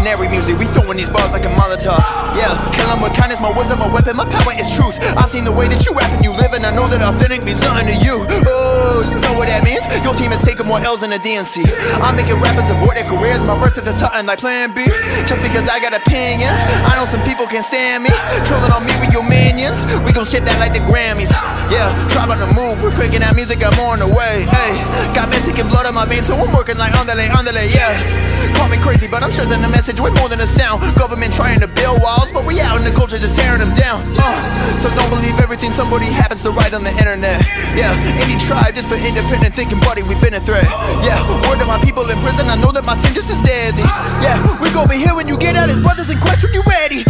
revolutionary music, we throwing these bars like a Molotov. Yeah, kill 'em with kindness, my wisdom, my weapon, my power is truth. I've seen the way that you rap and you live, and I know that authentic means nothing to you. Oh, you know what that means? Your team has taken more L's than the DNC. I'm making rappers abort their careers, my verse is a something like Plan B. Just because I got opinions, I know some people can't stand me. Trolling on me with your minions, we gon' shit that like the Grammys. Yeah, tribe on the move, we're cranking that music, I'm on the way. Hey, got Mexican blood in my veins, so I'm working like underlay, yeah. Call me crazy, but I'm stressing the message way more than a sound. Government trying to build walls, but we out in the culture just tearing them down. So don't believe everything somebody happens to write on the internet. Yeah, any tribe just for independent thinking, buddy, we've been a threat. Yeah, word to my people in prison, I know that my sin just is deadly. Yeah, we gon' be here when you get out as brothers in Christ when you ready.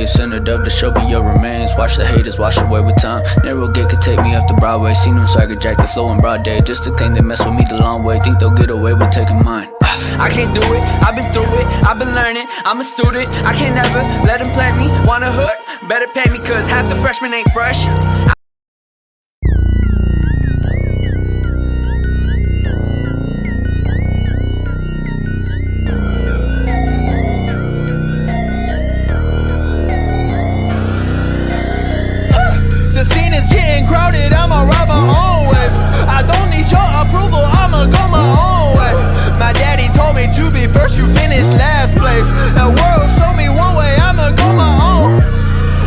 days. Send a dub to show me your remains. Watch the haters wash away with time. Narrow gate could take me up to Broadway. Seen them swagger jack the flow in broad day. Just to think they mess with me the long way. Think they'll get away with taking mine. I can't do it, I've been through it, I've been learning, I'm a student, I can't never let them plant me, wanna hook, better pay me cause half the freshmen ain't fresh. The scene is getting crowded, I'ma ride my own way. I don't need your approval, I'ma go my own way. My daddy told me to be first, you finish last place. The world show me one way, I'ma go my own.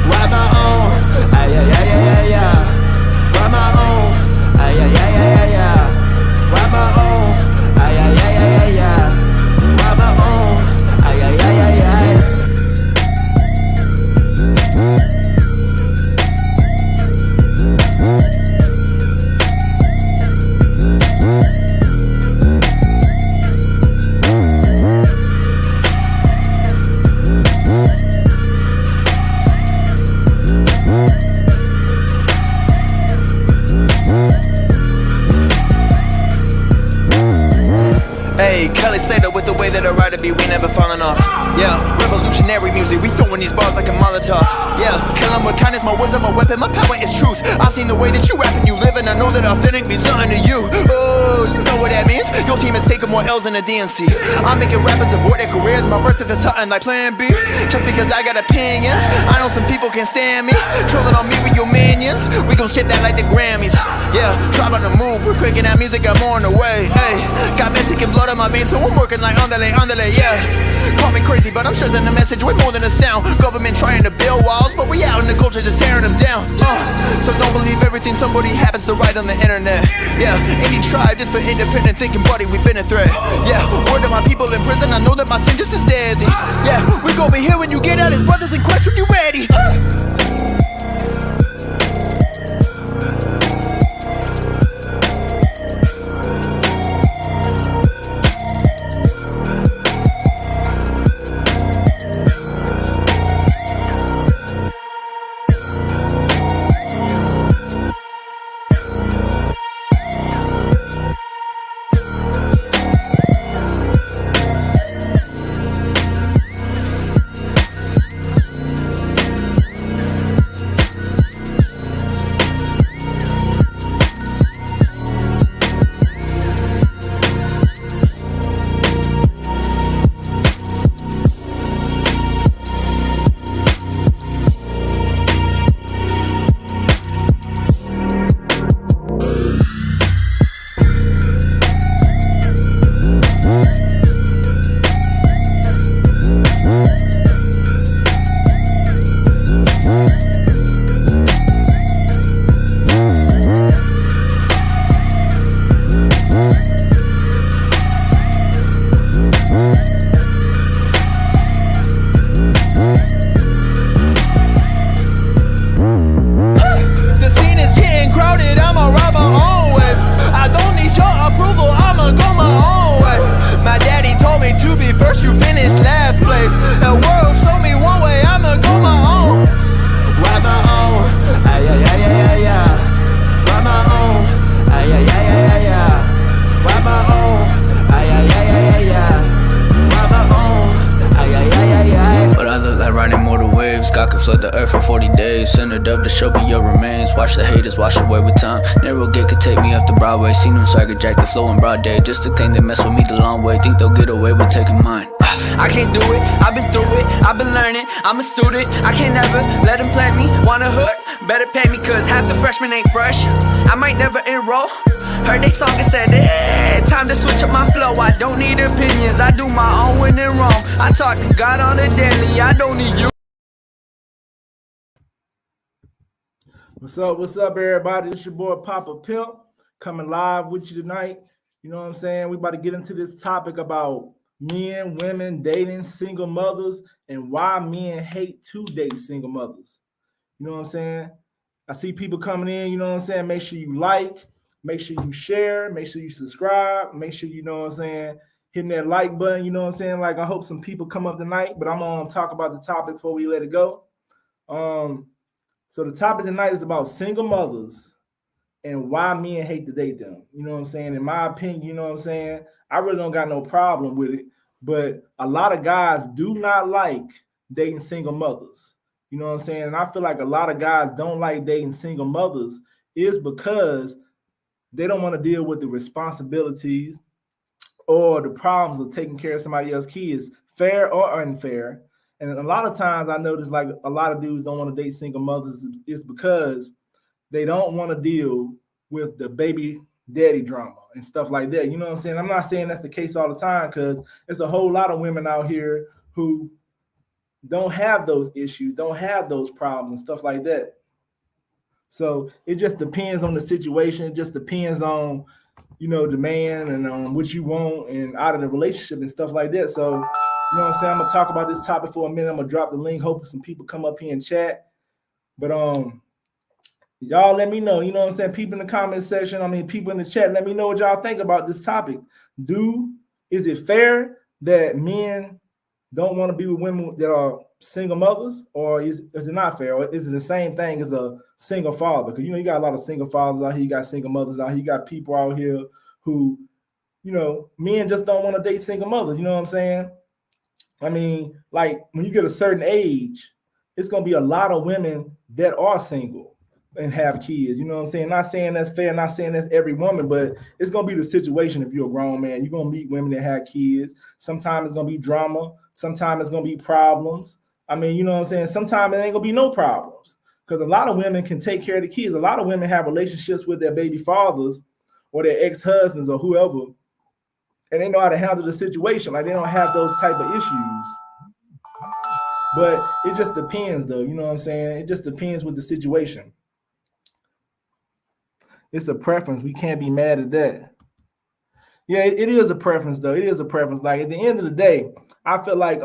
Ride my own, ay ay ay ay ay ay. Ride my own, ay ay ay ay ay ay. Ride my own, ay ay ay ay ay ay. Ride my own, ay ay ay ay ay. Hey, Kelly Slater with the way that I ride to be, we never falling off. Yeah, revolutionary music, we throwing these bars like a Molotov. Yeah, killing with kindness, my wisdom, my weapon, my power is truth. I've seen the way that you rap and you live, and I know that authentic means nothing to you. Oh, you know what that means? Your team is taking more L's than the DNC. I'm making rappers avoid their careers, my verses are something like Plan B. Just because I got opinions, I know some people can stand me. Trolling on me with your minions, we gon' shit that like the Grammys. Yeah, drop on the move, we're cranking that music, I'm on the way. Hey, got Mexican blood on my veins, so I'm working like underlay, yeah. Call me crazy, but I'm sure sending a message way more than a sound. Government trying to build walls, but we out in the culture just tearing them down. So don't believe everything somebody happens to write on the internet. Yeah, any tribe just for independent thinking, buddy, we've been a threat. Yeah, word to my people in prison, I know that my sin just is deadly. Yeah, we gon' be here when you get out as brothers in Christ when you ready. Flood the earth for 40 days. Send a dub to show me your remains. Watch the haters wash away with time. Narrow gate could take me up to Broadway. Seen them swagger jack the flow in broad day. Just to think they mess with me the long way. Think they'll get away with taking mine. I can't do it, I've been through it, I've been learning, I'm a student, I can't never let them plant me, wanna hook, better pay me cause half the freshmen ain't fresh, I might never enroll, heard they song and said, time to switch up my flow, I don't need opinions, I do my own when they're wrong, I talk to God on the daily, I don't need you. What's up, everybody? It's your boy Papa Pimp coming live with you tonight. You know what I'm saying? We about to get into this topic about men, women, dating single mothers, and why men hate to date single mothers. You know what I'm saying? I see people coming in, you know what I'm saying? Make sure you like, make sure you share, make sure you subscribe, make sure, you know what I'm saying, hitting that like button, you know what I'm saying? Like, I hope some people come up tonight, but I'm going to talk about the topic before we let it go. So the topic tonight is about single mothers and why men hate to date them. You know what I'm saying? In my opinion, you know what I'm saying? I really don't got no problem with it, but a lot of guys do not like dating single mothers. You know what I'm saying? And I feel like a lot of guys don't like dating single mothers is because they don't want to deal with the responsibilities or the problems of taking care of somebody else's kids, fair or unfair. And a lot of times I notice like a lot of dudes don't want to date single mothers is because they don't want to deal with the baby daddy drama and stuff like that. You know what I'm saying? I'm not saying that's the case all the time because there's a whole lot of women out here who don't have those issues, don't have those problems and stuff like that. So it just depends on the situation. It just depends on, you know, the man and what you want and out of the relationship and stuff like that. So, you know what I'm saying? I'm gonna talk about this topic for a minute. I'm gonna drop the link, hoping some people come up here and chat. But y'all let me know, you know what I'm saying? People in the comment section, I mean people in the chat, let me know what y'all think about this topic. Is it fair that men don't want to be with women that are single mothers, or is it not fair? Or is it the same thing as a single father? Because you know you got a lot of single fathers out here, you got single mothers out here, you got people out here who, you know, men just don't want to date single mothers, you know what I'm saying? I mean, like when you get a certain age, it's gonna be a lot of women that are single and have kids, you know what I'm saying? Not saying that's fair, not saying that's every woman, but it's gonna be the situation. If you're a grown man, you're gonna meet women that have kids. Sometimes it's gonna be drama, sometimes it's gonna be problems. I mean, you know what I'm saying? Sometimes it ain't gonna be no problems because a lot of women can take care of the kids. A lot of women have relationships with their baby fathers or their ex-husbands or whoever, and they know how to handle the situation. Like they don't have those type of issues. But it just depends though, you know what I'm saying? It just depends with the situation. It's a preference. We can't be mad at that. Yeah, it is a preference though. It is a preference. Like at the end of the day, I feel like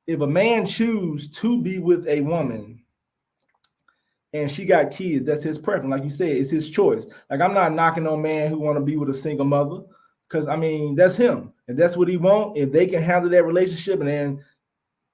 if a man chooses to be with a woman and she got kids, that's his preference. Like you said, it's his choice. Like I'm not knocking on man who want to be with a single mother, because I mean that's him. If that's what he want, if they can handle that relationship and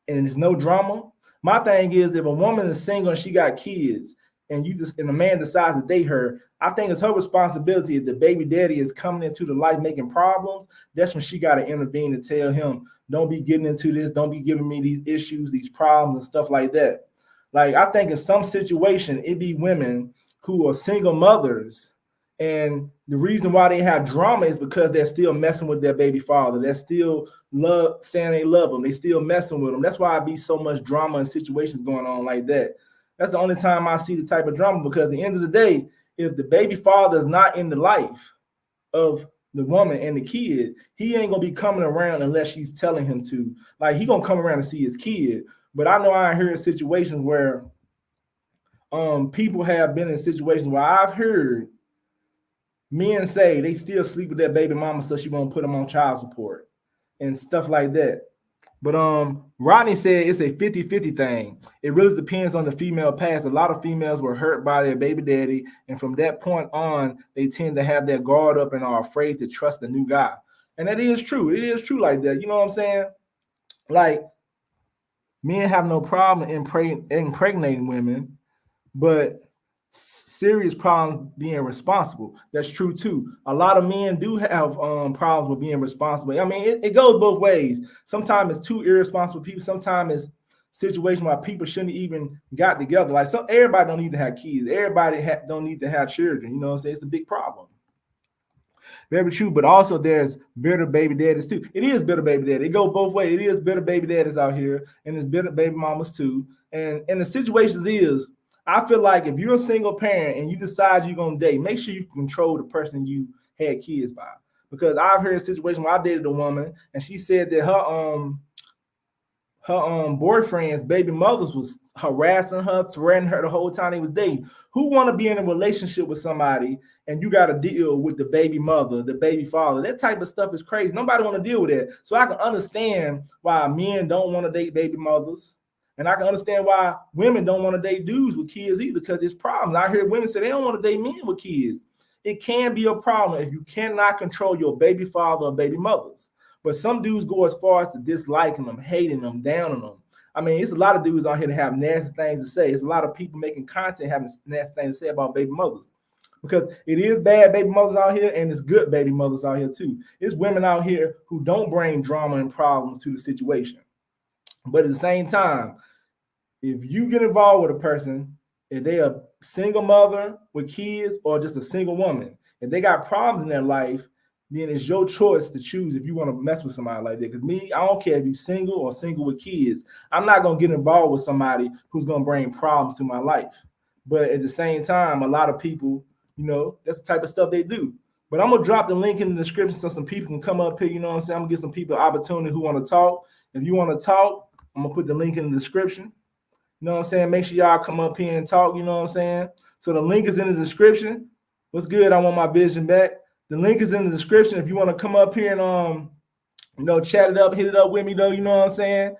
there's no drama. My thing is if a woman is single and she got kids and a man decides to date her, I think it's her responsibility. If the baby daddy is coming into the life making problems, that's when she got to intervene and tell him, don't be getting into this, don't be giving me these issues, these problems and stuff like that. Like I think in some situation, it be women who are single mothers, and the reason why they have drama is because they're still messing with their baby father. They're still saying they love them. They still messing with them. That's why I be so much drama and situations going on like that. That's the only time I see the type of drama, because at the end of the day, if the baby father is not in the life of the woman and the kid, he ain't gonna be coming around unless she's telling him to. Like he gonna come around and see his kid. But I know I heard situations where people have been in situations where I've heard men say they still sleep with their baby mama so she won't put them on child support and stuff like that. But Rodney said it's a 50-50 thing. It really depends on the female past. A lot of females were hurt by their baby daddy, and from that point on, they tend to have their guard up and are afraid to trust the new guy. And that is true. It is true like that. You know what I'm saying? Like, men have no problem impregnating women, but serious problems being responsible. That's true too. A lot of men do have problems with being responsible. I mean, it goes both ways. Sometimes it's two irresponsible people. Sometimes it's situation where people shouldn't even got together. Like everybody don't need to have kids. Everybody don't need to have children. You know what I'm saying? It's a big problem. Very true, but also there's bitter baby daddies too. It is bitter baby daddy. It go both ways. It is bitter baby daddies out here, and there's bitter baby mamas too. And the situations is, I feel like if you're a single parent and you decide you're gonna date, make sure you control the person you had kids by. Because I've heard a situation where I dated a woman and she said that her boyfriend's baby mothers was harassing her, threatening her the whole time they was dating. Who want to be in a relationship with somebody and you got to deal with the baby mother, the baby father? That type of stuff is crazy. Nobody want to deal with that. So I can understand why men don't want to date baby mothers. And I can understand why women don't want to date dudes with kids either, because there's problems. I hear women say they don't want to date men with kids. It can be a problem if you cannot control your baby father or baby mothers. But some dudes go as far as to disliking them, hating them, downing them. I mean, it's a lot of dudes out here that have nasty things to say. It's a lot of people making content having nasty things to say about baby mothers. Because it is bad baby mothers out here and it's good baby mothers out here too. It's women out here who don't bring drama and problems to the situation. But at the same time, if you get involved with a person, if they a single mother with kids or just a single woman, if they got problems in their life, then it's your choice to choose if you want to mess with somebody like that. Because me, I don't care if you're single or single with kids. I'm not going to get involved with somebody who's going to bring problems to my life. But at the same time, a lot of people, that's the type of stuff they do. But I'm going to drop the link in the description so some people can come up here, you know what I'm saying? I'm going to give some people an opportunity who want to talk. If you want to talk, I'm going to put the link in the description. You know what I'm saying? Make sure y'all come up here and talk, you know what I'm saying? So the link is in the description. What's good? I want my vision back. The link is in the description. If you want to come up here and chat it up, hit it up with me though, you know what I'm saying?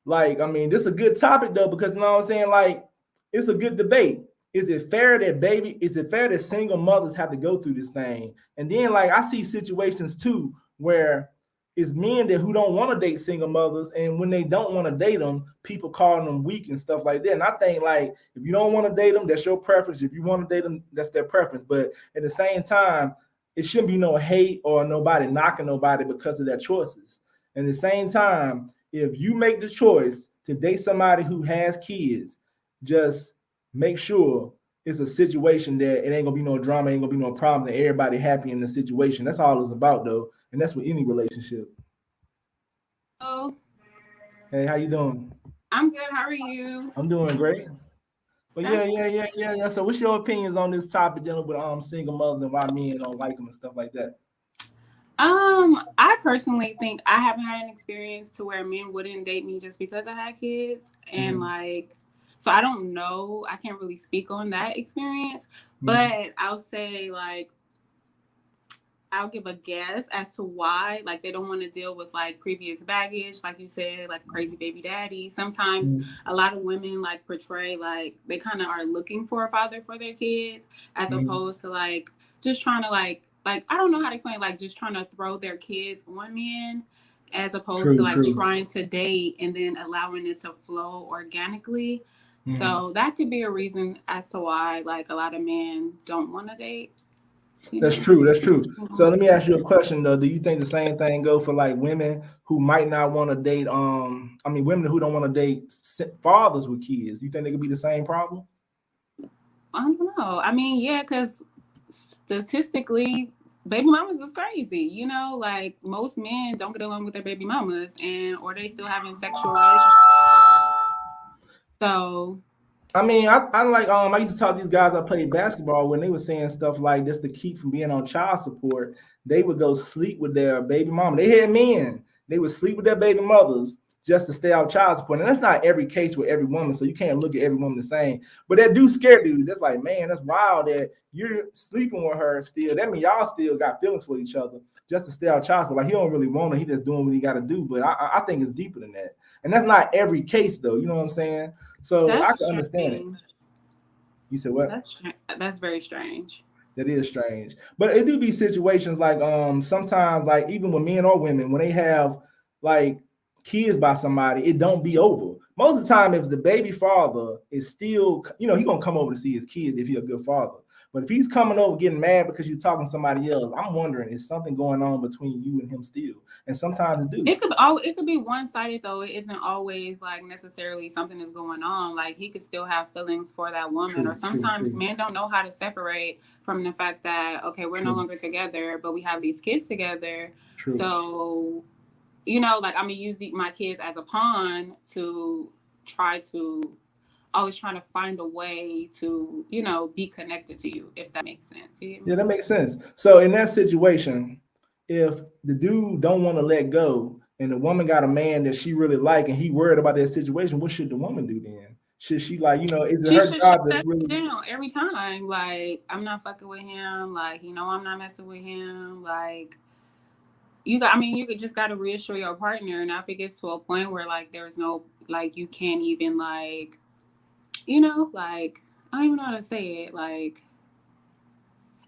Like, I mean, this is a good topic though, because you know what I'm saying? Like, it's a good debate. Is it fair that single mothers have to go through this thing? And then like I see situations too where it's men who don't want to date single mothers, and when they don't want to date them, people calling them weak and stuff like that. And I think like if you don't want to date them, that's your preference. If you want to date them, that's their preference. But at the same time, it shouldn't be no hate or nobody knocking nobody because of their choices. And at the same time, if you make the choice to date somebody who has kids, just make sure it's a situation that it ain't gonna be no drama, ain't gonna be no problems, and everybody happy in the situation. That's all it's about though. And that's with any relationship. Hello. Hey, how you doing? I'm good. How are you? I'm doing great. But yeah. So what's your opinions on this topic dealing with single mothers and why men don't like them and stuff like that? I personally think I haven't had an experience to where men wouldn't date me just because I had kids. And so I don't know. I can't really speak on that experience. But I'll say I'll give a guess as to why, like, they don't want to deal with like previous baggage, like you said, like crazy baby daddy. Sometimes a lot of women like portray like they kind of are looking for a father for their kids, as opposed to like just trying to like I don't know how to explain, like just trying to throw their kids on men, as opposed to like trying to date and then allowing it to flow organically. So that could be a reason as to why like a lot of men don't want to date. That's true. So let me ask you a question though. Do you think the same thing go for like women who might not want to date? Women who don't want to date fathers with kids. You think they could be the same problem? I don't know. I mean, yeah, because statistically, baby mamas is crazy. Like most men don't get along with their baby mamas, or they still having sexual relationships. So. I mean, I used to talk to these guys I played basketball when they were saying stuff like this to keep from being on child support. They would go sleep with their baby mama. They had men. They would sleep with their baby mothers just to stay out child support. And that's not every case with every woman, so you can't look at every woman the same. But that do scare dudes. That's like, man, that's wild that you're sleeping with her still. That means y'all still got feelings for each other just to stay out child support. Like, he don't really want her. He just doing what he got to do. But I think it's deeper than that. And that's not every case, though. You know what I'm saying? So I can understand it. You said what? That's very strange. That is strange. But it do be situations like sometimes, like even with men or women, when they have like kids by somebody, it don't be over. Most of the time, if the baby father is still, he gonna come over to see his kids if he's a good father. But if he's coming over getting mad because you're talking to somebody else, I'm wondering, is something going on between you and him still? And sometimes it do. It could be one-sided though. It isn't always like necessarily something is going on. Like he could still have feelings for that woman. Or sometimes men don't know how to separate from the fact that, okay, we're no longer together, but we have these kids together. So, like I'm gonna use my kids as a pawn to try to always trying to find a way to, be connected to you, if that makes sense. Yeah, that makes sense. So in that situation, if the dude don't want to let go and the woman got a man that she really like and he worried about that situation, what should the woman do then? Should she is it her job to really down every time? Like, I'm not fucking with him. Like, I'm not messing with him. Like, you just got to reassure your partner. And if it gets to a point where like there's no, like, you can't even like, like, I don't even know how to say it. Like,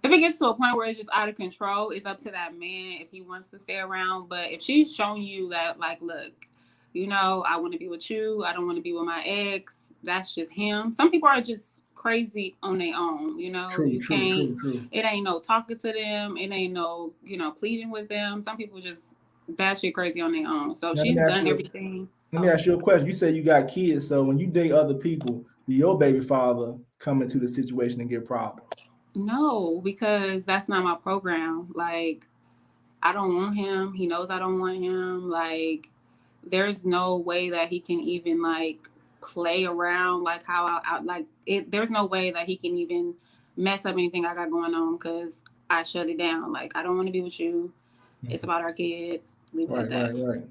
if it gets to a point where it's just out of control, it's up to that man if he wants to stay around. But if she's showing you that, like, look, I want to be with you. I don't want to be with my ex. That's just him. Some people are just crazy on their own. True, You true, can't, true, true. it ain't no talking to them. It ain't no, pleading with them. Some people just batshit crazy on their own. So Now, let me she's ask done you. everything. Let me ask you a question. You say you got kids, so when you date other people, do your baby father come into the situation and get problems? No, because that's not my program. Like, I don't want him. He knows I don't want him. Like, there's no way that he can even like play around like how I like it. There's no way that he can even mess up anything I got going on because I shut it down. Like, I don't want to be with you. It's about our kids. Leave it at Right, that. right, right.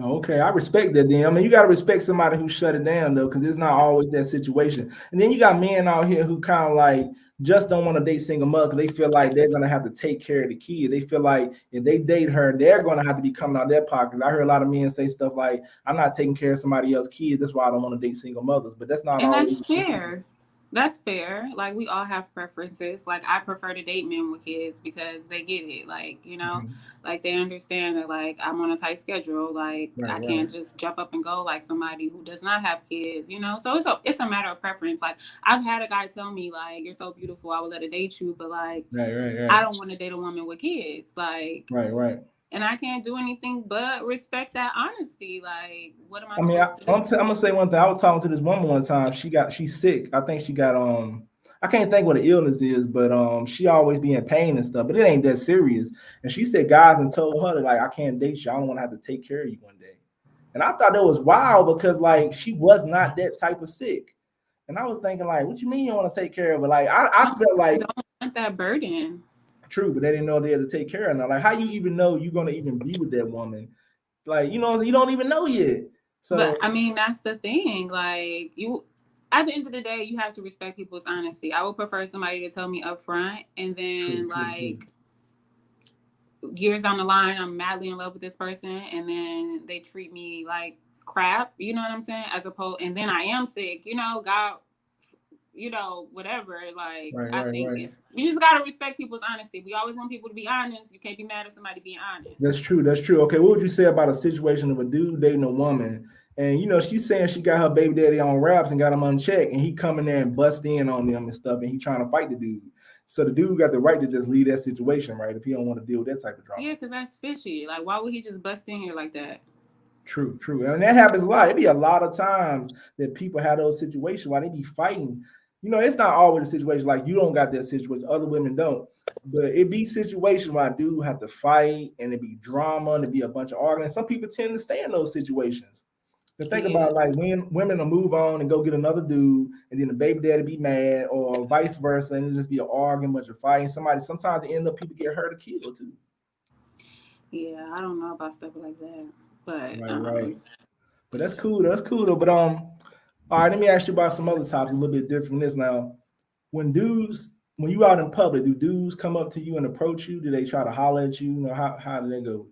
Okay, I respect that. Then I mean, you got to respect somebody who shut it down though, because it's not always that situation. And then you got men out here who kind of like just don't want to date single mother because they feel like they're gonna have to take care of the kid. They feel like if they date her, they're gonna have to be coming out their pockets. I heard a lot of men say stuff like, "I'm not taking care of somebody else's kids. That's why I don't want to date single mothers." But that's not And always that's the case. fair. That's fair. Like, we all have preferences. Like, I prefer to date men with kids because they get it. Like, Mhm. like they understand that like I'm on a tight schedule. Like, Right, I right. can't just jump up and go like somebody who does not have kids. So it's a matter of preference. Like, I've had a guy tell me like, "You're so beautiful, I would let her date you," but like Right, right, I right, don't want to date a woman with kids. Like, right, right. and I can't do anything but respect that honesty. Like, what am I I mean, supposed to I'm, do? I'm gonna say one thing. I was talking to this woman one time. She's sick. I think she got I can't think what the illness is, but she always be in pain and stuff. But it ain't that serious. And she said guys and told her that like I can't date you. I don't want to have to take care of you one day. And I thought that was wild because like she was not that type of sick. And I was thinking like, what you mean you want to take care of her? Like I Some felt people like don't want that burden. true, but they didn't know they had to take care of her. Like how you even know you're gonna even be with that woman? Like you don't even know yet. But So I mean, that's the thing. Like, at the end of the day, you have to respect people's honesty. I would prefer somebody to tell me up front, and true, then true, true. like years down the line, I'm madly in love with this person, and then they treat me like crap. You know what I'm saying? As opposed, and then I am sick. God, whatever. Like, Right, I right, think right. you just gotta respect people's honesty. We always want people to be honest. You can't be mad at somebody being honest. That's true. That's true. Okay, what would you say about a situation of a dude dating a woman, and she's saying she got her baby daddy on wraps and got him unchecked, and he coming there and bust in on them and stuff, and he trying to fight the dude. So the dude got the right to just leave that situation, right? If he don't want to deal with that type of drama. Yeah, because that's fishy. Like, why would he just bust in here like that? True, true. And that happens a lot. It be a lot of times that people have those situations while they be fighting. It's not always a situation like you don't got that situation, other women don't. But it be situations where I do have to fight and it be drama and it be a bunch of arguing. Some people tend to stay in those situations. To think Yeah. about like when women will move on and go get another dude, and then the baby daddy be mad, or vice versa, and it just be an argument, bunch of fighting. Sometimes they end up people get hurt or killed too. Yeah, I don't know about stuff like that. But Right, right. But that's cool. That's cool though. But all right, let me ask you about some other topics a little bit different from this now. When you out in public, do dudes come up to you and approach you? Do they try to holler at you? How do they go?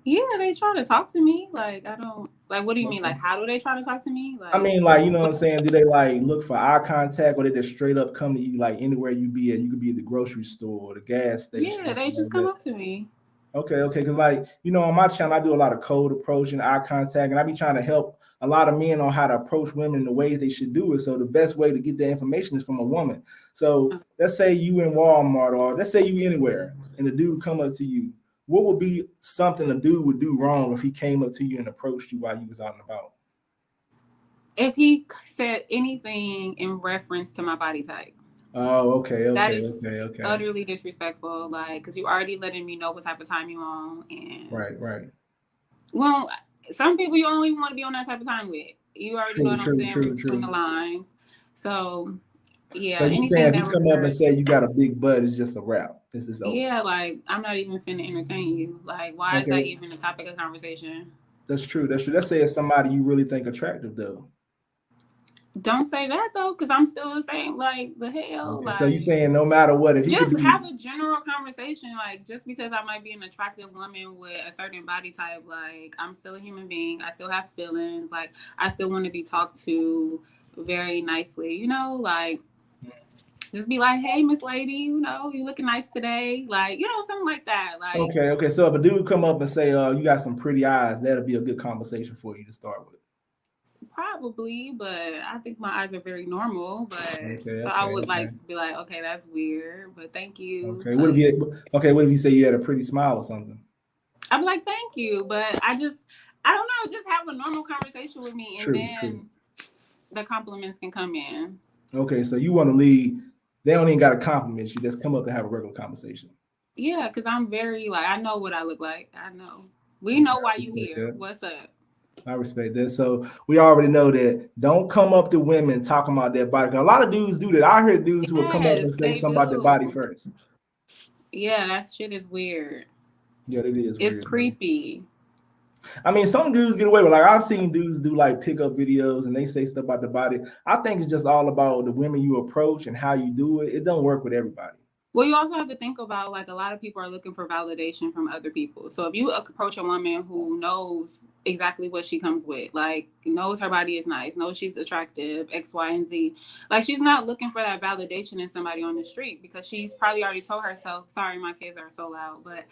yeah, they try to talk to me. Like, I don't like, what do you mean? Okay. Like, how do they try to talk to me? I Like, mean, like, you know what I'm saying? Do they like look for eye contact, or they just straight up come to you like anywhere you be at? You could be at the grocery store or the gas station, yeah, they anything just like come that. up to me. Okay, okay, because like on my channel, I do a lot of cold approach and eye contact, and I be trying to help a lot of men on how to approach women in the ways they should do it. So the best way to get that information is from a woman. So let's say you in Walmart, or let's say you anywhere, and the dude come up to you. What would be something a dude would do wrong if he came up to you and approached you while you was out and about? If he said anything in reference to my body type, Oh, okay, that okay, okay, is okay. utterly disrespectful. Like, because you already letting me know what type of time you on, and Right, right. well, some people you don't even want to be on that type of time with. You already know True, what I'm true, saying, read true, between the true. lines. So So yeah, you saying anything if he that come up and refers, say you got a big butt, it's just a wrap. This is over. yeah, like, I'm not even finna entertain you. Like, why is that Okay, even a topic of conversation? that's true. That's true. Let's say it's somebody you really think attractive though. Don't say that though, because I'm still the same. Like, the hell, Okay, so you like, saying no matter what, if he could just be have a general conversation. Like, just because I might be an attractive woman with a certain body type, like, I'm still a human being. I still have feelings. Like, I still want to be talked to very nicely. Like, Just be like, hey, Miss Lady, you know, you looking nice today. Like, you know, something like that. Like, Okay. So if a dude come up and say, you got some pretty eyes, that'll be a good conversation for you to start with. probably, but I think my eyes are very normal. But Okay. so I would like be like, okay, that's weird, but thank you. Okay. Like, What if you say you had a pretty smile or something? I'm like, thank you, but I don't know, just have a normal conversation with me, and then the compliments can come in. Okay, so you want to lead. They don't even got to compliment you. Just come up and have a regular conversation. Yeah, because I'm very like, I know what I look like. I know. We know why you here. That. What's up? I respect that. So we already know that. Don't come up to women talking about their body. 'Cause a lot of dudes do that. I heard dudes who will come up and say something about their body first. Yeah, that shit is weird. Yeah, it is. It's weird, creepy. Man. I mean, some dudes get away with, like, I've seen dudes do like pickup videos and they say stuff about the body. I think it's just all about the women you approach and how you do it. It don't work with everybody. Well, you also have to think about, like, a lot of people are looking for validation from other people. So if you approach a woman who knows exactly what she comes with, like, knows her body is nice, knows she's attractive, X, Y, and Z, like, she's not looking for that validation in somebody on the street, because she's probably already told herself, sorry, my kids are so loud, but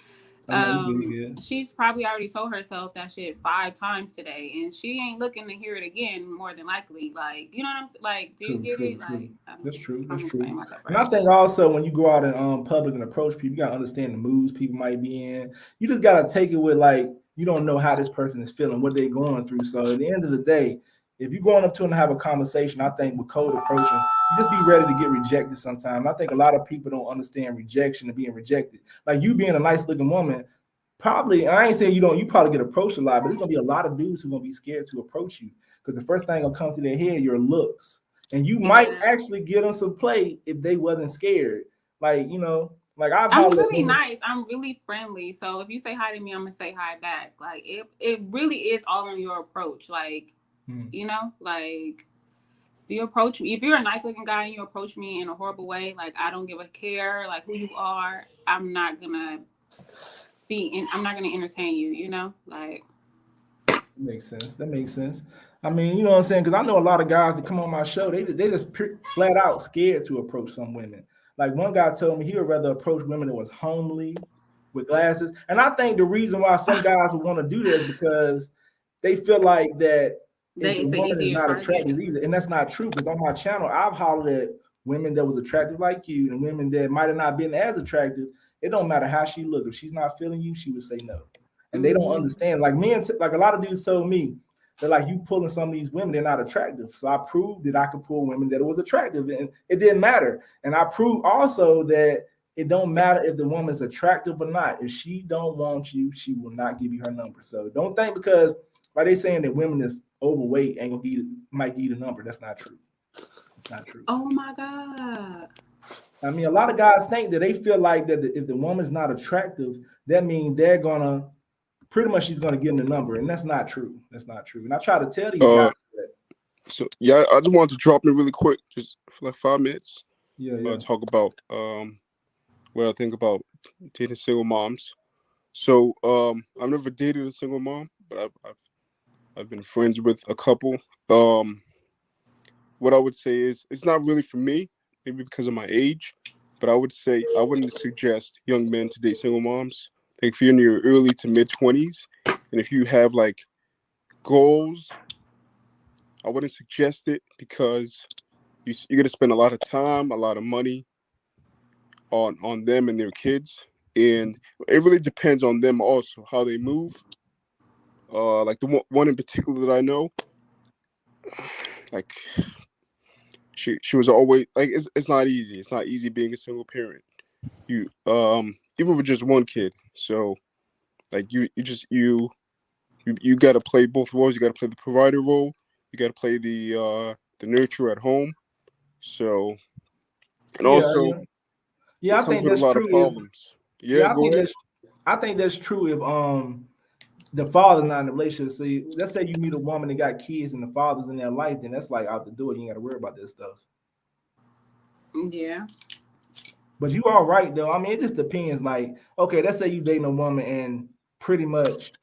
she's probably already told herself that shit 5 times today, and she ain't looking to hear it again, more than likely. Like, you know what I'm saying? Like, do you get it? Like, that's true. That's true. And I think also when you go out in public and approach people, you gotta understand the moods people might be in. You just gotta take it with, like, you don't know how this person is feeling, what they're going through. So at the end of the day, if you're going up to them to have a conversation, I think with cold approaching, you just be ready to get rejected sometimes. I think a lot of people don't understand rejection and being rejected. Like, you being a nice looking woman, probably, I ain't saying you probably get approached a lot, but there's gonna be a lot of dudes who are gonna be scared to approach you, because the first thing gonna come to their head, your looks. And you might actually get them some play if they wasn't scared. Like, you know, like I'm really nice. I'm really friendly. So if you say hi to me, I'm gonna say hi back. Like, it really is all in your approach. Like, you know, like, if you approach me, if you're a nice looking guy and you approach me in a horrible way, like, I don't give a care, like, who you are, I'm not gonna entertain you, you know? Like, that makes sense. I mean, you know what I'm saying? Because I know a lot of guys that come on my show, they just flat out scared to approach some women. Like, one guy told me he would rather approach women that was homely with glasses. And I think the reason why some guys would want to do this is because they feel like that if the woman is not attractive either. And that's not true, because on my channel, I've hollered at women that was attractive like you and women that might have not been as attractive. It don't matter how she look. If she's not feeling you, she would say no. And they don't understand. Like, men, like a lot of dudes told me, they're like, you pulling some of these women, they're not attractive. So I proved that I could pull women that was attractive, and it didn't matter. And I proved also that it don't matter if the woman's attractive or not. If she don't want you, she will not give you her number. So don't think because, like, they saying that women that's overweight ain't gonna might give you the number. That's not true. It's not true. Oh my God. I mean, a lot of guys think that they feel like that if the woman's not attractive, that means they're gonna pretty much she's gonna give them the number, and that's not true. That's not true. And I try to tell these guys that. So yeah, I just wanted to drop in really quick, just for like 5 minutes. Yeah. Talk about what I think about dating single moms. So I've never dated a single mom, but I've been friends with a couple. What I would say is it's not really for me, maybe because of my age, but I would say I wouldn't suggest young men to date single moms. Like, if you're in your early to mid 20s, and if you have like goals, I wouldn't suggest it, because you're going to spend a lot of time, a lot of money on them and their kids. And it really depends on them also, how they move. Like the one in particular that I know, like she was always like, it's not easy. It's not easy being a single parent. You even with just one kid. So like you got to play both roles. You got to play the provider role. You got to play the nurturer at home. So, and also, I think that's true. I think that's true if the father's not in the relationship. See, let's say you meet a woman that got kids and the father's in their life, then that's like out the door. You ain't got to worry about this stuff. Yeah. But you all right though. I mean, it just depends. Like, okay, let's say you dating a woman and pretty much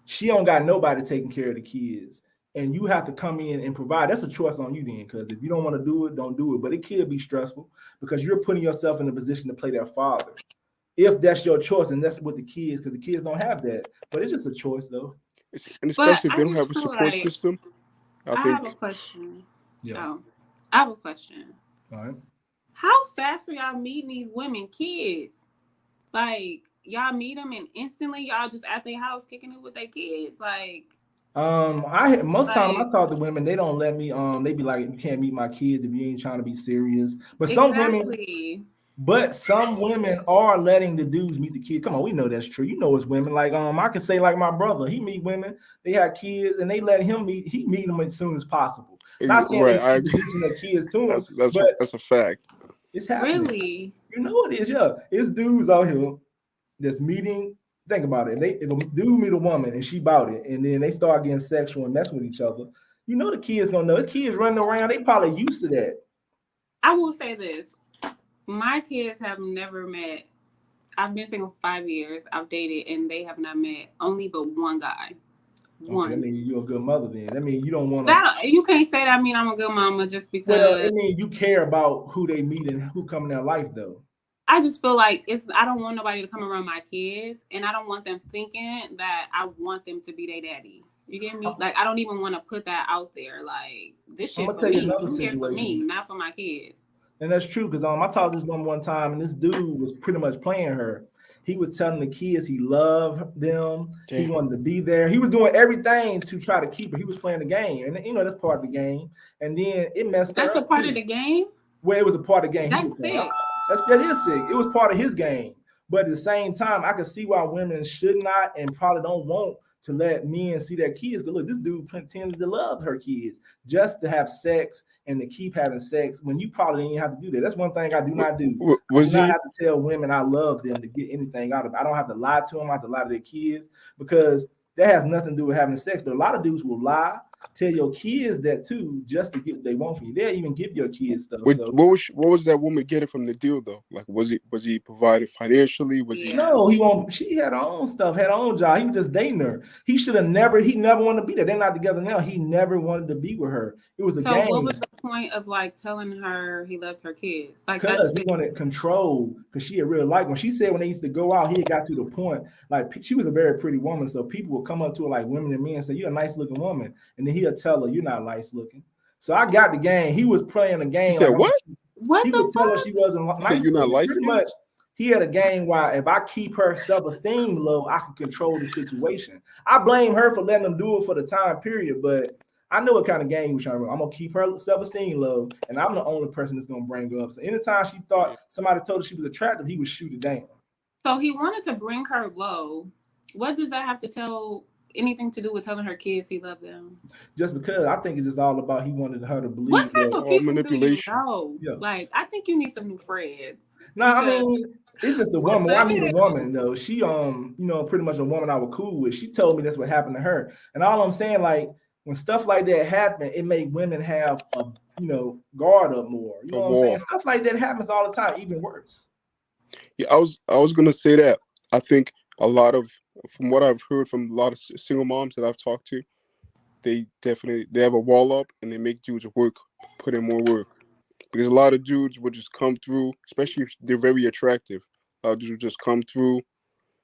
she don't got nobody taking care of the kids. and you have to come in and provide. That's a choice on you then, because if you don't want to do it, don't do it. But it could be stressful because you're putting yourself in a position to play that father. If that's your choice, and that's what the kids, because the kids don't have that. But it's just a choice, though. And But especially if I they don't just have a feel support like system, I I have a think question. Yeah. Oh, I have a question. All right. How fast are y'all meeting these women, kids? Like y'all meet them and instantly y'all just at their house kicking it with their kids. Like I most time when I Like talk to women, they don't let me. They be like, you can't meet my kids if you ain't trying to be serious. But exactly. some women are letting the dudes meet the kids. Come on, we know that's true. You know, it's women. Like I can say like my brother, he meet women, they have kids, and they let him meet. He meet them as soon as possible. Not saying right. they I keep agree. introducing their kids to him, That's but that's a fact. it's happening. Really? You know it is. Yeah, it's dudes out here that's meeting. Think about it. If a dude meet a woman and she bout it, and then they start getting sexual and messing with each other, you know the kids gonna know. The kids running around, they probably used to that. I will say this. My kids have never met. I've been single for 5 years. I've dated and they have not met only but one guy. Okay, that One. means you're a good mother then. That means you don't want to. That you can't say that I mean I'm a good mama just Well, because it means you care about who they meet and who come in their life, though. I just feel like I don't want nobody to come around my kids and I don't want them thinking that I want them to be their daddy. You get me? Like I don't even want to put that out there. Like this I'm shit gonna for tell you me. another You here for me, situation, not for my kids. and that's true because I talked to this woman one time, and this dude was pretty much playing her. He was telling the kids he loved them. He Damn. wanted to be there. He was doing everything to try to keep her. He was playing the game, and you know that's part of the game. And then it messed her That's a up part too. of the game. Well, it was a part of the game he was That's playing. sick. That is sick. It was part of his game. But at the same time, I can see why women should not and probably don't want to let men see their kids. But look, this dude pretended to love her kids just to have sex and to keep having sex when you probably didn't have to do that. That's one thing I do not do. I do Was not he? have to tell women I love them to get anything out of it. I don't have to lie to them. I have to lie to their kids because that has nothing to do with having sex. But a lot of dudes will lie, tell your kids that too, just to get what they want from you. They'll even give your kids stuff. So What was that woman getting from the deal though? Like, was he provided financially? Was he? Yeah. no, he won't. She had her own stuff, had her own job. He was just dating her. He should have never. He never wanted to be there. They're not together now. He never wanted to be with her. It was a So what was game the point of like telling her he loved her kids? Like because that's he wanted control. Because she had real like when she said when they used to go out, he had got to the point like she was a very pretty woman. So people would come up to her like women and men and say, "You're a nice looking woman," and then he'll tell her, "You're not nice looking." So I got the game. He was playing a He game said like what? what he the would tell her fuck? she wasn't He said nice you're not looking. light Pretty skinned. much, he had a game where if I keep her self-esteem low, I can control the situation. I blame her for letting them do it for the time period, but I know what kind of game he was trying to run. I'm gonna keep her self-esteem low, and I'm the only person that's gonna bring her up. So anytime she thought somebody told her she was attractive, he would shoot it down. So he wanted to bring her low. What does that have to tell anything to do with telling her kids he loved them? Just because I think it's just all about he wanted her to What believe type that. of All people do you manipulation. know? Yeah. Like, I think you need some new friends. No, I Because mean, it's just a what woman. the I meet a heck? woman though. She pretty much a woman I was cool with. She told me that's what happened to her. And all I'm saying, like, when stuff like that happen, it make women have a guard up more. You A know what I'm saying? wall. Stuff like that happens all the time, even worse. Yeah, I was gonna say that. I think a lot of from what I've heard from a lot of single moms that I've talked to, they have a wall up and they make dudes put in more work because a lot of dudes will just come through, especially if they're very attractive. A lot of dudes will just come through.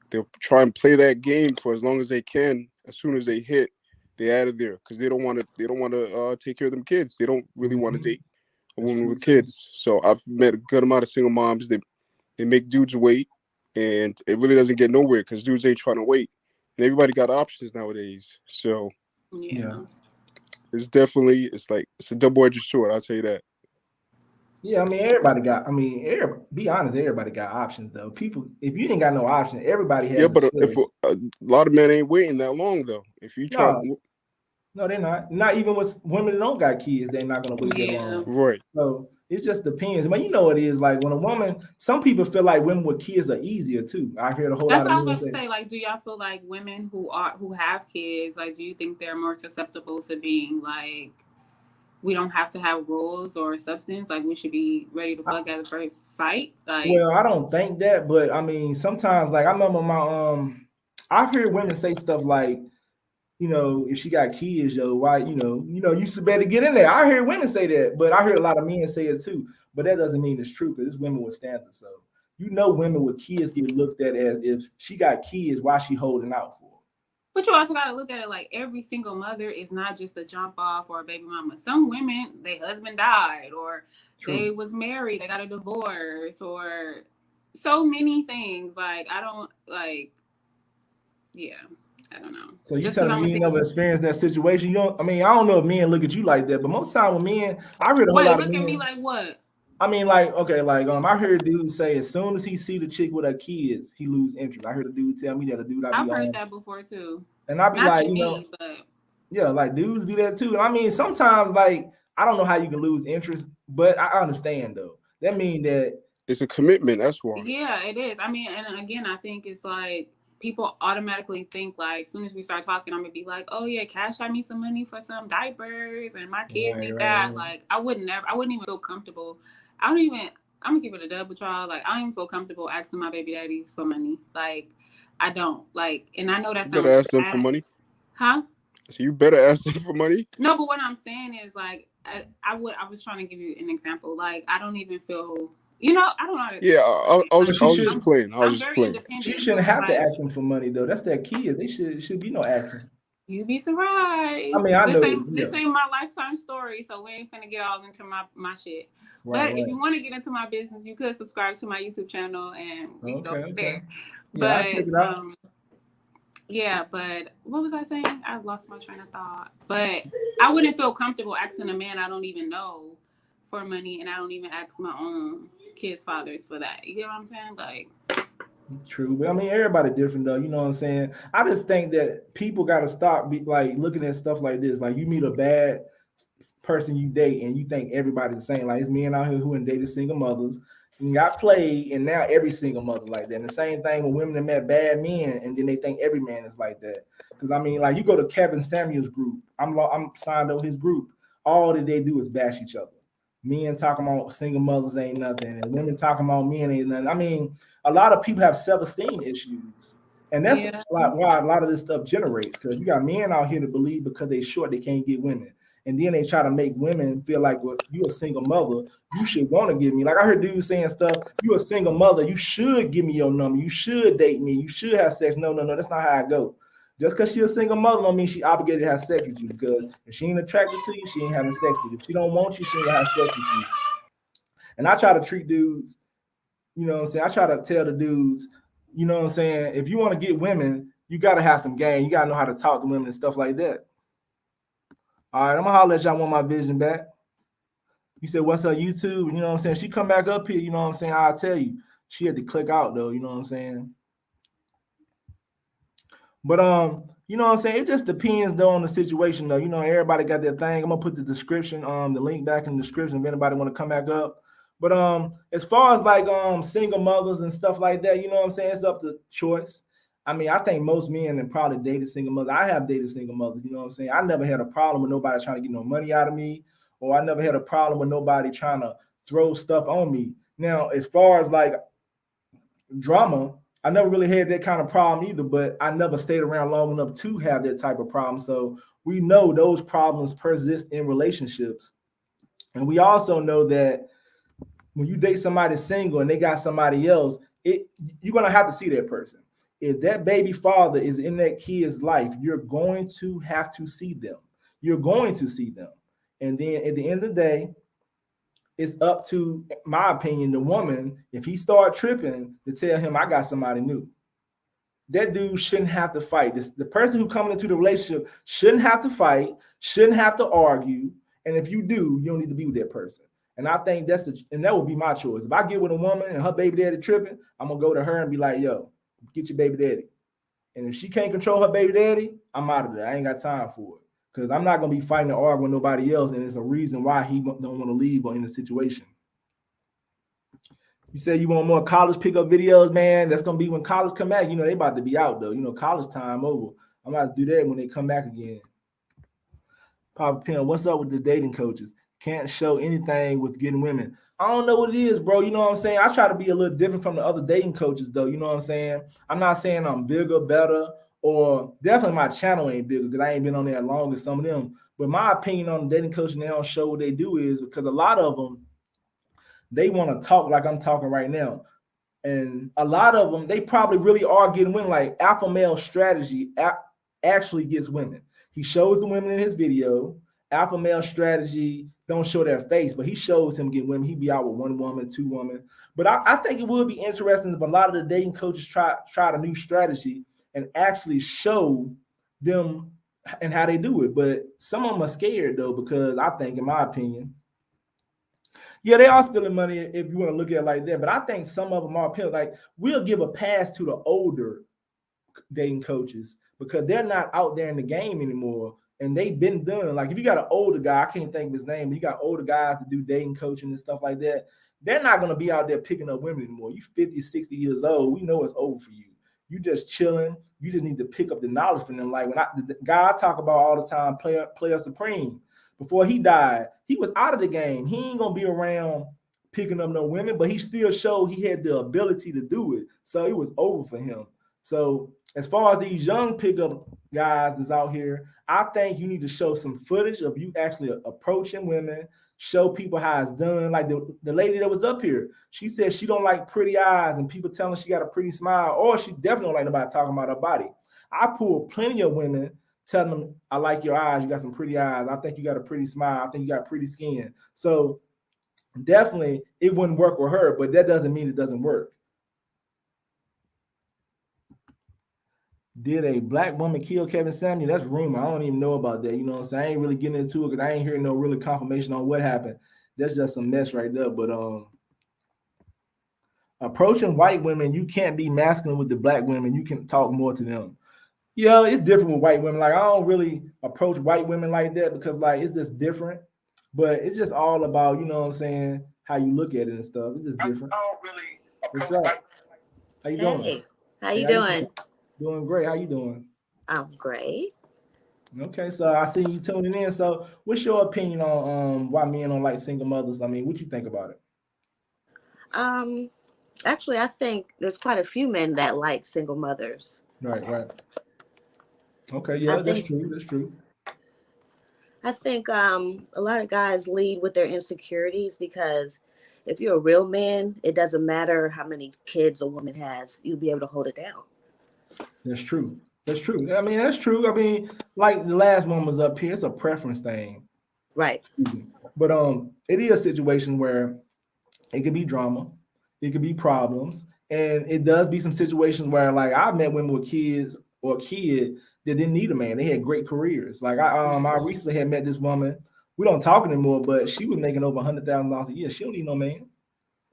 They'll try and play that game for as long as they can. As soon as they hit, they're out of there because they don't want to. They don't want to take care of them kids. They don't really want to Mhm. date a That's woman true with too. kids. So I've met a good amount of single moms. They make dudes wait, and it really doesn't get nowhere because dudes ain't trying to wait, and everybody got options nowadays. So Yeah. Yeah. it's like it's a double-edged sword. I'll tell you that. Yeah, I mean, everybody got. I mean, be honest, everybody got options though. People, if you ain't got no option, everybody Yeah, has a but if choice. a lot of men ain't waiting that long though. If you try, No, no, they're not. Not even with women that don't got kids, they're not gonna wait that Yeah. long. right? So it just depends. But you know it is like when a woman. Some people feel like women with kids are easier too. I heard a whole That's lot what of I was men about to say. say. Like, do y'all feel like women who have kids, like, do you think they're more susceptible to being like, we don't have to have rules or substance, like we should be ready to fuck at the first sight? Like, Well, I don't think that, but I mean, sometimes like I remember I've heard women say stuff like you know, if she got kids, yo, why, you know, you should better get in there. I hear women say that, but I heard a lot of men say it too. But that doesn't mean it's true because it's women with standards. So you know, women with kids get looked at as if she got kids, why she holding out for? But you also got to look at it like every single mother is not just a jump off or a baby mama. Some women, their husband died, or they was married, they got a divorce, or so many things. Like I don't like, yeah, I don't know. So you Just telling me you never experienced that situation? You don't. I mean, I don't know if men look at you like that, but most time with men, I heard a whole lot of men. Look at me like what? I mean, like, okay, like I heard dudes say as soon as he see the chick with her kids, he lose interest. I heard a dude tell me that a dude I've heard that before too. And I'd be Not like, to you know, me, but yeah, like dudes do that too. And I mean, sometimes like I don't know how you can lose interest, but I understand though. That mean that it's a commitment. That's why. Yeah, it is. I mean, and again, I think it's like people automatically think like as soon as we start talking, I'm gonna be like, oh yeah, cash out me some money for some diapers and my kids need that. Right. Like I wouldn't even feel comfortable. I'm gonna keep it a dub with y'all. Like I don't even feel comfortable asking my baby daddies for money. Like I don't. Like, and I know that sounds bad. You better ask them for money. Huh? So you better ask them for money. No, but what I'm saying is like I was trying to give you an example. Like I don't even feel, you know, I don't know how to. Yeah, I was just playing. She shouldn't have to ask them for money though. That's their kid. They should be no asking. You'd be surprised. I mean, I know this ain't my lifetime story, so we ain't finna get all into my shit. Right, but if you want to get into my business, you could subscribe to my YouTube channel and we can go from there. Yeah, but I'll check it out. Yeah, but what was I saying? I lost my train of thought. But I wouldn't feel comfortable asking a man I don't even know for money, and I don't even ask my own kids' fathers for that. You get what I'm saying? Like, true, but I mean, everybody different though. You know what I'm saying? I just think that people got to stop looking at stuff like this. Like, you meet a bad person you date, and you think everybody's the same. Like, it's men out here who dated single mothers and got played, and now every single mother like that. And the same thing with women that met bad men, and then they think every man is like that. Because I mean, like, you go to Kevin Samuel's group. I'm signed up his group. All that they do is bash each other. Men talking about single mothers ain't nothing, and women talking about men ain't nothing. I mean, a lot of people have self-esteem issues, and that's why a lot of this stuff generates. Because you got men out here to believe because they short they can't get women, and then they try to make women feel like, well, you're a single mother, you should want to give me. Like I heard dudes saying stuff, you're a single mother, you should give me your number, you should date me, you should have sex. No, that's not how I go. Just because she's a single mother don't mean she obligated to have sex with you. Because if she ain't attracted to you, she ain't having sex with you. If she don't want you, she ain't have sex with you. And I try to treat dudes, you know what I'm saying? I try to tell the dudes, you know what I'm saying? If you want to get women, you got to have some game. You got to know how to talk to women and stuff like that. All right, I'm going to holler at y'all. Want my vision back. You said, what's her YouTube? You know what I'm saying? She come back up here, you know what I'm saying? I'll tell you. She had to click out, though. You know what I'm saying? But you know what I'm saying? It just depends though on the situation though. You know, everybody got their thing. I'm gonna put the description, the link back in the description if anybody want to come back up. But as far as like single mothers and stuff like that, you know what I'm saying? It's up to choice. I mean, I think most men have probably dated single mothers. I have dated single mothers, you know what I'm saying? I never had a problem with nobody trying to get no money out of me, or I never had a problem with nobody trying to throw stuff on me. Now, as far as like drama, I never really had that kind of problem either, but I never stayed around long enough to have that type of problem. So we know those problems persist in relationships. And we also know that when you date somebody single and they got somebody else, you're going to have to see that person. If that baby father is in that kid's life, you're going to have to see them. You're going to see them. And then at the end of the day, it's up to, my opinion, the woman, if he start tripping, to tell him, I got somebody new. That dude shouldn't have to fight. The person who coming into the relationship shouldn't have to fight, shouldn't have to argue. And if you do, you don't need to be with that person. And I think and that would be my choice. If I get with a woman and her baby daddy tripping, I'm going to go to her and be like, yo, get your baby daddy. And if she can't control her baby daddy, I'm out of there. I ain't got time for it. Because I'm not going to be fighting or arguing with nobody else, and it's a reason why he don't want to leave or in the situation. You say you want more college pickup videos, man. That's going to be when college come back. You know, they about to be out, though. You know, college time over. I'm about to do that when they come back again. Papa Pimp, what's up with the dating coaches? Can't show anything with getting women. I don't know what it is, bro. You know what I'm saying? I try to be a little different from the other dating coaches, though. You know what I'm saying? I'm not saying I'm bigger, better, or definitely my channel ain't bigger because I ain't been on there as long as some of them. But my opinion on dating coaching, they don't show what they do is because a lot of them, they want to talk like I'm talking right now. And a lot of them, they probably really are getting women. Like alpha male strategy actually gets women. He shows the women in his video. Alpha male strategy don't show their face, but he shows him getting women. He be out with one woman, two women. But I think it would be interesting if a lot of the dating coaches try a new strategy and actually show them and how they do it. But some of them are scared though, because I think, in my opinion, yeah, they are stealing money if you want to look at it like that. But I think some of them are like we'll give a pass to the older dating coaches because they're not out there in the game anymore. And they've been done. Like if you got an older guy, I can't think of his name, but you got older guys to do dating coaching and stuff like that. They're not going to be out there picking up women anymore. You 50, 60 years old. We know it's over for you. You just chilling. You just need to pick up the knowledge from them. Like when the guy I talk about all the time, player Supreme, before he died, he was out of the game. He ain't going to be around picking up no women, but he still showed he had the ability to do it. So it was over for him. So as far as these young pickup guys that's out here, I think you need to show some footage of you actually approaching women, show people how it's done. Like the lady that was up here, she said she don't like pretty eyes and people telling she got a pretty smile, or she definitely don't like nobody talking about her body. I pulled plenty of women telling them, I like your eyes, you got some pretty eyes, I think you got a pretty smile, I think you got pretty skin. So definitely it wouldn't work with her, but that doesn't mean it doesn't work. Did a black woman kill Kevin Samuel? That's rumor. I don't even know about that. You know what I'm saying? I ain't really getting into it because I ain't hearing no really confirmation on what happened. That's just some mess right there. But approaching white women, you can't be masculine with the black women. You can talk more to them. Yeah, it's different with white women. Like I don't really approach white women like that because like it's just different. But it's just all about, you know what I'm saying, how you look at it and stuff. It's just different. I don't really approach white women. How you doing? Hey, how you doing? Doing great. How you doing? I'm great. Okay, so I see you tuning in. So, what's your opinion on why men don't like single mothers? I mean, what you think about it? Actually, I think there's quite a few men that like single mothers. Right. Okay, yeah, that's true. That's true. I think a lot of guys lead with their insecurities because if you're a real man, it doesn't matter how many kids a woman has, you'll be able to hold it down. That's true. That's true. I mean, that's true. I mean, like the last one was up here, it's a preference thing. Right. But it is a situation where it could be drama, it could be problems, and it does be some situations where like I've met women with kids or a kid that didn't need a man. They had great careers. Like I recently had met this woman. We don't talk anymore, but she was making over $100,000 a year. She don't need no man.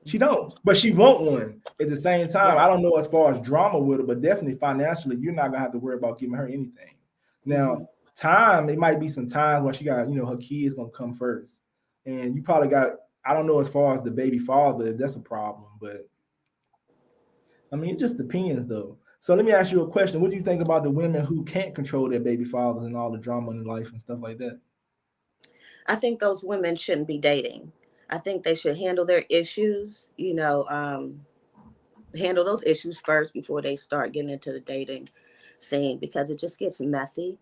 She don't, but she want one at the same time. I don't know as far as drama with her, but definitely financially, you're not gonna have to worry about giving her anything. Now, time, it might be some times where she got, you know, her kids gonna come first. And you probably got, I don't know as far as the baby father, if that's a problem, but I mean, it just depends though. So let me ask you a question. What do you think about the women who can't control their baby fathers and all the drama in life and stuff like that? I think those women shouldn't be dating. I think they should handle their issues, handle those issues first before they start getting into the dating scene because it just gets messy.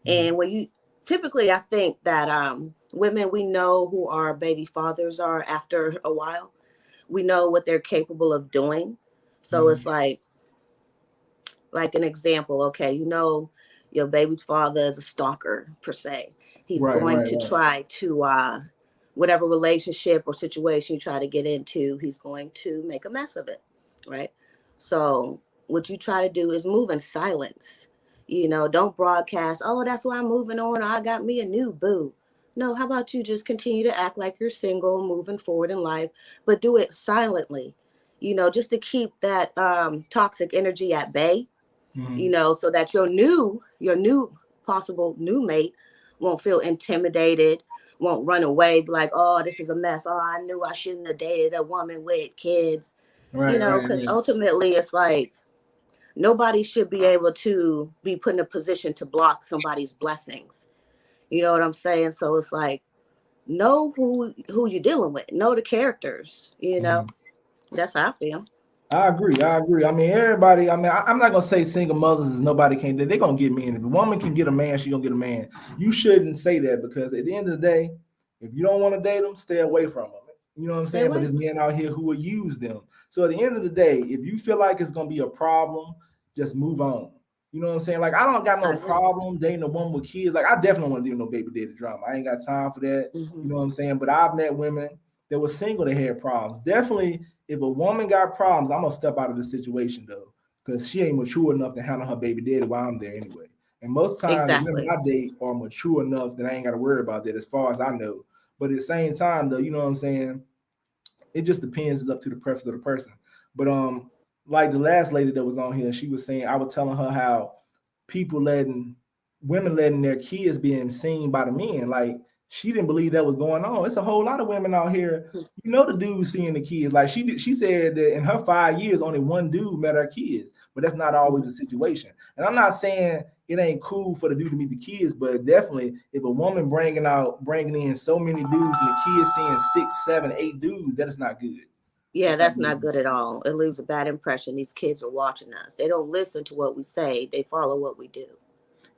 And when you typically, I think that women, we know who our baby fathers are after a while. We know what they're capable of doing. So it's like an example. Okay, you know, your baby father is a stalker per se. He's going to try to whatever relationship or situation you try to get into, he's going to make a mess of it, right? So what you try to do is move in silence. You know, don't broadcast, oh, that's why I'm moving on. I got me a new boo. No, how about you just continue to act like you're single, moving forward in life, but do it silently, you know, just to keep that toxic energy at bay, you know, so that your new possible new mate won't feel intimidated, won't run away, be like, oh, this is a mess. Oh, I knew I shouldn't have dated a woman with kids, because ultimately it's like nobody should be able to be put in a position to block somebody's blessings. You know what I'm saying? So it's like, know who you're dealing with, know the characters, you know. That's how I feel. I agree. I agree. I mean, everybody. I mean, I'm not gonna say single mothers is nobody can't. They're gonna get men. If a woman can get a man, she gonna get a man. You shouldn't say that because at the end of the day, if you don't want to date them, stay away from them. You know what I'm Stay saying? But away. there's men out here who will use them. So at the end of the day, if you feel like it's gonna be a problem, just move on. You know what I'm saying? Like I don't got I no agree. problem dating a woman with kids. Like I definitely want to do no baby daddy drama. I ain't got time for that. Hmm. You know what I'm saying? But I've met women that were single that had problems. Definitely if a woman got problems, I'm gonna step out of the situation though, because she ain't mature enough to handle her baby daddy while I'm there anyway. And most times the women Exactly. I date are mature enough that I ain't gotta worry about that as far as I know. But at the same time though, you know what I'm saying? It just depends. It's up to the preference of the person. But like the last lady that was on here, she was saying I was telling her how people letting women letting their kids being seen by the men. Like she didn't believe that was going on. It's a whole lot of women out here. You know the dudes seeing the kids. Like she said that in her 5 years, only one dude met her kids, but that's not always the situation. And I'm not saying it ain't cool for the dude to meet the kids, but definitely if a woman bringing in so many dudes and the kids seeing 6, 7, 8 dudes, that is not good. Yeah, That's not that's not good. good at all. It leaves a bad impression. These kids are watching us. They don't listen to what we say. They follow what we do.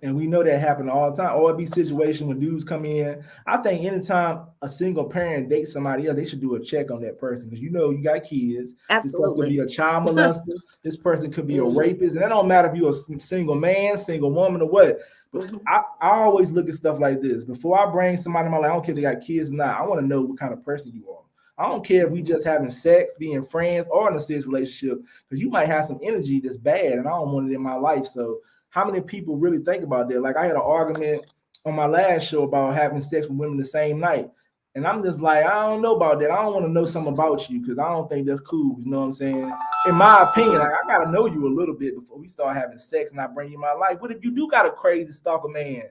And we know that happen all the time. Or it be situation when dudes come in. I think anytime a single parent dates somebody else, they should do a check on that person because you know you got kids. This person could be Absolutely. a child molester. This person could be a Hmm. rapist, and that don't matter if you're a single man, single woman, or what. But Hmm. I always look at stuff like this before I bring somebody in my life. I don't care if they got kids or not. I want to know what kind of person you are. I don't care if we just having sex, being friends, or in a serious relationship, because you might have some energy that's bad, and I don't want it in my life. So how many people really think about that? Like I had an argument on my last show about having sex with women the same night. And I'm just like, I don't know about that. I don't want to know something about you because I don't think that's cool. You know what I'm saying? In my opinion, like, I gotta know you a little bit before we start having sex and I bring you in my life. What if you do got a crazy stalker man?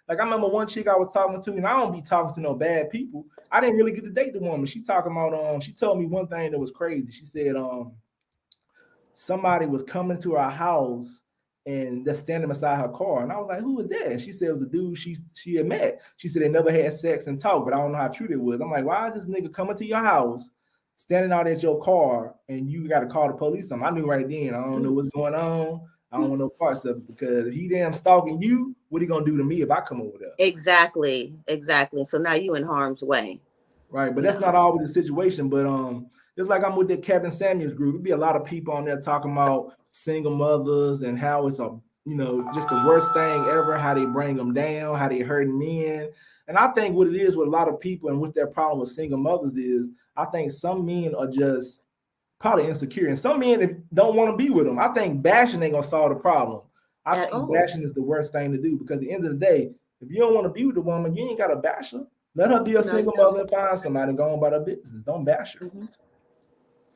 Like I remember one chick I was talking to, and I don't be talking to no bad people. I didn't really get to date the woman. She talking about she told me one thing that was crazy. She said somebody was coming to our house and they're standing beside her car. And I was like, who was that? She said it was a dude she had met. She said they never had sex and talk, but I don't know how true it was. I'm like, why is this nigga coming to your house, standing out at your car, and you got to call the police? I knew right then, I don't know what's going on. I don't want no parts of it because if he damn stalking you, what he gonna do to me if I come over there? Exactly. Exactly. So now you in harm's way. Right? But that's not No. always the situation. But just like I'm with the Kevin Samuels group, it'd be a lot of people on there talking about single mothers and how it's a just the worst thing ever. How they bring them down, how they hurt men. And I think what it is with a lot of people and what's their problem with single mothers is I think some men are just probably insecure, and some men don't want to be with them. I think bashing ain't gonna solve the problem. I At think all. bashing is the worst thing to do because at the end of the day, if you don't want to be with the woman, you ain't got to bash her. Let her be a No, you single don't. mother and find somebody and go on about her business. Don't bash her. Hmm.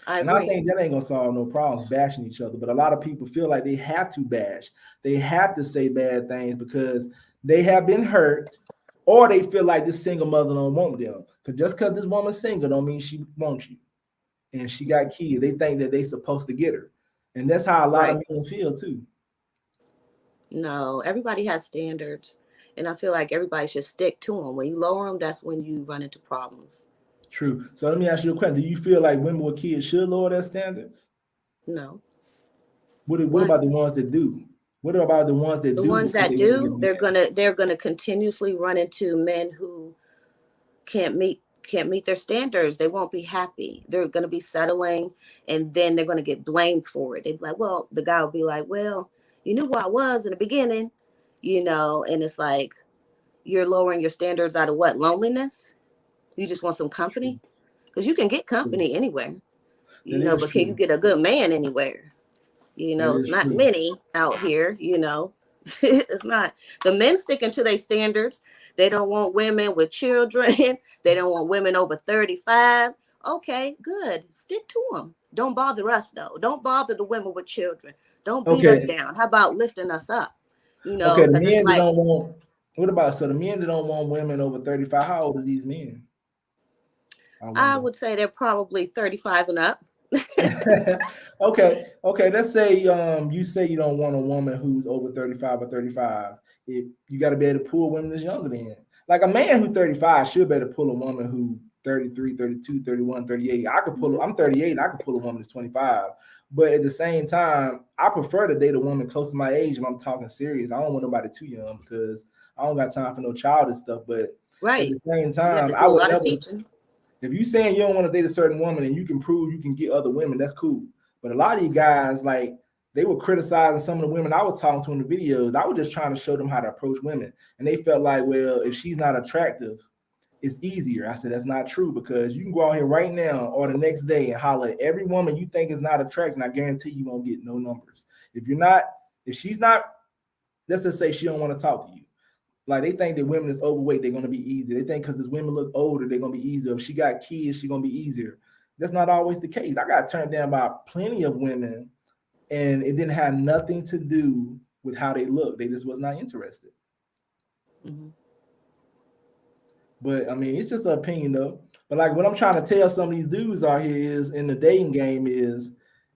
I And I agree. think that ain't gonna solve no problems bashing each other. But a lot of people feel like they have to bash. They have to say bad things because they have been hurt, or they feel like this single mother don't want them. Because just because this woman's single don't mean she wants you. And she got kids. They think that they supposed to get her. And that's how a lot of Right. men feel too. No, everybody has standards. And I feel like everybody should stick to them. When you lower them, that's when you run into problems. True. So let me ask you a question. Do you feel like women with kids should lower their standards? No. What Why? about the ones that do? What about the ones that The do ones because that they want to do, get they're gonna continuously run into men who can't meet their standards. They won't be happy. They're gonna be settling, and then they're gonna get blamed for it. They'd be like, well, the guy will be like, well, you knew who I was in the beginning, and it's like you're lowering your standards out of what? Loneliness? You just want some company? true. Because you can get True. company anywhere, That is but can you true. get a good man anywhere? That It's is not true. many out here. It's not. The men sticking to their standards. They don't want women with children. They don't want women over 35. Okay, good. Stick to them. Don't bother us, though. Don't bother the women with children. Don't beat us Okay. down. How about lifting us up? Okay. The Because it's men that like, don't want what about so the men that don't want women over 35? How old are these men? I I wonder. would say they're probably 35 and up. Okay, okay. Let's say you say you don't want a woman who's over 35 or 35. If you got to be able to pull women that's younger than. Like a man who's 35 should be able to pull a woman who 33, 32, 31, 38. I'm 38 and I could pull a woman that's 25. But at the same time, I prefer to date a woman close to my age if I'm talking serious. I don't want nobody too young because I don't got time for no childish stuff. But at the same You have time, to I do a would lot of never. teaching. If you saying you don't want to date a certain woman and you can prove you can get other women, that's cool. But a lot of you guys, like, they were criticizing some of the women I was talking to in the videos. I was just trying to show them how to approach women. And they felt like, well, if she's not attractive, it's easier. I said, that's not true because you can go out here right now or the next day and holler at every woman you think is not attractive. And I guarantee you won't get no numbers. If she's not, let's just say she don't want to talk to you. Like they think that women is overweight, they're gonna be easy. They think because this women look older, they're gonna be easier. If she got kids, she's gonna be easier. That's not always the case. I got turned down by plenty of women, and it didn't have nothing to do with how they look. They just was not interested. Mm-hmm. But I mean, it's just an opinion though. But like what I'm trying to tell some of these dudes out here is in the dating game is,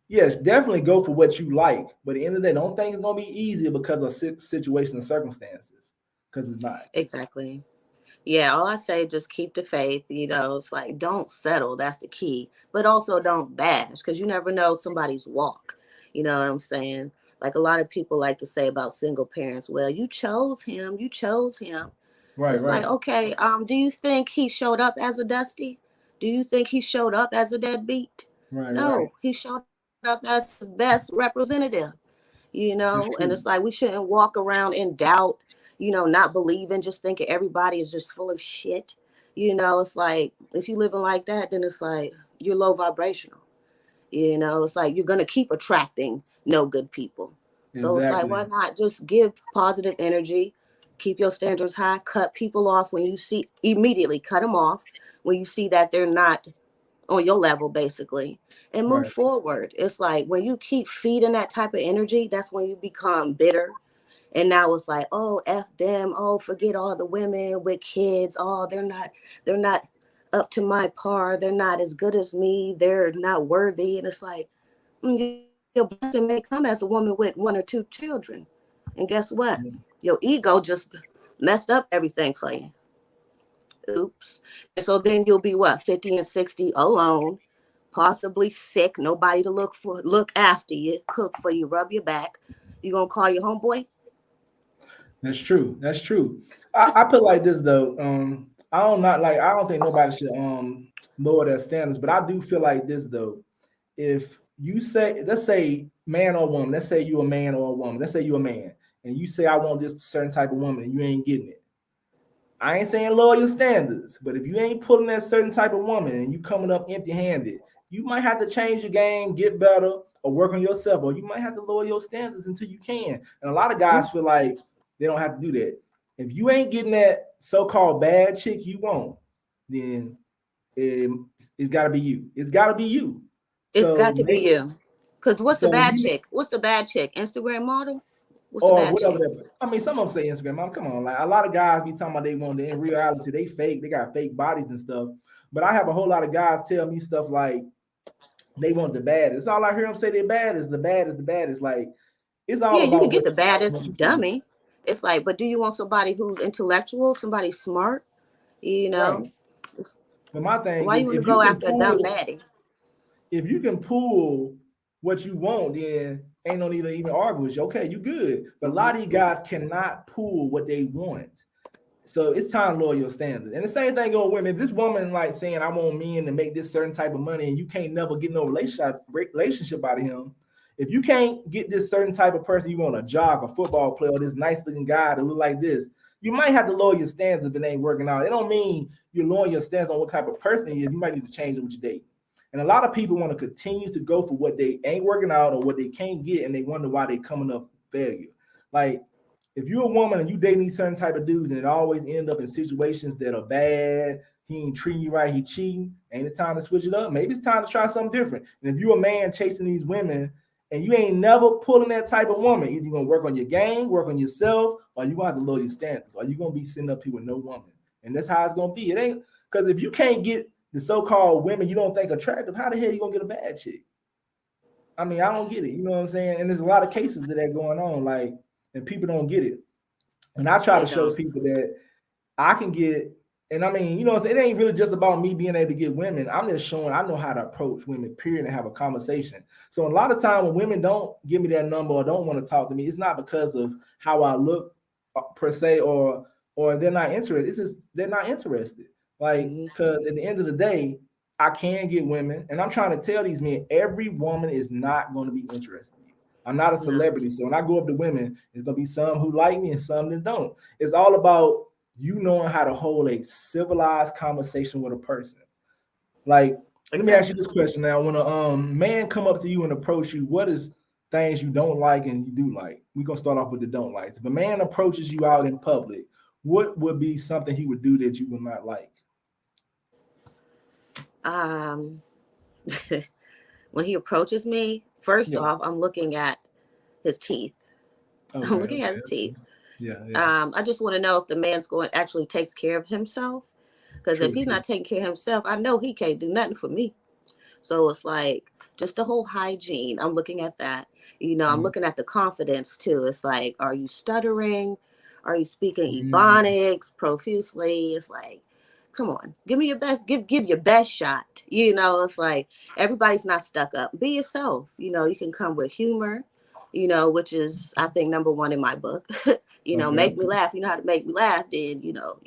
yes, definitely go for what you like. But at the end of the day, don't think it's gonna be easier because of situations and circumstances. Because it's not. Exactly. Yeah, all I say, just keep the faith. It's like don't settle. That's the key. But also don't bash because you never know somebody's walk. You know what I'm saying? Like a lot of people like to say about single parents, well, you chose him. You chose him. Right, It's like, right, okay, do you think he showed up as a dusty? Do you think he showed up as a deadbeat? right, right. No, he showed up as his best representative. That's And true. it's like we shouldn't walk around in doubt, not believing, just thinking everybody is just full of shit. It's like if you living like that, then it's like you're low vibrational. It's like you're gonna keep attracting no good people. So it's like, why Exactly. not just give positive energy, keep your standards high, cut people off when you see immediately cut them off when you see that they're not on your level basically and move Right. forward. It's like when you keep feeding that type of energy, that's when you become bitter. And now it's like, oh, F them, oh, forget all the women with kids, oh, they're not up to my par, they're not as good as me, they're not worthy. And it's like, your blessing may come as a woman with one or two children. And guess what? Your ego just messed up everything for you. Oops. And so then you'll be what, 50 and 60 alone, possibly sick, nobody to look after you, cook for you, rub your back. You gonna call your homeboy? That's true. That's true. I put like this though. I don't think nobody should lower their standards, but I do feel like this though. If you say, let's say man or woman, let's say you a man or a woman, let's say you a man, and you say I want this certain type of woman and you ain't getting it. I ain't saying lower your standards, but if you ain't pulling that certain type of woman and you coming up empty-handed, you might have to change your game, get better, or work on yourself, or you might have to lower your standards until you can. And a lot of guys feel like they don't have to do that. If you ain't getting that so-called bad chick you want, then it's got to be you. It's got to be you. It's So got to be maybe, you. Because what's the so when bad you chick? What's the bad chick? Instagram model? What's the or bad whatever chick? that. I mean, some of them say Instagram. Mom, come on, like a lot of guys be talking about they want it. In reality, they fake. They got fake bodies and stuff. But I have a whole lot of guys tell me stuff like they want the baddest. All I hear them say they're baddest, the baddest, the baddest. Like it's all Yeah, you can about get what the you like and what baddest you do. dummy. It's like, but do you want somebody who's intellectual, somebody smart? You Right. know, It's- But my thing why is, you want to go after a dumb pull, baddie? if you can pull what you want, then ain't no need to even argue with you. Okay, you good. But a lot of these guys cannot pull what they want. So it's time to lower your standards. And the same thing goes with women. If this woman like saying I want men to make this certain type of money and you can't never get no relationship out of him. If you can't get this certain type of person, you want a jock, a football player, or this nice looking guy to look like this, you might have to lower your standards if it ain't working out. It don't mean you're lowering your standards on what type of person he is. You might need to change it with your date. And a lot of people want to continue to go for what they ain't working out or what they can't get, and they wonder why they coming up failure. Like if you're a woman and you dating these certain type of dudes and it always end up in situations that are bad, he ain't treating you right, he cheating, ain't it time to switch it up? Maybe it's time to try something different. And if you're a man chasing these women and you ain't never pulling that type of woman, either you're gonna work on your game, work on yourself, or you're gonna have to lower your standards, or you're gonna be sitting up here with no woman. And that's how it's gonna be. It ain't because if you can't get the so-called women you don't think attractive, how the hell you gonna get a bad chick? I mean, I don't get it. You know what I'm saying? And there's a lot of cases of that going on, like, and people don't get it. And I try They to show don't. people that I can get And I mean, you know, it ain't really just about me being able to get women. I'm just showing I know how to approach women, period, and have a conversation. So a lot of time when women don't give me their number or don't want to talk to me, it's not because of how I look per se, or they're not interested. It's just they're not interested. Like, because at the end of the day, I can get women, and I'm trying to tell these men, every woman is not going to be interested in you. I'm not a celebrity, so when I go up to women, it's gonna be some who like me and some that don't. It's all about you knowing how to hold a civilized conversation with a person. Like, let me ask you this question now. When a man come up to you and approach you, what is things you don't like and you do like? We're gonna start off with the don't likes. If a man approaches you out in public, what would be something he would do that you would not like? When he approaches me, first off, I'm looking at his teeth. I'm looking at his teeth. Yeah. I just want to know if the man's actually takes care of himself. Because if he's not taking care of himself, I know he can't do nothing for me. So it's like just the whole hygiene. I'm looking at that. You know, I'm looking at the confidence too. It's like, are you stuttering? Are you speaking ebonics profusely? It's like, come on, give me your best, give your best shot. You know, it's like everybody's not stuck up. Be yourself. You know, you can come with humor, you know, which is I think number one in my book. You know, make me laugh. You know how to make me laugh, then you know,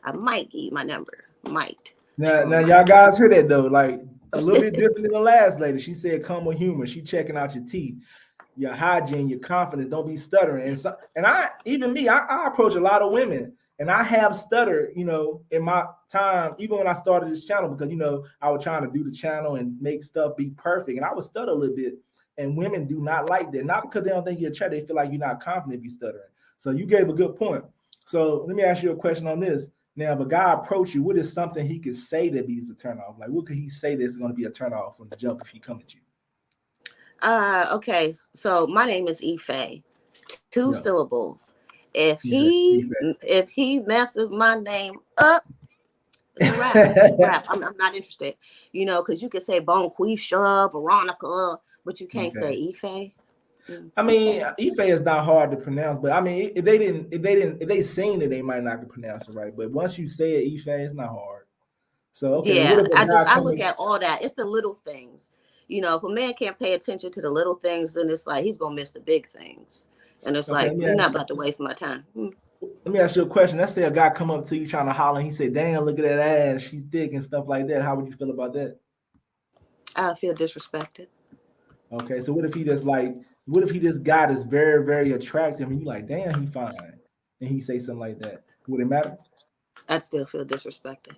I might give you my number. Might. Now y'all guys hear that though? Like a little bit different than the last lady. She said, "Come with humor." She checking out your teeth, your hygiene, your confidence. Don't be stuttering. And I approach a lot of women, and I have stuttered, you know, in my time, even when I started this channel, because you know I was trying to do the channel and make stuff be perfect, and I would stutter a little bit. And women do not like that, not because they don't think you're attractive. They feel like you're not confident be stuttering. So you gave a good point. So let me ask you a question on this. Now, if a guy approach you, what is something he could say that be a turn off? Like, what could he say that's going to be a turn off from the jump if he come at you? Okay, so my name is Ife. Two syllables. If he messes my name up, it's a wrap. It's a wrap. I'm not interested. You know, because you could say Bonquisha, Veronica, but you can't say Ife. I mean, Ife is not hard to pronounce, but I mean, if they seen it, they might not can pronounce it right. But once you say it, Ife, it's not hard. So okay, yeah, I look at all that. It's the little things. You know, if a man can't pay attention to the little things, then it's like he's gonna miss the big things. And it's like I'm not about to waste my time. Let me ask you a question. Let's say a guy come up to you trying to holler, and he said, "Damn, look at that ass, she thick," and stuff like that. How would you feel about that? I feel disrespected. Okay, so what if he just got is very, very attractive, and you like, damn, he fine, and he say something like that? Would it matter? I'd still feel disrespected.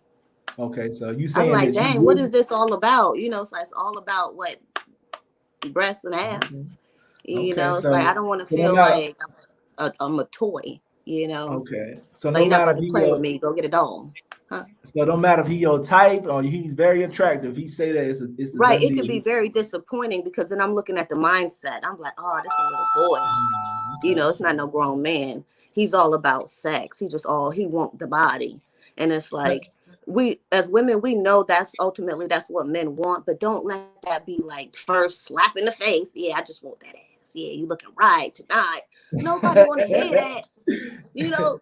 Okay, so you saying I'm like, that dang, what is this all about? You know, it's like it's all about what breasts and ass. You know, it's like I don't want to feel like I'm a toy. You know. Okay, so like, no you're not matter about to play with me. Go get a doll. Huh? So no matter if he your type or he's very attractive, he say that it's right. It could be very disappointing because then I'm looking at the mindset. I'm like, oh, this is a little boy. Okay. You know, it's not no grown man. He's all about sex. He want the body, and it's like we as women we know that's what men want, but don't let that be like first slap in the face. Yeah, I just want that ass. Yeah, you looking right tonight. Nobody want to hear that. You know,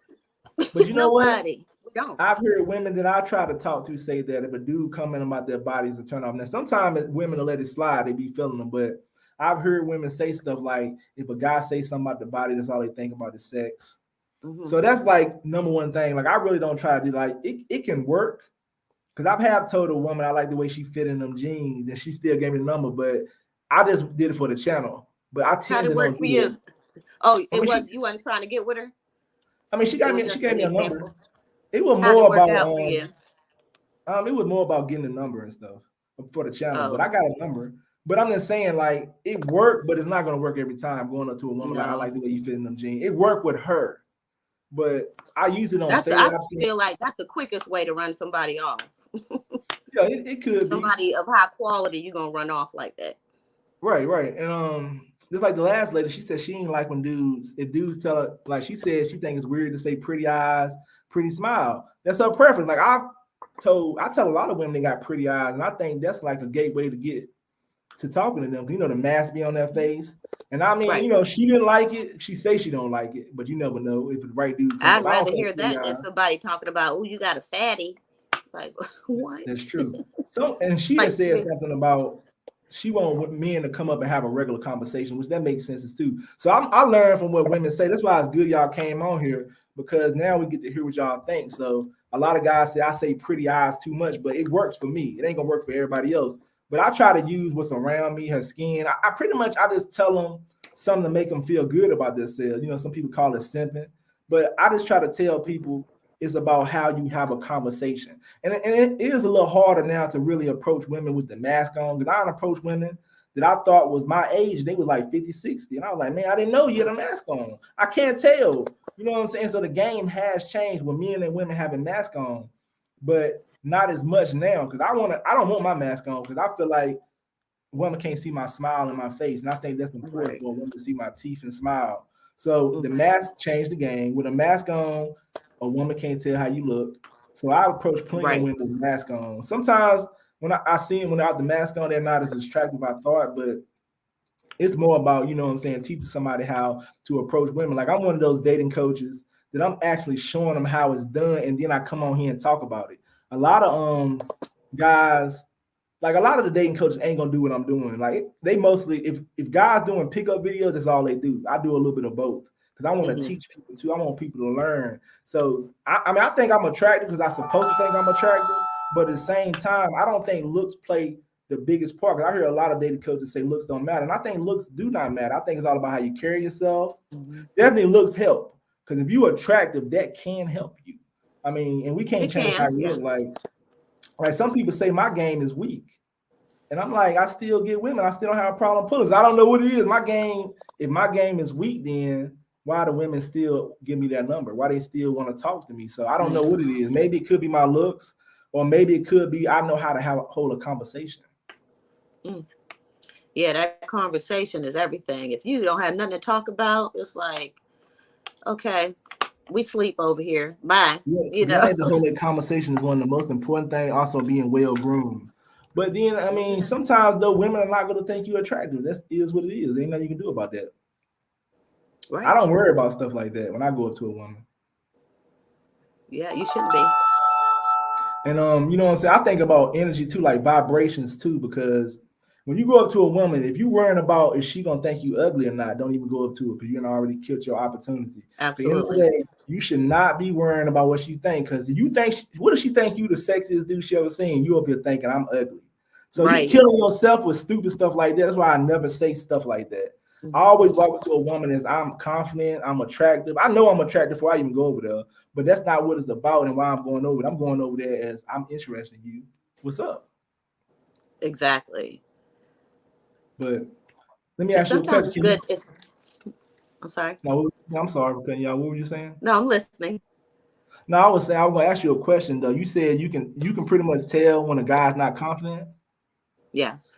but you know nobody. Don't. I've heard women that I try to talk to say that if a dude come in about their bodies a turn off. Now, sometimes women will let it slide, they be feeling them, but I've heard women say stuff like, if a guy say something about the body, that's all they think about is sex. So that's like number one thing. Like I really don't try to do like it can work. Because I've told a woman I like the way she fit in them jeans and she still gave me the number, but I just did it for the channel. But I tend to work for you. Oh, you wasn't trying to get with her? I mean, she gave me a number. It was more about it was more about getting the number and stuff for the channel. But I got a number. But I'm just saying, like, it worked, but it's not gonna work every time going up to a woman like I like the way you fit in them jeans. It worked with her, but I usually don't say that. I feel like that's the quickest way to run somebody off. Yeah, it could somebody of high quality, you're gonna run off like that. Right. And just like the last lady, she said she ain't like when dudes tell her, like she said she think it's weird to say pretty eyes, pretty smile. That's her preference. Like I tell a lot of women they got pretty eyes, and I think that's like a gateway to get to talking to them. You know, the mask be on their face. And I mean, Right. you know, she didn't like it. She say she don't like it, but you never know if the right dude come I'd up. I don't rather think hear that than somebody talking about, oh, you got a fatty. Like, what? that's true. So, and she had Like, said something about she want men to come up and have a regular conversation, which that makes sense too. So I learned from what women say. That's why it's good y'all came on here, because now we get to hear what y'all think. So a lot of guys say I say pretty eyes too much, but it works for me. It ain't gonna work for everybody else. But I try to use what's around me, her skin. I pretty much I just tell them something to make them feel good about themselves. You know, some people call it simping, but I just try to tell people it's about how you have a conversation. And it is a little harder now to really approach women with the mask on, because I approach women that I thought was my age. They was like 50, 60. And I was like, man, I didn't know you had a mask on. I can't tell. You know what I'm saying? So the game has changed with men and women having masks on, but not as much now, because I don't want my mask on, because I feel like women can't see my smile in my face. And I think that's important Right. for a woman to see my teeth and smile. So the mask changed the game. With a mask on, a woman can't tell how you look. So I approach plenty of Right. women with mask on. Sometimes when I see them without the mask on, they're not as attractive as I thought, but it's more about, you know what I'm saying, teaching somebody how to approach women. Like I'm one of those dating coaches that I'm actually showing them how it's done, and then I come on here and talk about it. A lot of guys, like a lot of the dating coaches ain't gonna do what I'm doing. Like they mostly, if guys doing pickup videos, that's all they do. I do a little bit of both, because I want to teach people too. I want people to learn. So I mean, I think I'm attractive because I'm supposed to think I'm attractive, but at the same time, I don't think looks play the biggest part. Because I hear a lot of dating coaches say looks don't matter, and I think looks do not matter. I think it's all about how you carry yourself. Definitely looks help, because if you're attractive, that can help you. I mean, and we can't It change can, how you yeah. look. Like some people say my game is weak. And I'm like, I still get women. I still don't have a problem pullers. I don't know what it is. My game, if my game is weak, then why do women still give me that number? Why they still want to talk to me? So I don't know what it is. Maybe it could be my looks, or maybe it could be I know how to hold a conversation. Yeah, that conversation is everything. If you don't have nothing to talk about, it's like, okay, we sleep over here. Bye. You Yeah, I know. think the whole conversation is one of the most important things. Also being well groomed. But then, I mean, sometimes though, women are not going to think you attractive. That is what it is. Ain't nothing you can do about that. Right. I don't worry about stuff like that when I go up to a woman. Yeah, you shouldn't be. And you know what I'm saying? I think about energy too, like vibrations too, because when you go up to a woman, if you worrying about is she gonna think you ugly or not, don't even go up to her, because you're gonna already killed your opportunity. At the end of the Absolutely. day, you should not be worrying about what she think, because if you think what if she think you the sexiest dude she ever seen, you up here thinking I'm ugly. So you Right. killing yourself with stupid stuff like that. That's why I never say stuff like that. I always walk up to a woman as I'm confident, I'm attractive. I know I'm attractive before I even go over there, but that's not what it's about and why I'm going over it. I'm going over there as I'm interested in you. What's up? Exactly. But let me And ask you a sometimes it's question. good. I'm sorry. No, I'm sorry for cutting y'all. What were you saying? No, I'm listening. No, I was saying I was gonna ask you a question though. You said you can pretty much tell when a guy's not confident. Yes.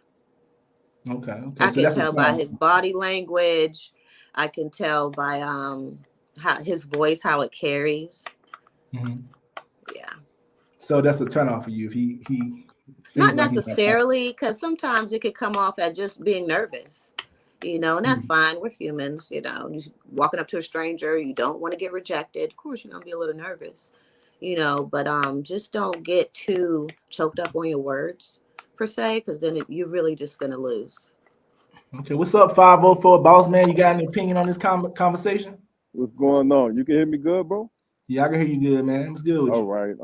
Okay. I So can that's a tell by sign. his body language. I can tell by how his voice, how it carries. Mhm. Yeah. So that's a turnoff for you if he Not seems like he's not confident. necessarily, because sometimes it could come off as just being nervous, and that's fine. We're humans, just walking up to a stranger, you don't want to get rejected. Of course, you're gonna be a little nervous, but just don't get too choked up on your words per se, because then you're really just gonna lose. Okay, what's up, 504 boss man? You got any opinion on this conversation? What's going on? You can hear me good, bro? Yeah, I can hear you good, man. What's good with All you? right.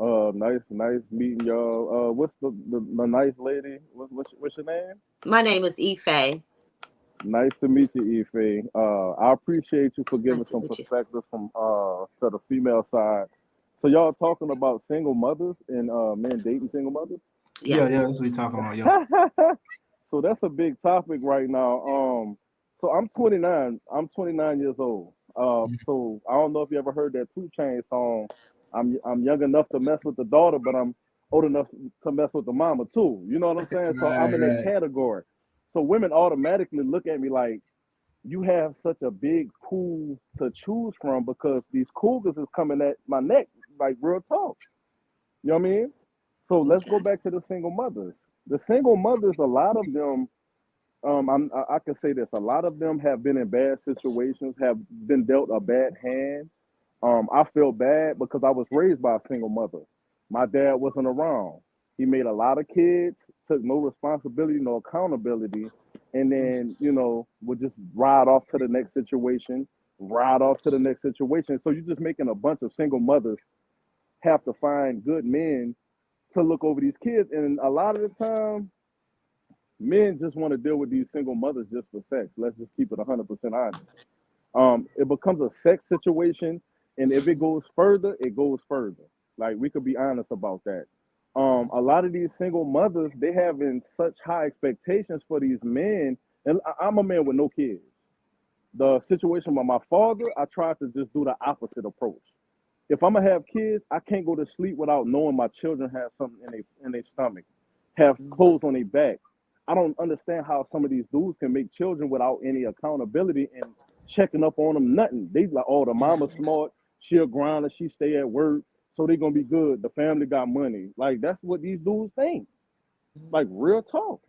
Nice meeting y'all. What's the nice lady? What's your name? My name is Ife. Nice to meet you, Ife. I appreciate you for Nice giving to some meet you. perspective from to the female side. So y'all talking about single mothers and men dating single mothers? Yeah, Yes. that's what we talking about, yeah. So that's a big topic right now. So I'm 29. I'm 29 years old. So I don't know if you ever heard that 2 Chainz song. I'm young enough to mess with the daughter, but I'm old enough to mess with the mama too. You know what I'm saying? So I'm in that Right. category. So women automatically look at me like, you have such a big pool to choose from, because these cougars is coming at my neck, like real talk. You know what I mean? So let's go Okay. back to the single mothers. The single mothers, a lot of them I can say this. A lot of them have been in bad situations, have been dealt a bad hand. I feel bad because I was raised by a single mother. My dad wasn't around. He made a lot of kids, took no responsibility, no accountability, and then, would just ride off to the next situation, ride off to the next situation. So you're just making a bunch of single mothers have to find good men to look over these kids. And a lot of the time, men just want to deal with these single mothers just for sex. Let's just keep it 100% honest. It becomes a sex situation, and if it goes further, it goes further. Like, we could be honest about that. A lot of these single mothers, they having such high expectations for these men, and I'm a man with no kids. The situation with my father, I tried to just do the opposite approach. If I'm gonna have kids, I can't go to sleep without knowing my children have something in their stomach, have clothes on their back. I don't understand how some of these dudes can make children without any accountability and checking up on them. Nothing. They like, oh, the mama's smart. She'll grind and she stay at work, so they gonna be good. The family got money. Like, that's what these dudes think. Like, real talk.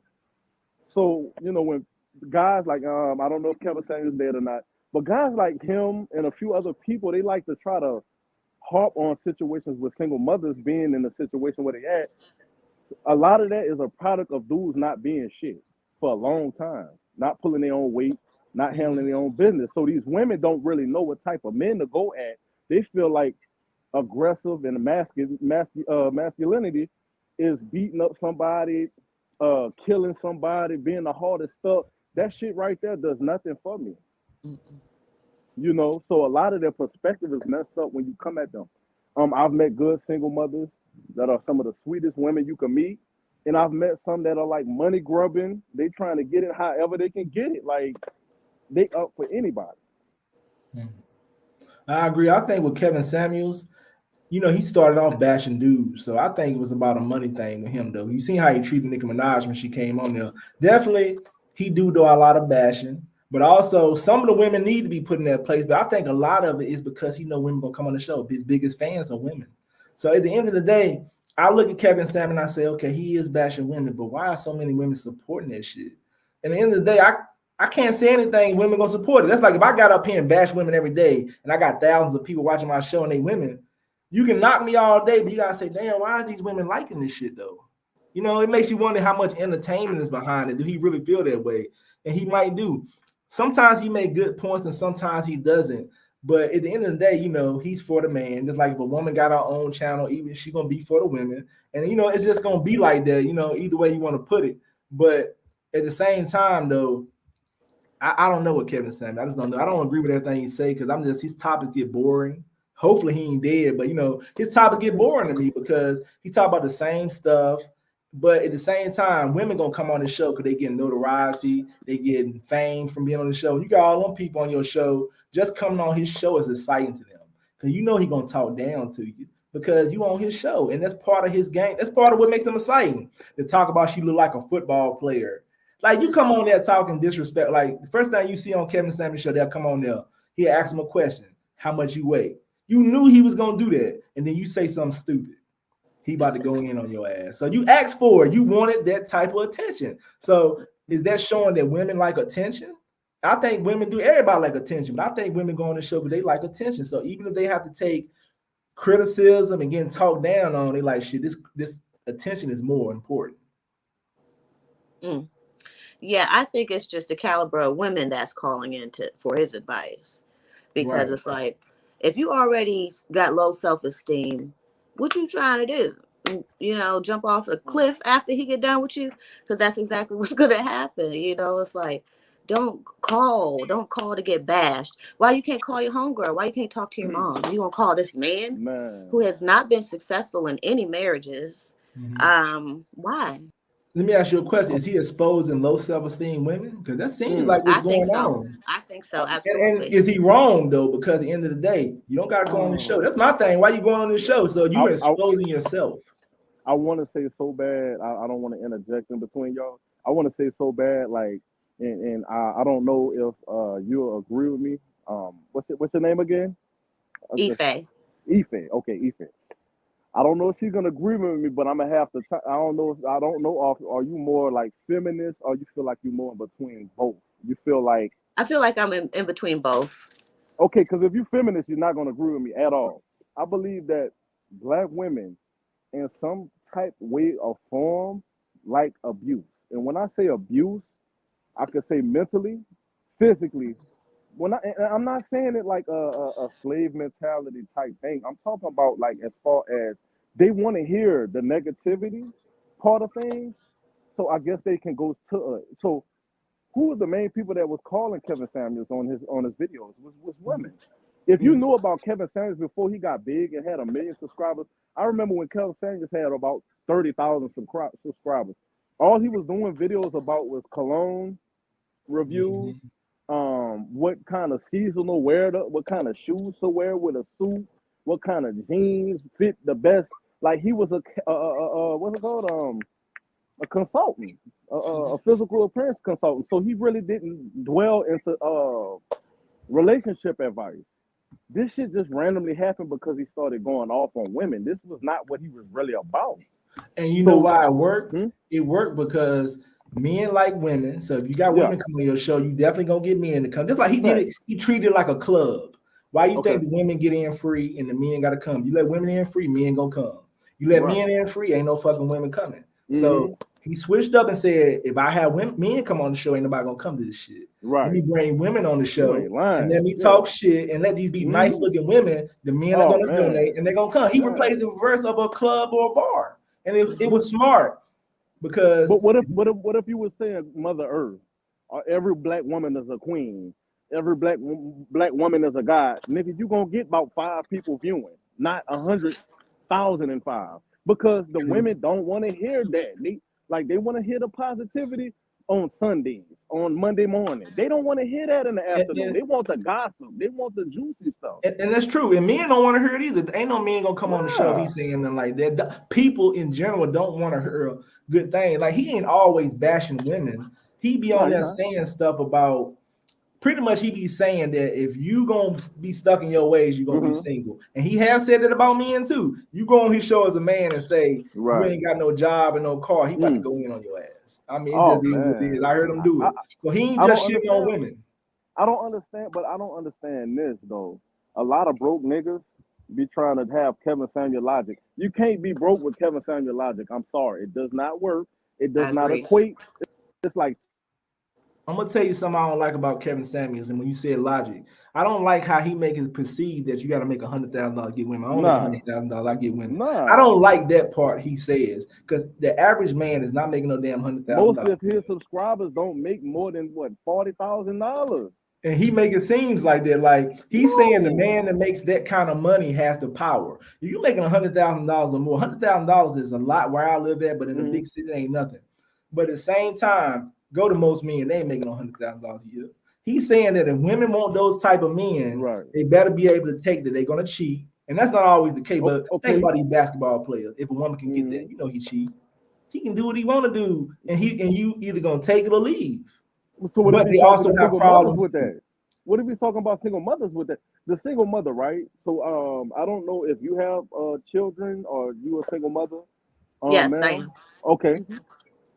So when guys like I don't know if Kevin Samuels dead or not, but guys like him and a few other people, they like to try to harp on situations with single mothers being in the situation where they at. A lot of that is a product of dudes not being shit for a long time, not pulling their own weight, not handling their own business. So these women don't really know what type of men to go at. They feel like aggressive and masculinity is beating up somebody, killing somebody, being the hardest stuff. That shit right there does nothing for me. So a lot of their perspective is messed up when you come at them. I've met good single mothers that are some of the sweetest women you can meet, and I've met some that are like money grubbing. They trying to get it however they can get it. Like, they up for anybody. I agree. I think with Kevin Samuels, he started off bashing dudes. So I think it was about a money thing with him, though. You seen how he treated Nicki Minaj when she came on there. Definitely, he do a lot of bashing. But also, some of the women need to be put in that place. But I think a lot of it is because he know women going to come on the show. His biggest fans are women. So at the end of the day, I look at Kevin Samuels and I say, okay, he is bashing women. But why are so many women supporting that shit? At the end of the day, I can't say anything women going to support it. That's like if I got up here and bash women every day and I got thousands of people watching my show and they women, you can knock me all day, but you gotta say, damn, why are these women liking this shit though? It makes you wonder how much entertainment is behind it. Do he really feel that way? And he might do. Sometimes he make good points and sometimes he doesn't. But at the end of the day, he's for the man. Just like if a woman got her own channel, even she gonna be for the women. And it's just gonna be like that, either way you want to put it. But at the same time, though, I don't know what Kevin Samuels. I just don't know. I don't agree with everything he say because his topics get boring. Hopefully he ain't dead, but his topics get boring to me because he talk about the same stuff. But at the same time, women gonna come on the show because they getting notoriety, they getting fame from being on the show. You got all them people on your show. Just coming on his show is exciting to them because he gonna talk down to you because you on his show, and that's part of his game. That's part of what makes him exciting. To talk about you look like a football player. Like, you come on there talking disrespect. Like, the first thing you see on Kevin Samuels' show, they'll come on there. He'll ask him a question. How much you weigh? You knew he was going to do that. And then you say something stupid. He about to go in on your ass. So you asked for it. You wanted that type of attention. So is that showing that women like attention? I think women do. Everybody like attention. But I think women go on the show because they like attention. So even if they have to take criticism and getting talked down on, they like, shit, this attention is more important. Yeah, I think it's just the caliber of women that's calling in for his advice. Because It's like, if you already got low self-esteem, what you trying to do? Jump off a cliff after he get done with you? Because that's exactly what's going to happen. It's like, don't call to get bashed. Why you can't call your homegirl? Why you can't talk to your mom? You gonna call this man who has not been successful in any marriages? Why? Let me ask you a question. Is he exposing low self-esteem women? Because that seems like what's going on. I think so, absolutely. And is he wrong, though? Because at the end of the day, you don't got to go on the show. That's my thing. Why you going on the show? So you exposing yourself. I want to say so bad. I don't want to interject in between y'all. I want to say so bad, like, and I don't know if you'll agree with me. What's your name again? Ife. Ife. Okay, Ife. I don't know if she's gonna agree with me, but I'm gonna have to. I don't know. I don't know. Are you more like feminist, or you feel like you're more in between both? You feel like I feel like I'm in between both. okay, because if you're feminist, you're not gonna agree with me at all. I believe that black women, in some type, way, or form, like abuse. And when I say abuse, I could say mentally, physically. And I'm not saying it like a slave mentality type thing. I'm talking about like as far as they want to hear the negativity part of things. So I guess they can go to it. So who was the main people that was calling Kevin Samuels on his videos was women. If you knew about Kevin Samuels before he got big and had 1 million subscribers, I remember when Kevin Samuels had about 30,000 subscribers. All he was doing videos about was cologne reviews, what kind of seasonal wear, what kind of shoes to wear with a suit, what kind of jeans fit the best. Like he was a what's it called? A consultant, a physical appearance consultant. So he really didn't dwell into relationship advice. This shit just randomly happened because he started going off on women. This was not what he was really about. And you know why it worked? It worked because men like women. So if you got women coming on your show, you definitely gonna get men to come. Just like he did it, he treated it like a club. Why you think the women get in free and the men gotta come? You let women in free, men gonna come. You let men in free, ain't no fucking women coming. So he switched up and said, if I have men come on the show, ain't nobody gonna come to this shit. Let me bring women on the show and let me talk shit and let these be nice looking women. The men are gonna donate and they're gonna come. He replaced the reverse of a club or a bar. And it was smart because. But what if you were saying Mother Earth, or every black woman is a queen, every black woman is a god, nigga, you gonna get about 5 people viewing, not 100,005, because the women don't want to hear that. They want to hear the positivity on Sundays, on Monday morning. They don't want to hear that in the afternoon. They want the gossip. They want the juicy stuff. And that's true. And men don't want to hear it either. Ain't no men gonna come on the show if he's saying nothing like that. People in general don't want to hear a good thing. Like he ain't always bashing women. He be on there saying stuff about. Pretty much he be saying that if you gonna be stuck in your ways, you're gonna be single. And he has said that about men too. You go on his show as a man and say you ain't got no job and no car, he about to go in on your ass. I mean, it just is what it is. I heard him do it. So he ain't just shitting on women. I don't understand, but I don't understand this though. A lot of broke niggas be trying to have Kevin Samuel logic. You can't be broke with Kevin Samuel logic. I'm sorry. It does not work. It does not equate. It's like I'm gonna tell you something I don't like about Kevin Samuels. And when you said logic, I don't like how he make it perceived that you got to make $100,000 to get women. I don't make $100,000 I get women. I don't like that part he says because the average man is not making no damn $100,000. Most of his subscribers don't make more than what $40,000. And he make it seems like that. Like he's saying the man that makes that kind of money has the power. If you making $100,000 or more, $100,000 is a lot where I live at, but in a big city, it ain't nothing. But at the same time, go to most men, they ain't making $100,000 a year. He's saying that if women want those type of men, they better be able to take that they're gonna cheat. And that's not always the case. But think about these basketball players. If a woman can get that, you know he cheat. He can do what he want to do, and you either gonna take it or leave. So what but they also have problems with that. What if we talking about single mothers with that? The single mother, right? So I don't know if you have children or you a single mother. Yes, I am. Okay.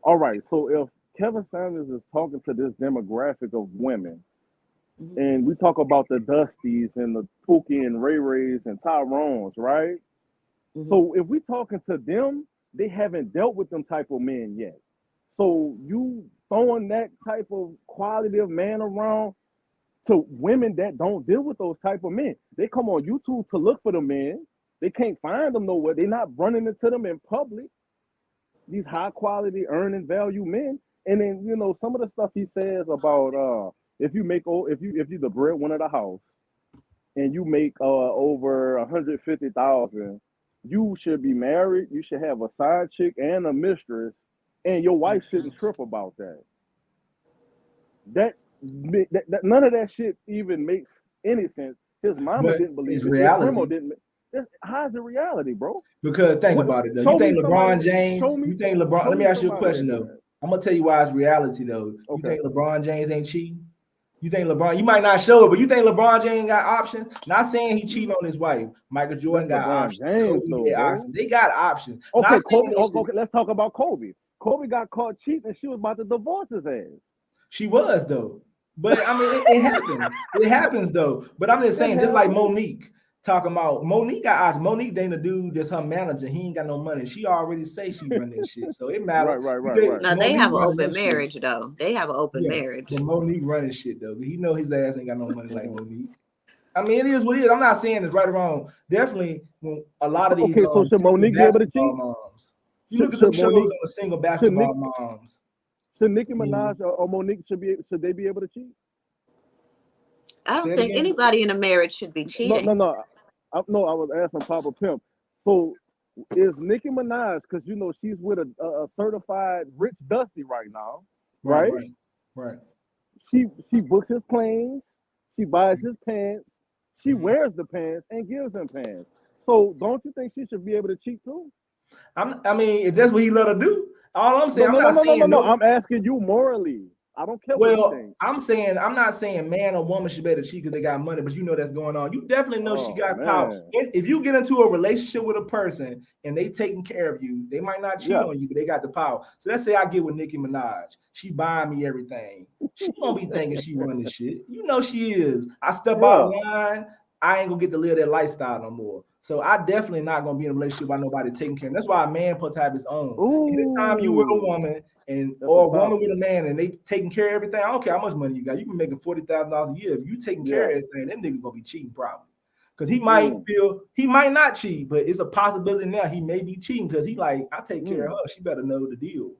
All right. So if Kevin Samuels is talking to this demographic of women, and we talk about the Dusties and the Pookie and Ray Rays and Tyrones, right? So if we talking to them, they haven't dealt with them type of men yet. So you throwing that type of quality of man around to women that don't deal with those type of men. They come on YouTube to look for the men. They can't find them nowhere. They're not running into them in public. These high quality earning value men. And then, you know, some of the stuff he says about if you the breadwinner of the house and you make over 150,000, you should be married. You should have a side chick and a mistress, and your wife shouldn't trip about that. That none of that shit even makes any sense. His mama didn't believe it. His grandma didn't. How's the reality, bro? Because think about it though. You think LeBron James? You think LeBron? Let me ask you a question though. I'm gonna tell you why it's reality though. You think LeBron James ain't cheating? You think LeBron? You might not show it, but you think LeBron James got options? Not saying he cheating on his wife. Michael Jordan That's got LeBron options. James, Kobe though, had bro. options. They got options. Okay, Not saying Kobe. they should- Okay, let's talk about Kobe. Kobe got caught cheating, and she was about to divorce his ass. She was though, but I mean, it happens. It happens though. But I'm just saying, just like Monique talking about, Monique got options. Monique ain't a dude that's her manager. He ain't got no money. She already say she run this shit, so it matters. Right. No, they Monique have an running open that shit. marriage though. They have an open Yeah, marriage. but Monique running shit though. He know his ass ain't got no money like Monique. I mean, it is what it is. I'm not saying it's right or wrong. Definitely, when a lot of these so should Monique be able to cheat? moms, you look at them shows on the single basketball moms. Should Nicki Minaj or Monique should they be able to cheat? I don't think anybody in a marriage should be cheating. No. I was asking Papa Pimp. So is Nicki Minaj, because you know she's with a certified rich Dusty right now, right? She books his planes, she buys his pants, she wears the pants and gives him pants. So don't you think she should be able to cheat too? I mean, if that's what he let her do, all I'm saying, no. I'm asking you morally. I don't care what you think. I'm not saying man or woman should better cheat because they got money, but you know that's going on. You definitely know she got power. If you get into a relationship with a person and they taking care of you, they might not cheat on you, but they got the power. So let's say I get with Nicki Minaj. She buying me everything. She gonna be thinking she running shit. You know she is. I step out of line, I ain't gonna get to live that lifestyle no more. So I definitely not gonna be in a relationship by nobody taking care of him. That's why a man supposed to have his own. Anytime you with a woman or a woman with a man and they taking care of everything, I don't care how much money you got. You can make $40,000 a year. If you taking care of everything, that nigga gonna be cheating probably. Because he might not cheat, but it's a possibility now he may be cheating because he like, I take care of her. She better know the deal.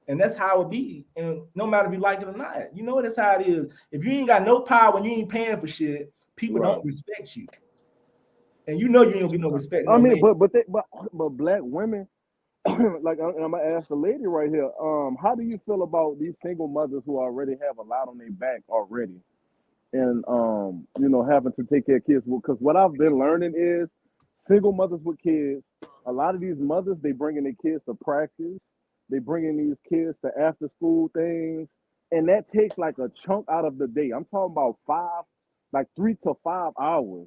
And that's how it be. And no matter if you like it or not, you know that's how it is. If you ain't got no power and you ain't paying for shit, people don't respect you. And you know you ain't gonna get no respect. I mean, but black women, like I'm gonna ask the lady right here. How do you feel about these single mothers who already have a lot on their back already, and you know, having to take care of kids? Because what I've been learning is single mothers with kids. A lot of these mothers, they bringing their kids to practice. They bringing these kids to after school things, and that takes like a chunk out of the day. I'm talking about 3 to 5 hours.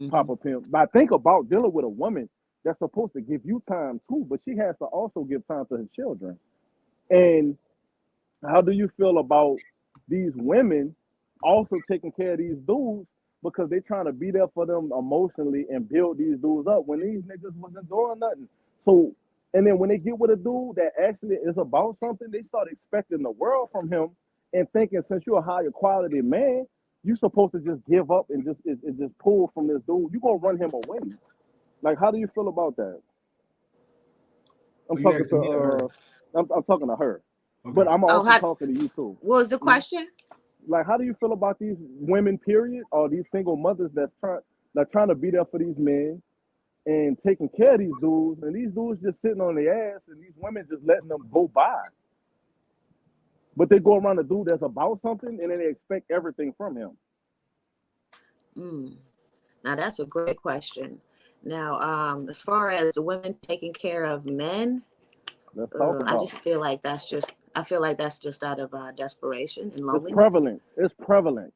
Papa Pimp. But think about dealing with a woman that's supposed to give you time too, but she has to also give time to her children. And how do you feel about these women also taking care of these dudes because they're trying to be there for them emotionally and build these dudes up when these niggas wasn't doing nothing? So, and then when they get with a dude that actually is about something, they start expecting the world from him and thinking since you're a higher quality man, you're supposed to just give up and just pull from this dude. You're gonna run him away. Like, how do you feel about that? I'm talking to her. Okay. But I'm also talking to you too. What was the question? Like, how do you feel about these women, period, or these single mothers that's trying to be there for these men and taking care of these dudes, and these dudes just sitting on their ass, and these women just letting them go by? But they go around a dude that's about something, and then they expect everything from him. Now that's a great question. Now, as far as the women taking care of men, I just feel like that's just out of desperation and loneliness. It's prevalent.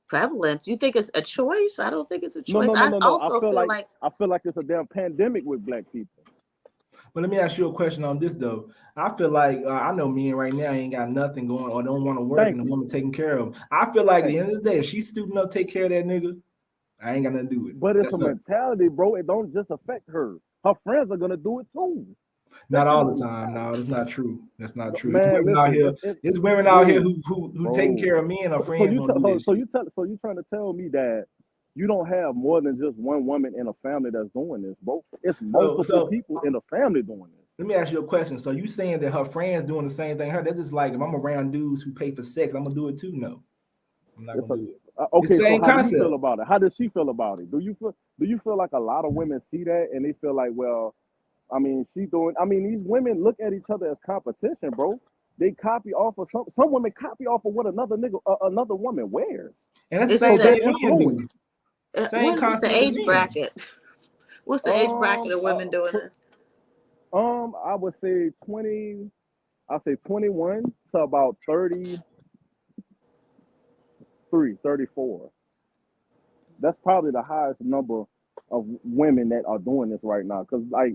Prevalent? You think it's a choice? I don't think it's a choice. No. I also feel like it's a damn pandemic with black people. But let me ask you a question on this though. I feel like I know men right now ain't got nothing going or don't want to work and the woman taking care of them. I feel like at the end of the day, if she's stupid enough to take care of that nigga, I ain't got nothing to do with it. But it's a mentality, bro. It don't just affect her. Her friends are gonna do it too. Not all the time. No, that's not true. That's not true. Man, it's women out here. It's women out here who taking care of me and her friends. So you trying to tell me that you don't have more than just one woman in a family that's doing this, bro? It's multiple people in the family doing this. Let me ask you a question. So you saying that her friends doing the same thing? That's just like if I'm around dudes who pay for sex, I'm gonna do it too. No, I'm not gonna do it. Okay, so how do you feel about it? How does she feel about it? Do you feel like a lot of women see that and they feel like, well, I mean, these women look at each other as competition, bro. They copy off of some women copy off of what another woman wears. And that's the same thing. What's the age bracket? What's the age bracket of women doing this? I would say 20. I say 21 to about 30. 34. That's probably the highest number of women that are doing this right now. Because, like,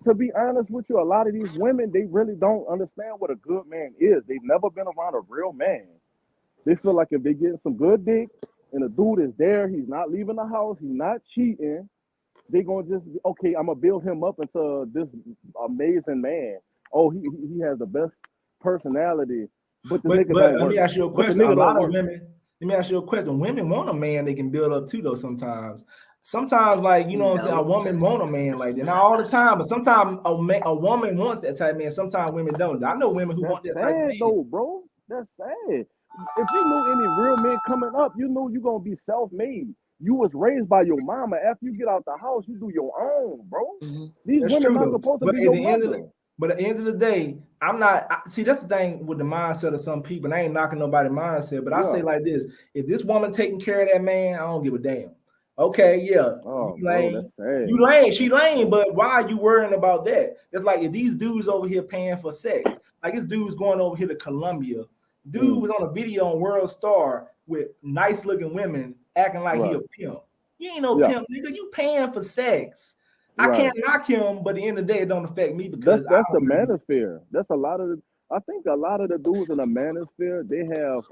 to be honest with you, a lot of these women, they really don't understand what a good man is. They've never been around a real man. They feel like if they get some good dick and the dude is there, he's not leaving the house, he's not cheating, they gonna just, okay, I'm gonna build him up into this amazing man. Oh, he has the best personality, but the nigga don't let work. me ask you a But the question. nigga A don't lot of work. women, let me ask you a question. Women want a man they can build up to, though, sometimes. Sometimes, like, you know what I'm saying, a woman want a man like that. Not all the time, but sometimes a woman wants that type of man. Sometimes women don't. I know women who That's want that type of sad man. though, bro. That's sad. If you knew any real men coming up, you knew you're gonna be self-made. You was raised by your mama. After you get out the house, you do your own, bro. These That's women true, not though. supposed to But be at your the end of mother. But at the end of the day, I'm not. See, that's the thing with the mindset of some people. And I ain't knocking nobody's mindset, but I say like this: if this woman taking care of that man, I don't give a damn. Okay, yeah, Oh, you bro, that's lame, sad. you lame, she lame. But why are you worrying about that? It's like if these dudes over here paying for sex, like this dude's going over here to Colombia. Dude was on a video on World Star with nice looking women acting like he a pimp. You ain't no pimp, nigga. You paying for sex. I can't knock him, but at the end of the day, it don't affect me because That's the manosphere. That's a lot of the, I think a lot of the dudes in the manosphere, they have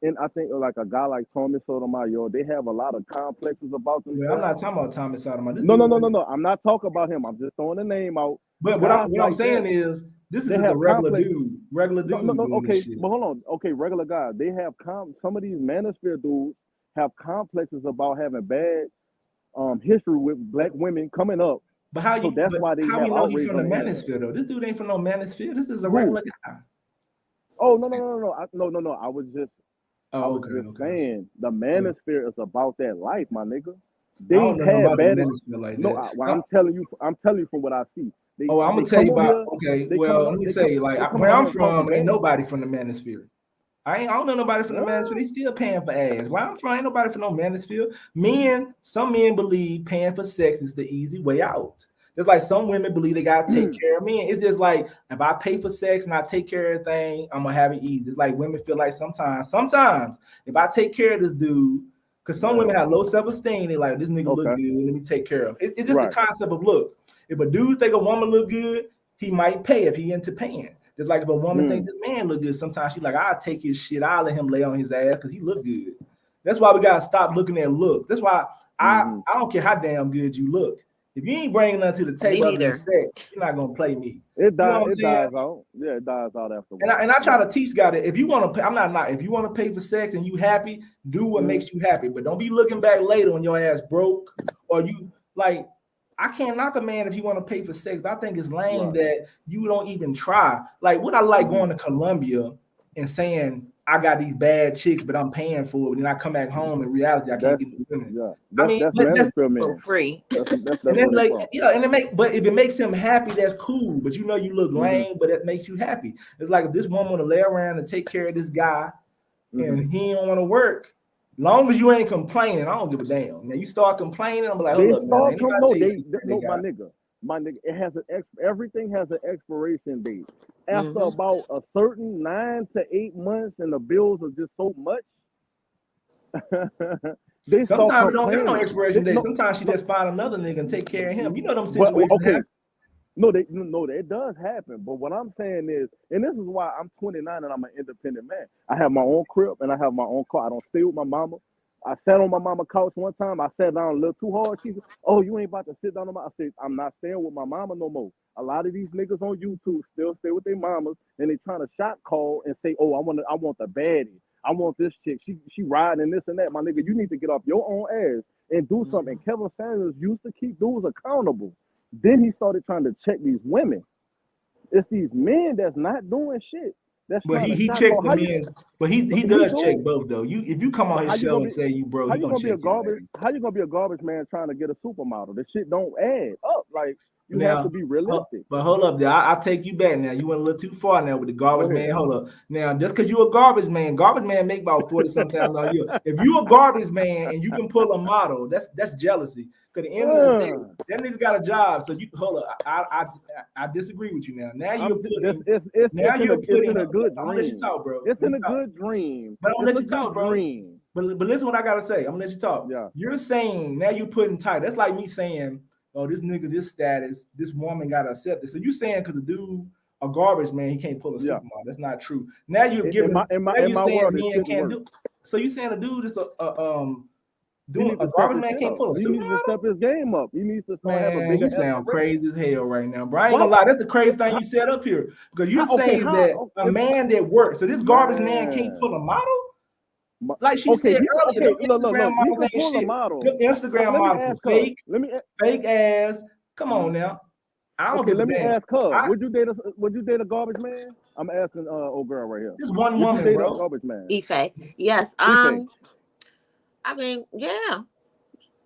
and I think like a guy like Tommy Sotomayor, they have a lot of complexes about themselves. I'm not talking about Tommy Sotomayor. No. I'm not talking about him. I'm just throwing a name out. But what I'm saying is this is a regular dude. Regular dude. No, doing okay, this shit. but hold on. Okay, regular guy. They have some of these manosphere dudes have complexes about having bad history with black women coming up. But how you? That's why they how have we know he's outrage from the on the internet. manosphere though? This dude ain't from no manosphere. This is a regular guy. Oh no. I was just saying the manosphere is about that life, my nigga. They I don't know had about the bad. manosphere like No, that. I'm telling you from what I see. I'm gonna tell you about. Okay, well, let me say, like where I'm from, ain't nobody from the manosphere. I don't know nobody from the manosphere. They still paying for ass. Where I'm from, ain't nobody from no manosphere. Some men believe paying for sex is the easy way out. It's like some women believe they gotta take care of men. It's just like if I pay for sex and I take care of everything, I'm gonna have it easy. It's like women feel like sometimes if I take care of this dude, because some women have low self-esteem, they like this nigga look good, let me take care of him. It's just the concept of looks. If a dude think a woman look good, he might pay if he into paying. Just like if a woman think this man look good, sometimes she like, I'll take his shit, I'll let him lay on his ass because he look good. That's why we gotta stop looking at looks. That's why I don't care how damn good you look. If you ain't bringing nothing to the table other than sex, you're not gonna play me. It dies out. Yeah, it dies out after. And I try to teach guys that if you want to pay, if you want to pay for sex and you happy, do what makes you happy. But don't be looking back later when your ass broke or you like. I can't knock a man if he want to pay for sex, but I think it's lame that you don't even try. Like, would I like going to Colombia and saying I got these bad chicks, but I'm paying for it, and then I come back home in reality I can't get the women. Yeah, that's for free. That's and then like but if it makes him happy, that's cool. But you know you look lame, but it makes you happy. It's like if this woman to lay around and take care of this guy, and he don't want to work. Long as you ain't complaining, I don't give a damn. Now you start complaining, I'm like, hold up, man. My nigga, it has everything has an expiration date. After about a certain 9 to 8 months, and the bills are just so much. Sometimes it don't have no expiration date. Sometimes she just find another nigga and take care of him. You know them situations. Happen. No, it does happen. But what I'm saying is, and this is why I'm 29 and I'm an independent man. I have my own crib and I have my own car. I don't stay with my mama. I sat on my mama's couch one time. I sat down a little too hard. She said, "Oh, you ain't about to sit down on my." I said, "I'm not staying with my mama no more." A lot of these niggas on YouTube still stay with their mamas, and they trying to shot call and say, "Oh, I want the baddie. I want this chick. She riding and this and that." My nigga, you need to get off your own ass and do something. Kevin Sanders used to keep dudes accountable. Then he started trying to check these women. It's these men that's not doing shit. But he checks the men. But he does check both though. If you come on his show and say you bro, how you gonna be a garbage man trying to get a supermodel? The shit don't add up. Like You now, have to be realistic. But hold up, there. I'll take you back now. You went a little too far now with the garbage Go ahead. man. Hold up. Now, just because you're a garbage man make about 40-something thousand a year. If you a garbage man and you can pull a model, that's jealousy. Because at the end of the day, that nigga got a job. So you hold up. I disagree with you now. Now you're putting. It's in a good dream. I'm gonna let you talk, bro. It's in a good dream. But I'm gonna let you It's a talk, good bro. dream. But listen what I gotta say. I'm gonna let you talk. Yeah. You're saying now you're putting tight. That's like me saying, oh, this nigga, this status, this woman gotta accept it. So you saying because the dude a garbage man, he can't pull a supermodel. That's not true. Now you're giving. In my world, men can't do. So you saying a dude is doing a garbage man can't pull a supermodel? He needs to step his game up. He needs to start having a bigger. You sound crazy as hell right now, bro. I ain't gonna lie. That's the craziest thing you said up here because you're saying that a man that works. So this garbage man can't pull a model. Like she said earlier, Instagram models ain't shit. Instagram models are fake ass. Come on now. I don't let me ask her. Would you date a garbage man? I'm asking old girl right here. This one woman, bro. Garbage man. Ife. Yes. I mean, yeah.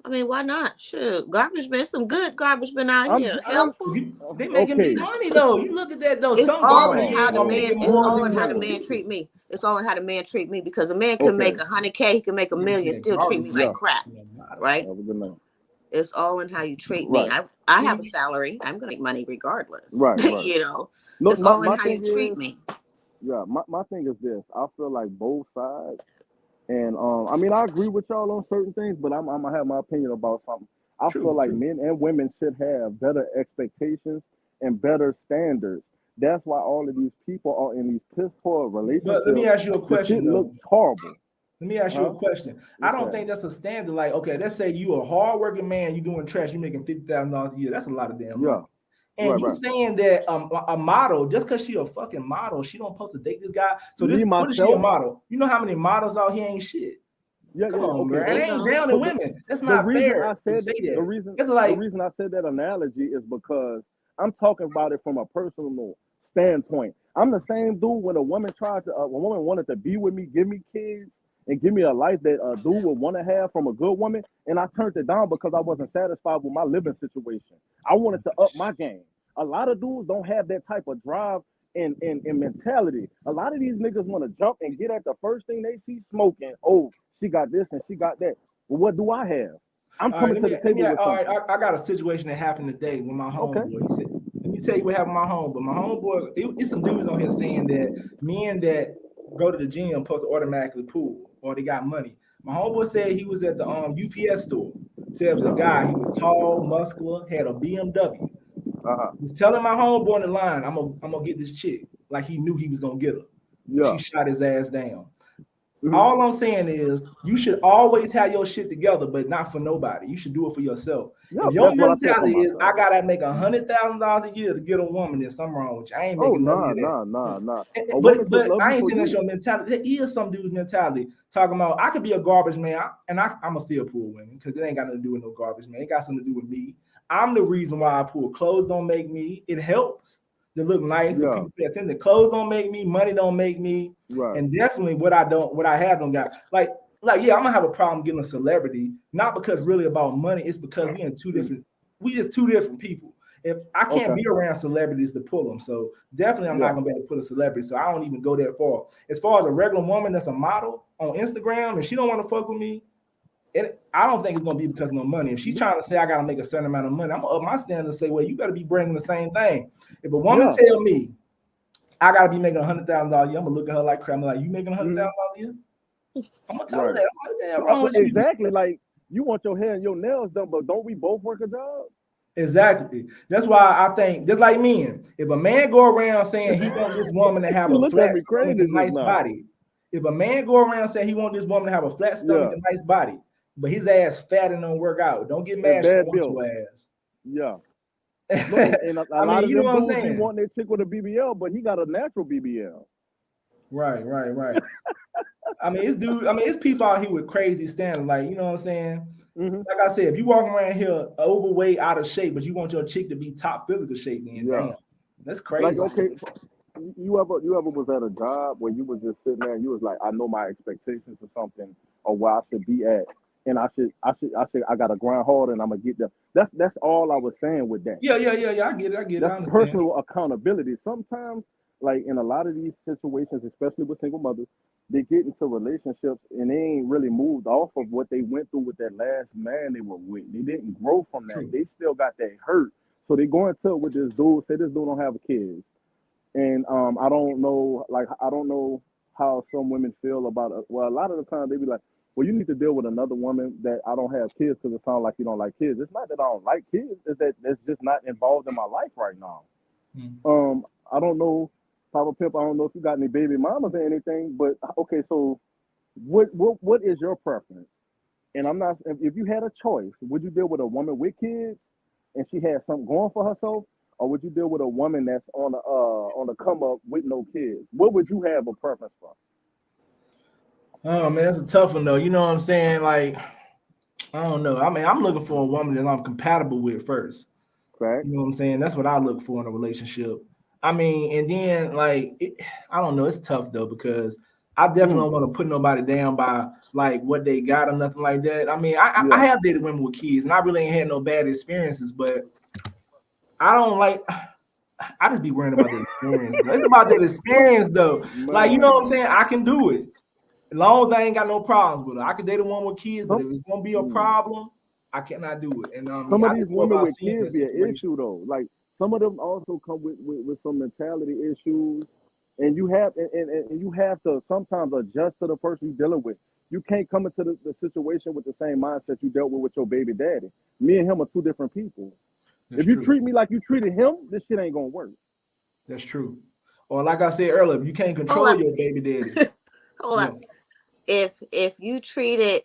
I mean, why not? Sure. Garbage men, some good garbage men out here. Helpful. They making big money though. You look at that though. It's some all in how the man. It's all in how the man treat me. It's all in how the man treat me because a man can make $100K, he can make $1 million, still treat me like crap, right? It's all in how you treat me. I have a salary. I'm gonna make money regardless. Right. You know, it's all in how you treat me. Yeah, my thing is this. I feel like both sides, and I mean, I agree with y'all on certain things, but I'm gonna have my opinion about something. I feel like men and women should have better expectations and better standards. That's why all of these people are in these piss poor relationships. But let me ask you a question. It looks horrible. Let me ask you a question. I don't think that's a standard. Like, okay, let's say you a hardworking man, you doing trash, you making $50,000 a year. That's a lot of damn money. And you saying that a model, just because she a fucking model, she don't supposed to date this guy. So what is she a model? You know how many models out here ain't shit? Come on, bro. It ain't down to women. That's not fair to say that. The reason I said that analogy is because I'm talking about it from a personal standpoint. I'm the same dude when a woman wanted to be with me, give me kids, and give me a life that a dude would want to have from a good woman, and I turned it down because I wasn't satisfied with my living situation. I wanted to up my game. A lot of dudes don't have that type of drive and mentality. A lot of these niggas want to jump and get at the first thing they see smoking. Oh, she got this and she got that. Well, what do I have? I'm coming to the table. I got a situation that happened today with my homeboy. He said, let me tell you what happened with my homeboy. My homeboy, it's some dudes on here saying that men that go to the gym supposed to automatically pool or they got money. My homeboy said he was at the UPS store. Said it was a guy. He was tall, muscular, had a BMW. He was telling my homeboy in the line, I'm gonna get this chick. Like he knew he was gonna get her. She shot his ass down. All I'm saying is you should always have your shit together, but not for nobody. You should do it for yourself. Your mentality is I gotta make $100,000 a year to get a woman. There's something wrong with you. I ain't making nah. But I ain't saying that's your mentality. There is some dude's mentality talking about I could be a garbage man and I'ma still pull women because it ain't got nothing to do with no garbage man. It got something to do with me. I'm the reason why I pull. Clothes don't make me. It helps. They look nice. People pay attention. Clothes don't make me. Money don't make me. And definitely what I have don't got. Like I'm gonna have a problem getting a celebrity, not because really about money. It's because we just two different people. If I can't be around celebrities to pull them, so definitely I'm not gonna be able to put a celebrity. So I don't even go that far. As far as a regular woman that's a model on Instagram and she don't want to fuck with me, I don't think it's gonna be because of no money. If she's trying to say I gotta make a certain amount of money, I'm gonna up my standard and say, well, you better be bringing the same thing. If a woman tell me I gotta be making $100,000 a year, I'm gonna look at her like crap. I'm like, you making $100,000 a year? I'm gonna tell her that. I'm like, exactly. Like you want your hair and your nails done, but don't we both work a job? Exactly. That's why I think, just like men, if a man go around saying he want this woman to have a flat stomach and nice body, if a man go around saying he want this woman to have a flat stomach and nice body, but his ass fat and don't work out, don't get mad. She don't want your ass. Yeah. Look, and a lot of them dudes be wanting that chick with a BBL, but he got a natural BBL. Right. It's people out here with crazy standards, like, you know what I'm saying? Like I said, if you walking around here overweight, out of shape, but you want your chick to be top physical shape, then damn, that's crazy. Like, okay, you ever was at a job where you was just sitting there and you was like, I know my expectations or something or where I should be at, and I gotta grind hard, and I'm gonna get there. That's all I was saying with that. Yeah. I get it. I That's understand. personal accountability. Sometimes, like in a lot of these situations, especially with single mothers, they get into relationships and they ain't really moved off of what they went through with that last man they were with. They didn't grow from that. True. They still got that hurt. So they go into it with this dude, say this dude don't have kids. And I don't know, I don't know how some women feel about it. Well, a lot of the time they be like, well, you need to deal with another woman that I don't have kids because it sounds like you don't like kids. It's not that I don't like kids, it's that it's just not involved in my life right now. I don't know, Papa Pimp, I don't know if you got any baby mamas or anything, but okay, so what is your preference? And I'm not, if you had a choice, would you deal with a woman with kids and she had something going for herself? Or would you deal with a woman that's on the come up with no kids? What would you have a preference for? Oh man, that's a tough one though. You know what I'm saying? Like, I don't know. I mean, I'm looking for a woman that I'm compatible with first. Correct. You know what I'm saying? That's what I look for in a relationship. I mean, and then like, I don't know. It's tough though because I definitely don't want to put nobody down by like what they got or nothing like that. I mean, I have dated women with kids, and I really ain't had no bad experiences, but I don't like. I just be worrying about the experience. It's about the experience though. Man. Like, you know what I'm saying? I can do it. As long as I ain't got no problems with it. I could date a woman with kids, but if it's gonna be a problem, I cannot do it. And some of I these just know women about with seeing kids the be an situation. issue though. Like some of them also come with some mentality issues, and you have and you have to sometimes adjust to the person you're dealing with. You can't come into the situation with the same mindset you dealt with your baby daddy. Me and him are two different people. That's if you true. treat me like you treated him, this shit ain't gonna work. That's true. Or like I said earlier, you can't control your baby daddy. Hold up. If you treated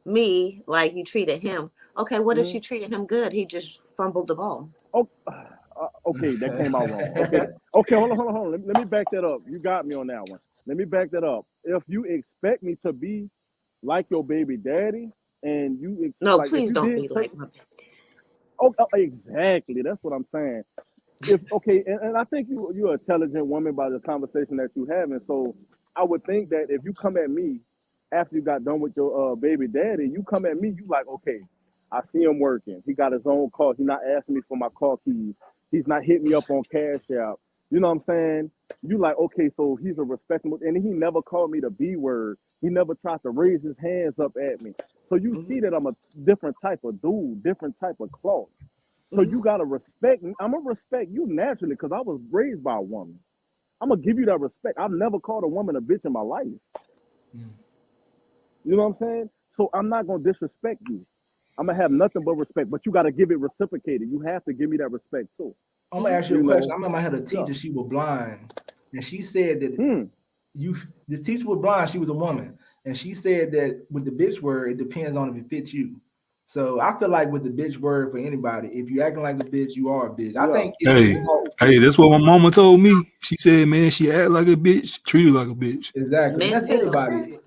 me like you treated him, okay, what if she treated him good? He just fumbled the ball. Oh, okay, that came out wrong. Okay, hold on. Let me back that up. You got me on that one. Let me back that up. If you expect me to be like your baby daddy, and you no, like, please don't be like my baby daddy. Oh, exactly. That's what I'm saying. And I think you're an intelligent woman by the conversation that you're having. So I would think that if you come at me after you got done with your baby daddy, you come at me, you like, okay, I see him working. He got his own car. He's not asking me for my car keys. He's not hitting me up on Cash App. You know what I'm saying? You like, okay, so he's a respectable, and he never called me the B word. He never tried to raise his hands up at me. So you see that I'm a different type of dude, different type of cloth. So you gotta respect me. I'm gonna respect you naturally because I was raised by a woman. I'm gonna give you that respect. I've never called a woman a bitch in my life. You know what I'm saying? So I'm not gonna disrespect you. I'm gonna have nothing but respect, but you gotta give it reciprocated. You have to give me that respect too. I'm gonna ask you a question. I remember I had a teacher, she was blind, and she said that the teacher was blind, she was a woman, and she said that with the bitch word, it depends on if it fits you. So I feel like with the bitch word for anybody, if you acting like a bitch, you are a bitch. I think hey, that's what my mama told me. She said, man, she act like a bitch, treat her like a bitch. Exactly. That's anybody.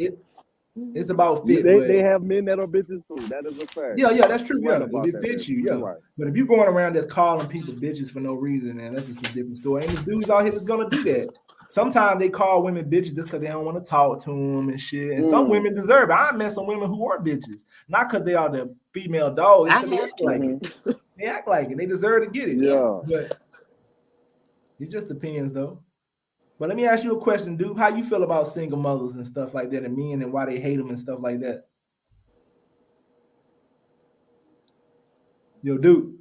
It's about fit. They have men that are bitches too. That is a fact. Yeah, that's true. Right If it fits you, Right. But if you're going around just calling people bitches for no reason, then that's just a different story. And there's dudes out here that's gonna do that. Sometimes they call women bitches just because they don't want to talk to them and shit. And some women deserve it. I met some women who are bitches, not because they are the female dogs. They act like it. They act like it. They deserve to get it. Yeah. But it just depends, though. But let me ask you a question, dude. How you feel about single mothers and stuff like that, and men and why they hate them and stuff like that? Yo, dude.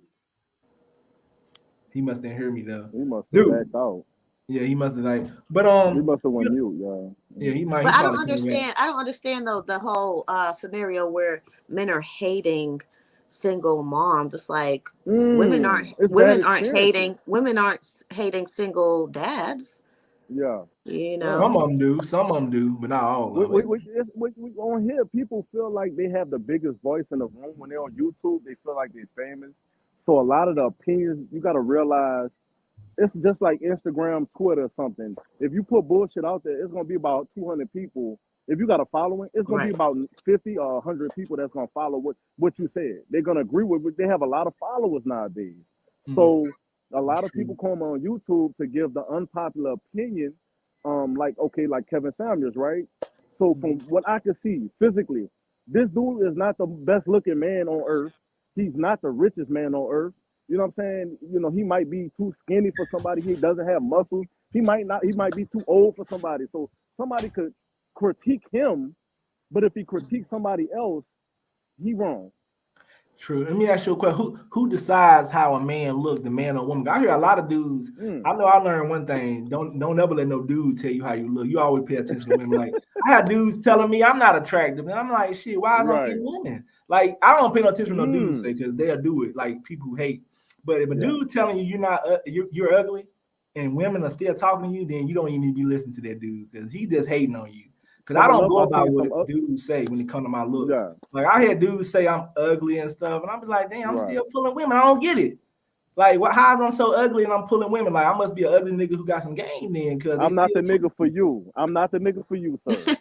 He must didn't hear me though. He must have backed out. Yeah, he must have he must have went mute, Yeah, he might. But I don't understand. I don't understand though the whole scenario where men are hating single moms. It's like women aren't hating single dads. Yeah. You know, some of them do, but not all of them. We on here, people feel like they have the biggest voice in the room when they're on YouTube. They feel like they're famous. So a lot of the opinions, you got to realize, it's just like Instagram, Twitter, or something. If you put bullshit out there, it's gonna be about 200 people. If you got a following, it's gonna be about 50 or 100 people that's gonna follow what you said. They're gonna agree with it. They have a lot of followers nowadays. So a lot of people come on YouTube to give the unpopular opinion, like Kevin Samuels, right? So from what I can see physically, This dude is not the best looking man on earth. He's not the richest man on earth. You know what I'm saying? You know, he might be too skinny for somebody. He doesn't have muscles. He might be too old for somebody. So somebody could critique him, but if he critiques somebody else, he wrong. True. Let me ask you a question. Who decides how a man look, the man or woman? I hear a lot of dudes. I know I learned one thing. Don't ever let no dude tell you how you look. You always pay attention to women. Like I had dudes telling me I'm not attractive, and I'm like, shit, why is I getting women? Like I don't pay no attention to no dudes say because they'll do it. Like people who hate. But if a dude telling you you're not you're ugly, and women are still talking to you, then you don't even need to be listening to that dude because he just hating on you. Because I don't go about what dudes say when it comes to my looks. Yeah. Like I hear dudes say I'm ugly and stuff, and I'm like, damn, I'm still pulling women. I don't get it. Like, how is I'm so ugly and I'm pulling women? Like, I must be an ugly nigga who got some game then. Because I'm not the nigga for you. I'm not the nigga for you, sir.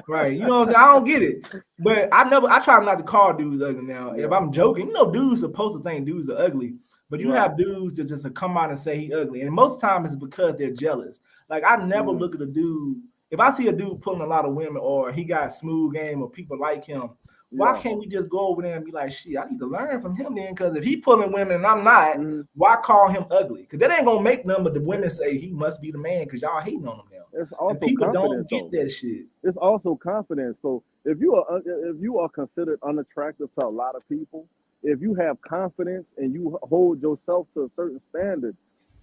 Right. You know what I'm saying? I don't get it. But I try not to call dudes ugly now. Yeah. If I'm joking, you know, dudes supposed to think dudes are ugly. But you have dudes that just come out and say he ugly. And most times it's because they're jealous. Like, I never look at a dude. If I see a dude pulling a lot of women or he got smooth game or people like him, why can't we just go over there and be like, shit, I need to learn from him then? Because if he pulling women and I'm not, why call him ugly? Because that ain't going to make none of the women say he must be the man because y'all hating on him now. It's also and people don't get that shit. It's also confidence. So if you are considered unattractive to a lot of people, if you have confidence and you hold yourself to a certain standard,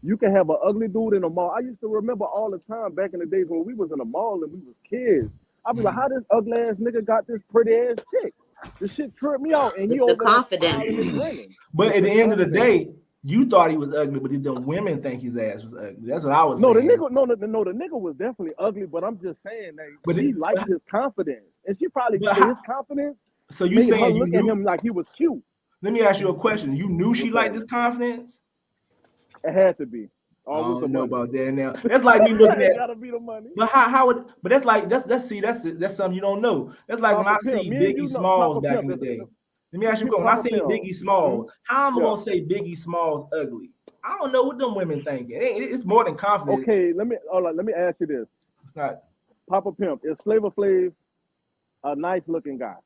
you can have an ugly dude in a mall. I used to remember all the time back in the days when we was in a mall and we was kids. I'd be like, how this ugly ass nigga got this pretty ass chick? This shit tripped me out. And it's the confidence. But at the end of the day, you thought he was ugly, but did the women think his ass was ugly? That's what I was saying. The nigga was definitely ugly, but I'm just saying that she liked his confidence. And she probably got his confidence. So you saying her look at him like he was cute. Let me ask you a question. You knew she liked his confidence? It had to be. I don't know about that now. That's like me looking at. Gotta be the money. But how would? But that's like that's something you don't know. That's like when I see Biggie Smalls back in the day. Let me ask you a question. When I see Biggie Smalls, how am I gonna say Biggie Smalls ugly? I don't know what them women thinking. It's more than confidence. Okay, let me ask you this. It's not Papa Pimp. Is Flavor Flav a nice looking guy?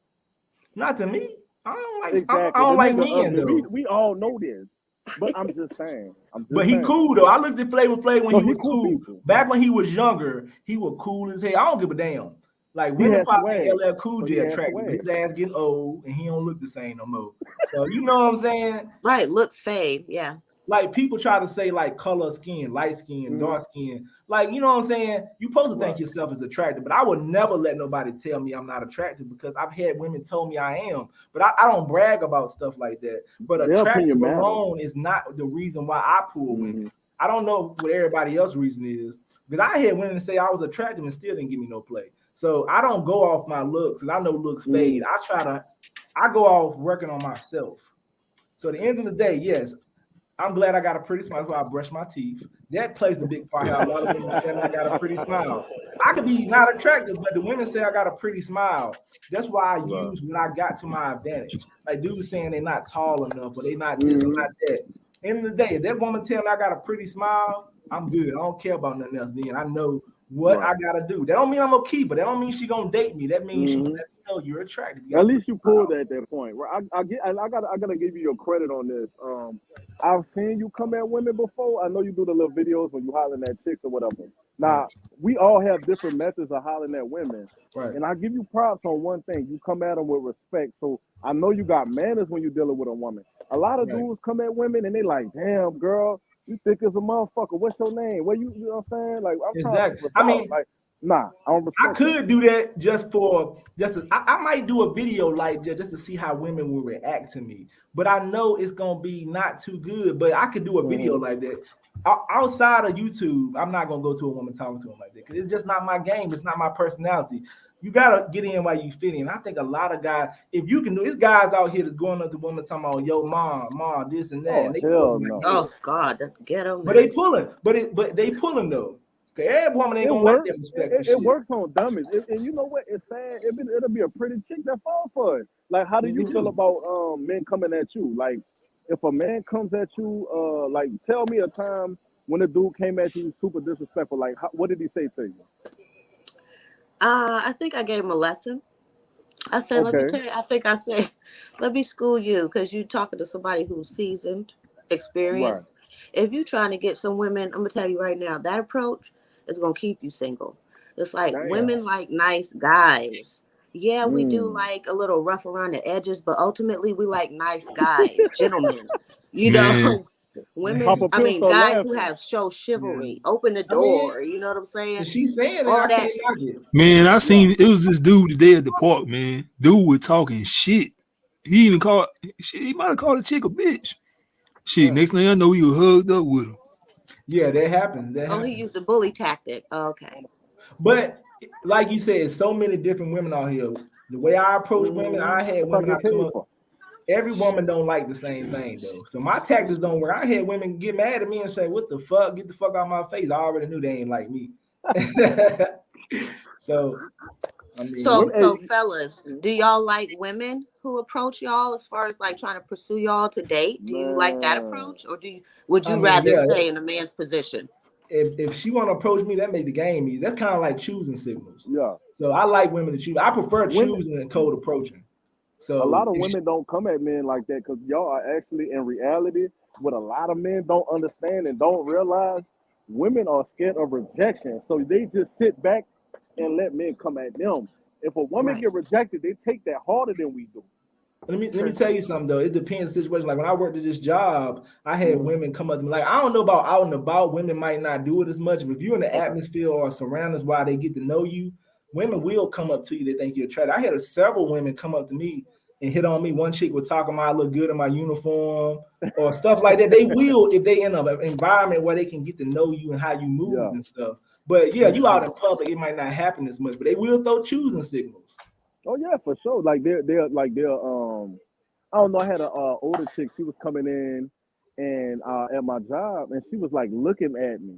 Not to me. I don't like. Exactly. I don't like men though. We all know this. But I'm just saying. He cool though. I looked at Flavor Flav when he was cool. Back when he was younger, he was cool as hell. I don't give a damn. Like women probably LL Cool J attractive. His ass getting old and he don't look the same no more. So you know what I'm saying? Right, looks fade, yeah. Like people try to say like color skin, light skin, dark skin. Like, you know what I'm saying? You're supposed to think yourself as attractive, but I would never let nobody tell me I'm not attractive because I've had women tell me I am, but I don't brag about stuff like that. But attractive alone is not the reason why I pull women. I don't know what everybody else's reason is, because I had women say I was attractive and still didn't give me no play. So I don't go off my looks, and I know looks fade. I go off working on myself. So at the end of the day, yes, I'm glad I got a pretty smile. That's why I brush my teeth. That plays a big part. How a lot of women say I got a pretty smile. I could be not attractive, but the women say I got a pretty smile. That's why I use what I got to my advantage. Like dudes saying they're not tall enough, or they not this or not that. End of the day, if that woman tell me I got a pretty smile, I'm good. I don't care about nothing else. Then I know what I gotta do. That don't mean I'm gonna keep her. That don't mean she gonna date me. That means she gonna let me know you're attractive. At least you pulled at that point. Right? I gotta give you your credit on this. I've seen you come at women before. I know you do the little videos when you hollering at chicks or whatever. Now, we all have different methods of hollering at women. Right. And I give you props on one thing. You come at them with respect. So I know you got manners when you're dealing with a woman. A lot of dudes come at women and they like, damn, girl, you thick as a motherfucker. What's your name? Where you know what I'm saying? Like, I'm exactly. I mean, like, nah, I could do that I might do a video like that just to see how women will react to me. But I know it's gonna be not too good. But I could do a video like that. Outside of YouTube, I'm not gonna go to a woman talking to them like that because it's just not my game. It's not my personality. You gotta get in while you fit in. I think a lot of guys, if you can do, it's guys out here that's going up to women talking about, yo, mom, this and that. Oh, and they no. Oh God, get them. But they pulling, but they pulling though. Okay, every woman ain't gonna like that respect. It works on dummies, and you know what? It's sad. It'll be a pretty chick that falls for it. Like, how do you feel about men coming at you? Like, if a man comes at you, like, tell me a time when a dude came at you super disrespectful. Like, what did he say to you? I think I gave him a lesson. I said, let me Okay. tell you, I think I said, let me school you because you're talking to somebody who's seasoned, Right. experienced. If you're trying to get some women, I'm gonna tell you right now, that approach is gonna keep you single. It's like Damn. women like nice guys. Yeah, we do Mm. like a little rough around the edges, but ultimately we like nice guys, gentlemen. You Man, know, women, Papa I Pill mean, start guys who laughing. have show Yeah. chivalry, open the I mean, door. You know what I'm saying? if she's saying it, All I that can't knock it. man, I Yeah. seen it was this dude today at the park, man. Dude was talking shit. He even called shit, he might have called a chick a bitch. Shit, Damn. next thing I know, he was hugged up with her. Yeah, that happens. That Oh, he happens. used a bully tactic. Okay. But like you said, so many different women out here. The way I approach women, I had What I women I get come paid up. for? Every woman don't like the same thing though. So my tactics don't work. I had women get mad at me and say, "What the fuck? Get the fuck out of my face." I already knew they ain't like me. So I mean, So, Women, so hey, fellas, do y'all like women who approach y'all as far as like trying to pursue y'all to date? Do you like that man. approach, or would I you mean, rather yeah. stay in a man's position? If she want to approach me, that make the game easy. That's kind of like choosing signals. Yeah. So I like women to choose. I prefer Women. choosing and cold approaching. A lot So of if she, women don't come at men like that because y'all are actually in reality what a lot of men don't understand and don't realize. Women are scared of rejection, so they just sit back and let men come at them. If a woman Right. get rejected, they take that harder than we do. let me True. tell you something though. It depends on the situation. Like when I worked at this job, I had Mhm. women come up to me. Like I don't know about out and about. Women might not do it as much, but if you're in the Okay. atmosphere or surroundings while they get to know you, women will come up to you. They think you're attractive. I had several women come up to me and hit on me. One chick was talking about I look good in my uniform or stuff like that. They will if they in an environment where they can get to know you and how you move Yeah. and stuff. But yeah, you out Mhm. in public, it might not happen as much, but they will throw choosing signals. Oh yeah, for sure. Like they're I don't know. I had a older chick. She was coming in and at my job, and she was like looking at me,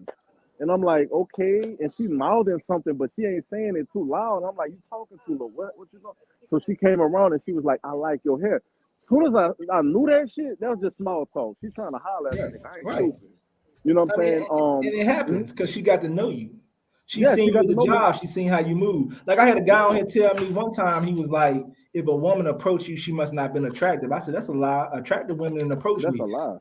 and I'm like, okay, and she mouthing something, but she ain't saying it too loud. And I'm like, you talking too low? What you know? So she came around and she was like, I like your hair. As soon as I knew that shit, that was just small talk. She's trying to holler at a Yeah, nigga. I ain't right. stupid. You know what I I'm mean, saying? and it Mhm. happens because she got to know you. She Yeah, seen she you got at to the know me. job. She seen how you move. Like I had a guy on Yeah, here tell me one time he was like, "If a woman approached you, she must not have been attractive." I said, "That's a lie. Attractive women approach that's a me." lie.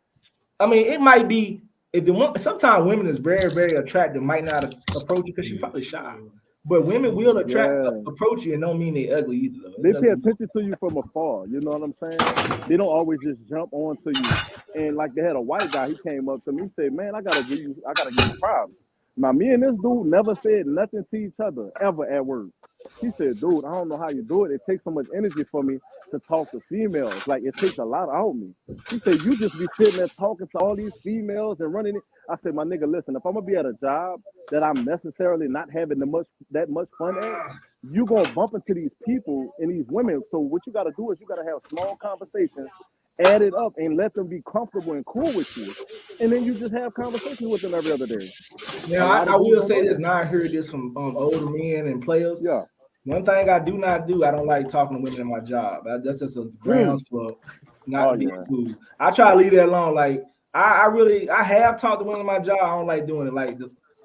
I mean, it might be if the one. Sometimes women is very, very attractive might not approach you because she's probably shy. But women will Yeah. approach you and don't mean they ugly either. Though it They pay doesn't mean attention to you from afar. You know what I'm saying? They don't always just jump onto you. And like they had a white guy, he came up to me, he said, "Man, I gotta give you props." Now, me and this dude never said nothing to each other ever at work. He said, "Dude, I don't know how you do it. It takes so much energy for me to talk to females. Like it takes a lot out of me." He said, "You just be sitting there talking to all these females and running it." I said, "My nigga, listen. If I'm gonna be at a job that I'm necessarily not having that much fun at, you gonna bump into these people and these women. So what you gotta do is you gotta have small conversations, add it up, and let them be comfortable and cool with you. And then you just have conversations with them every other day. A now, lot I of dudes will don't say do this. that. Now I heard this from older men and players. Yeah. One thing I do not do, I don't like talking to women in my job. That's just a Mm. grounds for not Oh to be yeah. cool. I try to leave that alone. Like I have talked to women in my job. I don't like doing it. Like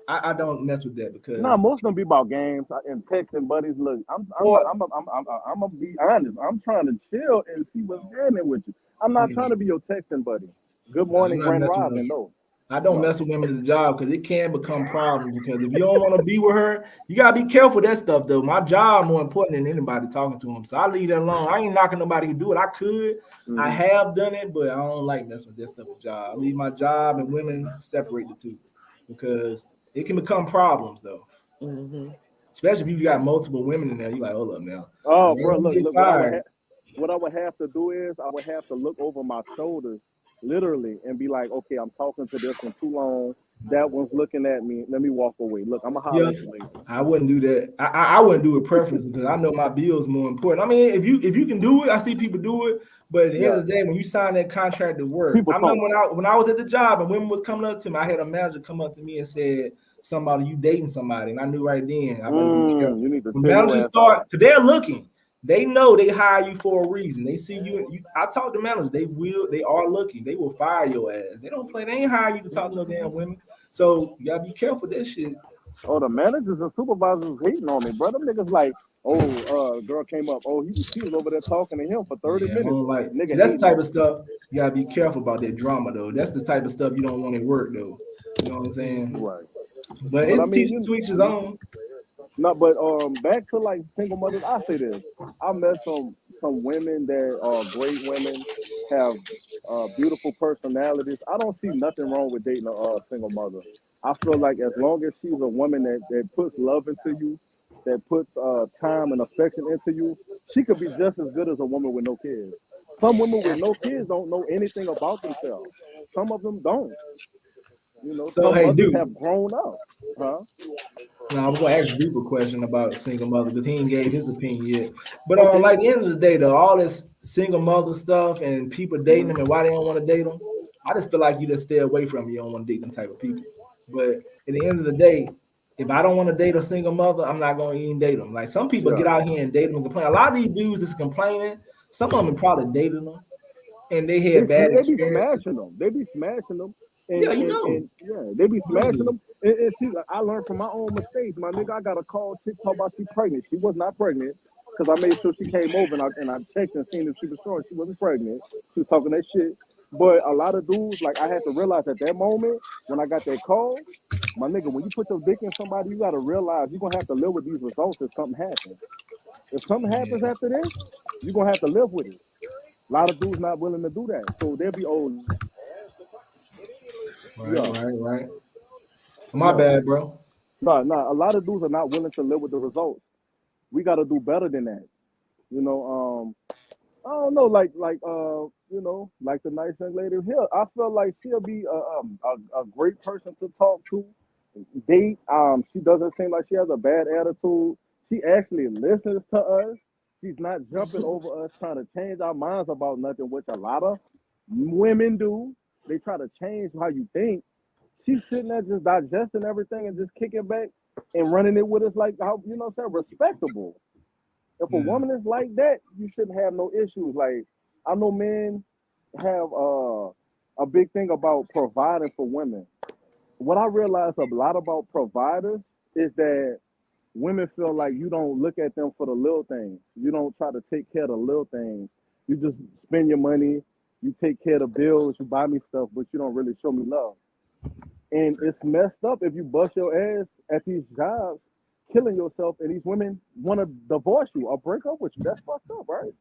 I don't mess with that Nah, because most of them be about games and texting buddies. Look, or I'm gonna be honest. I'm trying to chill and see what's happening with you. I'm not trying to be your texting buddy. Good I'm morning, not Grand messing with Rising. them. No, I don't no. mess with women in the job because it can become problems. Because if you don't want to be with her, you gotta be careful with that stuff. Though my job more important than anybody talking to them, so I leave that alone. I ain't knocking nobody who do it. I could, I Hmm. have done it, but I don't like messing with that stuff with job. I leave my job and women separate the two because it can become problems though. Hmm. Especially if you got multiple women in there. You like, hold up now, Oh, you bro, ain't look, get look. fired. What I would have to do is I would have to look over my shoulders, literally, and be like, okay, I'm talking to this one too long. That one's looking at me. Let me walk away. Look, I'm gonna holler Yeah, at you later. I wouldn't do that. I wouldn't do it preference because I know my bill's more important. I mean, if you can do it, I see people do it. But at the end Yeah, of the day, when you sign that contract to work, people I remember talk. when I was at the job and women was coming up to me, I had a manager come up to me and said, "Somebody, you dating somebody," and I knew right then I better be careful. You need to When chill your managers ass out. start, because they're looking, they know they hire you for a reason. They see you. I talk to managers, they are looking. They will fire your ass. They don't play. They ain't hire you to talk to no damn women. So you gotta be careful with that shit. Oh, the managers and supervisors hating on me, bro. Them niggas like, Girl came up. Oh, she was over there talking to him for 30 Yeah, I minutes. don't like. See, Nigga that's the hating type on of stuff you gotta be careful about that drama though. That's the type of stuff you don't want at work though. You know what I'm saying? you. Right. But But I it's mean, to each his own. no, but back to like single mothers, I say this. I met some women that are great women, have beautiful personalities. I don't see nothing wrong with dating a single mother. I feel like as long as she's a woman that puts love into you, that puts time and affection into you, she could be just as good as a woman with no kids. Some women with no kids don't know anything about themselves. Some of them don't. You know, So some hey, mothers dude. have grown up. Huh? Now I'm gonna ask a deeper question about single mother because he ain't gave his opinion yet. But Okay. like the end of the day, though, all this single mother stuff and people dating Mhm. them and why they don't want to date them, I just feel like you just stay away from them. You don't want to date them type of people. But at the end of the day, if I don't want to date a single mother, I'm not gonna even date them. Like some people get Yeah. out here and date them and complain. A lot of these dudes is complaining. Some of them probably dated them and they had bad They be experiences. smashing them. They be smashing them, Yeah, you know, and yeah, they be you know they smashing do. them. And see, I learned from my own mistakes. My nigga, I got a call chick talk about she pregnant. She was not pregnant because I made sure she came over and I checked and seen if she was sure she wasn't pregnant. She was talking that shit. But a lot of dudes, like I had to realize at that moment when I got that call, my nigga, when you put your dick in somebody, you got to realize you're gonna have to live with these results if something happens. If something happens Yeah, after this, you're gonna have to live with it. A lot of dudes not willing to do that. So they'll be old. right, Yeah. right, right. My Yeah. bad, bro. No. A lot of dudes are not willing to live with the results. We gotta do better than that. You know, I don't know, like the nice young lady here. I feel like she'll be a great person to talk to, date. She doesn't seem like she has a bad attitude. She actually listens to us. She's not jumping over us trying to change our minds about nothing, which a lot of women do. They try to change how you think. She's sitting there just digesting everything and just kicking back and running it with us like how what I'm saying, respectable. If a Yeah. woman is like that, you shouldn't have no issues. Like I know men have a big thing about providing for women. What I realize a lot about providers is that women feel like you don't look at them for the little things. You don't try to take care of the little things. You just spend your money, you take care of the bills, you buy me stuff, but you don't really show me love. And it's messed up if you bust your ass at these jobs, killing yourself, and these women want to divorce you or break up with you. That's fucked up, right?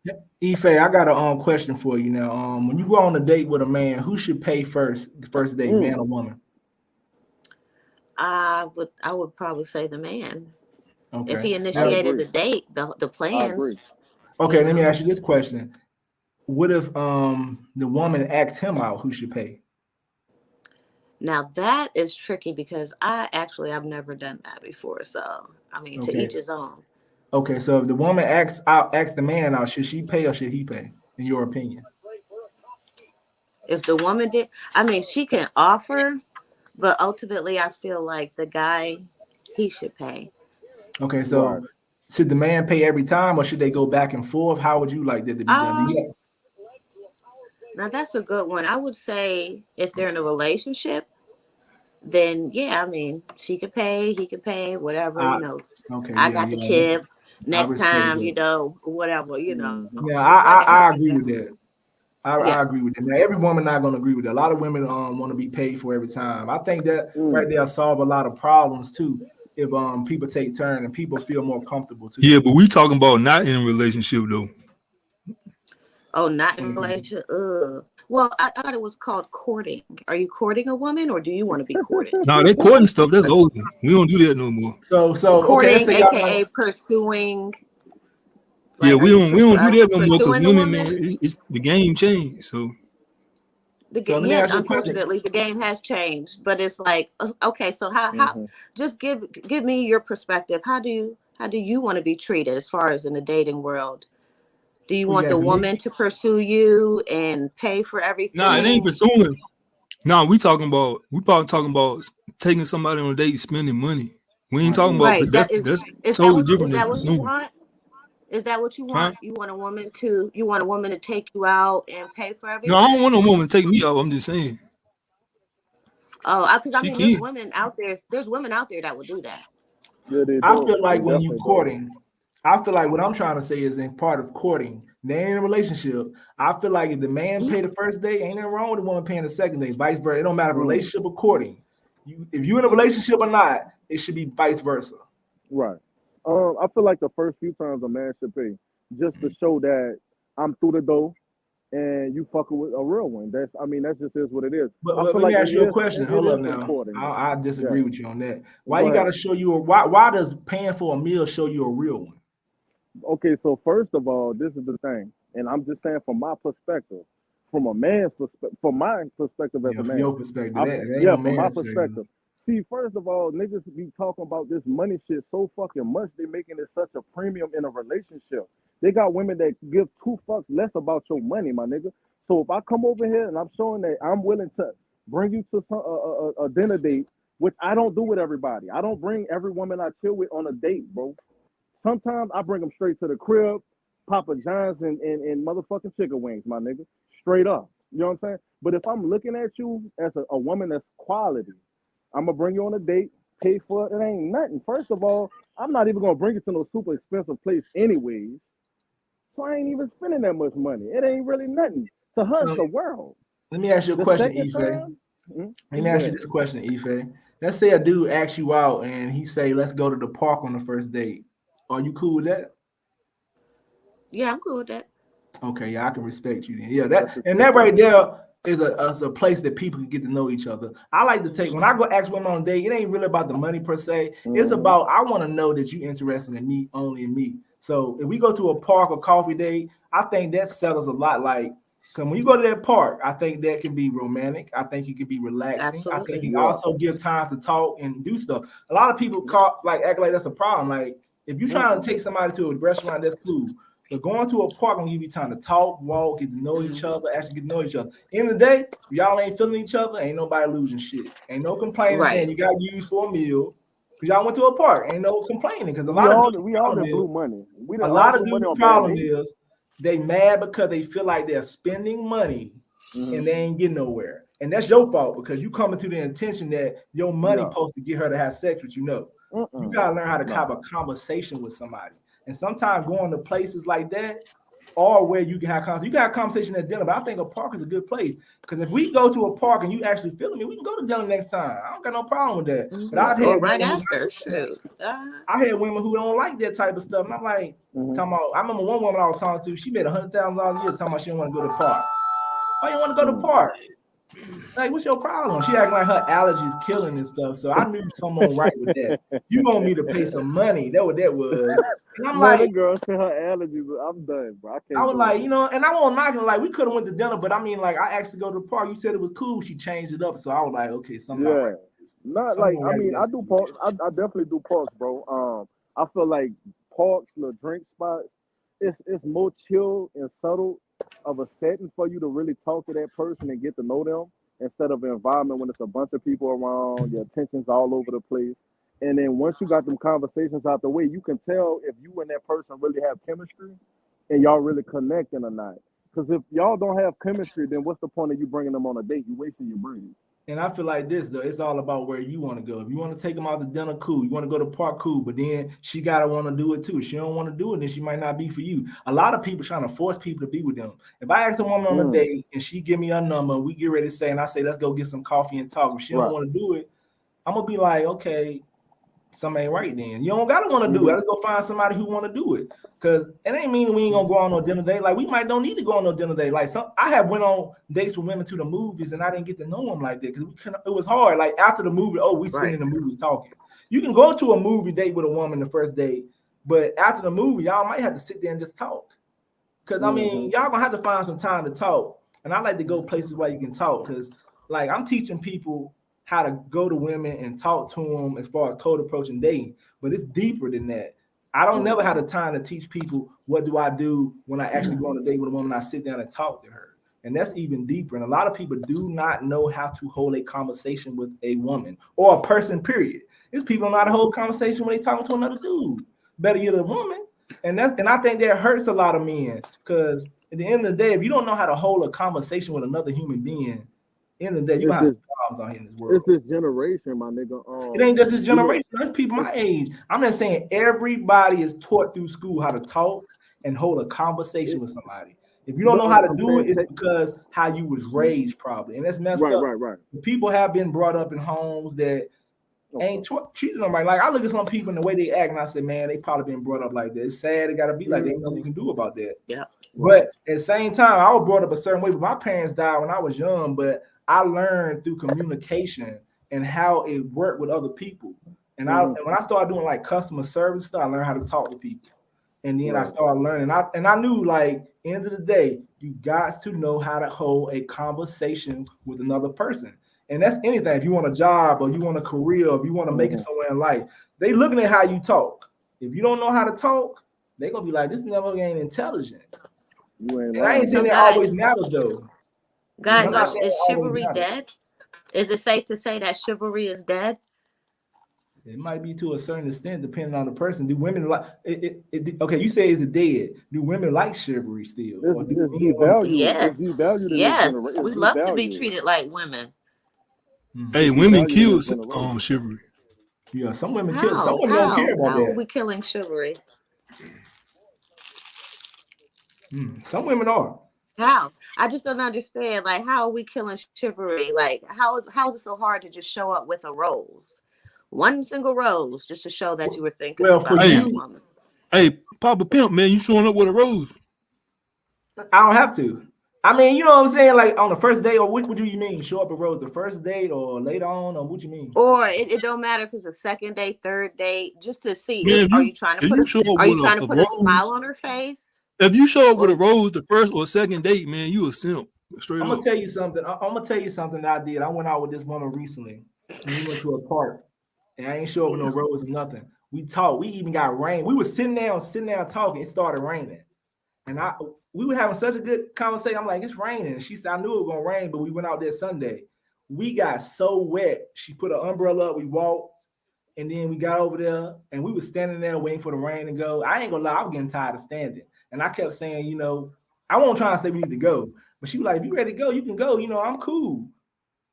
Ife, I got a question for you now. When you go on a date with a man, who should pay first, the first date, man Mm, or woman? I would probably say the man. If Okay. he I Now, initiated agree. the date, the I agree. plans, you okay, let me know. ask you this question. What if the woman asked him out, who should pay? Now that is tricky because I've never done that before. So I mean, to Okay. each his own. Okay, so if the woman asks the man out, should she pay or should he pay, in your opinion? If the woman did, I mean, she can offer, but ultimately, I feel like the guy, he should pay. Okay, Right. so should the man pay every time or should they go back and forth? How would you like that to be done? Um, Yeah. Now that's a good one. I would say if they're in a relationship, then yeah, I mean, she could pay, he could pay, whatever, I, okay, I yeah, got the yeah. That's, tip. I Next respect time, that. whatever, Hmm. Yeah, it's like a I happy agree with family. that. Yeah. I agree with that. Now, every woman not going to agree with that. A lot of women want to be paid for every time. I think that right Mm. there solve a lot of problems too. If people take turn and people feel more comfortable too. Yeah, but we talking about not in a relationship though. Oh, not in a Mhm. relationship. Ugh. Well, I thought it was called courting. Are you courting a woman or do you want to be courted? Now that courting stuff, that's old. We don't do that no more. So okay, let's Courting, say y'all aka want. pursuing. Yeah, Like, we don't do are you that no more because pursuing the women, woman? man, the game changed. So So let me Yeah, ask you a question. unfortunately, the game has changed. But it's like, okay, so how? Hmm. Just give me your perspective. How do you want to be treated as far as in the dating world? Do you Who you want the asking me? woman to pursue you and pay for nah, it ain't everything? pursuing. Nah, we probably talking about taking somebody on a date, spending money. We ain't talking Mm. about Right. that's Is that totally what is different than that what you pursuing, want? Is that what you huh? want? You want a woman to take you out and pay for No, I don't everything? want no woman to take me out. I'm just saying Oh, because I she mean, there's can. women out there. There's women out there that would do that. Yeah, they I do. feel They like when you definitely do. courting, I feel like what I'm trying to say is in part of courting. They ain't in a relationship. I feel like if the man pay the first day, ain't nothing wrong with the woman paying the second day. Vice versa. It don't matter if relationship or courting. If you in a relationship or not, it should be vice versa. Right. I feel like the first few times a man should pay just to show that I'm through the door and you fucking with a real one. That just is what it is. But I feel let like me ask you a it question. Hold is up now. important. I disagree Yeah. with you on that. Why Go you got to ahead. show you why does paying for a meal show you a real one? Okay, so first of all, this is the thing, and I'm just saying from my perspective, from a man's perspective, from my perspective as Yeah, a from man. your perspective, that ain't Yeah, no from my man show you. perspective. See, first of all, niggas be talking about this money shit so fucking much. They making it such a premium in a relationship. They got women that give two fucks less about your money, my nigga. So if I come over here and I'm showing that I'm willing to bring you to a dinner date, which I don't do with everybody. I don't bring every woman I chill with on a date, bro. Sometimes I bring them straight to the crib, Papa John's and motherfucking chicken wings, my nigga. Straight up. You know what I'm saying? But if I'm looking at you as a woman that's quality, I'm gonna bring you on a date, pay for it. It ain't nothing. First of all, I'm not even gonna bring you to no super expensive place anyways. So I ain't even spending that much money. It ain't really nothing. To her, it's So the world. let me ask you a The question, second Ife. time, Let me go ask you ahead. this question, Ife. Let's say a dude asks you out and he say, "Let's go to the park on the first date." Are you cool with that? Yeah, I'm cool with that. Okay, yeah, I can respect you then. Yeah, That's that right respectable. there is a place that people can get to know each other. I like to take when I go ask women on a date, it ain't really about the money per se. It's Mm-hmm. about I want to know that you interested in me, only in me. So if we go to a park or coffee date, I think that settles a lot. Like, cause when you go to that park, I think that can be romantic. I think it can be relaxing. I think Absolutely. it Yeah. also give time to talk and do stuff. A lot of people call like act like that's a problem. Like if you're trying to take somebody to a restaurant, that's cool. But going to a park and give you time to talk, walk, get to know each Mm-hmm. other, actually get to know each other. In the day, if y'all ain't feeling each other, ain't nobody losing shit. Ain't no complaining Right. saying you got used for a meal because y'all went to a park. Ain't no complaining because a We lot of all dudes' we all problem done is blew money. We a done all lot of blew money dudes' on bad problem dates. is they mad because they feel like they're spending money Mm-hmm. and they ain't getting nowhere. And that's your fault because you coming to the intention that your money Yeah. supposed to get her to have sex with you. No, you Mm-mm. gotta learn how to have a Nah. conversation with somebody. And sometimes going to places like that or where you can have conversation. You can have conversation at dinner, but I think a park is a good place because if we go to a park and you actually feeling me, we can go to dinner next time. I don't got no problem with that. But Mm-hmm. I've Or had right women after. Shoot. I had women who don't like that type of stuff, and I'm like, Mm-hmm. talking about. I remember one woman I was talking to. She made $100,000 a year talking about she didn't want to go to the park. Why you want to go to the Mm. park? Like, what's your problem? She acting like her allergies killing and stuff. So I knew someone right with that. You want me to pay some money? That what that was. And I'm Man, like, that girl said her allergies. I'm done, bro. I I can't was do it, like, man. and I won't knock it. Like, we could have went to dinner, but I mean, like, I asked to go to the park. You said it was cool. She changed it up. So I was like, okay, something not right Yeah. with this. Not Something like not I right with mean I this do parks. situation. I definitely do parks, bro. I feel like parks, little drink spots, it's more chill and subtle of a setting for you to really talk to that person and get to know them instead of an environment when it's a bunch of people around, your attention's all over the place. And then once you got them conversations out the way, you can tell if you and that person really have chemistry and y'all really connecting or not. Because if y'all don't have chemistry, then what's the point of you bringing them on a date? You wasting your breath. And I feel like this though, it's all about where you want to go. If you want to take them out to dinner, cool. You want to go to the park, cool. But then she gotta want to do it too. If she don't want to do it, then she might not be for you. A lot of people trying to force people to be with them. If I ask a woman on a Mm, date and she give me a number, we get ready to say, and I say, let's go get some coffee and talk. If she don't right. want to do it, I'm gonna be like, okay, something ain't right then. You don't gotta want to do it. Hmm. Let's go find somebody who want to do it. Cause it ain't mean we ain't gonna go on no dinner date. Like we might don't need to go on no dinner date. Like I have went on dates with women to the movies and I didn't get to know them like that because it was hard. Like after the movie, oh, we sitting Right. in the movies talking. You can go to a movie date with a woman the first date, but after the movie, y'all might have to sit there and just talk. Cause I Hmm. mean, y'all gonna have to find some time to talk. And I like to go places where you can talk because like I'm teaching people how to go to women and talk to them as far as code approaching dating, but it's deeper than that. I don't never have the time to teach people what do I do when I actually go on a date with a woman. I sit down and talk to her, and that's even deeper. And a lot of people do not know how to hold a conversation with a woman or a person. Period. These people don't know how to hold a conversation when they talking to another dude. Better yet, a woman. And I think that hurts a lot of men because at the end of the day, if you don't know how to hold a conversation with another human being, in the day you're It's gonna have just some problems out here in this world. It's this generation, my nigga. It ain't just this generation. It's people my age. I'm just saying everybody is taught through school how to talk and hold a conversation with somebody. If you don't know how to do it, it's because how you was raised, probably, and that's messed up. Right. People have been brought up in homes that ain't treating them right. Like I look at some people and the way they act, and I say, man, they probably been brought up like that. It's sad. It got to be like that. Ain't nothing you can do about that. Yeah. But at the same time, I was brought up a certain way. But my parents died when I was young. But I learned through communication and how it worked with other people. And when I started doing like customer service stuff, I learned how to talk to people. And then I started learning. I knew, like, end of the day, you got to know how to hold a conversation with another person. And that's anything. If you want a job or you want a career, or if you want to make it somewhere in life, they looking at how you talk. If you don't know how to talk, they're gonna be like, this never ain't intelligent. And I ain't saying that always matters though. Guys, is chivalry dead? Is it safe to say that chivalry is dead? It might be to a certain extent, depending on the person. Do women like it? Okay, you say is it dead? Do women like chivalry still? Yes. We love to be treated like women. Hey, women kill chivalry. Yeah, some women kill. Some women don't care about that. How are we killing chivalry? Some women are. How? I just don't understand. Like, how are we killing chivalry? Like, how is it so hard to just show up with a rose, one single rose, just to show that you were thinking about that woman? Hey, Papa Pimp, man, you showing up with a rose? I don't have to. I mean, you know what I'm saying? Like on the first date, or what do you mean? Show up a rose the first date or later on, or what you mean? Or it don't matter if it's a second date, third date, just to see. Are you trying to put a smile on her face? If you show up with a rose the first or second date, man, you a simp. Straight I'm gonna tell you something. I'm gonna tell you something that I did. I went out with this woman recently, and we went to a park, and I ain't show up with no rose or nothing. We talked. We even got rain. We were sitting there talking. It started raining, and we were having such a good conversation. I'm like, it's raining. She said, I knew it was gonna rain, but we went out there Sunday. We got so wet. She put an umbrella up. We walked, and then we got over there, and we were standing there waiting for the rain to go. I ain't gonna lie, I was getting tired of standing. And I kept saying, you know, I won't try to say we need to go. But she was like, if you ready to go, you can go. You know, I'm cool.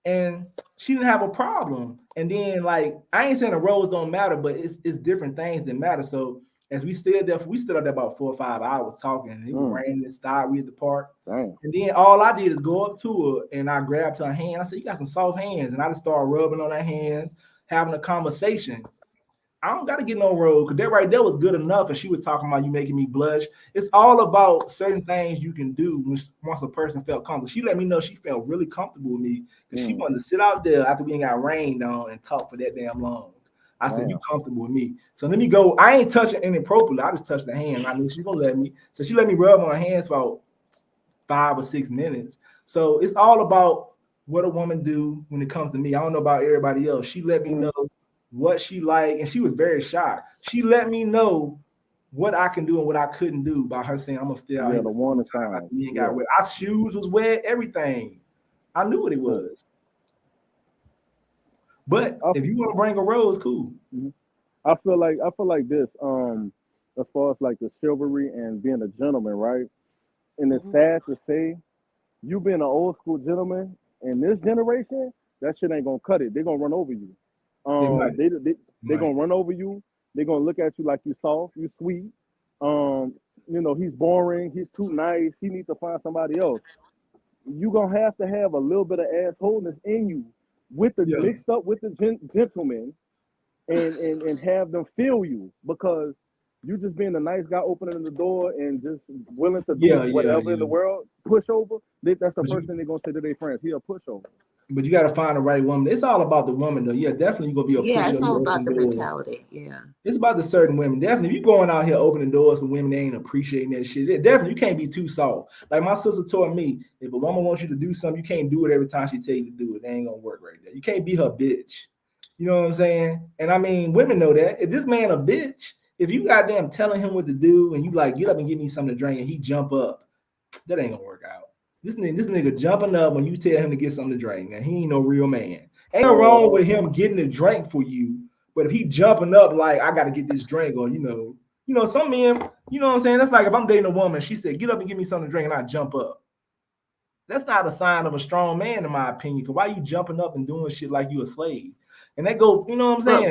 And she didn't have a problem. And then, like, I ain't saying the roads don't matter, but it's different things that matter. So as we stood up there about 4 or 5 hours talking. It was raining, it started, we at the park. And then all I did is go up to her and I grabbed her hand. I said, you got some soft hands. And I just started rubbing on her hands, having a conversation. I don't got to get no road because that right there was good enough. And she was talking about you making me blush. It's all about certain things you can do once a person felt comfortable. She let me know she felt really comfortable with me because she wanted to sit out there after we ain't got rained on and talk for that damn long. I said, you comfortable with me. So let me go. I ain't touching inappropriately. I just touched the hand. I knew she gonna let me. So she let me rub on her hands for about 5 or 6 minutes. So it's all about what a woman do when it comes to me. I don't know about everybody else. She let me know what she like, and she was very shy. She let me know what I can do and what I couldn't do by her saying, I'm gonna stay out here. The warning time. Our shoes was wet, everything. I knew what it was. But if you want to bring a rose, cool. I feel like this, as far as like the chivalry and being a gentleman, right? And it's sad to say, you being an old school gentleman in this generation, that shit ain't gonna cut it. They're gonna run over you. They're gonna run over you. They're gonna look at you like you soft, you sweet. You know, he's boring, he's too nice, he needs to find somebody else. You're gonna have to have a little bit of assholeness in you with the mixed up with the gentleman and have them feel you, because you just being a nice guy opening the door and just willing to do whatever in the world, pushover, that's the first thing they're gonna say to their friends. He a pushover. But you got to find the right woman. It's all about the woman, though. Yeah, definitely you're going to be a pushover. Yeah, it's all about the mentality. Yeah. It's about the certain women. Definitely, if you're going out here opening doors for women, they ain't appreciating that shit. Definitely, you can't be too soft. Like my sister taught me, if a woman wants you to do something, you can't do it every time she tell you to do it. It ain't going to work right there. You can't be her bitch. You know what I'm saying? And I mean, women know that. If this man a bitch, if you goddamn telling him what to do and you like, get up and give me something to drink and he jump up, that ain't going to work out. This nigga jumping up when you tell him to get something to drink. Now, he ain't no real man. Ain't no wrong with him getting a drink for you, but if he jumping up like, I got to get this drink, or, you know, some men, you know what I'm saying? That's like if I'm dating a woman, she said, get up and give me something to drink, and I jump up. That's not a sign of a strong man, in my opinion. Cause why you jumping up and doing shit like you a slave? And that go, you know what I'm saying?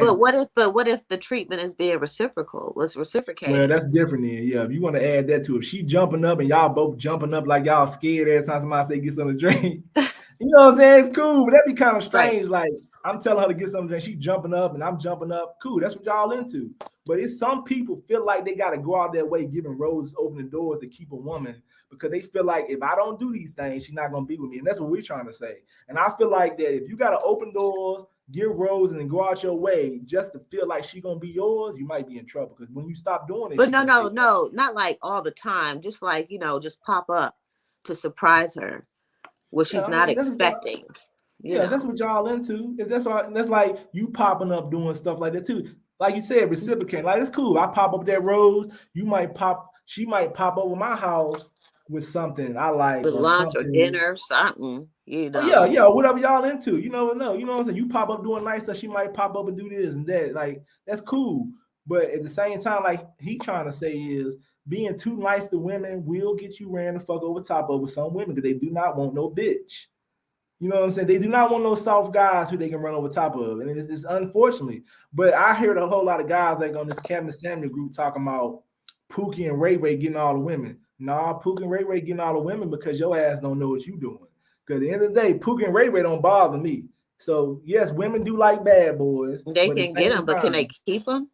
But what if the treatment is being reciprocal? Let's Well, reciprocate. that's different then. Yeah, if you want to add that to it. If she jumping up and y'all both jumping up like y'all scared every time somebody say get something to drink. You know what I'm saying? It's cool, but that'd be kind of Right. strange. Like I'm telling her to get something to drink, she jumping up and I'm jumping up. Cool, that's what y'all into. But it's some people feel like they gotta go out their way giving roses, opening doors to keep a woman because they feel like if I don't do these things, she's not gonna be with me. And that's what we're trying to say. And I feel like that if you gotta open doors, give roses, and go out your way just to feel like she gonna be yours, you might be in trouble. Because when you stop doing it, But she no, gonna no, take that. no, not like all the time. Just like, just pop up to surprise her what Yeah, she's I not mean that's what y'all, expecting, you yeah, that's know. what y'all into. If that's why that's like you popping up doing stuff like that too. Like you said, reciprocate. Like it's cool. I pop up that rose. You might pop. She might pop over my house with something I like With or lunch or something. dinner, something, Oh yeah, yeah, whatever y'all into. You never know. You know what I'm saying? You pop up doing nice stuff, she might pop up and do this and that. Like that's cool. But at the same time, like he trying to say is being too nice to women will get you ran the fuck over top of with some women because they do not want no bitch. You know what I'm saying? They do not want no soft guys who they can run over top of. And it's unfortunately. But I heard a whole lot of guys like on this Kevin Samuel group talking about Pookie and Ray Ray getting all the women. Nah, Pookie and Ray Ray getting all the women because your ass don't know what you doing. Because at the end of the day, Pookie and Ray Ray don't bother me. So yes, women do like bad boys, they but at the can get same them, but can they time, keep them?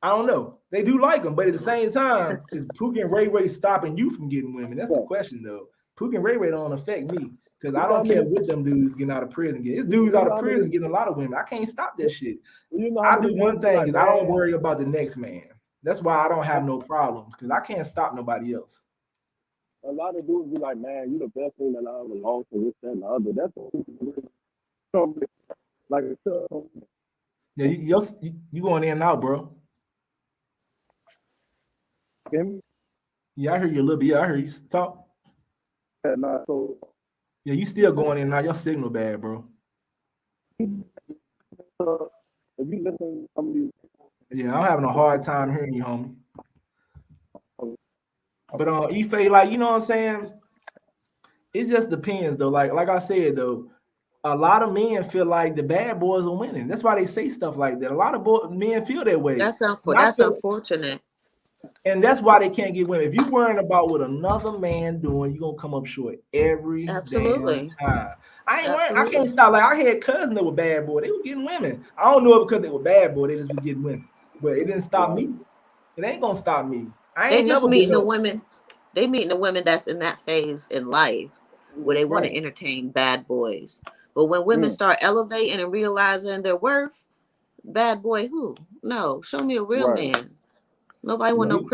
I don't know. They do like them, but at the same time, is Pookie and Ray Ray stopping you from getting women? That's the Yeah. question, though. Pookie and Ray Ray don't affect me because I You know how don't care many what them dudes getting out of prison get. It's you dudes out know of how many prison getting a lot of women. I can't stop that shit. you know how I many do one dudes be thing like, is I don't man, worry about the next man. That's why I don't have no problems because I can't stop nobody else. a lot of dudes be like, man, you the best thing that I ever lost and this, that, and the other. Like Yeah, you going in and out, bro. him Yeah, I hear you a little bit. Yeah, I hear you talk. and so Yeah, you still going in and out. Your signal bad, bro. uh, if you listen to some of these Yeah, I'm having a hard time hearing you, homie. people, But Ife, like you know what I'm saying? It just depends though. Like I said though, a lot of men feel like the bad boys are winning. That's why they say stuff like that. A lot of men feel that way. And I That's feel unfortunate. and that's why they can't get women. If you worrying about what another man doing, you're gonna come up short every damn Absolutely. time. I ain't worrying, I can't Absolutely. stop. Like I had cousins that were bad boy, they were getting women. I don't know it because they were bad boy, they just was getting women. But it didn't stop me. It ain't gonna stop me. I They ain't just never been meeting the no women. They meeting the women that's in that phase in life where they want to right. entertain bad boys. But when women mm, start elevating and realizing their worth, bad boy who? No, show me a real right. man. Nobody want no You,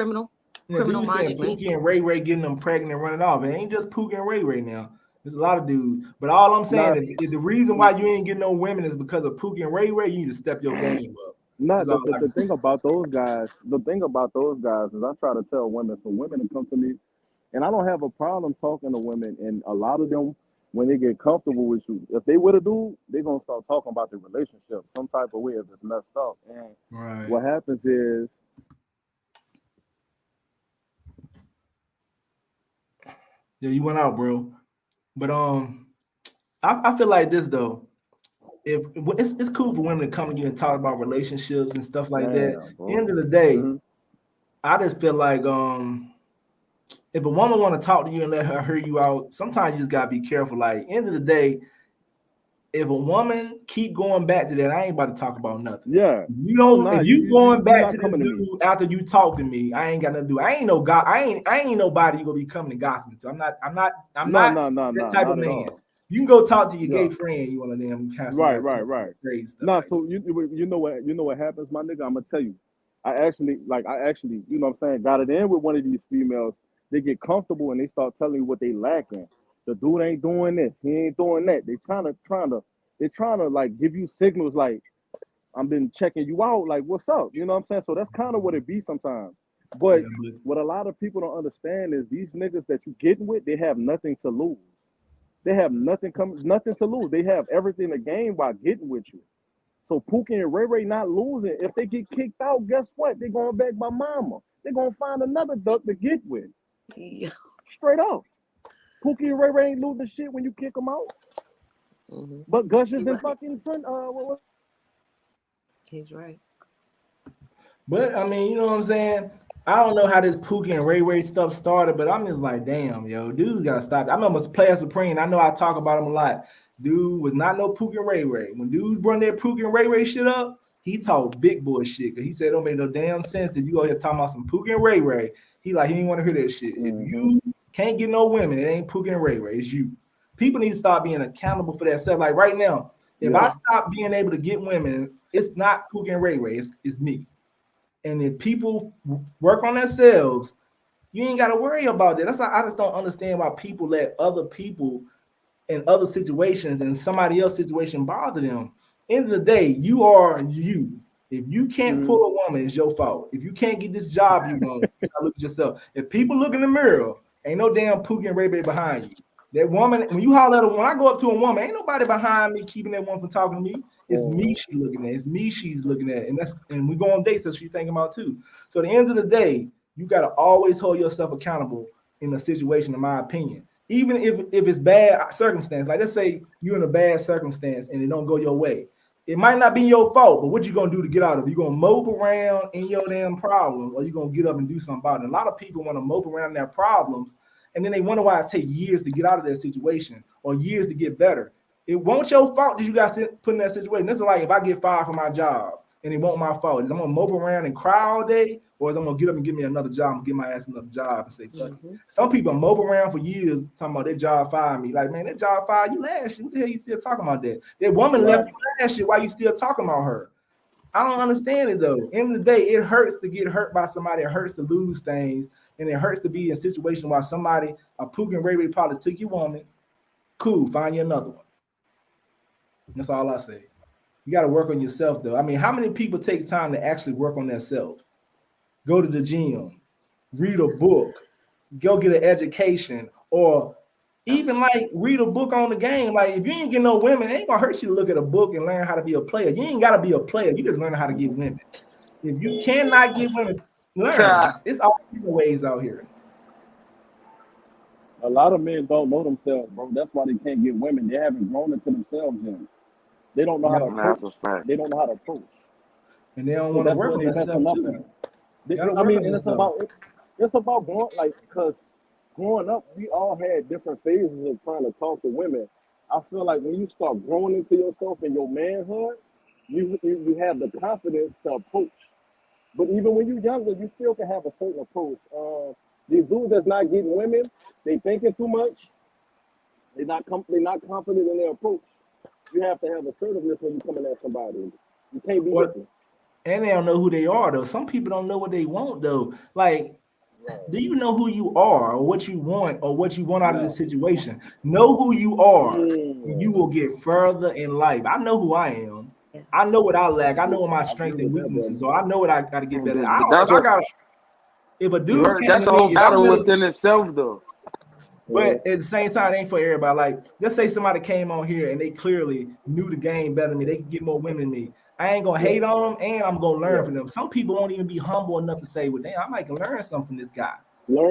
yeah, criminal dude saying minded man. Pookie and Ray Ray getting them pregnant and running off. It ain't just Pookie and Ray Ray now. There's a lot of dudes. But all I'm saying Not is if the reason why you ain't getting no women is because of Pookie and Ray Ray, you need to step your game up. That's not all I the can say. thing about those guys, the thing about those guys is I try to tell women, so women that come to me, and I don't have a problem talking to women, and a lot of them, when they get comfortable with you, if they with a dude, they're gonna start talking about the relationship some type of way if it's messed up. And Right. what happens is Yeah, you went out, bro. But I feel like this though. If it's cool for women to come to you and talk about relationships and stuff like that. At damn, the bro. end of the day, Hmm. I just feel like if a woman want to talk to you and let her hear you out, sometimes you just gotta be careful. Like end of the day, if a woman keep going back to that, I ain't about to talk about nothing. Yeah. You Oh don't. nah, If you going you're back not to this coming to me. dude after you talk to me, I ain't got nothing to do. I ain't no god. I ain't nobody you gonna be coming and gossiping to. I'm No, not no, no, that no, type of not at man. all. You can go talk to your gay Yeah. friend. You want to them have Right, somebody right, talk right. crazy stuff Nah, like so that. you know what happens, my nigga? I'm gonna tell you. I actually, you know what I'm saying, got it in with one of these females. They get comfortable and they start telling you what they lacking. The dude ain't doing this, he ain't doing that. They trying to like give you signals like I've been checking you out, like what's up? You know what I'm saying? So that's kind of what it be sometimes. Yeah, But but what a lot of people don't understand is these niggas that you getting with, they have nothing to lose. They have nothing to lose. They have everything to gain by getting with you. So Pookie and Ray Ray not losing. If they get kicked out, guess what? They're going back by mama. They're gonna find another duck to get with. Yeah. Straight up. Pookie and Ray Ray ain't losing shit when you kick them out. Mhm. But Gushers You're and right. fucking Son, what? He's right. But I mean, you know what I'm saying? I don't know how this Pookie and Ray Ray stuff started, but I'm just like, damn, yo, dudes gotta stop. I remember Player Supreme. I know I talk about him a lot. Dude was not no Pookie and Ray Ray. When dudes bring that Pookie and Ray Ray shit up, he talked big boy shit. Cause he said it don't make no damn sense that you out here talking about some Pookie and Ray Ray. He didn't want to hear that shit. If you can't get no women, it ain't Pookie and Ray Ray. It's you. People need to start being accountable for that stuff. Like right now, if I stop being able to get women, it's not Pookie and Ray Ray. It's me. And if people work on themselves, you ain't got to worry about that. That's why I just don't understand why people let other people in other situations and somebody else's situation bother them. End of the day, you are you. If you can't pull a woman, it's your fault. If you can't get this job you want, you gotta look at yourself. If people look in the mirror, ain't no damn Pookie and Ray Ray behind you. That woman, when you holler at when I go up to a woman, ain't nobody behind me keeping that woman from talking to me. It's me she's looking at. It's me she's looking at. And we go on dates that she's thinking about too. So at the end of the day, you gotta always hold yourself accountable in a situation, in my opinion. Even if it's bad circumstance, like let's say you're in a bad circumstance and it don't go your way. It might not be your fault, but what you gonna do to get out of it? You gonna mope around in your damn problem, or you gonna get up and do something about it? A lot of people want to mope around their problems, and then they wonder why it take years to get out of that situation or years to get better. It won't your fault that you got put in that situation. This is like if I get fired from my job and it won't my fault. Is I'm gonna mope around and cry all day, or is I'm gonna get up and give me another job and get my ass another job and say fuck it. Some people mope around for years talking about their job fired me. Like, man, that job fired you last year. What the hell you still talking about that? That woman left you last year. Why you still talking about her? I don't understand it though. End of the day, it hurts to get hurt by somebody. It hurts to lose things, and it hurts to be in a situation where somebody, a Pookie and Ray Ray probably took your woman. Cool, find you another one. That's all I say. You got to work on yourself though. I mean, how many people take time to actually work on themselves? Go to the gym, read a book, go get an education, or even like read a book on the game. Like if you ain't get no women, it ain't gonna hurt you to look at a book and learn how to be a player. You ain't gotta be a player, you just learn how to get women. If you cannot get women, learn. It's all different ways out here. A lot of men don't know themselves, bro. That's why they can't get women. They haven't grown into themselves yet. They don't know how to approach. They don't know how to approach. And they don't want to work on themselves too. I mean, and it's about growing, like, because growing up, we all had different phases of trying to talk to women. I feel like when you start growing into yourself and your manhood, you have the confidence to approach. But even when you're younger, you still can have a certain approach. These dudes that's not getting women, they thinking too much. They're not confident in their approach. You have to have assertiveness when you're coming at somebody. You can't be different. And they don't know who they are though. Some people don't know what they want though. Like, do you know who you are or what you want out of this situation? Know who you are. You will get further in life. I know who I am. I know what I lack. I know what my strengths and weaknesses are. I know what I got to get better at. If a dude that's a whole battle within itself though. But at the same time, it ain't for everybody. Like, let's say somebody came on here and they clearly knew the game better than me. They could get more women than me. I ain't gonna hate on them, and I'm gonna learn from them. Some people won't even be humble enough to say, "Well, damn, I might learn something from this guy."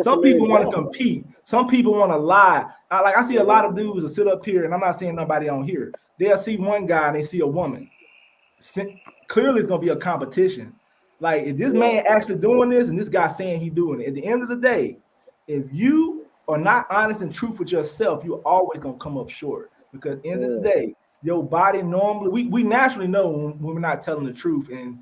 Some people want to compete. Some people want to lie. I see a lot of dudes that sit up here, and I'm not saying nobody on here. They'll see one guy and they see a woman. Clearly, it's gonna be a competition. Like, if this man actually doing this, and this guy saying he doing it, at the end of the day, if you are not honest and truth with yourself, you're always gonna come up short. Because at the end of the day, your body normally, we naturally know when we're not telling the truth, and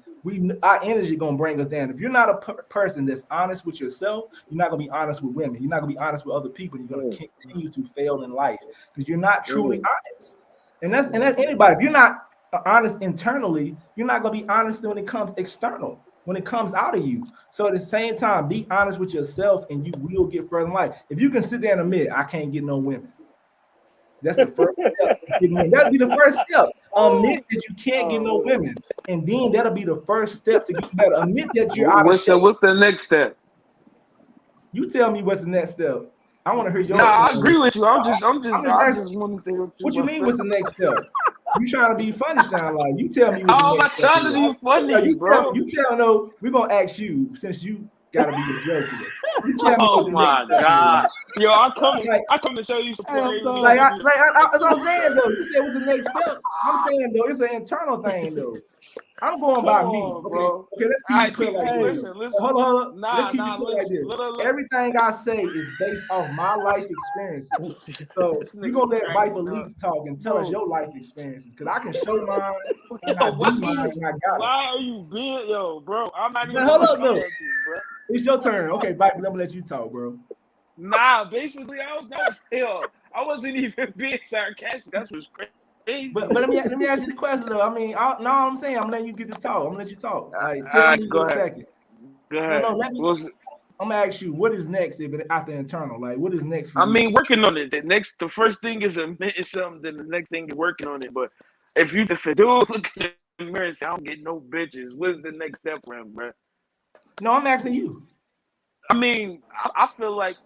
our energy gonna bring us down. If you're not a person that's honest with yourself, you're not gonna be honest with women. You're not gonna be honest with other people. You're gonna continue to fail in life because you're not truly honest. And that's anybody. If you're not honest internally, you're not gonna be honest when it comes external. When it comes out of you. So at the same time, be honest with yourself and you will get further in life. If you can sit there and admit, I can't get no women. That's the first step. That'll be the first step. Admit that you can't get no women. And then that'll be the first step to get better. Admit that you're out of shape. What's the next step? You tell me what's the next step. I want to hear your I agree with you. I'm just wanting to hear what you mean what's the next step? You trying to be funny, sound like you tell me. I'm not trying to be funny, bro. You tell no. We're gonna ask you since you gotta be the joker. You tell me what Oh the next my step God. is. Yo, Like, I come to show you support. I'm done. that's what I'm saying though. You said what's the next step? I'm saying though, it's an internal thing though. I'm going Come by me. on, Okay, bro. let's All keep it right, clear like this. listen. Hold on. Let's Nah, keep it clear like listen. this. Look. Everything I say is based off my life experiences. So This you're nigga gonna let Viper cracking up. Leaks talk and tell us Bro. your life experiences, because I can show mine and Yo, I do mine and I got it. why are you being, yo, bro? I'm not But even hold gonna up come though. at you, bro. It's your turn. Okay, Viper, let me let you talk, bro. Nah, basically, I wasn't even being sarcastic. That's what's crazy. But let me ask you the question though. I mean, no, I'm saying I'm letting you get to talk. I'm gonna let you talk. Like, All tell right, me go in a ahead. second. Go No, ahead. let me. I'm gonna ask you, what is next if it after internal? Like, what is next for you? I mean, working on it. The first thing is admitting something. Then the next thing is working on it. But if you just do look at the mirror and say, "I don't get no bitches," what's the next step for him, bro? No, I'm asking you. I mean, I feel like,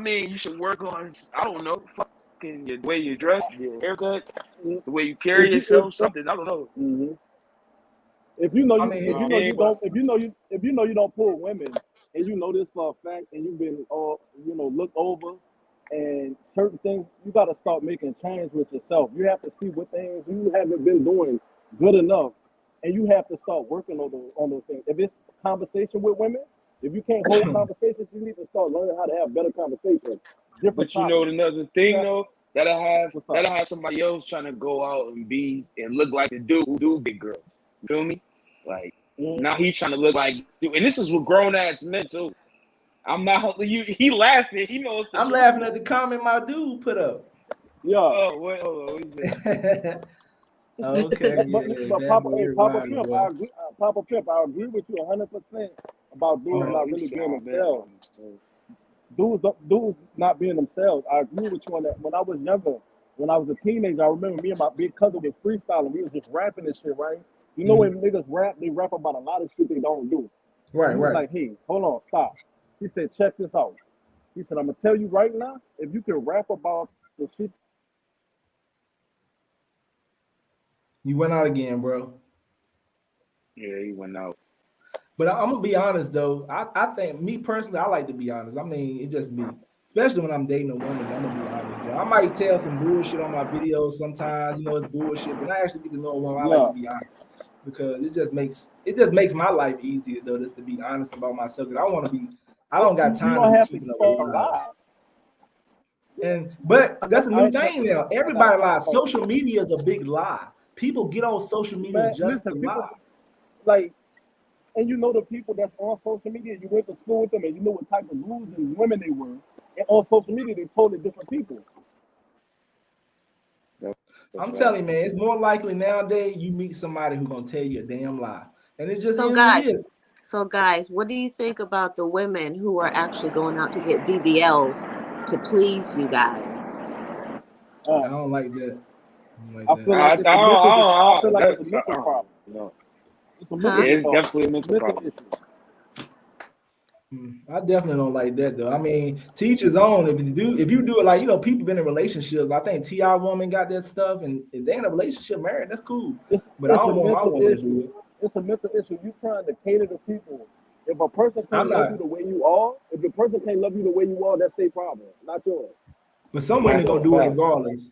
you should work on. I don't know, fucking the way you dress, your haircut, the way you carry yourself, something. I don't know. Mm-hmm. If you know I you, mean, if you know you don't pull women, and you know this for a fact, and you've been looked over, and certain things, you got to start making change with yourself. You have to see what things you haven't been doing good enough, and you have to start working on those things. If it's conversation with women, if you can't hold conversations, you need to start learning how to have better conversations. Different But you know topics. another thing Yeah. though, that'll What's up? have somebody else trying to go out and look like the dude who do get girls. You feel me? Like now he's trying to look like you, and this is with grown ass men too. I'm not you. He laughing. He knows the I'm truth. laughing at the comment my dude put up. Yeah. Oh wait, hold on. What is that? Okay, But that Papa, boy Papa wild, Pimp, boy. Papa Pimp, I agree with you 100% about dudes not You really being sound bad. themselves. Dudes not being themselves. I agree with you on that. When I was younger, when I was a teenager, I remember me and my big cousin was freestyling. We was just rapping and shit, right? You know when niggas rap, they rap about a lot of shit they don't do. Right, He was like, hey, hold on, stop. He said, check this out. He said, I'm gonna tell you right now, if you can rap about the shit. You went out again, bro. Yeah, he went out. But I'm gonna be honest though. I think me personally, I like to be honest. I mean, it's just me. Especially when I'm dating a woman, I'm gonna be honest. Though. I might tell some bullshit on my videos sometimes, it's bullshit. But I actually get to know a woman, I like to be honest. Because it just makes my life easier though, just to be honest about myself. Because I don't got time to be keeping up with lies. But that's a new thing now. Everybody lies. Social media is a big lie. People get on social media just to lie. Like, and the people that's on social media, you went to school with them and you know what type of rules and women they were. And on social media, they totally different people. I'm telling you, man, it's more likely nowadays you meet somebody who's gonna tell you a damn lie. And it just So guys, what do you think about the women who are actually going out to get BBLs to please you guys? I don't like that. I feel like it's a mental problem. No. It's a mental Yeah, it's problem. definitely a mental problem. I definitely don't like that though. I mean, teach his own. If you do it like people been in relationships. I think T.I. woman got that stuff, and if they in a relationship, married, that's cool. But I don't want my woman to do it. It's a mental issue. You trying to cater to people. If a person can't love you the way you are, if the person can't love you the way you are, that's their problem, not yours. But some women gonna do it regardless.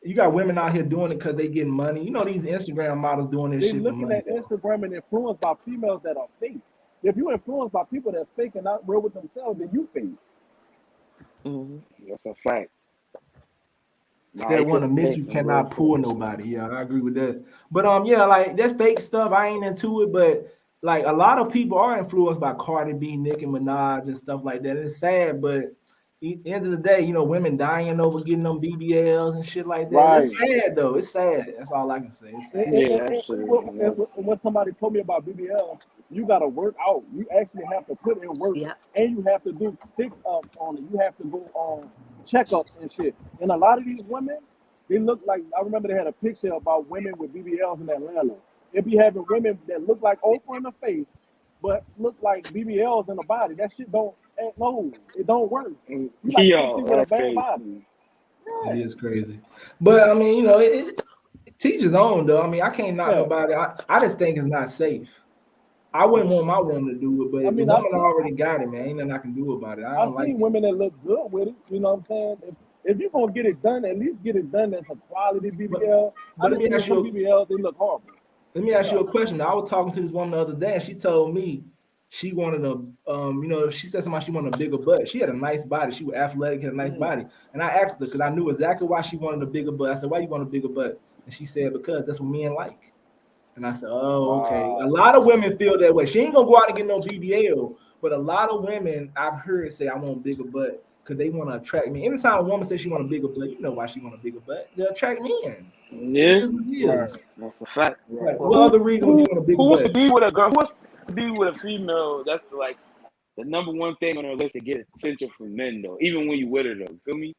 You got women out here doing it because they getting money. These Instagram models doing this shit for money. They're looking at Instagram and influenced by females that are fake. If you're influenced by people that's fake and not real with themselves, then you fake. That's a fact. It's that one to miss you cannot pull nobody. Yeah, I agree with that. But like that fake stuff, I ain't into it. But like a lot of people are influenced by Cardi B, Nicki Minaj, and stuff like that. And it's sad, but at the end of the day, women dying over getting them BBLs and shit like that. Right. It's sad though. It's sad. That's all I can say. It's sad. And when somebody told me about BBL, you got to work out. You actually have to put in work, and you have to do fix-ups on it. You have to go on checkups and shit. And a lot of these women, they look like, I remember they had a picture about women with BBLs in Atlanta. They be having women that look like Oprah in the face, but look like BBLs in the body. That shit it don't work. You like 50 with a bad body. Yeah. It is crazy. But I mean, it teach his own though. I mean, I can't knock nobody. I just think it's not safe. I wouldn't want my woman to do it, but I if the mean, I woman already got it, man, ain't nothing I can do about it. I I've don't like seen it. women that look good with it. You know what I'm saying? If you're gonna get it done, at least get it done as a quality BBL. But I let just me seen ask some you, BBLs, they look horrible. let me ask you a question. I was talking to this woman the other day, and she told me she wanted she said somebody she wanted a bigger butt. She had a nice body. She was athletic, had a nice body. And I asked her because I knew exactly why she wanted a bigger butt. I said, "Why you want a bigger butt?" And she said, "Because that's what men like." And I said, "Oh, okay." A Wow. lot of women feel that way. She ain't gonna go out and get no BBL, but a lot of women I've heard say, "I want a bigger butt." Because they want to attract me. Anytime a woman says she want a bigger butt, you know why she want a bigger butt. They attract men. It Yeah, is what it Right. is. that's a fact. Like, Right. what other reason would you want a bigger Who wants to butt? be with a girl? Who wants to be with a female? That's like the number one thing on her list to get attention from men, though. Even when you with her, though. You feel me?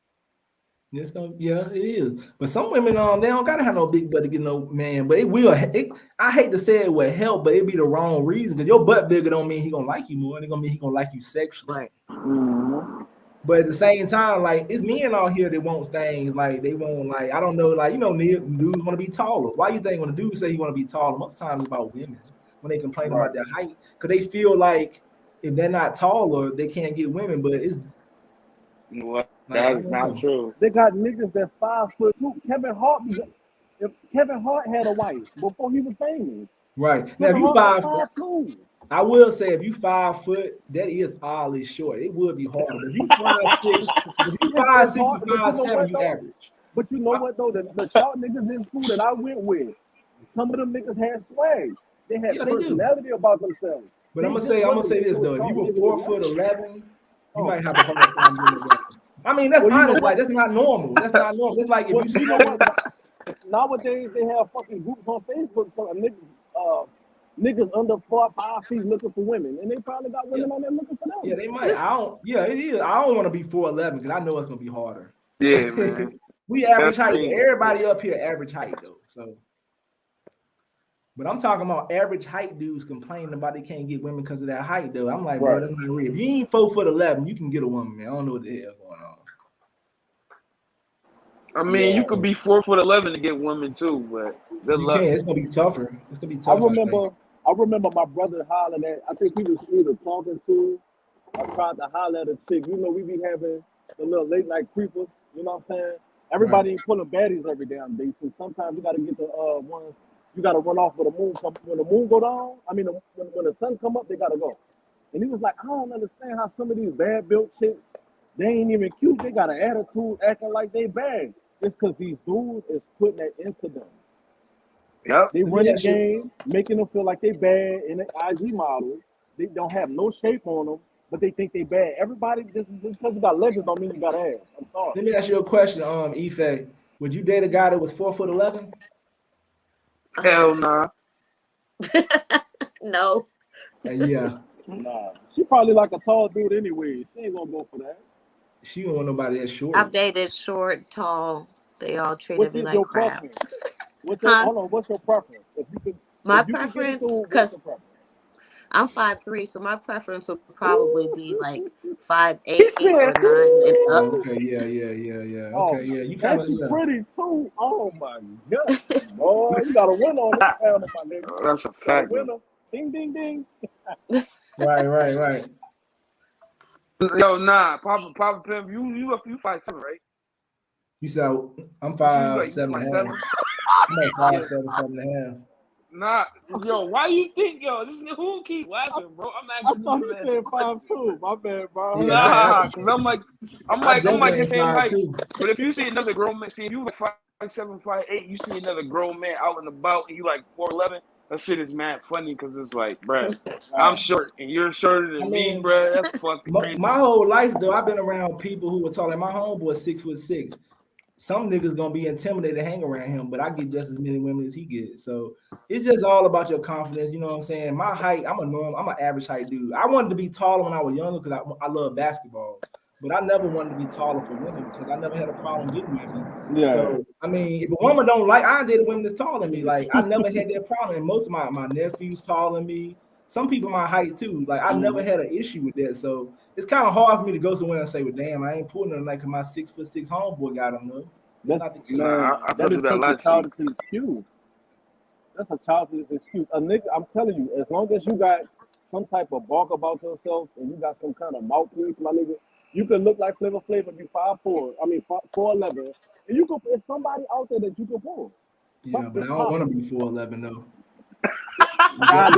Yeah, it is. But some women, they don't gotta have no big butt to get no man. But it will. I hate to say it will help, but it be the wrong reason. Because your butt bigger don't mean he gonna like you more. It gonna mean he gonna like you sexually. Right. Mm-hmm. But at the same time, like it's men out here that want things like they want like I don't know, like dudes want to be taller. Why you think when a dude say he want to be taller, most times it's about women when they complain Right. about their height because they feel like if they're not taller, they can't get women. But it's You know what? like I That is don't not know. true. They got niggas that's 5'2". Kevin Hart, if Kevin Hart had a wife before he was famous, Right now, if Kevin you Hart was 5'2". I will say if you 5 foot, that is oddly short. It would be harder. But if you 5'6", if you It's 5'6" hard, and but you know 5'7", what you though? average. But you know what though? The short niggas in school that I went with, some of them niggas had swag. They had Yeah, they do. personality about themselves. But They I'm just gonna wasn't say just this no though. If you short were nigga with 4'11", you oh. might have a hard time getting a woman. I mean, that's Well, you know honest. Like what? that's not normal. That's not normal. It's like if Well, you you know 7. what? Nowadays they have fucking groups on Facebook for niggas under 4 5 feet looking for women, and they probably got Yeah, women on there looking for yeah, them. they might. I don't. Yeah, it is. I don't want to be 4'11" because I know it's gonna be harder. Yeah, man. We average That's height. me. Everybody up here average height though. So. But I'm talking about average height dudes complaining about they can't get women because of that height, though. I'm like, bro, Right. that's not real. If you ain't 4'11", you can get a woman, man. I don't know what the hell going on. I mean, you could be 4'11" to get women too, but good You luck. can't. It's gonna be tougher. It's gonna be I tough, I think. remember my brother hollering at. I think he was either talking to or tried to holler at a chick. You know, we be having the little late night creepers. You know what I'm saying? Right. Everybody ain't pulling baddies every damn day. So sometimes you gotta get the ones. You gotta run off when the moon come. When the moon go down, I mean, when the sun come up, they gotta go. And he was like, I don't understand how some of these bad built chicks, they ain't even cute. They got an attitude, acting like they bad. It's because these dudes is putting that into them. Yep. They Let me running ask you. game, making them feel like they bad in the IG models. They don't have no shape on them, but they think they bad. Everybody just because you got legs don't mean you got ass. I'm sorry. Let me ask you a question, Ife. Would you date a guy that was 4'11"? Hell nah. No. Yeah. Nah, she probably like a tall dude anyway. She ain't gonna go for that. She don't want nobody that short. I've dated short, tall. They all treated What me is like your crap. preference? Huh? Hold on, what's your preference? My If you could get into preference, it, what's because your preference? I'm 5'3", so my preference would probably be like Ooh. 5'8" He said, or 9 and up. Oh, okay. Yeah. Oh, Okay, yeah. You kind and of she yeah. pretty too. Oh my god, boy, you got a winner on this panel, my nigga. oh, that's a You got a fact, though. winner. Ding, ding, ding. Right. Yo, nah, Papa Pimp, you 5'7", right? You said I'm You see, you 5'7" and a half. 5'7"? I'm like Yeah. 5'7", 7.5. Nah, yo, why you think, yo, this is who keep laughing, bro? I'm I asking this thought he man a said question. 5'2". My bad, bro. Yeah, Nah, cause I I'm like definitely the ain't same height. 5'2". But if you see another grown man, see if you like 5'7", 5'8", you see another grown man out and about, and you like 4'11", that shit is mad funny, cause it's like, bruh, I'm Nah. short and you're shorter I than me, mean, bruh. That's fucking crazy. my whole life though, I've been around people who were tall. Like my homeboy 6'6". Some niggas gonna be intimidated to hang around him, but I get just as many women as he gets. So it's just all about your confidence. You know what I'm saying? My height, I'm an average height dude. I wanted to be taller when I was younger because I love basketball, but I never wanted to be taller for women because I never had a problem getting women. Yeah. So I mean, if a woman don't like, I dated women that's taller than me. Like I never had that problem. And most of my nephews taller than me. Some people my height too. Like I never had an issue with that. So it's kind of hard for me to go somewhere and say, well, damn, I ain't pulling nothing like my 6'6" homeboy got him. No, that's That's not the case. Nah, man. I That told is you that such a last week. childish excuse. That's a childish excuse. A nigga, I'm telling you, as long as you got some type of bark about yourself and you got some kind of mouthpiece, my nigga, you can look like Flavor Flav and be 5'4", 4'11", and you can. There's somebody out there that you can pull. Yeah, but I don't want to be 4'11" though. I'm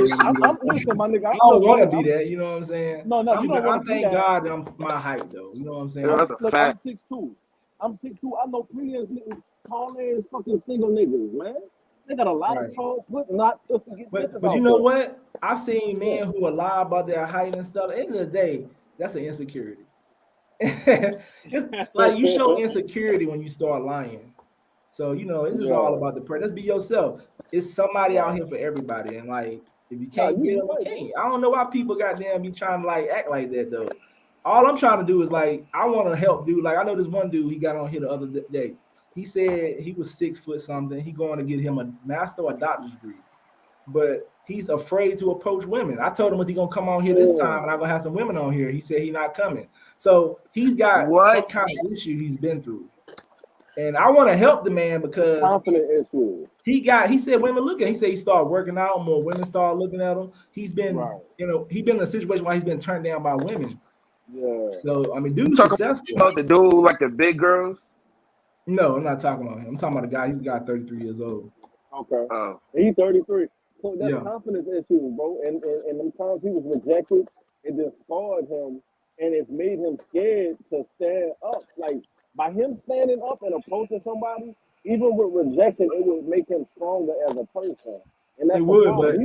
listen, my nigga. I don't want to be that. You know what I'm saying? No, you don't want to be thank that. God that I'm my height though. You know what I'm saying? That's a Look, fact. I'm 6'2". I'm 6'2". I know plenty of niggas, tall ass fucking single niggas, man. They got a lot Right. of tall, but not just to get But you know what? I've seen men who are lie about their height and stuff. At the end of the day, that's an insecurity. It's like you show insecurity when you start lying. So you know, it's just all about the person. Just be yourself. It's somebody out here for everybody, and like if you can't get them, you can't. I don't know why people goddamn be trying to like act like that though. All I'm trying to do is like I want to help dude. Like I know this one dude he got on here the other day. He said he was 6 foot something. He going to get him a master or doctor's degree, but he's afraid to approach women. I told him was he gonna come on here this time, and I'm gonna have some women on here. He said he's not coming. So he's got some kind of issue he's been through. And I want to help the man because confident issue. He said women look at him. He said he started working out, more women started looking at him. He's been, he's been in a situation where he's been turned down by women. Yeah. So I mean, dude's talking successful. about the dude like the big girls? No, I'm not talking about him. I'm talking about a guy. He's a guy 33 years old. Okay. He's 33. So that's Yeah. confidence issue, bro. And them times he was rejected, it just scarred him, and it's made him scared to stand up. Like by him standing up and approaching somebody, even with rejection, it would make him stronger as a person. And that's It would, but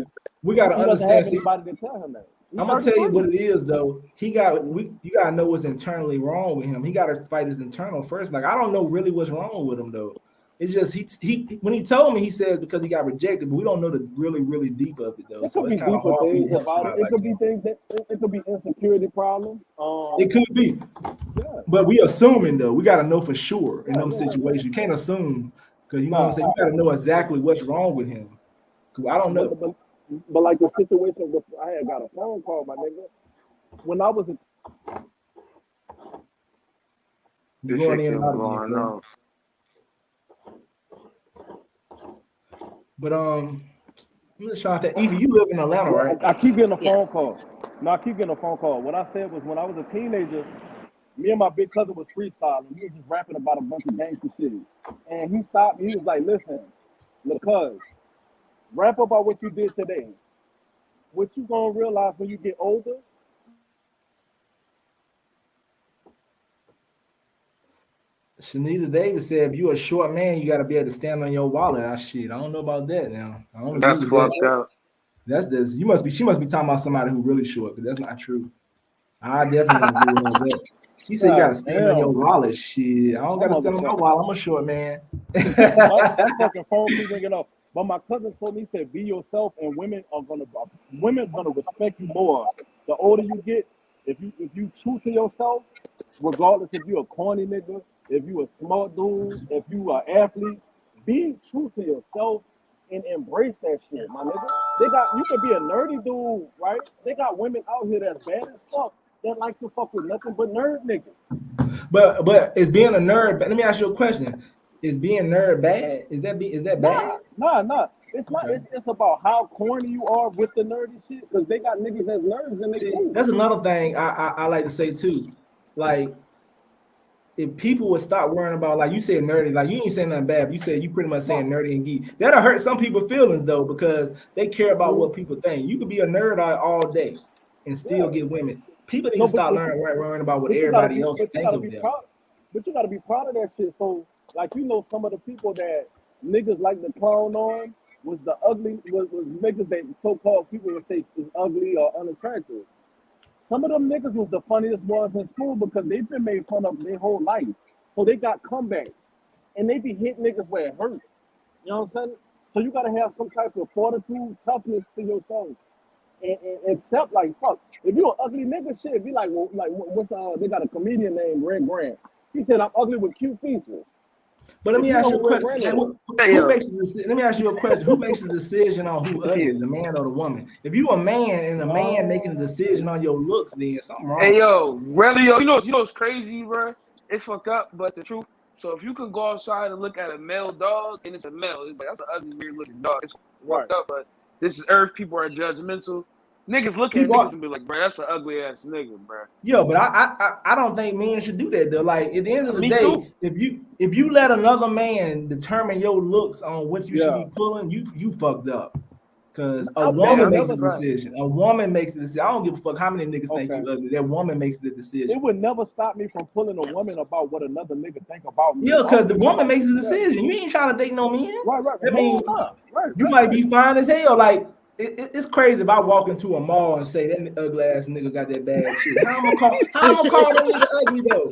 we got to he doesn't understand. have anybody to tell him that. I'm gonna tell you what it is though. You gotta know what's internally wrong with him. He gotta fight his internal first. Like I don't know really what's wrong with him though. It's just he when he told me he said because he got rejected, but we don't know the really deep of it though. It So could be it's kind of deeper hard for me things to help about it. somebody It like could that. be things that it could be insecurity problems. It could be, but we assuming though. We got to know for sure in them situations. You can't assume because you know what I'm saying. You got to know exactly what's wrong with him. Cause I don't know. But like the situation with I had got a phone call, my nigga. When I was You're going in and out again, bro. But I'm just trying to think. Evie, you live in Atlanta, right? I keep getting a phone call. No, I keep getting a phone call. What I said was when I was a teenager, me and my big cousin was freestyling. We were just rapping about a bunch of gangster shit. And he stopped me. He was like, listen, look, cuz, rap about what you did today. What you gonna realize when you get older? Shanita Davis said, if you're a short man, you got to be able to stand on your wallet. I don't know about that now. I don't That's agree with fucked that. up. That's she must be talking about somebody who really short, because that's not true. I definitely agree with that. She said you got to stand on your wallet. Shit, I don't got to stand on my wallet. I'm a short man. my fucking phone keep ringing off. But my cousin told me, he said, be yourself, and women gonna respect you more. The older you get, if you true to yourself, regardless if you a corny nigga, if you a smart dude, if you an athlete, be true to yourself and embrace that shit, my nigga. You could be a nerdy dude, right? They got women out here that's bad as fuck that like to fuck with nothing but nerd niggas. But is being a nerd? Let me ask you a question. Is being nerd bad? Is that bad? Nah. It's not. Okay. It's about how corny you are with the nerdy shit. Because they got niggas as nerds and they cool. That's another thing I like to say too. Like, if people would stop worrying about, like you said, nerdy, like you ain't saying nothing bad, but you said you pretty much saying nerdy and geek. That'll hurt some people's feelings though, because they care about what people think. You could be a nerd all day and still get women. People need to stop worrying about what everybody else think of them. But you gotta be proud of that shit. So, like, some of the people that niggas like to clown on was niggas that so-called people would say is ugly or unattractive. Some of them niggas was the funniest ones in school because they've been made fun of their whole life. So they got comebacks. And they be hitting niggas where it hurts. You know what I'm saying? So you gotta have some type of fortitude, toughness to yourself. And accept, like, fuck. If you an ugly nigga, shit, be like, well, they got a comedian named Red Grant. He said, I'm ugly with cute features. But let me ask you a question. Let me ask you a question. Who makes the decision on who ugly, the man or the woman? If you a man and a man making the decision on your looks, then something wrong. Hey yo, you know what's crazy, bro? It's fucked up, but the truth. So if you could go outside and look at a male dog and it's a male, it's like, that's an ugly, weird looking dog. fucked up, but this is Earth. People are judgmental. Niggas look at niggas and be like, bro, that's an ugly ass nigga, bro. Yo, but I don't think men should do that though. Like at the end of the Me day, too. if you let another man determine your looks on what you should be pulling, you fucked up. Because a woman makes a decision. A woman makes a decision. I don't give a fuck how many niggas think you ugly. That woman makes the decision. It would never stop me from pulling a woman about what another nigga think about me. Yeah, because the woman makes a decision. You ain't trying to date no man. Right. I mean, you might be fine as hell. Like it's crazy if I walk into a mall and say that ugly ass nigga got that bad shit. How I'm gonna call that nigga ugly though?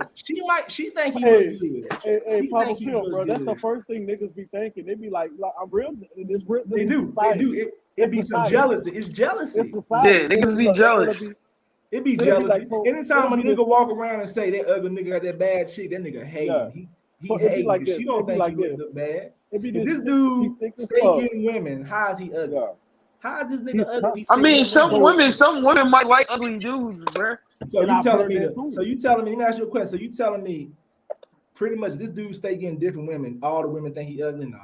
She think he look good. Hey, Papa Phil, bro, that's the first thing niggas be thinking. They be like I'm real. This real. They do. It be some jealousy. It's jealousy. Yeah, niggas be jealous. It be jealousy. Anytime a nigga walk around and say that ugly nigga got that bad shit, that nigga hate him. He hate him. She don't think he look bad. If this dude stay getting women, how is he ugly? How is this nigga ugly? I mean, some women might like ugly dudes, bro. So you telling me let me ask you a question. So you telling me pretty much this dude stay getting different women, all the women think he ugly? No.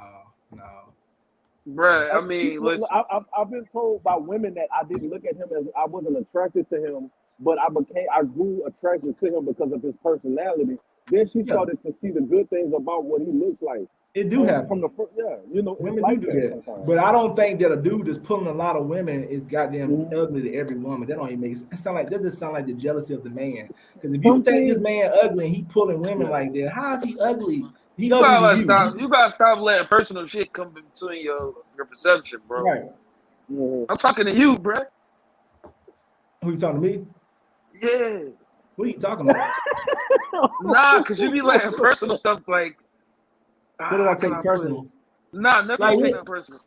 Bruh, I mean, listen. I've been told by women that I didn't look at him as I wasn't attracted to him, but I grew attracted to him because of his personality. Then she started to see the good things about what he looks like. It do happen from the first, women like do that. Sometimes. But I don't think that a dude that's pulling a lot of women is goddamn ugly to every woman. That don't even make sense. That just sound like the jealousy of the man. Because if you think this man ugly and he pulling women like that, how is he ugly? You gotta stop letting personal shit come between your perception, bro. Right. I'm talking to you, bro. Who you talking to me? Yeah. What are you talking about? Nah, because you be letting personal stuff like. What did I take personal? Nah, never like, take that personal.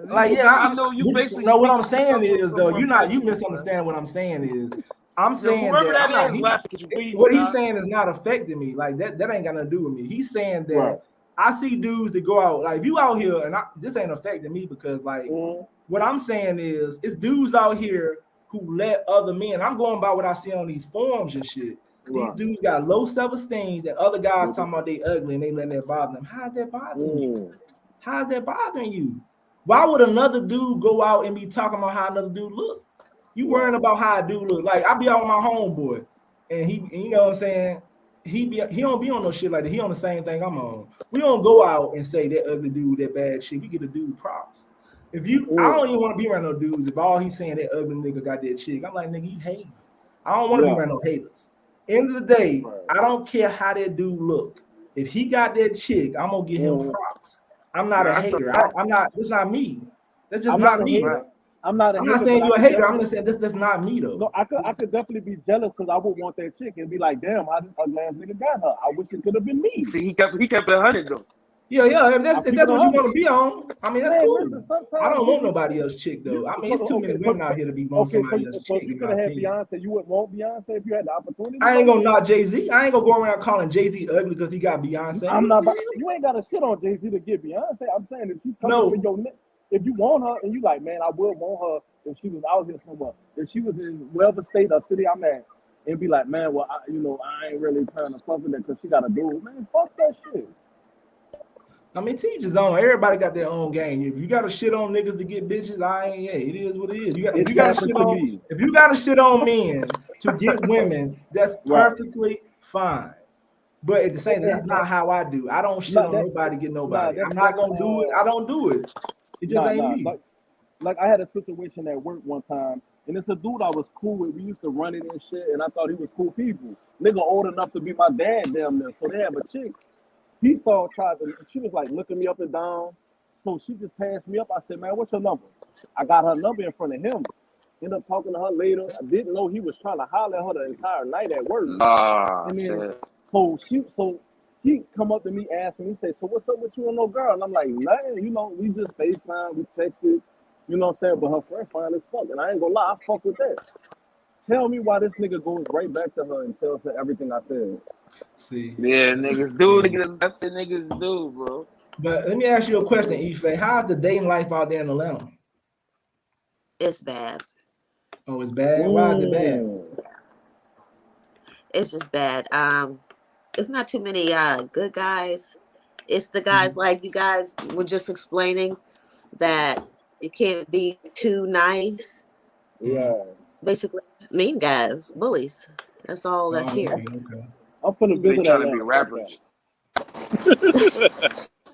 Like, yeah, I know you basically. No, what I'm saying is though, you misunderstand what I'm saying is. I'm saying what he's saying is not affecting me. Like that ain't got nothing to do with me. He's saying that I see dudes that go out, like if you out here and this ain't affecting me because like what I'm saying is it's dudes out here who let other men. I'm going by what I see on these forums and shit. These dudes got low self-esteem and other guys talking about they ugly and they letting that bother them. How's that bothering you? How's that bothering you? Why would another dude go out and be talking about how another dude look? You worrying about how a dude look. Like I be out with my homeboy, and you know what I'm saying? He don't be on no shit like that. He on the same thing I'm on. We don't go out and say that ugly dude, that bad shit. We get a dude props. I don't even want to be around no dudes. If all he's saying that ugly nigga got that chick, I'm like, nigga, you hate me. I don't want to be around no haters. End of the day, I don't care how that dude look. If he got that chick, I'm gonna give him props. I'm not a hater. I'm not. It's not me. That's just not me. I'm not saying you're a hater. I'm just saying that's not me though. No, I could definitely be jealous because I would want that chick and be like, damn, how this ugly ass nigga got her? I wish it could have been me. See, he kept it 100 though. Yeah. If that's what you want to be on, I mean that's cool. I don't want nobody else chick though. I mean it's too many women out here to be wanting somebody else chick. You could have had Beyonce. You wouldn't want Beyonce if you had the opportunity. I ain't gonna knock Jay-Z. I ain't gonna go around calling Jay-Z ugly because he got Beyonce. I'm not. You ain't got to shit on Jay-Z to get Beyonce. I'm saying if you come up with your if you want her and you like, man, I would want her if she was out here somewhere. If she was in whatever state or city I'm at, and be like, man, well, I ain't really trying to fuck with her because she got a dude. Man, fuck that shit. I mean, teach his own. Everybody got their own game. If you got to shit on niggas to get bitches, it is what it is. If you got to shit on men to get women, that's perfectly fine. But at the same time, that's not how I do. I don't shit on nobody, get nobody. I'm not gonna do it. I don't do it. It just ain't me. Like I had a situation at work one time, and it's a dude I was cool with. We used to run it and shit, and I thought he was cool people. Nigga old enough to be my dad damn near. So they have a chick. She was like looking me up and down. So she just passed me up. I said, man, what's your number? I got her number in front of him. Ended up talking to her later. I didn't know he was trying to holler at her the entire night at work. And then so he come up to me asking me, say, so what's up with you and no girl? And I'm like, nothing, we just FaceTime, we texted, you know what I'm saying? But her friend fine as fuck. And I ain't gonna lie, I fuck with that. Tell me why this nigga goes right back to her and tells her everything I said. See. Yeah, niggas do. That's what niggas do, bro. But let me ask you a question, Ife. How's the dating life out there in Atlanta? It's bad. Oh, it's bad? Why is it bad? It's just bad. It's not too many good guys. It's the guys like you guys were just explaining that You can't be too nice. Yeah. Basically, mean guys, bullies. That's all that's here. Okay. I'm finna They visit trying to Atlanta. be rappers.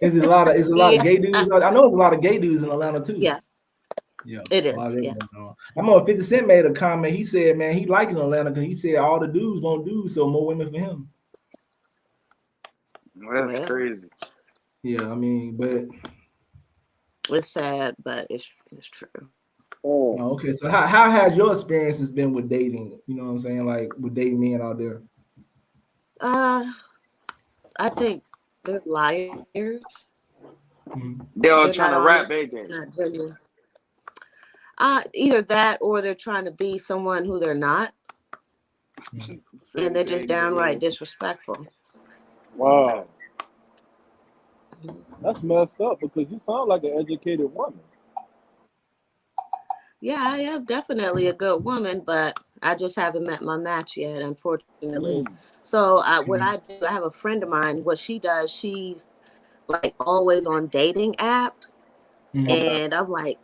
Is it a lot of gay dudes? I know it's a lot of gay dudes in Atlanta too. Yeah, Yeah, it a lot is. of Yeah. them going on. I know 50 Cent made a comment. He said, man, he liking Atlanta because he said all the dudes won't do, so more women for him. That's Well, crazy. Yeah, I mean, but it's sad, but it's true. okay. So how has your experiences been with dating? You know what I'm saying? Like with dating men out there. I think they're liars. They all They're trying not to rap, honest. ain't they? Not genuine. Either that or they're trying to be someone who they're not, and they're just downright disrespectful. Wow. That's messed up because you sound like an educated woman. Yeah, I am definitely a good woman, but I just haven't met my match yet, unfortunately. So what I do, I have a friend of mine. What she does, she's like always on dating apps, and I'm like,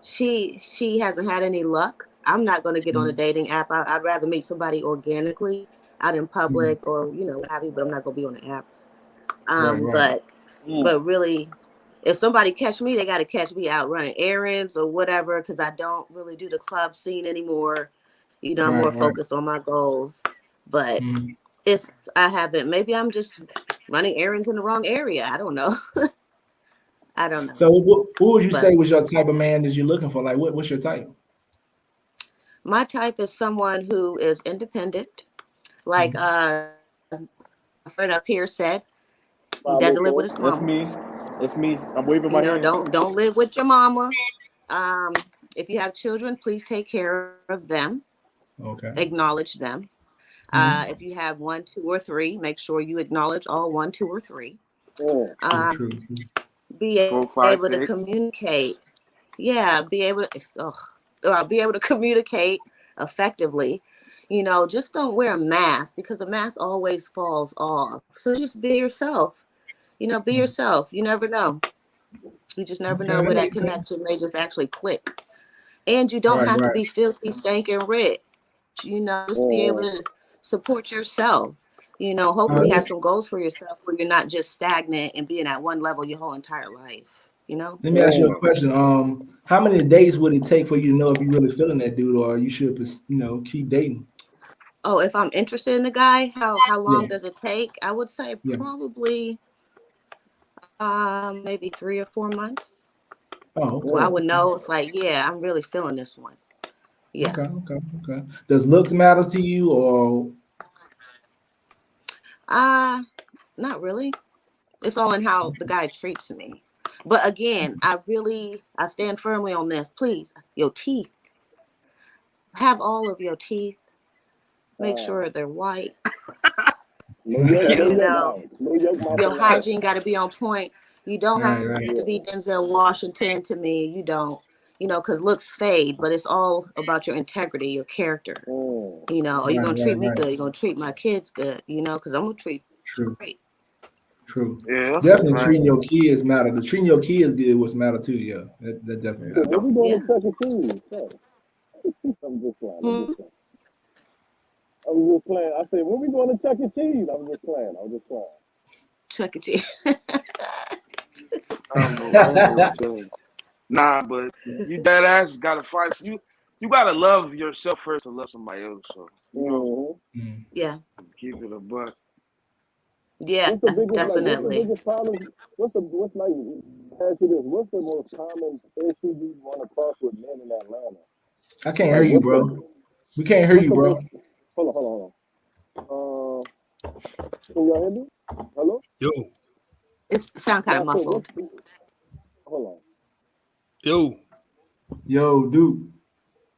she hasn't had any luck. I'm not going to get on a dating app. I'd rather meet somebody organically out in public or what have you. But I'm not going to be on the apps. Right. But really, if somebody catch me, they got to catch me out running errands or whatever, because I don't really do the club scene anymore. I'm more focused on my goals. But maybe I'm just running errands in the wrong area. I don't know. I don't know. So what would you say was your type of man that you're looking for? Like what's your type? My type is someone who is independent. Like a friend up here said, he doesn't live with his mama. It's me. I'm waving my hand. Don't live with your mama. If you have children, please take care of them. Okay. Acknowledge them. If you have 1, 2, or 3, make sure you acknowledge all 1, 2, or 3. True. Be able to communicate. Yeah, be able to communicate effectively. Just don't wear a mask, because the mask always falls off. So just be yourself. Be yourself. You never know. You just never know where that connection may just actually click. And you don't have to be filthy, stinking rich. Just be able to support yourself. Hopefully have some goals for yourself where you're not just stagnant and being at one level your whole entire life. Let me ask you a question. How many days would it take for you to know if you're really feeling that dude, or you should keep dating? Oh, if I'm interested in the guy, how long does it take? I would say probably maybe 3 or 4 months. Oh, okay. Well, I would know if I'm really feeling this one. Yeah. Okay. Does looks matter to you, or? Not really. It's all in how the guy treats me. But again, I stand firmly on this. Please, your teeth. Have all of your teeth. Make sure they're white. Your hygiene got to be on point. You don't have to be Denzel Washington to me. You don't. Because looks fade, but it's all about your integrity, your character. Are you going to treat me good? You're going to treat my kids good, because I'm going to treat you great. True. Yeah, definitely treating your kids matter. The treating your kids good was matter too. Yeah, that definitely matters. What we doing to Chuck E. Cheese? I'm just playing. I was just playing. I said, when we going to Chuck E. Cheese? I was just playing. Chuck E. Cheese. Nah, but you dead ass gotta fight. You gotta love yourself first to love somebody else. So yeah, keep it a buck. Yeah, definitely. What's the most common issue you run across with men in Atlanta? I can't hear you, bro. We can't hear you, bro. Hold on. Can y'all hear me? Hello? Yo. It sound kind of muffled. Hold on. Yo, dude.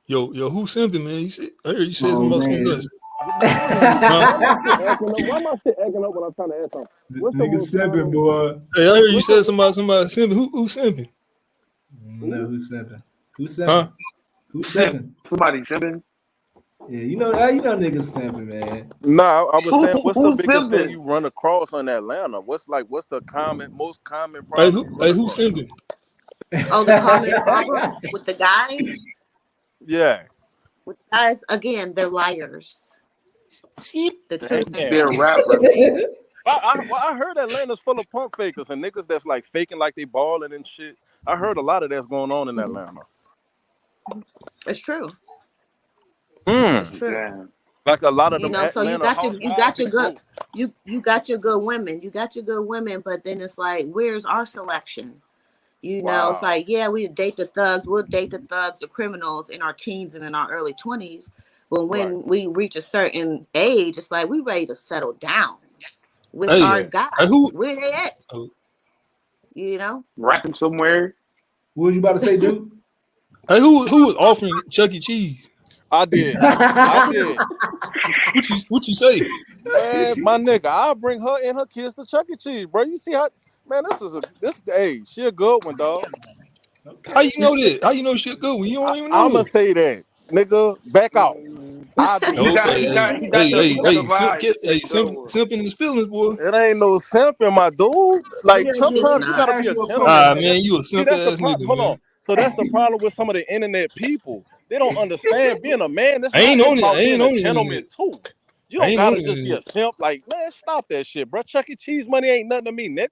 Yo, who simping, man? I heard you said something about some guns. Why am I shit acting up when I'm trying to ask something? Nigga simping, boy. Hey, I heard you said something about simping. Who simping? No, who's simping? Who's simping? Huh? Who's simping? Somebody simping? Yeah, you know niggas simping, man. Nah, I was saying, what's the biggest simping? thing you run across in Atlanta? What's the most common problem? Who's simping? Oh, the common problems with the guys. Yeah. With guys, again, they're liars. The truth. They're Damn. rappers. I heard Atlanta's full of pump fakers and niggas that's like faking like they balling and shit. I heard a lot of that's going on in Atlanta. It's true. Mm. It's true. Yeah. Like a lot of You them know, so you Atlanta got your good housewives. you got your good women. You got your good women, but then it's like, where's our selection? You know, it's Wow. like, yeah, we date the thugs, we'll date the thugs, the criminals in our teens and in our early 20s. But when Right. we reach a certain age, it's like we ready to settle down with Hey, our Yeah. guys. who? Where they at? Oh, You know? Rapping somewhere. What was you about to say, dude? hey, who was offering Chuck E. Cheese? I did. I did. What you say? Man, my nigga, I'll bring her and her kids to Chuck E. Cheese, bro. You see how, man, hey, she a good one, dog. How you know that? How you know shit good when you don't even know? I'ma it? say that, nigga, back out. I do. He got Okay, the simping in his feelings, boy. It ain't no simping, my dude. Like Let me sometimes you not. gotta be a gentleman. Ah, man. man, you a See, simp that's the ass problem. nigga, Hold man. on. So that's the problem with some of the internet people. They don't understand being a man. That's I ain't not on it. about I ain't being on a the gentleman internet. too. You I don't ain't gotta on the just be a internet. simp. Like, man, stop that shit, bro. Chuck E. Cheese money ain't nothing to me, nigga.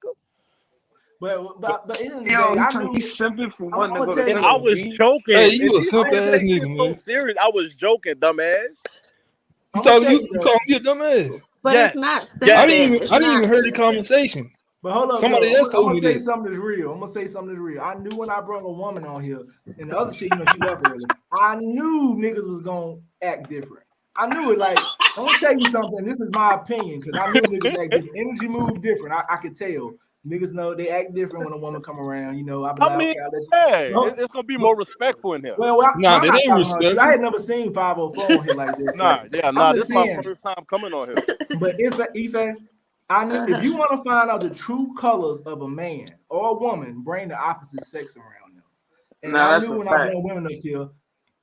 But at the end of the Yo, day, I he knew. simping for I'm one to gonna go tell to And you. I was KFC. joking. Hey, And you a these simp niggas ass take shit nigga, so man. serious. I was joking, dumbass. You I'm gonna talking? tell You you you though. call me a dumbass? But Yes. it's not Yes. I didn't simping. even It's I didn't not even heard the simping. conversation. But hold up, Somebody though. else I'm told gonna me say that. something that's real. I'm gonna say something that's real. I knew when I brought a woman on here, and the other shit, she left early. I knew niggas was gonna act different. I knew it. Like, I'm gonna tell you something. This is my opinion, because I knew niggas act different. Energy move different. I could tell. Niggas know they act different when a woman come around. I be I like, mean, okay, I'll let you. yeah, No, it's gonna be but, more respectful in here. well, Nah, I'm that not ain't talking about you. I respectful. had never seen 504 on here like this. Nah, I'm this just is my saying. first time coming on here. But Ife, I knew if you want to find out the true colors of a man or a woman, bring the opposite sex around them. And Nah, I that's knew a when I fact. brought women up here,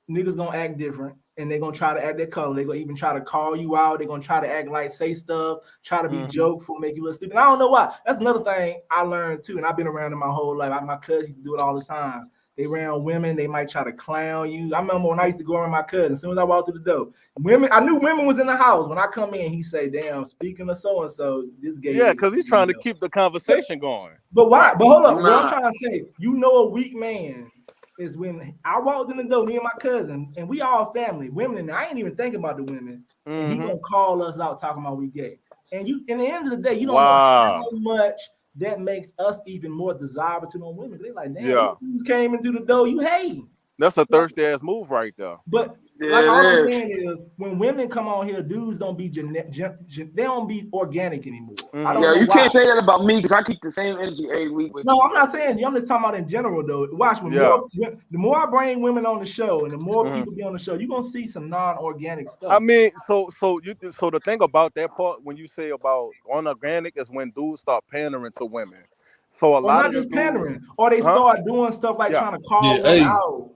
niggas gonna act different and they're gonna try to act their color. They're gonna even try to call you out. They're gonna try to act like say stuff, try to be jokeful, make you look stupid. I don't know why. That's another thing I learned too, and I've been around it my whole life. My cousins used to do it all the time. They around women, they might try to clown you. I remember when I used to go around my cousin, as soon as I walked through the door, women, I knew women was in the house. When I come in, he say, damn, speaking of so-and-so, this gay. Yeah, because he's trying to keep the conversation going. But why? But hold up, what I'm Nah. trying to say, a weak man is when I walked in the door, me and my cousin, and we all family, women, and I ain't even thinking about the women, and he gonna call us out talking about we gay. And you, in the end of the day, you don't know how much that makes us even more desirable to those women. They like, damn, you came into the door, you hating. That's a thirsty ass move right there. But Yeah, like all it I'm is. saying is, when women come on here, dudes don't be they don't be organic anymore. I don't Yo, know you why. can't say that about me because I keep the same energy every week with No, you. I'm not saying you. I'm just talking about in general, though. Watch, the more I bring women on the show, and the more people be on the show, you're gonna see some non-organic stuff. I mean, so the thing about that part when you say about unorganic is when dudes start pandering to women. So a lot not of the just dudes, pandering, or they start doing stuff like trying to call one out.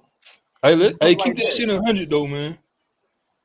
Hey, keep that shit 100 though, man.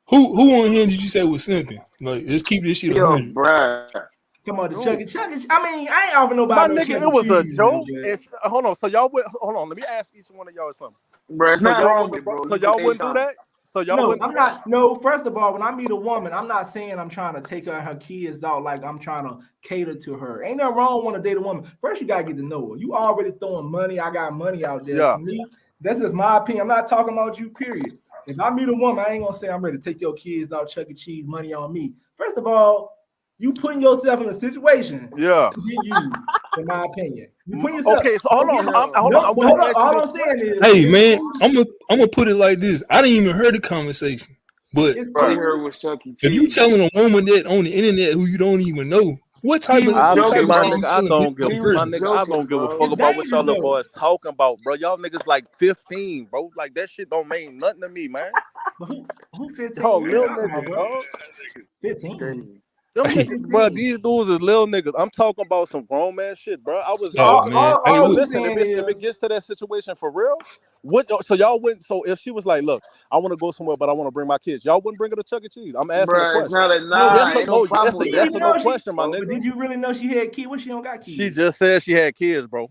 Who on here did you say was simping? Like, let's keep this shit 100. Bruh. Come on, the Chuck E. Cheese. I mean, I ain't offering My nobody no nigga, Chuck it was a Cheese, joke. man, Hold on, so y'all went. Hold on, let me ask each one of y'all something. Bro, it's So not y'all wrong wouldn't, with it, bro. so You y'all can wouldn't say do that. So y'all No, wouldn't. I'm not. No, first of all, when I meet a woman, I'm not saying I'm trying to take her kids out like I'm trying to cater to her. Ain't nothing wrong when to date a woman. First, you gotta get to know her. You already throwing money. I got money out there. Yeah. To me, that's just my opinion. I'm not talking about you, period. If I meet a woman, I ain't gonna say I'm ready to take your kids out, Chuck E. Cheese, money on me. First of all, you putting yourself in a situation to get used, in my opinion. You putting yourself. Okay, so hold on. Hold on. I want hold to up. ask you All this I'm saying is, Hey, man, I'm gonna put it like this. I didn't even hear the conversation, but it's All you cool. heard was Chuck E. if you Cheese. telling a woman that on the internet who you don't even know, what type He of was I what don't, type joking, of my shit bro. you nigga. I telling don't give, He different was my person? nigga. I joking, don't give a bro. fuck It's about what y'all dangerous, little though. boys talking about, bro. Y'all niggas like 15, bro. Like that shit don't mean nothing to me, man. But who 15? Y'all What you little talking about, niggas, bro? dog. 15. Crazy. Them Hey, niggas, bro. These dudes is little niggas. I'm talking about some grown man shit, bro. I was oh joking. man, hey, But All we look, listen, saying if it is, gets to that situation for real, what? So y'all wouldn't. So if she was like, "Look, I want to go somewhere, but I want to bring my kids," y'all wouldn't bring her to Chuck E. Cheese. I'm asking a Bro, it's question. not a no, nah. Yes or Ain't no no? problem Yes, with we a didn't that, yes even or no know question, my bro. but nigga. did you really know she had kids? What, she don't got She kids? just said she had kids, bro.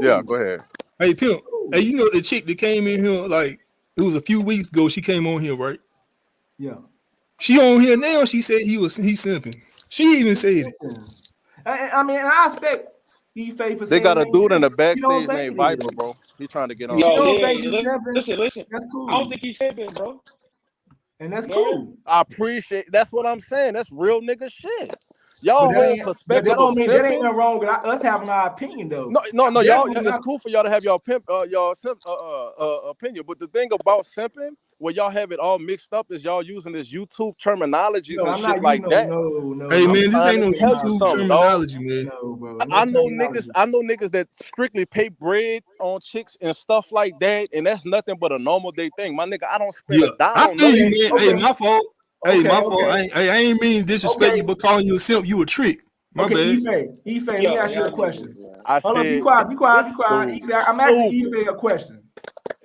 Yeah, go ahead. Hey, Pimp. Hey, you know the chick that came in here like it was a few weeks ago. She came on here, right? Yeah. She on here now. She said he simping. She even said it. I mean, I expect E-Faith for They saying got a dude in the you know, backstage baby named did Viper, it. bro. He trying to get If on. you Yo, don't yeah, think it's simping, listen. that's I cool. don't think he's simping, bro. And that's Yeah. cool. I appreciate. That's what I'm saying. That's real nigga shit. But Y'all that whole ain't that perspective of don't mean that ain't simping. nothing wrong with us having our opinion though. No. I'm Y'all, definitely it's not. cool for y'all to have y'all pimp, y'all opinion. But the thing about simping, where y'all have it all mixed up, is y'all using this YouTube terminologies No, and I'm not. shit You like that. no. Hey I'm man, this trying ain't to no tell you YouTube something, dog. terminology, man. No, bro. I No know terminology. niggas that strictly pay bread on chicks and stuff like that, and that's nothing but a normal day thing. My nigga, I don't spend Yeah, a dime I on feel none of you, these man. chicks. Hey, my fault. Hey, my fault. Okay. I ain't mean to disrespect you, Okay. but calling you a simp, you a trick. My Okay, bad. Ife, let me Yo, ask you a y'all question. niggas, man. I Hold on, be said quiet. this dude Ife, I'm asking stupid. Ife a question.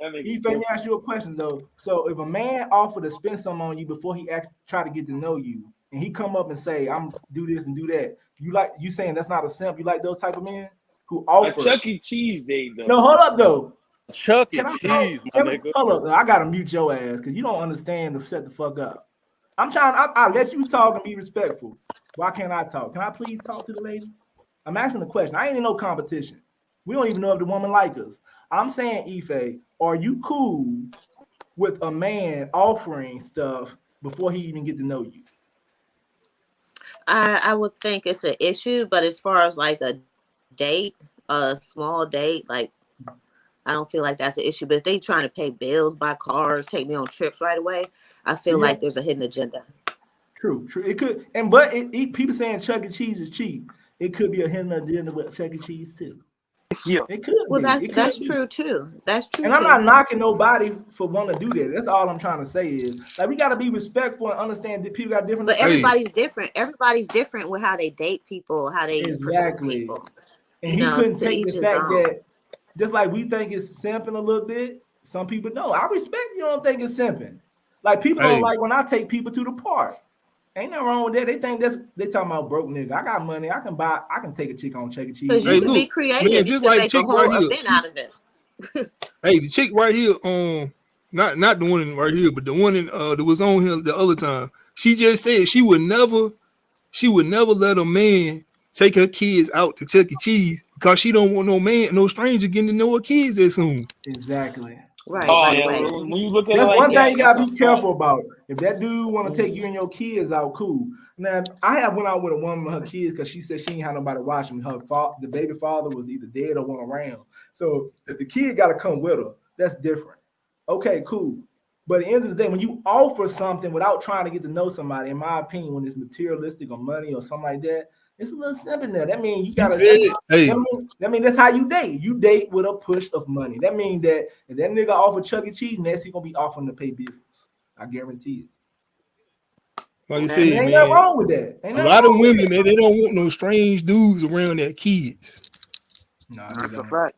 That nigga Ife, let me stupid. ask you a question though. So if a man offered to spend some on you before he try to get to know you, and he come up and say, "I'm do this and do that," you saying that's not a simp? You like those type of men who A offer? Chuck E. Cheese day, though. No, hold up though. Chuck E. Can I Cheese, talk? my nigga. Hold up. I gotta mute your ass because you don't understand to shut the fuck up. I'm trying. I let you talk and be respectful. Why can't I talk? Can I please talk to the lady? I'm asking the question. I ain't in no competition. We don't even know if the woman like us. I'm saying, Ife, are you cool with a man offering stuff before he even get to know you? I would think it's an issue, but as far as like a date, a small date, like I don't feel like that's an issue. But if they trying to pay bills, buy cars, take me on trips right away, I feel See, yeah, like there's a hidden agenda. true. It could, but people saying Chuck E. Cheese is cheap. It could be a hidden agenda with Chuck E. Cheese too. Yo, It could Well, be. It could that's be. true too. That's true And I'm too. not knocking nobody for wanting to do that. That's all I'm trying to say is like we got to be respectful and understand that people got different But opinions. Hey, everybody's different. Everybody's different with how they date people, how they pursue Exactly. people. And You he know, it's couldn't to take each the his fact own. that just like we think it's simping a little bit, some people don't. I respect you don't think it's simping. Like people don't hey, like when I take people to the park. Ain't nothing wrong with that. They think they talking about broke nigga. I got money. I can take a chick on Chuck E. Cheese. Because you hey, can be look, man, creative. You just can like the make a chick right whole here. event out of it. Hey, the chick right here, not the one right here, but the one that was on here the other time. She just said she would never let a man take her kids out to Chuck E. Cheese because she don't want no stranger getting to know her kids that soon. Exactly. Right, oh, right, yeah. right. When you look at it That's like one thing that, you that's gotta a be fact. careful about. If that dude want to take you and your kids out, cool. Now I have went out with a woman with her kids because she said she ain't had nobody watching. The baby father was either dead or wasn't around. So if the kid got to come with her, that's different. Okay, cool. But at the end of the day, when you offer something without trying to get to know somebody, in my opinion, when it's materialistic or money or something like that, it's a little simple there. That means you She gotta. said, hey, That mean that's how you date. You date with a push of money. That means that if that nigga offer Chuck E. Cheese, next he gonna be offering to pay bills. I guarantee it. like I And there said, ain't nothing man, wrong with that. Ain't a nothing lot of wrong with women, man, they don't want no strange dudes around their kids. that. No, they That's a don't. fact.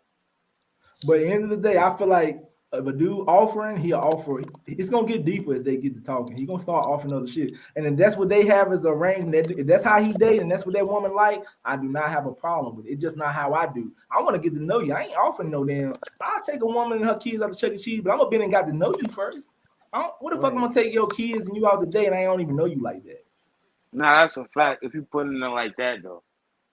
But at the end of the day, I feel like if a dude offering, he'll offer. It's gonna get deeper as they get to talking. He gonna start offering other shit, and if that's what they have as a range, if that's how he date, and that's what that woman like, I do not have a problem with it. It's just not how I do. I want to get to know you. I ain't offering no damn. I'll take a woman and her kids out to Chuck E. Cheese, but I'm gonna be and got to know you first. What the fuck I'm Right. gonna take your kids and you out today, and I don't even know you like that? Nah, that's a fact. If you put it in like that, though.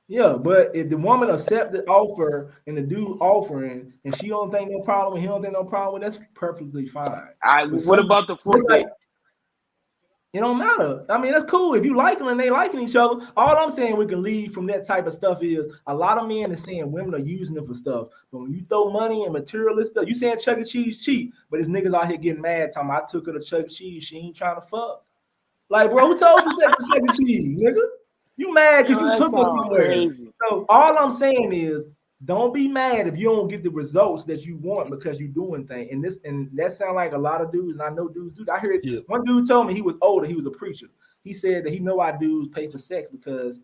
Yeah, but if the woman accept the offer and the dude offering, and she don't think no problem, and he don't think no problem, that's perfectly fine. But What about the fourth just like date? it don't matter. I mean, that's cool if you like them and they liking each other. All I'm saying we can leave from that type of stuff is a lot of men are saying women are using them for stuff. But when you throw money and materialist stuff, you saying Chuck E. Cheese cheap, but it's niggas out here getting mad talking I took her to Chuck E. Cheese, she ain't trying to fuck. Like, bro, who told you to take her to Chuck E. Cheese, nigga? You mad because Yo, you that took her sounds somewhere. crazy. So all I'm saying is don't be mad if you don't get the results that you want because you're doing things. And that sound like a lot of dudes, and I know dudes do. I heard Yeah. one dude told me he was older, he was a preacher. He said that he know why dudes pay for sex because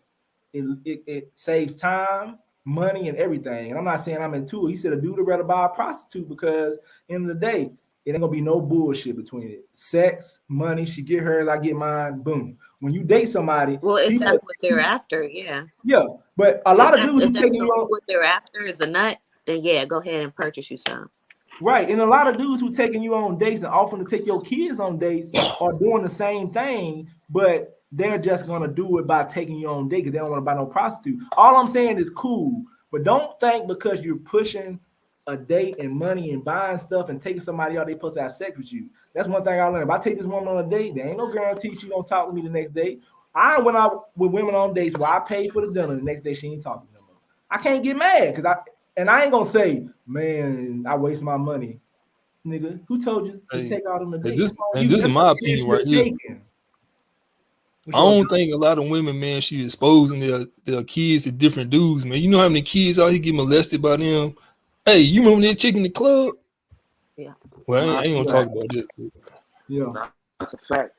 it saves time, money, and everything. And I'm not saying I'm into it. He said a dude would rather buy a prostitute because in the day, it ain't gonna be no bullshit between it. Sex, money, she get hers, I get mine, boom. When you date somebody, Well, if people, that's what they're after, yeah. yeah. But a lot of dudes If who that's taking you solely on, what they're after is a nut, then yeah, go ahead and purchase you some. right, and a lot of dudes who taking you on dates and offering to take your kids on dates are doing the same thing, but they're just gonna do it by taking you on date because they don't want to buy no prostitute. All I'm saying is cool, but don't think because you're pushing a date and money and buying stuff and taking somebody out, they supposed to have sex with you. That's one thing I learned. If I take this woman on a date, there ain't no guarantee she gonna talk to me the next day. I went out with women on dates where I paid for the dinner. The next day she ain't talking to me no more. I can't get mad because I ain't gonna say, man, I waste my money, nigga. Who told you to take out on the date? This is my opinion right here. I don't think a lot of women, man, she exposing their kids to different dudes, man. You know how many kids out here get molested by them? Hey, you remember that chick in the club? Yeah. Well, I ain't gonna talk about it. Yeah, that's a fact.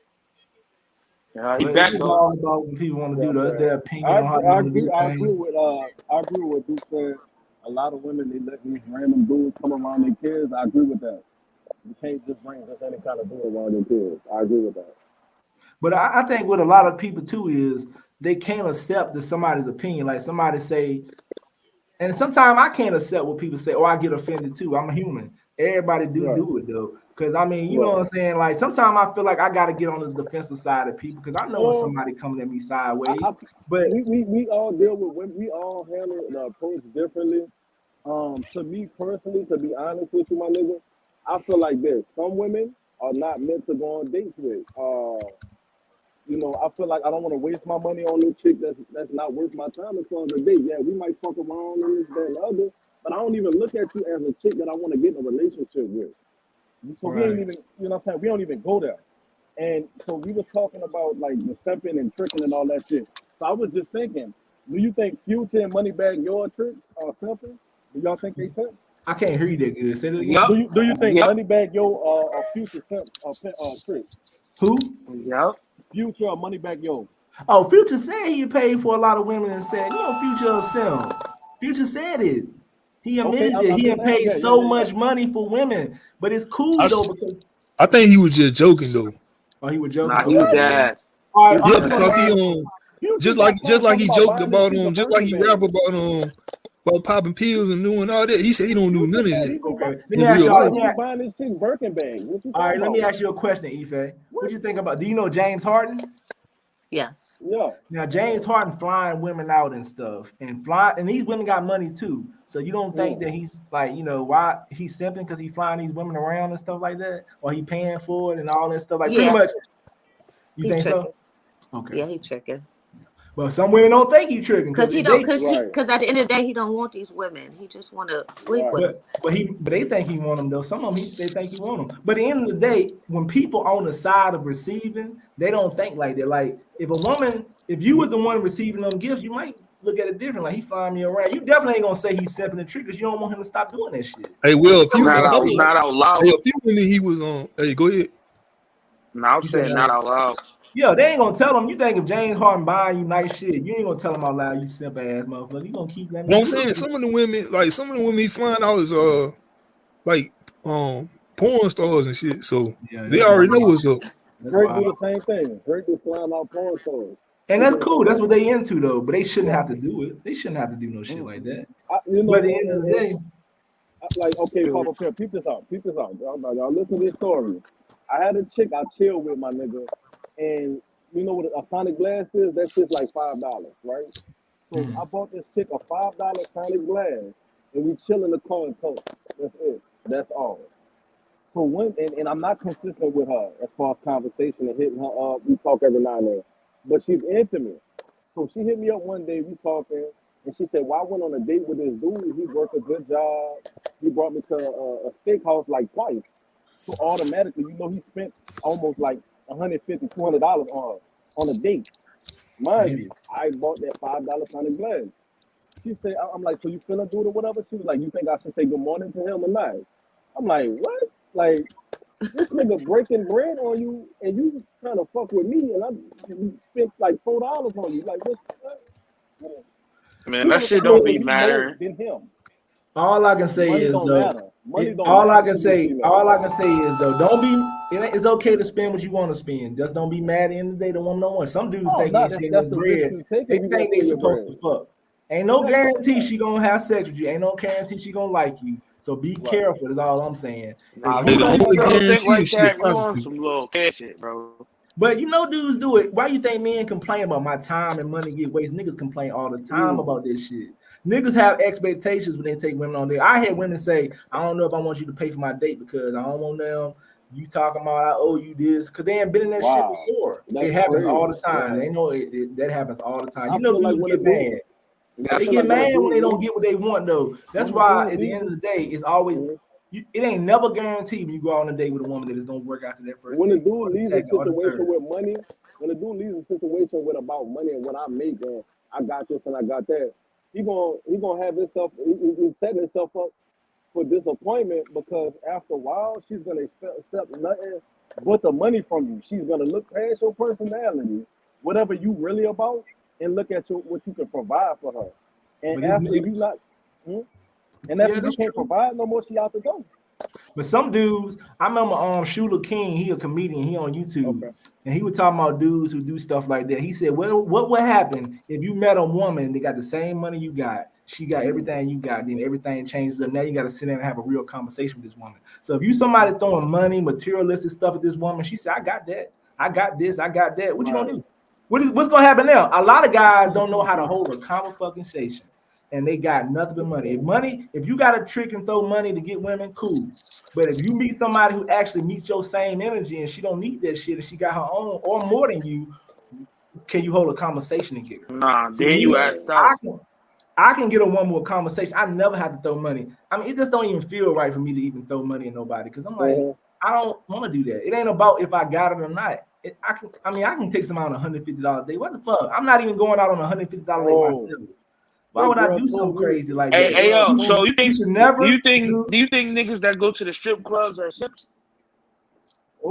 Yeah, it's all about what people want to do. That's their opinion on how they want to do I things. agree with what Duke said. A lot of women, they let these random dudes come around their kids. I agree with that. You can't just bring just any kind of dude around their kids. I agree with that. But I think what a lot of people too is they can't accept that somebody's opinion. Like somebody say, and sometimes I can't accept what people say, or I get offended too. I'm a human. Everybody do it though. Because I mean, you know what I'm saying? Like sometimes I feel like I gotta get on the defensive side of people because I know when somebody coming at me sideways. But we all deal with women, we all handle the approach differently. To me personally, to be honest with you, my nigga, I feel like this. Some women are not meant to go on dates with. You know, I feel like I don't want to waste my money on no chick that's not worth my time as far as a date. Yeah, we might fuck around and this, that, and the other, but I don't even look at you as a chick that I want to get in a relationship with. So we ain't even, you know what I'm saying? We don't even go there. And so we were talking about like the simping and tricking and all that shit. So I was just thinking, do you think Future and Moneybagg Yo trick are simping? Do y'all think they simp? I can't hear you that good. Say that again. Do you think Moneybagg Yo or Future simp trick? Who? Yep. Future or Moneybagg Yo? Oh, Future said he paid for a lot of women and said, you know, Future a simp. Future said it. He admitted that he had paid so much money for women, but it's cool though because I think he was just joking though. Oh, he was joking. Nah, he was dead ass. All right, yeah, because he just like he joked about just like he rap about popping pills and doing all that. He said he don't do none of that. Okay. Let me ask y'all. Buying this chick Birkin bag. All right, let me ask you a question, Ife. What you think about? Do you know James Harden? Yes. Yeah. Now James Harden flying women out and stuff, and these women got money too. So you don't think that he's like, you know, why he's simping because he's flying these women around and stuff like that, or he paying for it and all that stuff? Like pretty much. You think so? Okay. Yeah, he tricking. But some women don't think he tricking because at the end of the day he don't want these women. He just want to sleep with them. But they think he want them though. Some of them they think he want them. But at the end of the day, when people on the side of receiving, they don't think like that. Like if you was the one receiving them gifts, you might look at it different. Like he flying me around. You definitely ain't gonna say he's simping and trick because you don't want him to stop doing that shit. Hey, well, not out loud. Hey, a few women he was on. Hey, go ahead. No, I'm saying not out loud. Yeah, they ain't gonna tell him. You think if James Harden buying you nice shit, you ain't gonna tell him out loud, you simp ass motherfucker. You gonna keep that. You know what I'm saying? Some of the women he flying out is like porn stars and shit. So they already know what's up. Drake do the same thing. Drake is flying out porn stars. And that's cool. That's what they into though. But they shouldn't have to do it. They shouldn't have to do no shit like that. But at the end of the day, like okay, Papa Phil, peep this out. Y'all listen to this story. I had a chick I chill with, my nigga, and you know what a Sonic glass is? That's just like $5, right? So I bought this chick a $5 Sonic glass, and we chill in the car and talk. That's it. That's all. So when and I'm not consistent with her as far as conversation and hitting her up. We talk every now and then, but she's intimate. So she hit me up one day. We talking, and she said, "Well, I went on a date with this dude. He worked a good job. He brought me to a steakhouse like twice." So automatically, you know, he spent almost like $150, $200 on a date. Mind you, I bought that $5 Sonic glass. She said, I'm like, so you finna do it or whatever? She was like, you think I should say good morning to him or not? I'm like, what? Like, this nigga breaking bread on you and you trying to fuck with me and I spent like $4 on you. Like, what? Man, that shit don't be mattering. Than him. All I can say is though, all I can say is though, don't be. It's okay to spend what you want to spend. Just don't be mad at the end of the day. The woman don't want. Some dudes think they spend this bread. They think they supposed to fuck. Ain't no guarantee she gonna have sex with you. Ain't no guarantee she gonna like you. So be careful. Is all I'm saying. Nah, you don't think like that. You want some little cash shit, bro. But you know, dudes do it. Why you think men complain about my time and money get wasted? Niggas complain all the time about this shit. niggas have expectations when they take women on date. I had women say, I don't know if I want you to pay for my date because I don't want them. You talking about I owe you this because they ain't been in that shit Wow, before. that's It happens all the crazy. time. Yeah. They know that happens all the time. I You know, feel like dudes when a get dude, mad. I They feel get like when a mad when dude they don't leaves, get what they want though. That's when a why dude at the leaves, end of the day, it's always it ain't never guaranteed when you go on a date with a woman that it's gonna work after that first when a date or dude the leaves a second or the situation third. with money, when a dude leaves a situation with about money and what I make and I got this and I got that, he gonna have himself he's setting himself up for disappointment because after a while she's gonna accept nothing but the money from you. She's gonna look past your personality, whatever you really about, and look at what you can provide for her. And But it's after you not, hmm? and yeah, after you that's can't true. provide no more, she out the door. But some dudes, I remember Shula King, he a comedian, he on YouTube, Okay. and he was talking about dudes who do stuff like that. He said, well, what would happen if you met a woman that got the same money you got, she got everything you got, then everything changes up. Now you got to sit down and have a real conversation with this woman. So if you somebody throwing money, materialistic stuff at this woman, she said, I got that, I got this, I got that. What you gonna Right. do? What's gonna happen now? A lot of guys don't know how to hold a conversation, and they got nothing but money. If you got a trick and throw money to get women, cool. But if you meet somebody who actually meets your same energy and she don't need that shit and she got her own or more than you, can you hold a conversation and get her? Nah, See then you me, asked out. I can get a woman with a conversation. I never have to throw money. I mean, it just don't even feel right for me to even throw money at nobody because I'm like, I don't want to do that. It ain't about if I got it or not. I can take some out on $150 a day. What the fuck? I'm not even going out on $150 a day Oh, myself. Why that would I girl do told something me. crazy like Hey, That that? hey, girl yo. told So me. You should never do. do you think niggas that go to the strip clubs are simps?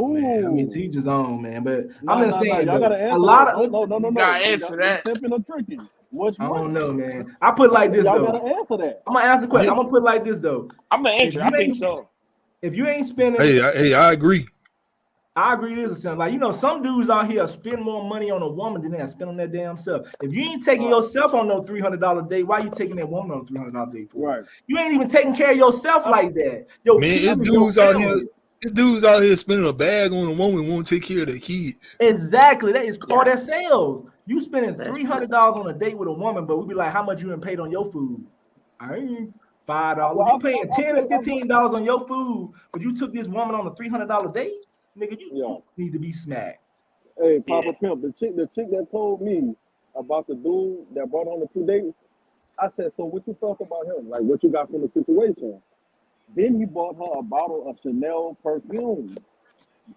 Man, I mean, to Ooh, each his own, man. But I'm nah, just nah, nah. saying Y'all though, gotta a answer lot that. of You gotta Cause answer y'all that. simping or tricking. Which I one? don't know, man. I put it like this Y'all though. gotta answer that. I'm gonna ask the question. Yeah. I'm gonna put it like this though. I'm gonna If answer. you I think ain't so. if you ain't spending, I agree. I agree this is something. Like some dudes out here spend more money on a woman than they spend on their damn self. If you ain't taking Right, yourself on no $300 date, why you taking that woman on $300 date for? right. You ain't even taking care of yourself I'm, like that. Your Man, kids and your family. it's dudes out here spending a bag on a woman won't take care of their kids. Exactly. That is called Yeah, that sales. You spending that's true. $300 on a date with a woman, but we be like, how much you ain't paid on your food? I ain't $5. You well, paying $10 and $15 on your food, but you took this woman on a $300 date, nigga. yeah. You need to be smacked. Hey, Yeah. Papa Pimp, the chick that told me about the dude that brought on the 2 dates, I said, so what you thought about him? Like, what you got from the situation? Then he bought her a bottle of Chanel perfume.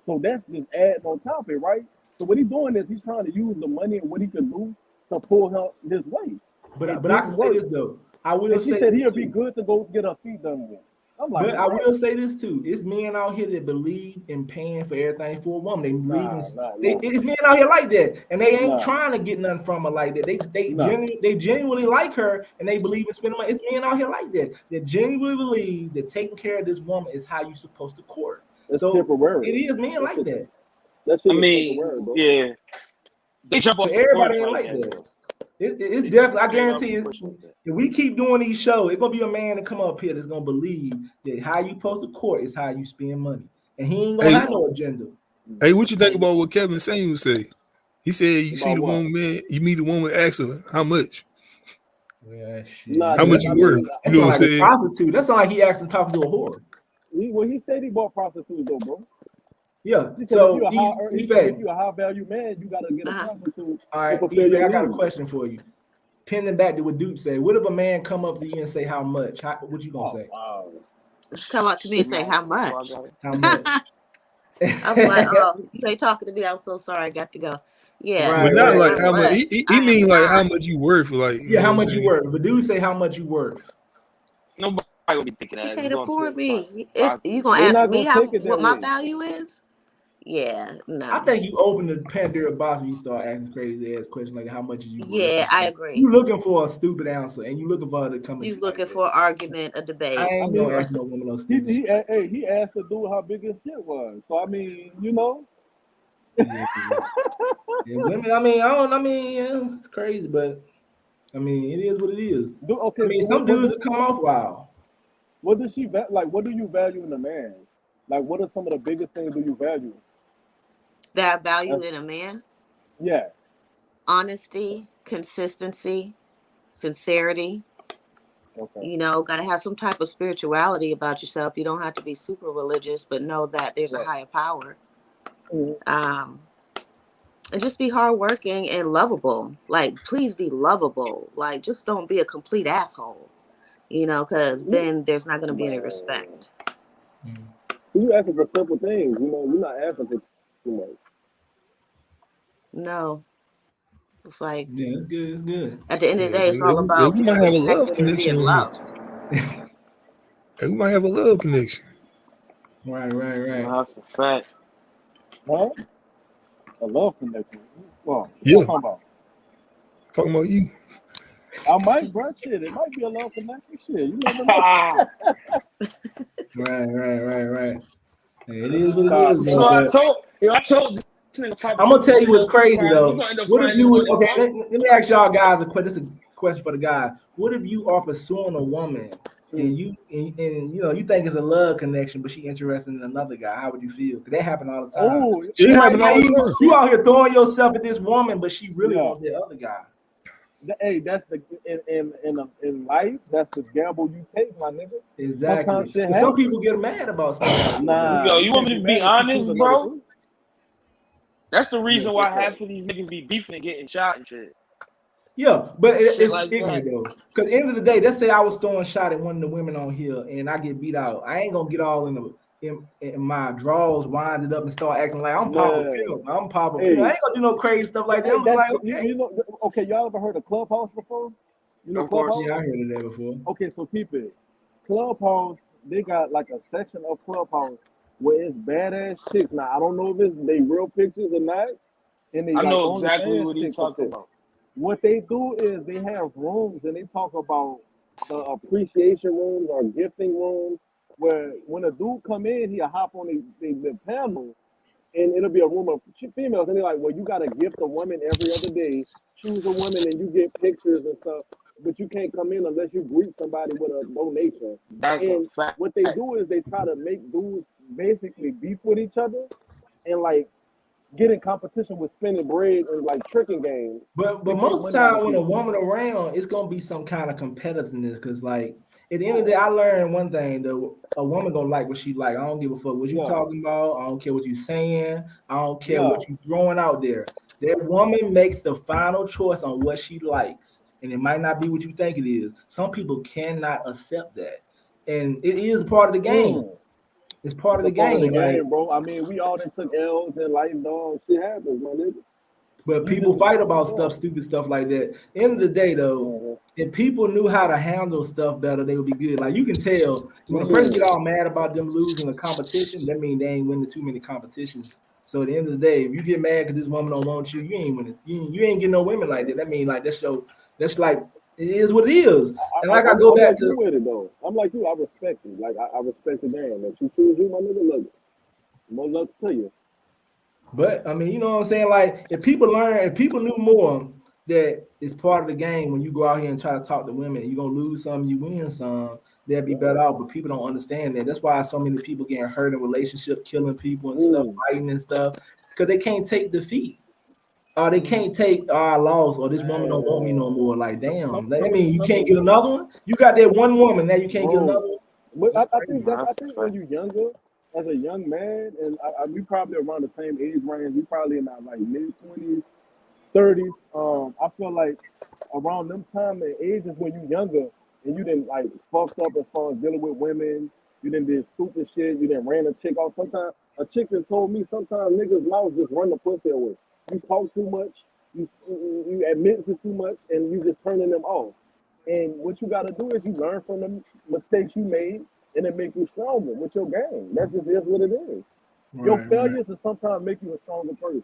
So that's just adding on top of it, right? So what he's doing is he's trying to use the money and what he can do to pull her his way. It But I can didn't say work. this though. I will And she say said this he'll be too. good to go get her feet done with. I'm like, But I what? will say this too. It's men out here that believe in paying for everything for a woman. They believe in Nah, nah, nah, it's men out here like that, and they ain't nah, trying to get nothing from her like that. nah. They genuinely like her, and they believe in spending money. It's men out here like that. They genuinely believe that taking care of this woman is how you supposed to court. It's So it temporary. is men That like shit, that. that I shit is mean, temporary, bro. yeah, they jump But off the everybody porch ain't like like that that. though. It's They jump definitely. I straight off guarantee the you, porch like that. if we keep doing these shows, it's gonna be a man to come up here that's gonna believe that how you supposed to court is how you spend money, and he ain't gonna Hey, have no agenda. what you think about what Kevin Samuels say? He said you see About the what? woman, man, you meet the woman, ask her how much, Yeah, shit. Nah, how much I you worth. mean, That You know sound what I'm like a saying? prostitute. That sound like he actually talking to a whore. he said he bought prostitutes though, bro. Yeah. He said So he Ife, said if you a high value man, you gotta get a Uh-huh. prostitute all to right, fulfill Ife, your I got a needs. question for you. Pinning back to what Duke said. What if a man come up to you and say how much? What you gonna Oh say? wow. Come up to me and say how much. How much? I'm like, right, oh, you ain't talking to me. I'm so sorry. I got to go. Yeah, But not no, like right. how how much. much? He I am mean like how not. much you worth. Like, you Yeah, know how what I'm much you saying? worth? But Dude say how much you worth. Nobody gonna be thinking He that. It's can't going to afford a me. If you prostitute. gonna They're ask not me gonna how take it that what my way. value is, yeah, I no. think you open the Pandora box when you start asking crazy ass questions like how much is you worth Yeah, and I stuff. agree. You looking for a stupid answer and you looking for her to come at You you like looking that. for an argument, a I debate. I ain't mean, gonna ask no woman no he stupid shit. he asked the dude how big his shit was. So I mean, Yeah, yeah, women. I mean, yeah, it's crazy, but I mean, it is what it is. I okay. mean, So some dudes that come off wild. what does she like? What do you value in a man? Like, what are some of the biggest things do you value? That I value Uh, in a man: yeah. honesty, consistency, sincerity, Okay. You know, got to have some type of spirituality about yourself. You don't have to be super religious, but know that there's a Right. higher power. Mhm. And just be hardworking and lovable. Like, please be lovable. Like, just don't be a complete asshole. You know, because then there's not going to be any respect. You asking for simple things. You know, you're not asking for too much. No, it's like Yeah, it's good. It's good. at the end of the Yeah, day, it's all about we might being have a love respected and connection being on here. loved. Hey, we might have a love connection. Right. That's a fact. Huh? A love connection. Well, what Yeah, y'all talking about? talking about you. I might brush it. It might be a love connection. Shit, you never know. Right. Hey, it is what it Nah, is, So though. cause I told this nigga Papa I'm gonna Pimp, tell you what's crazy you though. gonna end up What if finding you the was one you okay? want. Let me ask y'all guys a question. This is a question for the guys. What if you are pursuing a woman and you know you think it's a love connection, but she interested in another guy? How would you feel? Because that happen all the time. oh, It She might happen all not the even time. you out here throwing yourself at this woman, but she really yeah. wants that other guy. Hey, that's the in life. That's the gamble you take, my nigga. Sometimes Exactly. shit But some happens. people get mad about stuff like that, though. Nah, Yo, you you want can't me get to be mad if she honest, choose another bro? dude. That's the Yeah, reason go why for it. half of these niggas be beefing and getting shot and shit. Yeah, but Shit it's like that. ignorant though. Because end of the day, let's say I was throwing a shot at one of the women on here and I get beat out. I ain't gonna get all in my drawers, wind it up, and start acting like I'm Papa Man, Pimp. I'm Papa Pimp. I hey, ain't gonna do no crazy stuff like that. hey, I'm like, you okay. know. Okay, y'all ever heard of Clubhouse before? You know Of course. Clubhouse? Yeah, I heard of that before. Okay, so keep it. Clubhouse, they got like a section of Clubhouse where it's badass chicks. Now I don't know if it's they real pictures or not, and they I like know exactly OnlyFans what he chicks up talking there. about. What they do is they have rooms and they talk about the appreciation rooms or gifting rooms where when a dude come in, he'll hop on the panel and it'll be a room of females and they're like, well, you gotta gift a woman every other day, choose a woman and you get pictures and stuff, but you can't come in unless you greet somebody with a donation. That's a And fact. what they do is they try to make dudes basically beef with each other and like get in competition with spinning bread and like tricking games But to get most money out of time when a people. woman around, it's gonna be some kind of competitiveness. Cause like at the end of the day, I learned one thing: though a woman gonna like what she like. I don't give a fuck what you Yeah, talking about. I don't care what you saying. I don't care yeah. what you throwing out there. That woman makes the final choice on what she likes, and it might not be what you think it is. Some people cannot accept that, and it is part of the game. Mm. It's part It's of a the part of the game. Like game, bro. I mean, we all done took L's in life, dog. Shit happens, my nigga. but You people just fight about yeah. stuff, stupid stuff like that. End of the day, though, Mhm. if people knew how to handle stuff better, they would be good. Like you can tell when a person Mm. get all mad about them losing a competition, that means they ain't winning too many competitions. So at the end of the day, if you get mad because this woman don't want you, you ain't winning. You ain't getting no women like that. That means like that's like it is what it is. And like I go I'm back like you to, with it though. I'm like you. I respect you. Like I respect the damn. If she choose you, my nigga, look, more luck to you. but I mean, you know what I'm saying? Like if people knew more that it's part of the game when you go out here and try to talk to women, you're gonna lose some, you win some, they'll be better off. But people don't understand that. That's why so many people getting hurt in relationship, killing people and stuff, Mm. fighting and stuff, because they can't take defeat. Or they can't take I lost, or this woman don't want me no Man. more. Like, damn. I Some mean, you can't get people, another one. You got that one woman, now you can't get another bro. one. But It's I crazy. think That's I a think when fact. you're younger, as a young man, and we probably around the same age range. We probably in our like mid 20s, 30s. I feel like around them time and ages when you younger and you didn't like fucked up as far as dealing with women, you didn't did stupid shit, you didn't ran a chick off. Sometimes a chick that told me sometimes niggas mouths just run the pussy away. You talk too much, you admit to too much, and you just turning them off. And what you gotta do is you learn from the mistakes you made and it make you stronger with your game. That just is what it is. Your Right. failures will sometimes make you a stronger person.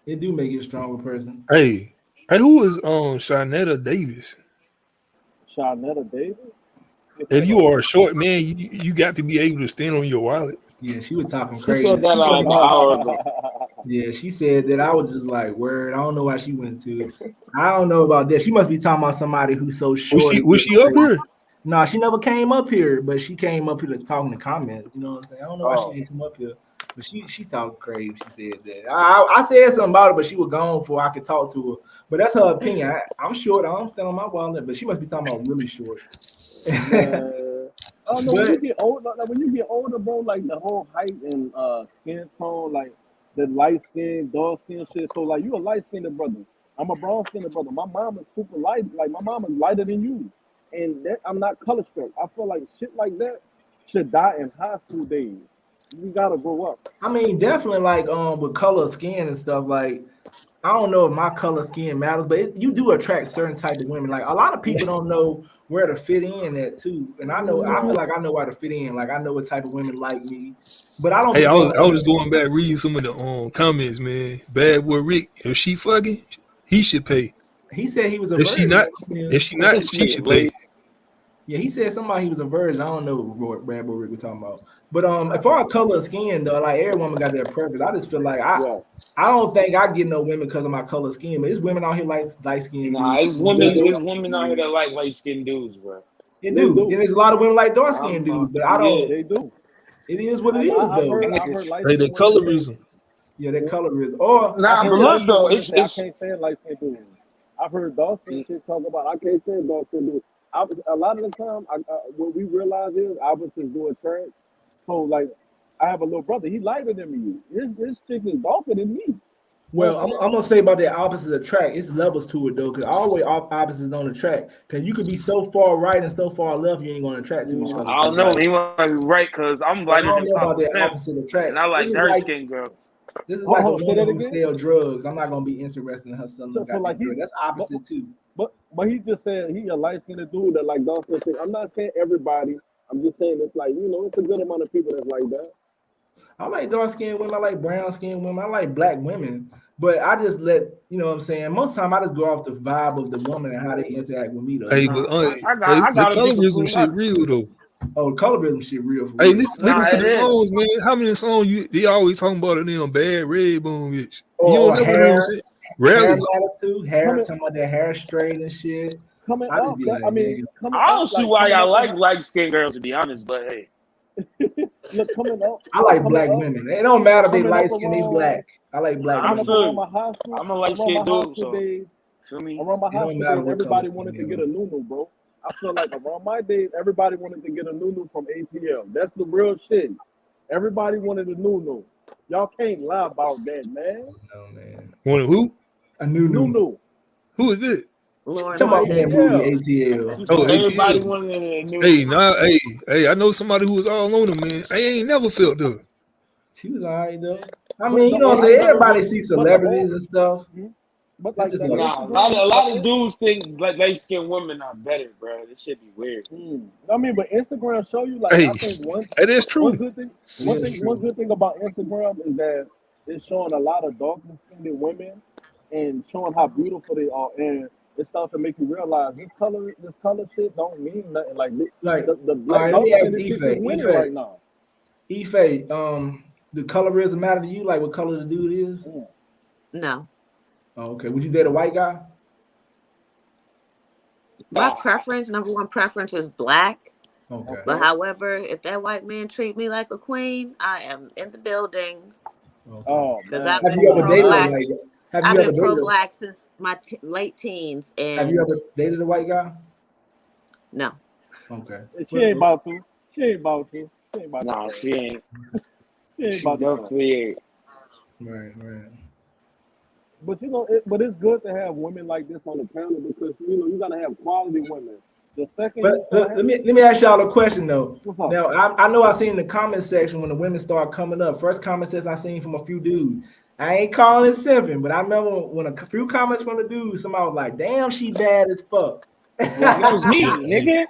It do make you a stronger person. Hey, who is Shanetta Davis? Shawnetta Davis? What's If that you on? are a short man, you got to be able to stand on your wallet. Yeah, she was talking She crazy. said that She like wasn't an even hour ago. Yeah, she said that. I was just like, word. I don't know why she went to. I don't know about that. She must be talking about somebody who's so short and Was getting she up crazy. here? No, she never came up here, but she came up here to talk in the comments. You know what I'm saying? I don't know why she Oh, didn't come up here. But she talking crazy. She said that. I said something about it, but she was gone before I could talk to her. But that's her opinion. I'm short. I don't stand on my wallet, but she must be talking about really short. I don't know. When But you get older, like when you get older, bro, like the whole height and skin tone, like the light skin, dark skin shit. So like you a light skinned brother. I'm a brown skinned brother. My mom is super light. Like my mom is lighter than you, and that I'm not color struck. I feel like shit like that should die in high school days. You gotta grow up. I mean, definitely like with color of skin and stuff. Like I don't know if my color skin matters, but you do attract certain type of women. Like a lot of people don't know where to fit in at too. And I feel like I know where to fit in. Like I know what type of women like me, but I don't. Hey, Be I was going, just going back reading some of the comments, man. Bad boy Rick, if she fucking, he should pay. he said he was a If she virgin. not, if she not, she should pay. Yeah, he said somebody he was a virgin. I don't know what Brad Boy Rick was talking about. But if our color of skin though, like every woman got their preference. I just feel like I don't think I get no women because of my color of skin, but it's women out here like light skin. Nah, it's women out here that like light skinned dudes, bro. They do. And there's a lot of women like dark skinned I'm, dudes, but I don't. They do. It is what it is I've though. heard light Hey, the skinned women say, colorism. Yeah, that colorism. Or Nah, I've but heard light look skinned though, women it's say I can't stand light skinned dudes. I've heard dark skinned shit talk about I can't stand dark skinned dudes. A lot of the time, what we realize is opposites do attract. So like, I have a little brother. He lighter than me. His chick is darker than me. well, I'm gonna say about that opposite attract. It's levels to it though, because always opposites don't attract. Because you could be so far right and so far left, you ain't gonna attract to each other. I don't know. He might be right because I'm I lighter don't than know about Papa that Pimp, opposite attract. and I like dark skinned girls. This is like a Say that woman who again? sell drugs. I'm not gonna be interested in her selling So like drug. That's opposite too. But he just said he a light skinned dude that like dark skinned chick. I'm not saying everybody. I'm just saying it's like it's a good amount of people that's like that. I like dark skinned women, I like brown skinned women, I like black women, but I just let what I'm saying. Most time I just go off the vibe of the woman and how they interact with me though. Hey, but I the gotta be colorism completely shit honest. real though. Oh, colorism shit real for Hey, real. listen Nah, to it the is. songs, man. How many songs they always talking about it them bad red bone bitch? You Or don't never hear them say hair rarely. matters too. Hair, Coming talking about that hair straight and shit. coming I just up, be that, like, I mean, nigga. coming I don't up, see like why coming y'all up, like light skinned girls, to be honest. But hey, look, coming up, I like coming black up, women. It don't matter if they coming up light skin, they around, black. I like black I coming women. up feel around you. my high school, I'm a light around my skinned high dude, school so days, feel me? around my It high don't school matter days, what color everybody skin wanted they to get are. a nunu, bro. I feel like around my days, everybody wanted to get a nunu from ATL. That's the real shit. Everybody wanted a nunu. Y'all can't lie about that, man. No man. One who? A new. Nunu Who is it? Lauren Talking about from from that Hill. movie ATL. ATL. Oh, Everybody ATL. wanted a new. Hey, nah, hey, I know somebody who was all on them, man. I ain't never felt that. She was alright though. I But mean, the you know what I'm whole, saying? never Everybody really. see but the whole, celebrities and stuff. but It's like just the like Nah, Instagram, a lot of dudes think like light skinned women are better, bro. This shit be weird. I mean, but Instagram show you like Hey, I think that is one true. good thing it is one true. good thing about Instagram is that it's showing a lot of darker skinned women and showing how beautiful they are, and it starts to make you realize this color shit don't mean nothing. Like Like, the all black right, let me darker ask skinned chick is Ife. winning right now. The colorism matter to you? Like what color the dude is? No. Oh, okay. Would you date a white guy? My preference, number one preference is black. Okay. But however, if that white man treat me like a queen, I am in the building. Okay. Oh Because man, I've Have been you ever dated a pro-black. white guy? Have I've you ever been dated? pro-black since my late teens, Have you and ever dated a white guy? no. Okay. she ain't about to. She ain't about to. She ain't about Nah, to. she ain't. She ain't She about to. definitely ain't. Right. But but it's good to have women like this on the panel because you gotta have quality women. The second But you start let me ask y'all a question though. what's up? Now I know I seen in the comment section when the women start coming up. First comment says I seen from a few dudes. I ain't calling it simping, but I remember when a few comments from the dudes, somebody was like, "Damn, she bad as fuck." That was me, nigga.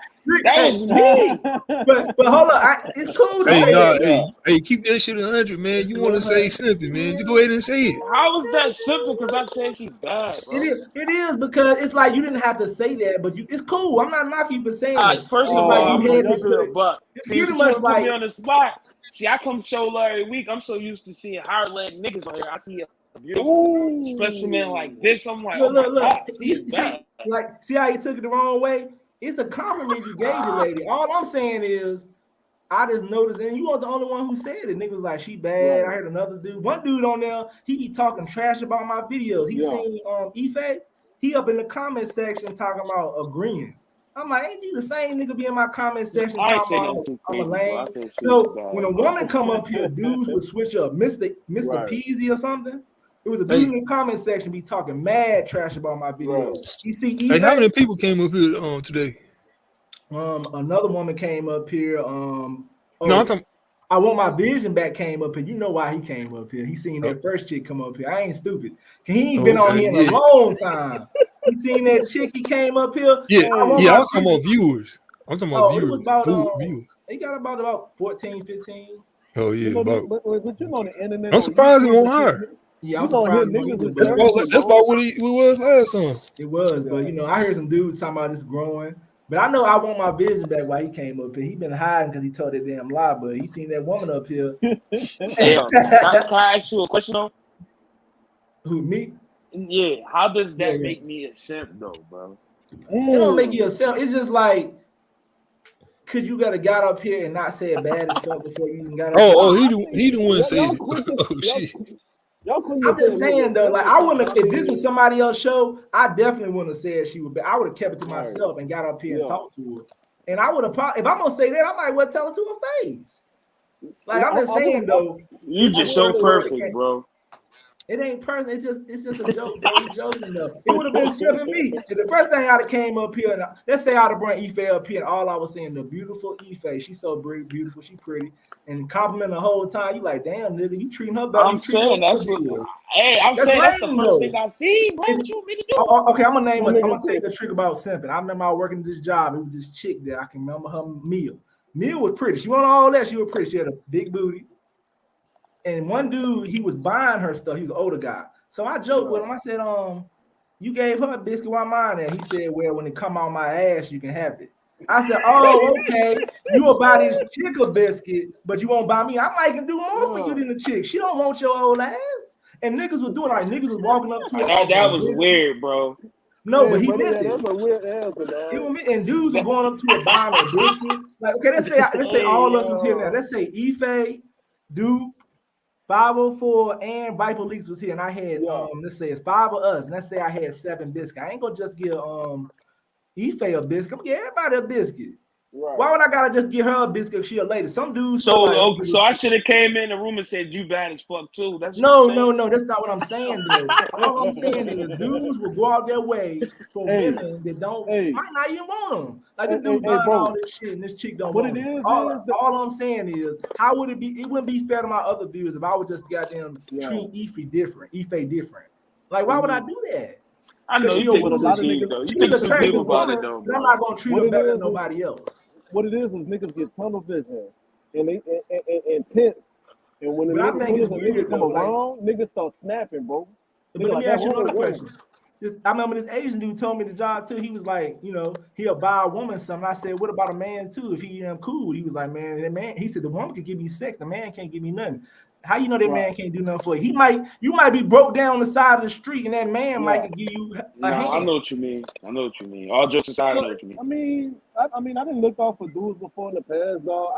That was me. but hold on, it's cool to Hey, say nah, that. hey, keep that shit 100, man. You want to say something, man? Just go ahead and say it. How was that simple? Because I said she bad, bro. It is because it's like you didn't have to say that, but it's cool. I'm not knocking you for saying it. First It's of like all, I'm you gonna had to keep it put a it. buck. It's See, pretty since you much wanna put me like on the spot. See, I come show love every week. I'm so used to seeing hard leg niggas on here. I see a beautiful specimen like this. I'm like, oh my look. god, she is bad. See how he took it the wrong way? It's a compliment you gave the lady. All I'm saying is I just noticed, and you weren't the only one who said it. Niggas like she bad. I heard another dude. One dude on there, he be talking trash about my videos. He seen Ife. He up in the comment section talking about agreeing. I'm like, ain't you the same nigga be in my comment section talking about I'm a lame? So when a woman come up here, dudes would switch up. Mr. Peasy or something. It was a dude in the comment section be talking mad trash about my videos. You see, Hey, how many people came up here today? Another woman came up here. No, I'm talking. I want my vision back came up here. You know why he came up here. He seen that first chick come up here. I ain't stupid. He ain't been on here in a long time. He seen that chick, he came up here. Yeah, I was talking about viewers. I'm talking about viewers. It was about viewers. He got about 14, 15. Oh yeah, but you know the internet. I'm surprised it won't higher. Yeah, I'm surprised. That's about what we was last time. It was, but you know, I heard some dudes talking about this growing. But I know I want my vision back while he came up here. He been hiding because he told that damn lie, but he seen that woman up here. Can I ask you a question though? Who, me? Yeah. How does that make me a simp though, bro? It don't make you a simp. It's just like, cause you gotta got up here and not say it bad as fuck before you even got up. He the one saying it. Oh shit. I'm just saying though, like I wouldn't have, if this was somebody else's show, I definitely wouldn't have said she would be. I would have kept it to myself and got up here and talked to her. And I would have probably, if I'm gonna say that, I might well tell her to her face. Like I'm just saying though, you just so perfect, bro. It ain't personal. It's just a joke. Bro. You joking though. It would have been simping me. If the first thing I'd have came up here, and let's say I'd have brought Ife up here, and all I was saying, the beautiful Ife. She's so beautiful. She pretty, and compliment the whole time. You like, damn nigga, you treating her better. I'm saying that's what. That's the first thing I see. Bro, what you want me to do? Okay, I'm gonna tell you the trick about simping. I remember I was working this job. It was this chick that I can remember her Mia. Mia was pretty. She wasn't all that. She was pretty. She had a big booty. And one dude, he was buying her stuff. He was an older guy. So I joked with him. I said, you gave her a biscuit, why mine there? He said, well, when it come on my ass, you can have it. I said, oh, okay. You will buy this chick a biscuit, but you won't buy me. I might can do more for you than the chick. She don't want your old ass. And niggas was doing like niggas was walking up to her. That was weird, bro. No, but he meant it. That's a weird answer, dog. And dudes were going up to her buying a biscuit. Like, okay, let's say all of us was here now. Let's say Ife, Duke, 504 and Viper Leaks was here, and I had let's say it's 5 of us, and let's say I had 7 biscuits. I ain't gonna just give Ife a biscuit. I'm gonna give everybody a biscuit. Right. Why would I gotta just give her a biscuit if she a lady? Some dudes. So I should have came in the room and said you bad as fuck too. That's no. That's not what I'm saying, though. All I'm saying is dudes will go out their way for women that might not even want them. Like this dude buying all this shit and this chick don't want it. All I'm saying is, how would it be? It wouldn't be fair to my other viewers if I would just goddamn treat Ife different. Like why would I do that? I know you think it's cheap, though. You think some people about it, though, but I'm not gonna treat her better than nobody else. What it is niggas get tunnel vision and they intense. And when the niggas come around, niggas start snapping, bro. But let me ask you another question. I remember this Asian dude told me the job too. He was like, you know, he'll buy a woman something. I said, what about a man too? If he cool, he was like, man, he said the woman can give me sex, the man can't give me nothing. How you know that man can't do nothing for you? You might be broke down on the side of the street, and that man might give you a hand. I know what you mean. All jokes aside, I know what you mean. I didn't look out for dudes before in the past, dog.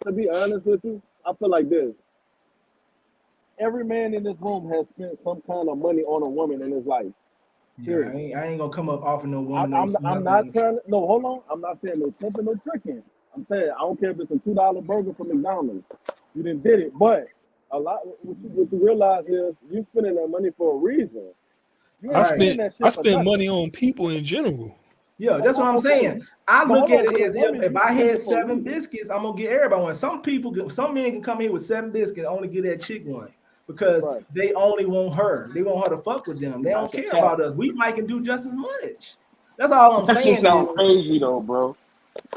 To be honest with you, I feel like this. Every man in this room has spent some kind of money on a woman in his life. Yeah, I ain't gonna come up offering no woman. I'm not trying to. No, hold on. I'm not saying no simping, no tricking. I'm saying I don't care if it's a $2 burger from McDonald's. You didn't did it, but a lot. What you realize is you spending that money for a reason. I spend money on people in general. Yeah, that's what I'm saying. I look at it as if I had 7 biscuits, I'm gonna get everybody one. Some men can come here with 7 biscuits and only get that chick one because they only want her. They want her to fuck with them. They don't care about us. We might can do just as much. That's all I'm saying. That just sounds crazy though, bro.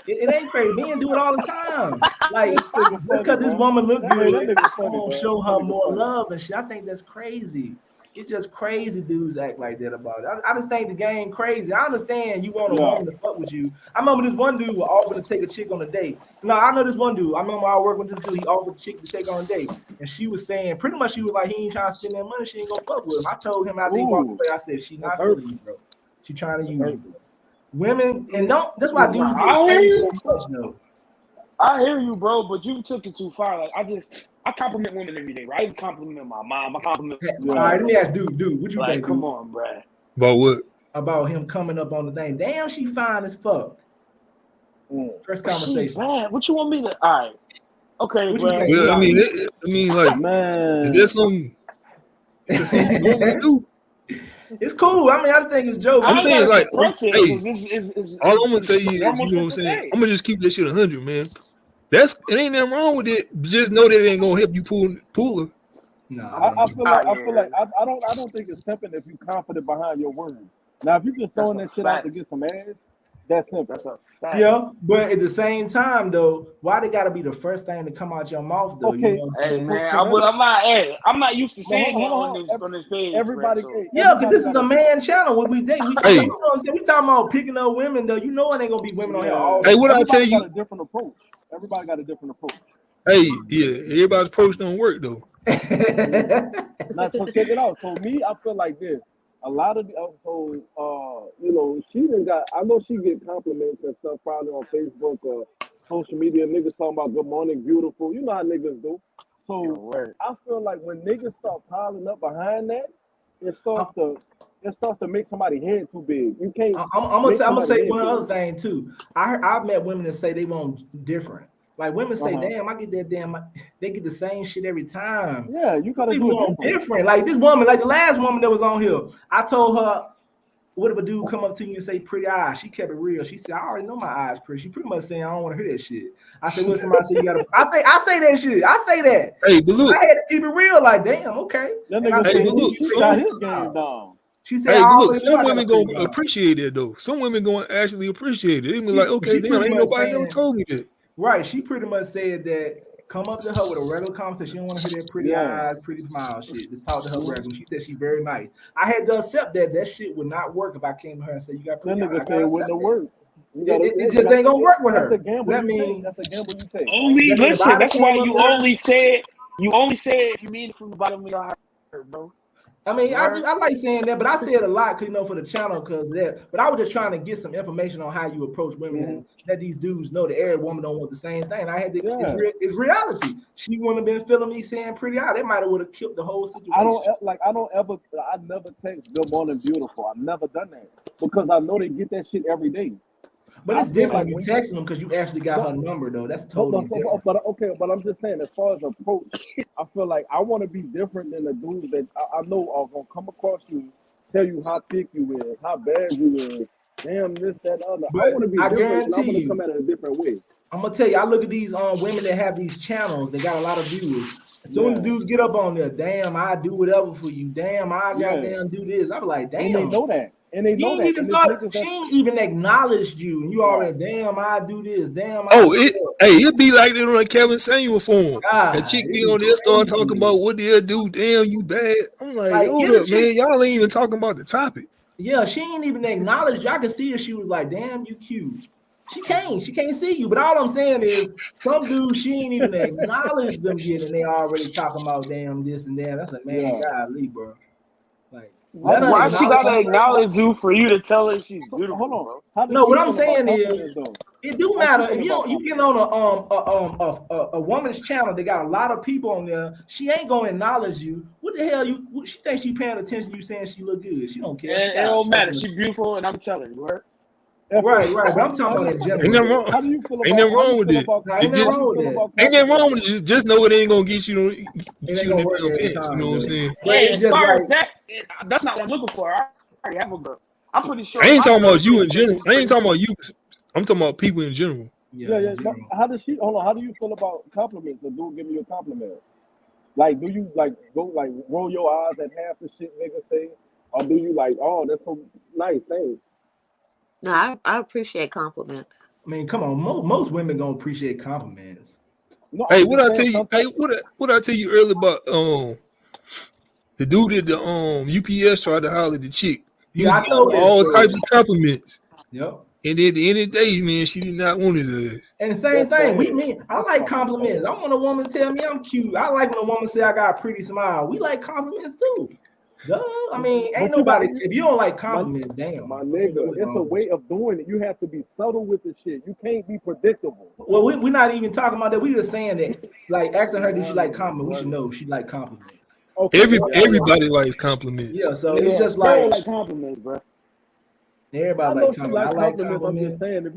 It ain't crazy. Men do it all the time. Like that's because this woman look good. I'm gonna show her more love and shit. I think that's crazy. It's just crazy dudes act like that about it. I just think the game crazy. I understand you want a woman to fuck with you. I remember this one dude was offered to take a chick on a date. No, I know this one dude. I remember I worked with this dude. He offered a chick to take on a date. And she was saying, pretty much she was like, he ain't trying to spend that money. She ain't gonna fuck with him. I told him after he walked away, I said, she not feeling you, bro. She trying to use you, bro. Women, and that's why dudes get crazy so much, though. I hear you, bro, but you took it too far. Like I compliment women every day, right? I compliment my mom. I compliment. All right, let me ask dude, what you Like, think? come Dude? on, bro. About what? About him coming up on the thing. Damn, she fine as fuck. First She's conversation. bad. What you want me to? All right. Okay, What you bro. think? Well, I You mean, like, is there Man, something you normally do? It's cool. I mean, I think it's a joke. I'm I ain't saying, gotta like, suppress it hey, because it's all I'm gonna say is, normal you know what I'm shit to saying? say. I'm gonna just keep that shit 100, man. It ain't nothing wrong with it. Just know that it ain't gonna help you pull her. Nah, I feel like I don't think it's simping if you confident behind your words. Now, if you just That's throwing a that shit out fact. to get some ass, that's simple. That's a fact. yeah, but at the same time, though, why they gotta be the first thing to come out your mouth, though? You Okay, know what I'm Hey saying? man, so I'm not used to no, saying that hold on. on this page, Everybody, bro. So Yeah, because everybody this is got a man channel. What we date, you know Hey, what I'm saying? We talking about picking up women, though. You know it ain't gonna be women on here all yeah. hey, what I tell Everybody got you? a different approach. Everybody got a different approach. Hey, yeah, everybody's approach don't work though. Now, so check it out. So me, I feel like this. A lot of the you know, she done got. I know she get compliments and stuff probably on Facebook or social media. Niggas talking about good morning, beautiful. You know how niggas do. So I feel like when niggas start piling up behind that, it starts to make somebody's head too big. You can't. I'm make gonna somebody's say head one big. other thing too. I've met women that say they want different. Like women say, Uh-huh. "Damn, I get that damn." They get the same shit every time. Yeah, you gotta People do it want different. different. Like this woman, like the last woman that was on here. I told her, "What if a dude come up to you and say pretty eyes?" She kept it real. She said, "I already know my eyes pretty." She pretty much saying, "I don't want to hear that shit." I said, "What somebody say you gotta?" I say that shit. I say that. Hey, but look, I had to keep it real. Like, damn, okay. That And I nigga said, hey, but said look, he got his game down. she said, hey, I but look, already knew some I got a women pretty gonna eyes. appreciate it though. Some women gonna actually appreciate it. They be like, okay, She damn, pretty ain't much nobody never saying, told me that. right. She pretty much said that come up to her with a regular conversation. She don't want to hear that pretty Yeah. eyes, pretty smile shit. Just talk to her Mhm. regular. She said she's very nice. I had to accept that that shit would not work if I came to her and said you got That pretty eyes. I nigga said gotta it accept wouldn't have that. worked. You gotta, It just ain't gonna work with that's a her. gamble That you take. mean That's a gamble you take. Only that mean if I listen. That's why came up you to her, only say if you mean it from the bottom of your heart, bro. I mean, You I heard? like saying that, but I say it a lot, cause you know, for the channel, cause of that. But I was just trying to get some information on how you approach women, and that these dudes know that every woman don't want the same thing. And I had to, Yeah. it's reality. She wouldn't have been feeling me saying pretty out. That might have would have killed the whole situation. I never text good morning beautiful. I've never done that because I know they get that shit every day. But I it's feel different like when you when text them because you actually got her number though. That's totally different. but I'm just saying as far as approach, I feel like I want to be different than the dudes that I know are gonna come across you, tell you how thick you is, how bad you is, damn this, that, other. I But want to be I different and I guarantee want to you, come at it a different way. I'm gonna tell you, I look at these women that have these channels, they got a lot of viewers. As soon as Yeah. dudes get up on there, damn, I do whatever for you. Damn, I Yeah. goddamn do this. I'm like, And they damn. know that. And they You know ain't that. even And it's start, niggas she that ain't even acknowledged you. And you right. already, damn, I do this, damn, I Oh, do it be like that on a Kevin Samuel form. A God, chick it be be on there start crazy. talking about what they'll do. Damn, you bad. I'm like, Like, hold get a up, man. chick. Y'all ain't even talking about the topic. Yeah, she ain't even acknowledged you. I can see her. She was like, damn, you cute. She can't see you. But all I'm saying is some dudes she ain't even acknowledged them yet, and they already talking about damn this and that. That's a man, Yeah. golly, bro. Like, How let do her you Why feel she acknowledge gotta you first. acknowledge you for you to tell her she's so, hold beautiful, on. bro? How do No, what she I'm feel about saying is compliments though? it do How she matter feel if about you get compliments? on a woman's channel. They got a lot of people on there. She ain't gonna acknowledge you. What the hell? She thinks she paying attention? You saying she look good? She don't care. And She it got don't matter. She beautiful, and I'm telling you, heard? right. So But I'm talking about in Ain't general nothing though. wrong. how do you feel Ain't about nothing wrong with it. Nah, ain't It nothing how do just you wrong with feel that. about ain't nothing compliments wrong with though? it. Just know it ain't gonna get you It ain't in gonna the work damn every pants. You know time what I'm though. saying? But And it's as just far like as that, that's not what I'm looking for. I already have a girl. I'm pretty sure I ain't my talking girl about you in thinks that general. she's I ain't pretty talking too. about you. I'm talking about people in general. Yeah, in but general. how does she hold on, how do you feel about compliments? A dude give you a compliment. Like, do you like go like roll your eyes at half the shit niggas say? Or do you like, oh, that's so nice, thanks. No, I appreciate compliments. I mean, come on, most women gonna appreciate compliments. No, Hey, I'm what just I saying tell you? Hey, sometimes what I tell you earlier about the dude at the UPS tried to holler at the chick. He was Yeah, I giving told her this all story. types of compliments. Yep. And at the end of the day, man, she did not want his ass. And the same that's thing, sad. I That's like fucking compliments. sad. I want a woman to tell me I'm cute. I like when a woman say I got a pretty smile. We like compliments too. Duh, I mean, ain't But you got nobody. If you don't like my, compliments, damn. my I don't know nigga, what's it's a wrong with way of doing it. You have to be subtle with the shit. You can't be predictable. you. Well, we're not even talking about that. We just saying that, like, asking her, does she like Running, compliments? We should running. know if she like compliments. Okay, yeah, yeah, yeah. Everybody likes compliments. Yeah, so it's Yeah, just Sparrow like like compliments, bro. I everybody know like she compliments. I like like compliments. I'm just compliments. saying, if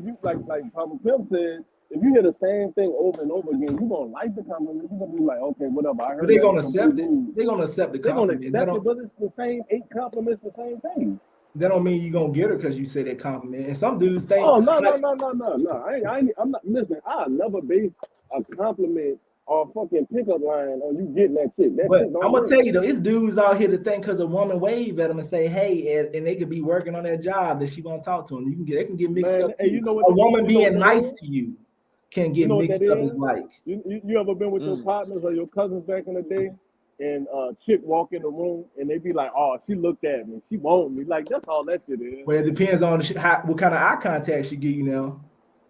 you like Papa Pimp said, if you hear the same thing over and over again, you gonna like the compliment. You gonna be like, okay, whatever. I But heard they that gonna from three accept it. dudes. They gonna accept the They're gonna compliment. accept it, but it's the same 8 compliments, the same thing. That don't mean you gonna get her because you say that compliment. And some dudes think Oh no, no, like, no, no, no, no. I'm not listen. I never base a compliment or a fucking pickup line on you getting that shit. That but shit don't I'm gonna work. tell you though, it's dudes out here that think because a woman wave at them and say hey, and they could be working on their job that she gonna talk to them. They can get mixed Man, up and too. you know what A that is? woman You know what being that nice is? to you can You get know what mixed that up as is? like. You ever been with your partners or your cousins back in the day, and chick walk in the room and they be like, "Oh, she looked at me, she want me." Like that's all that shit is. Well, it depends on what kind of eye contact she give you now.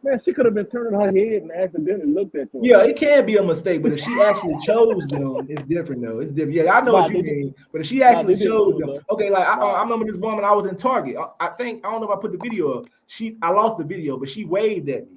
Man, she could have been turning her head and accidentally looked at you. Yeah, it can be a mistake, but if she actually chose them, it's different though. It's different. Yeah, I know what you mean. But if she actually they didn't chose choose them, her. okay. Like I Nah. remember this woman. I was in Target. I think I don't know if I put the video up. I lost the video, but she waved at me,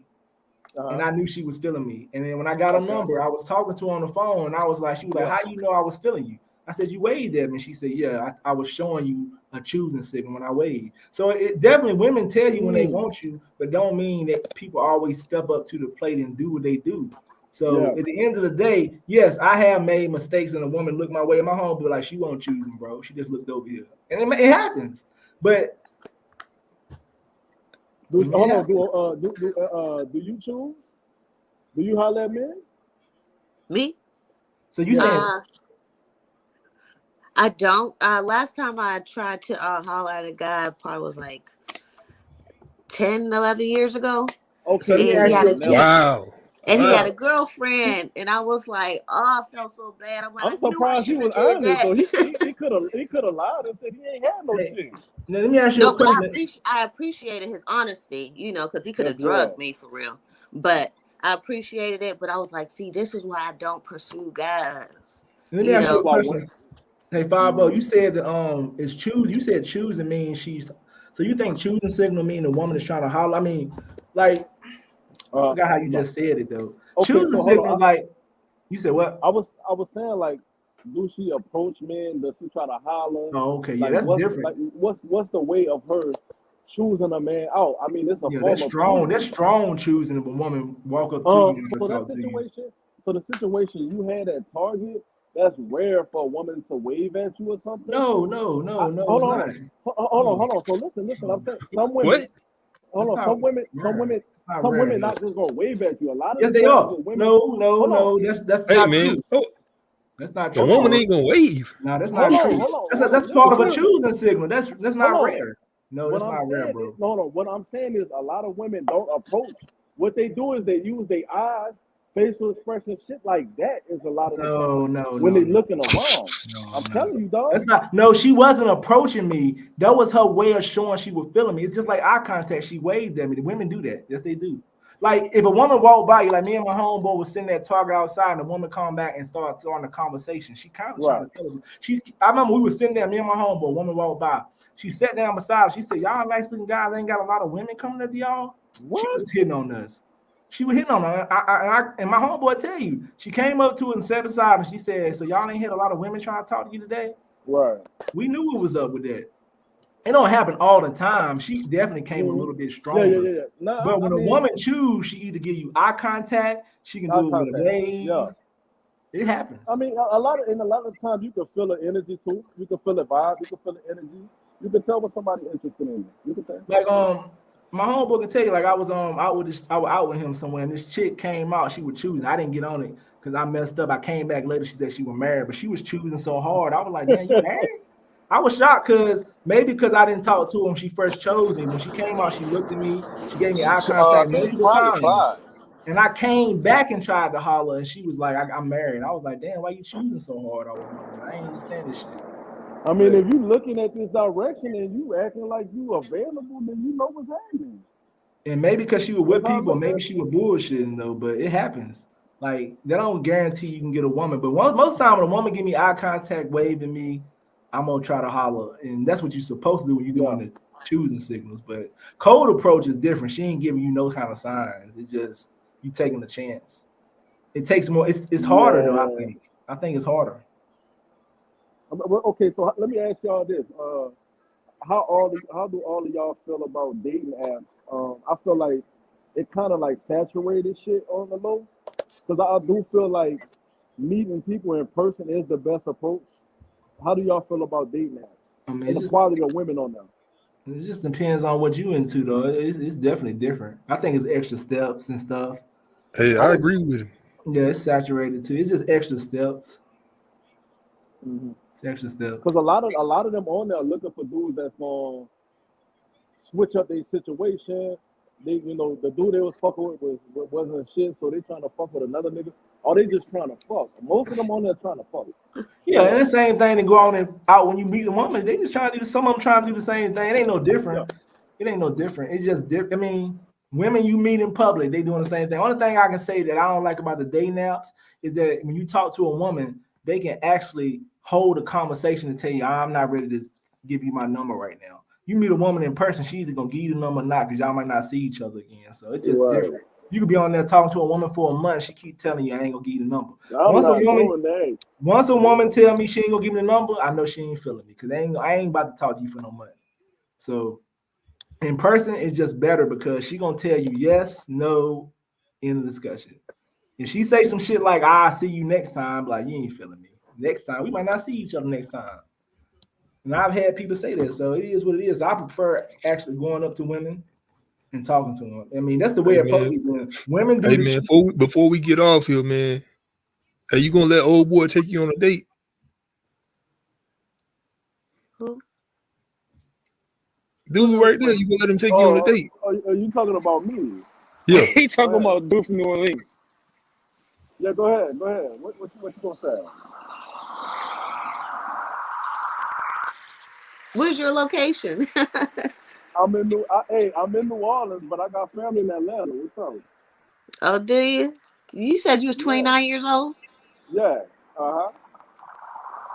and I knew she was feeling me. And then when I got a number, I was talking to her on the phone, and I was like, she was like, "How you know I was feeling you?" I said, "You waved at me." She said, "Yeah, I was showing you a choosing signal when I waved." So it definitely women tell you when they want you, but don't mean that people always step up to the plate and do what they do. So at the end of the day, yes, I have made mistakes, and a woman looked my way in my home, but like she won't choose him, bro. She just looked over here, and it happens. But do you choose? Do you holler at men? Me? So you saying I don't. Last time I tried to holler at a guy probably was like 10, 11 years ago. Okay. And he had a Wow. And he had a girlfriend, and I was like, "Oh, I felt so bad." I'm like, I'm "I knew I surprised he was shouldn't have did honest. So that." he could have lied and said he ain't had no shit. Now, let me ask you No, a but question. I appreciated his honesty, because he could have That's real. drugged me for real. But I appreciated it. But I was like, "See, this is why I don't pursue guys." Let me ask you a question. Hey, Five, Mm-hmm. you said that it's choose. You said choosing means she's. So you think choosing signal mean the woman is trying to holler? I mean, like I forgot how you just said it though. Okay, Choosing so signal, like you said, what? I was saying, like, do she approach men? Does she try to holler? Oh, okay, yeah, Like, that's different. Like, what's the way of her choosing a man out? I mean, it's a form that's of strong. choosing. That's strong choosing if a woman walk up to you and So talk to you. So the situation you had at Target, that's rare for a woman to wave at you or something. No, it's not. Hold on. So listen. I'm saying some women. What? Hold on. Some women not just gonna wave at you. A lot of yes, they are. women. No. That's Hey, not man. true. Oh, That's not the true. woman ain't gonna wave. No, that's not true. That's part of a choosing signal. That's not rare. No, that's not rare, bro. No. What I'm saying is a lot of women don't approach. What they do is they use their eyes, facial expression, shit like that is a lot of the time when they looking around. I'm telling you, dog. That's not. No, she wasn't approaching me. That was her way of showing she was feeling me. It's just like eye contact. She waved at me. The women do that. Yes, they do. Like if a woman walked by you, like me and my homeboy was sitting at Target outside, and the woman come back and start throwing a conversation. She kind of trying to tell us. I remember we were sitting there, me and my homeboy. A woman walked by. She sat down beside us. She said, "Y'all nice looking guys ain't got a lot of women coming to y'all." What? She was hitting on us. She was hitting on her. And my homeboy tell you, she came up to us and sat beside her. And she said, "So y'all ain't had a lot of women trying to talk to you today?" Right. We knew what was up with that. It don't happen all the time. She definitely came a little bit stronger. Yeah. No, but when a woman choose, she either give you eye contact, she can do it with a wave. Yeah. It happens. I mean, a lot of times you can feel the energy too. You can feel the vibe. You can feel the energy. You can tell when somebody's interested in you. You can tell. Like my homeboy can tell you, like I was out with him somewhere, and this chick came out. She was choosing. I didn't get on it because I messed up. I came back later. She said she was married, but she was choosing so hard. I was like, "Man, you married?" I was shocked because I didn't talk to her when she first chose me. When she came out, she looked at me. She gave me eye contact multiple times. And I came back and tried to holler, and she was like, "I'm married." I was like, "Damn, why you choosing so hard?" I ain't understand this shit. I mean, if you looking at this direction and you acting like you available, then you know what's happening. And maybe because she was with people, maybe she was bullshitting though, but it happens. Like, that don't guarantee you can get a woman. But most time when a woman give me eye contact, waving me, I'm gonna try to holler, and that's what you're supposed to do when you're doing the choosing signals. But cold approach is different. She ain't giving you no kind of signs. It's just you taking a chance. It takes more. It's harder though. I think it's harder. Okay, so let me ask y'all this: how do all of y'all feel about dating apps? I feel like it kind of like saturated shit on the low, because I do feel like meeting people in person is the best approach. How do y'all feel about dating apps I mean, and the quality of women on them? it just depends on what you into though. It's definitely different. I think it's extra steps and stuff. Hey, I agree with him. Yeah, it's saturated too. It's just extra steps. Mm-hmm. It's extra steps. Because a lot of them on there are looking for dudes that's gonna switch up their situation. They, the dude they was fucking with wasn't shit, so they trying to fuck with another nigga. Or they just trying to fuck. Most of them on there trying to fuck. Yeah, and the same thing to go on and out when you meet a woman. They just trying to do. Some of them trying to do the same thing. It ain't no different. It ain't no different. It's just different. I mean, women you meet in public, they doing the same thing. Only thing I can say that I don't like about the dating apps is that when you talk to a woman, they can actually hold a conversation and tell you, I'm not ready to give you my number right now. You meet a woman in person, she's either gonna give you the number or not, because y'all might not see each other again. So it's just different. You could be on there talking to a woman for a month, she keep telling you I ain't gonna give you the number. Once a woman tell me she ain't gonna give me the number, I know she ain't feeling me, because I ain't about to talk to you for no money. So in person, it's just better because she gonna tell you yes, no, end of discussion. If she say some shit like I'll see you next time, like you ain't feeling me. Next time, we might not see each other next time. And I've had people say that, so it is what it is. I prefer actually going up to women and talking to them. I mean, that's the way it's supposed to be done. Women do. Hey man, before we get off here, man, are you gonna let old boy take you on a date? Who? Dude, right there, you gonna let him take you on a date? Are you talking about me? Yeah. He talking about dude from New Orleans. Yeah, go ahead. What you gonna say? Where's your location? I'm in New Orleans, but I got family in Atlanta. What's up? Oh, do you? You said you was 29 years old? Yeah. Uh-huh.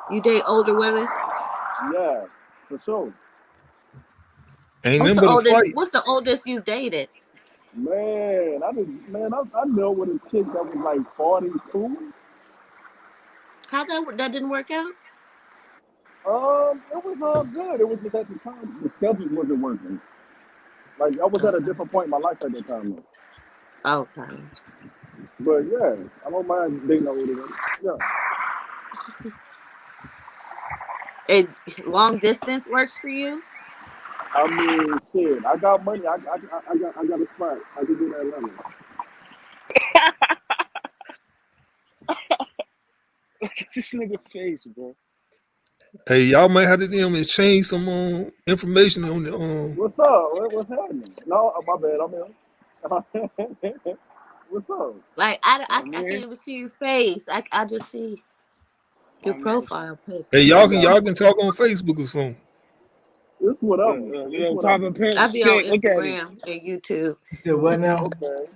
You date older women? Yeah, for sure. Ain't nothing but a fight. What's the oldest you dated? Man, I know with a chick that was like 42. How that didn't work out? It was all good. It was just at the time the schedule wasn't working. Like I was at a different point in my life at that time. Okay. But yeah, I don't mind dating older women. Yeah. And long distance works for you? I mean, shit. I got money. I got a spot. I can do that level. Look at this nigga face, bro. Hey, y'all might have to exchange some information on the What's up? What's happening? No, my bad. I'm here. What's up? Like I can't even see your face. I just see your profile picture. Hey, y'all can talk on Facebook or something. It's whatever. I'll be on Instagram and YouTube. You said what now? Okay.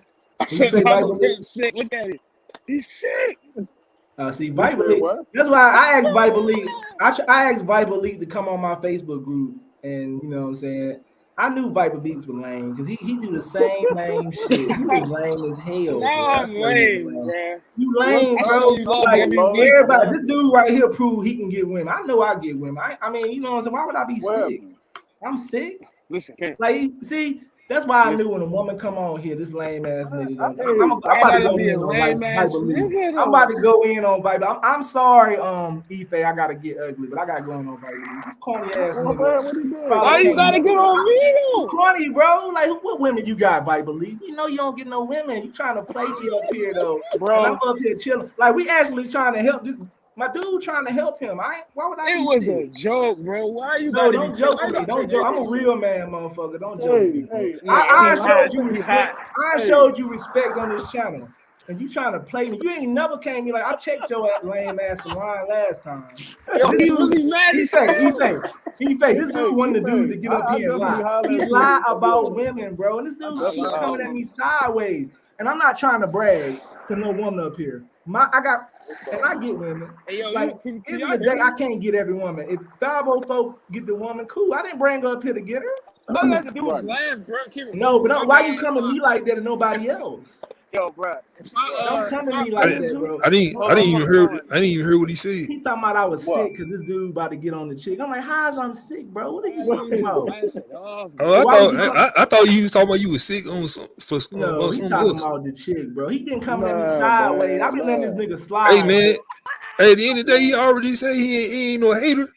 I said Papa Pimp sick. Look at it. He's sick. See, Viper League. That's why I asked Viper League. I asked Viper League to come on my Facebook group, and you know what I'm saying. I knew Viper Beats was lame because he do the same lame shit. He was lame as hell. Now I'm lame, bro. You lame, bro. Like everybody, this dude right here proved he can get women. I know I get women. I mean, you know what I'm saying. Why would I be sick? I'm sick. Listen, like see. That's why I knew when a woman come on here, this lame ass nigga. I'm about to go in on Viper League. I'm about to go in on Viper. I'm sorry, Ife, I gotta get ugly, but I gotta go in on Viper League. This corny ass nigga. Why you gotta get on me? Corny, bro. Like what women you got, Viper League? You know you don't get no women. You trying to play me up here though, bro. And I'm up here chilling. Like we actually trying to help this. My dude trying to help him. Why would I? It was a joke, bro. Why are you? No, don't joke with me. Don't joke. I'm a real man, motherfucker. Don't joke with me. I showed you respect. I showed you respect on this channel, and you trying to play me. You ain't never came me like I checked your lame ass for line last time. He really mad. He fake. This dude wanted the dude to get up here and lie. He lie about women, bro. And this dude keep coming at me sideways, and I'm not trying to brag to no woman up here. I get women. Hey, yo, Like can end y'all of the hear day, me? I can't get every woman. If 504 get the woman, cool. I didn't bring her up here to get her. All I had to do was laugh, bro. No, but My why you bad. come to me like that and nobody else? Yo, bro. Don't come to me I like didn't, that, bro. I didn't even hear what he said. He talking about I was sick because this dude about to get on the chick. I'm like, how's I'm sick, bro? What are you talking about? Oh, I thought you was talking about you was sick on No, he something talking else. about the chick, bro. He been coming at me Nah, sideways. I've man, been letting this nah. nigga slide. Hey man, bro. at the end of the day, he already said he ain't no hater.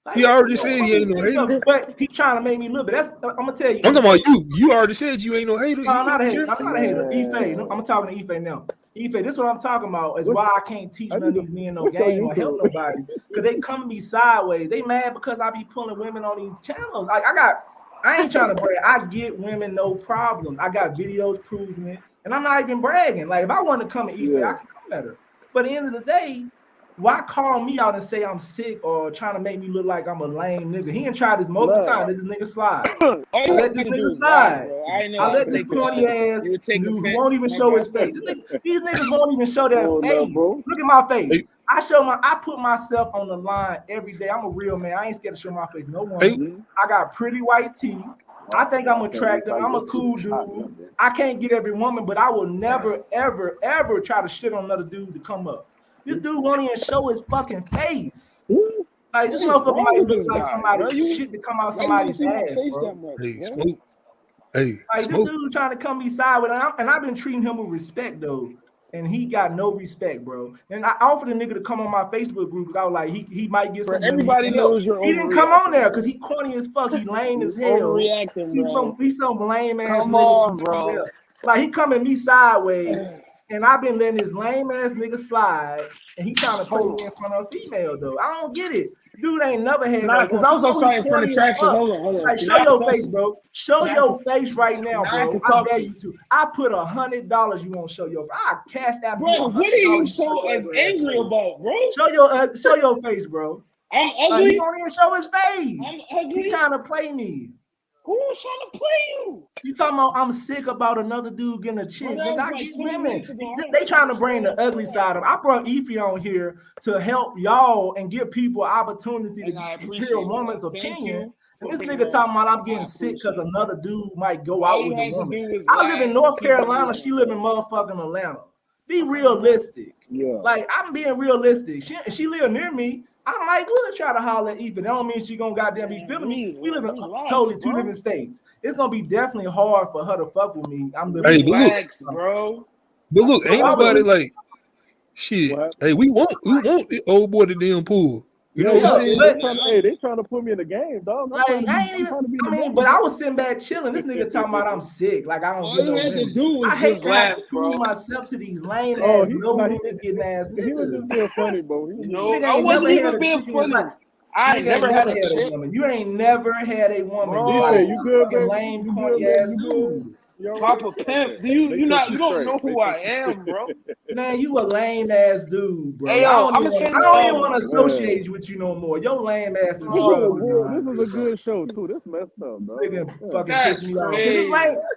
Like, He already said he ain't no sick hater. of, but he trying to make me look. But that's I'm gonna tell you. I'm talking about you. You already said you ain't no hater. No, I'm not a You hater. care? I'm not a hater. Ife, Man. I'm talking to Ife now. Ife, this is what I'm talking about. Is What's- why I can't teach I none of need these to- men no what's your game or help YouTube? nobody. Cause they come to me sideways. They mad because I be pulling women on these channels. Like I ain't trying to brag. I get women no problem. I got videos proving it, and I'm not even bragging. Like if I want to come at Ife, I can come at her. But at the end of the day, why call me out and say I'm sick or trying to make me look like I'm a lame nigga? He ain't tried this multiple times. Let this nigga slide. I let this nigga slide. I let this corny ass dude who won't even show his face. These niggas won't even show their face. Look at my face. Hey. I put myself on the line every day. I'm a real man. I ain't scared to show my face. No woman. I got pretty white teeth. I think I'm attractive. I'm a cool dude. I can't get every woman, but I will never, ever, ever try to shit on another dude to come up. This dude won't even show his fucking face. Like this motherfucker might look like somebody's shit to come out somebody's ass, bro. Hey, smoke. Hey, like smoke. this dude trying to come me sideways, and I've been treating him with respect though, and he got no respect, bro. And I offered a nigga to come on my Facebook group because I was like, he might get some. Everybody knows you're He didn't come on there because he corny as fuck. He lame as hell. Overreacting, bro. He's some lame ass Come nigga. on, bro. Like he coming me sideways, and I've been letting this lame ass nigga slide, and he trying to play me in front of a female though. I don't get it. Dude ain't never had Nah, because I was outside in front of traffic. Hold on. Like, show your face, bro. Show your face right now, bro. I dare you to. I put $100. You won't show your face. I cash that. Bro, what are you so angry about, bro? Show your face, bro. I'm ugly. He won't even show his face. I'm ugly. He trying to play me. Who's trying to play you? You talking about I'm sick about another dude getting a chick? Bro, Nigga, I like get 20 women. minutes ago. They trying to bring the ugly side of. I brought Efi on here to help y'all and give people opportunity to hear a woman's opinion. And this nigga talking about I'm getting sick because another dude might go out with a woman. I live in North Carolina. She live in motherfucking Atlanta. Be realistic. Yeah. Like I'm being realistic. She live near me. I might would try to holler at Ethan. That don't mean she gonna goddamn be feeling me. We live in totally two different states. It's gonna be definitely hard for her to fuck with me. I'm living bro. But look, ain't nobody like shit. What? Hey, we want the old boy to damn pool. You know what I'm saying? They trying to put me in the game, dog. But I was sitting back chilling. This nigga talking about I'm sick. Like I don't get no women. I hate to have to prove myself to these lame ass, no women getting ass niggas. He was just being funny, bro. I wasn't even being funny. I ain't never had a chick. Woman. You ain't never had a woman. Oh, you good, baby? Lame, corny ass dude. Papa Pimp, you don't know who I am, bro. Man, you a lame ass dude, bro. Hey, yo, I don't even want to associate with you no more. Your lame ass is this is a good show too. This messed up, bro. Fucking piss me off.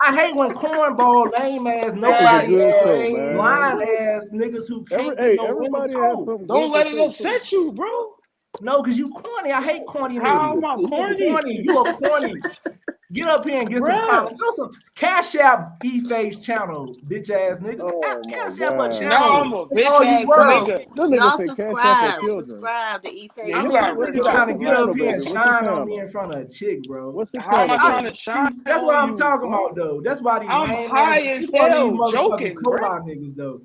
I hate when cornball, lame ass, nobody ass, lying ass niggas who can't get no women talk. Don't let it upset you, bro. No, because you corny. I hate corny niggas. How am I corny? You a corny. Get up here and get some comments. Go some Cash App E-Face channel, bitch ass nigga. Cash App a channel. Now I'm a bitch ass nigga. Y'all subscribe to E-Face. I'm really trying to get up here and shine on me in front of a chick, bro. How am I trying to shine? That's what I'm talking about, though. That's why these I'm high as hell joking, bro. Niggas, though.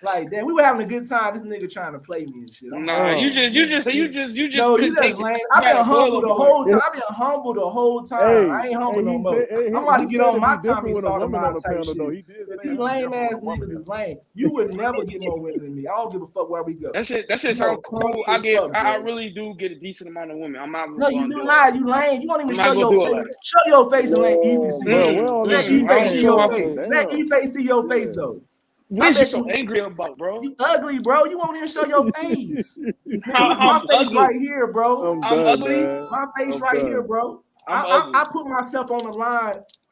Like that, we were having a good time. This nigga trying to play me and shit. Nah, you just. No, you just lame. I've been humble the whole time. I've been humble the whole time. I ain't humble no more. I'm about to get on my Tommy Sotomayor type shit. These lame ass niggas is lame. You would never get more women than me. I don't give a fuck where we go. That shit sounds cool. I really do get a decent amount of women. I'm not. No, you do not. You lame. You don't even show your face. Show your face and let Efe see you. Let Efe see your face. Let Efe see your face though. What is you so angry about, bro? You ugly, bro. You won't even show your face. My face right here, bro. I'm ugly. My face right here, bro. I put myself on the line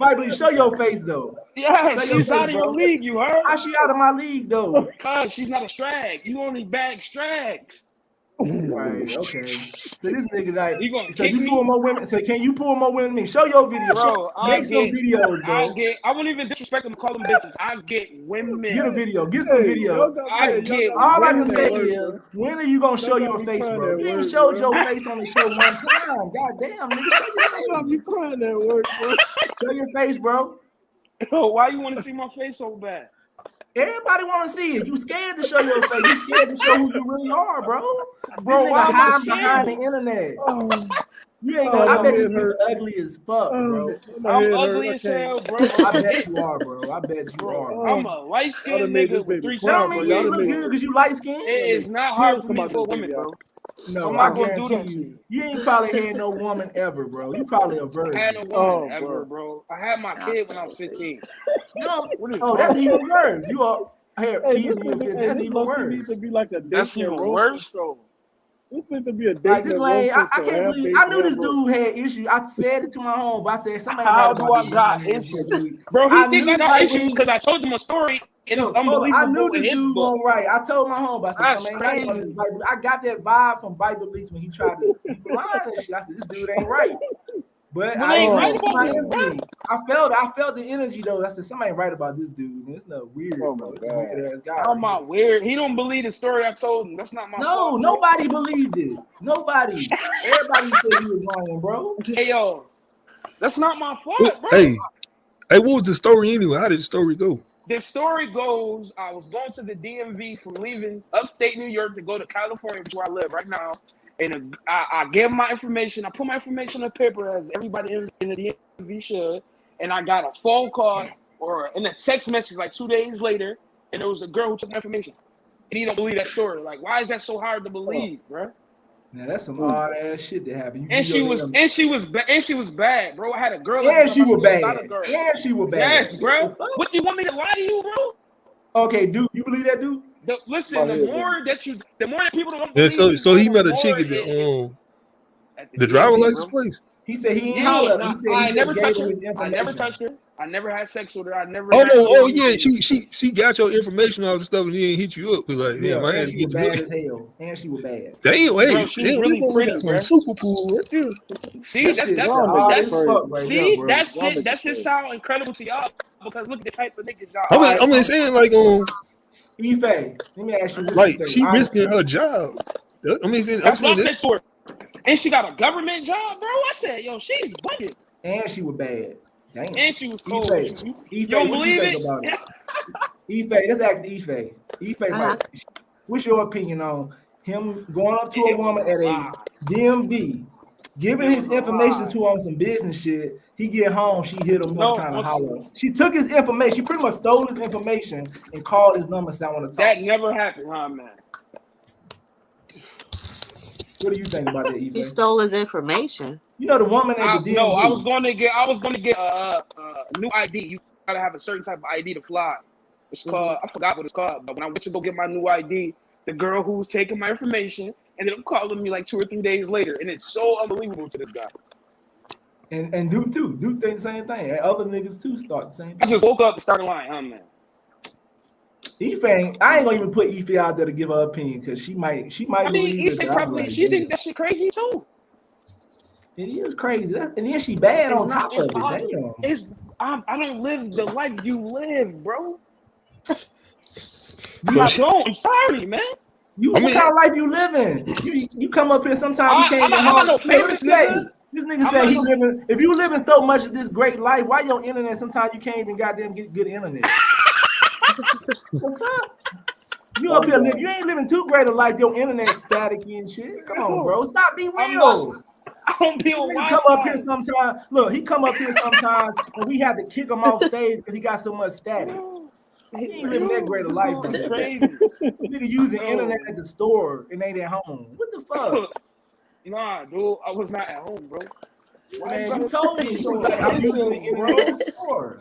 Vibe, show your face though. Yeah, Show your she's out face, of your bro. league. You heard? How she out of my league though? Cause she's not a strag. You only bag strags. Right. Okay. So this nigga like. You gonna So kick you me? pull more women. So can you pull more women than me? Show your video. Bro, Make some videos, bro. I wouldn't even disrespect them and call them bitches. I get women. Get a video. Get some video. I get All I can women. say is, when are you gonna show your face, bro? You ain't showed your face on the show one time. God damn, nigga, show your face. You crying at work, bro. Show your face, bro. Why you want to see my face so bad? Everybody want to see it. You scared to show your face. You scared to show who you really are, bro. Bro, This why nigga am I hiding behind the scared? internet. Oh, You ain't oh, gonna. I my bet you head you hurt. ugly as fuck, bro. My I'm head hurt. ugly as Okay. hell, bro. I bet you are, bro. I bet you Bro, are. I'm Oh, a light y'all done skinned made this nigga with baby 3 That cry, don't sets bro. of mean you Y'all ain't done legs, look made good bro. because you light skinned. It is not hard tears for come me to out this pull women, baby. bro. So I'm No, I not gonna do guarantee that to you. you. You ain't probably had no woman ever, bro. You probably a I had virgin. no woman Oh, ever, bro. bro. I had my Nah, kid when I was pussy. 15. You know, What is oh, wrong that's with you? even worse. You are here, Hey, kids in your kids. hey, That's this even low key needs worse. to be like a That's dating and even roasting worse. show. This needs to be a Like dating this and lane, roasting I show. can't Half believe I baked, knew half this roast. dude had issues. I said it to my home, but I said something ain't right How do about I this got young ass issues? nigga. Bro, he I think I knew got right issues when because I told him a story and it's no, hold on. I knew unbelievable in this his dude book. wasn't right. I told my home, but I said That's something ain't right about this crazy. Bible. I got that vibe from Bible Beats when he tried to be blind and shit. I said this dude ain't right. But What I ain't ain't right Oh, listen to about my this, man. bro? instinct. I felt the energy though. I said something ain't right about this dude. Man, it's not weird, Oh, my bro. It's a God. weird ass guy How right am I here. weird? He don't believe the story I told him. That's not my No, fault, bro. nobody believed it. Nobody. Everybody said you was lying, bro. Hey, yo, that's not my What, fault, bro. hey, what was the story anyway? How did the story go? The story goes, I was going to the DMV from leaving upstate New York to go to California, where I live right now. And I gave my information. I put my information on paper as everybody in the DMV should. And I got a phone call or in a text message like 2 days later. And there was a girl who took my information. And he don't believe that story. Like, why is that so hard to Oh, believe, bro? Now that's some odd ass shit that happened. You And give she your was damn and she was and she was bad, bro. I had a girl at the and time. she I was still got a bad. girl. And she was Yes, bad. What bro. the fuck? What do you want me to lie to you, bro? Okay, dude, you believe that dude? Listen, my head hurt. the more that people don't Yeah, believe so you, so bro, he the met a more chick at at the the driver's DMV, license bro. place. He said he ain't Yeah, holler. no, He said he I just never gave touched him her. his I never information. touched her. I never had sex with her. I never Oh had no, oh yeah, anything. she got your information, all the stuff, and then hit you up. Be like, Yeah, damn, I and had to she was get you bad up. as hell. And she was bad. Damn, Bro, hey, she was damn, this really woman got pretty, some bro. super pool right there. See, That shit that's Y'all odd niggas as that's fuck crazy. right there, see, bro. that's Y'all it. niggas That's it. crazy. Sound incredible to y'all because look at the type of niggas y'all All are. right, I mean, saying like, Ife, let me ask you what you like think. she risking Honestly, her job. I mean, I'm That's what saying I this. said to her. And she got a government job, bro. I said, yo, she's bugging. and she was bad. Damn. And she was cool. Ife, You don't what you believe think it? about it? Ife, let's ask Ife. Ife, Uh-huh. Mike, what's your opinion on him going up to a It was woman a at a lie. DMV, giving It his was a information lie. to him some business shit? He get home, she hit him up No, trying to holler. She took his information. She pretty much stole his information and called his number saying, "I want to that talk." never happened, huh, man? What do you think about that, She Ife? stole his information. You know the woman at the No, I was DMV. going to get a new ID. You gotta have a certain type of ID to fly. It's called, I forgot what it's called, but when I went to go get my new ID, the girl who was taking my information ended up calling me like 2 or 3 days later, and it's so unbelievable to this guy. And Duke too. Duke think the same thing. And other niggas too start the same I thing. just woke up and started lying, huh, man? Ife I ain't gonna even put Ife out there to give her opinion because she might I mean, believe it. Ife I'll be probably, like, she damn, think that shit crazy too. it is crazy. And then she bad It's on not top of it. impossible. Damn. I don't live the life you live, bro. So I she, don't. I'm sorry, man. What kind of life you living? You come up here sometimes you can't get I'm not home. no Look, let me famous say, nigga. this nigga I'm said not he no. living. If you living so much of this great life, why your internet sometimes you can't even goddamn get good internet? The fuck? You up I'm here living, done. you ain't living too great a life, your internet staticky and shit. Come on, bro. Stop, be I'm not. real. I don't be This on nigga come up here Wi-Fi. sometimes. Look, he come up here sometimes and we had to kick him off stage because he got so much static. He ain't living that great a This life, dude is bro. crazy. Nigga using internet No. at the store and ain't at home. What the fuck? Nah, dude, I was not at home, bro. Why you Man, you gotta told me be you was so like, I'm using the offensive, internet at bro? the store.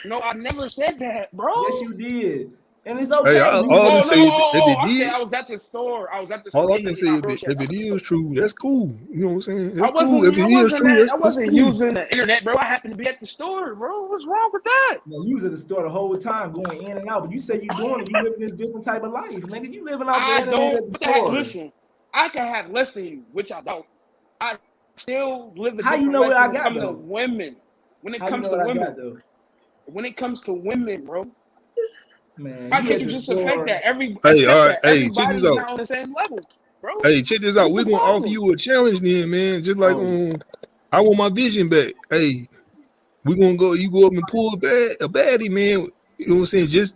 No, I never said that, bro. Yes, you did. And it's hey, okay. all I Oh can no! say if it I said did, I was at the store. I was at the store all I can getting say my if groceries. it is true, that's cool. You know what I'm saying? I That's cool. wasn't. If it I is wasn't true, that. I that's wasn't cool. using the internet, bro. I happened to be at the store, bro. What's wrong with that? No, you was at the store the whole time going in and out, but you say you doing it. You living this different type of life. Nigga, you living off the I internet don't. at the What the heck? store. Listen, I can have less than you, which I don't. I still live a How you different know life what I when it got comes to though? women. How you know what I got though? When it comes to women, bro. Man, Why you can't at you the just accept store. that Hey, all right. Hey, check this everybody's out. not on the same level, bro? Hey, check this out. What's We're the gonna offer problem? you a challenge then, man. Just like Oh, I want my vision back. Hey, we're gonna go, you go up and pull a baddie, man. You know what I'm saying? Just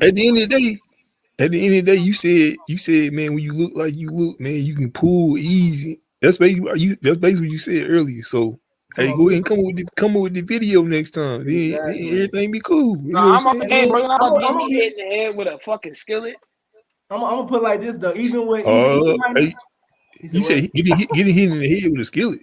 crazy. At the end of the day, you said, man, when you look like you look, man, you can pull easy. That's basically what you said earlier. So hey, go ahead and come up with the video next time. Then Exactly. everything be cool. You No, know what I'm I'm saying? hey, bro, you're not about to get I'm me hit in the head with a fucking skillet. I'm gonna put it like this though. Even with Hey, he said getting hit in the head with a skillet.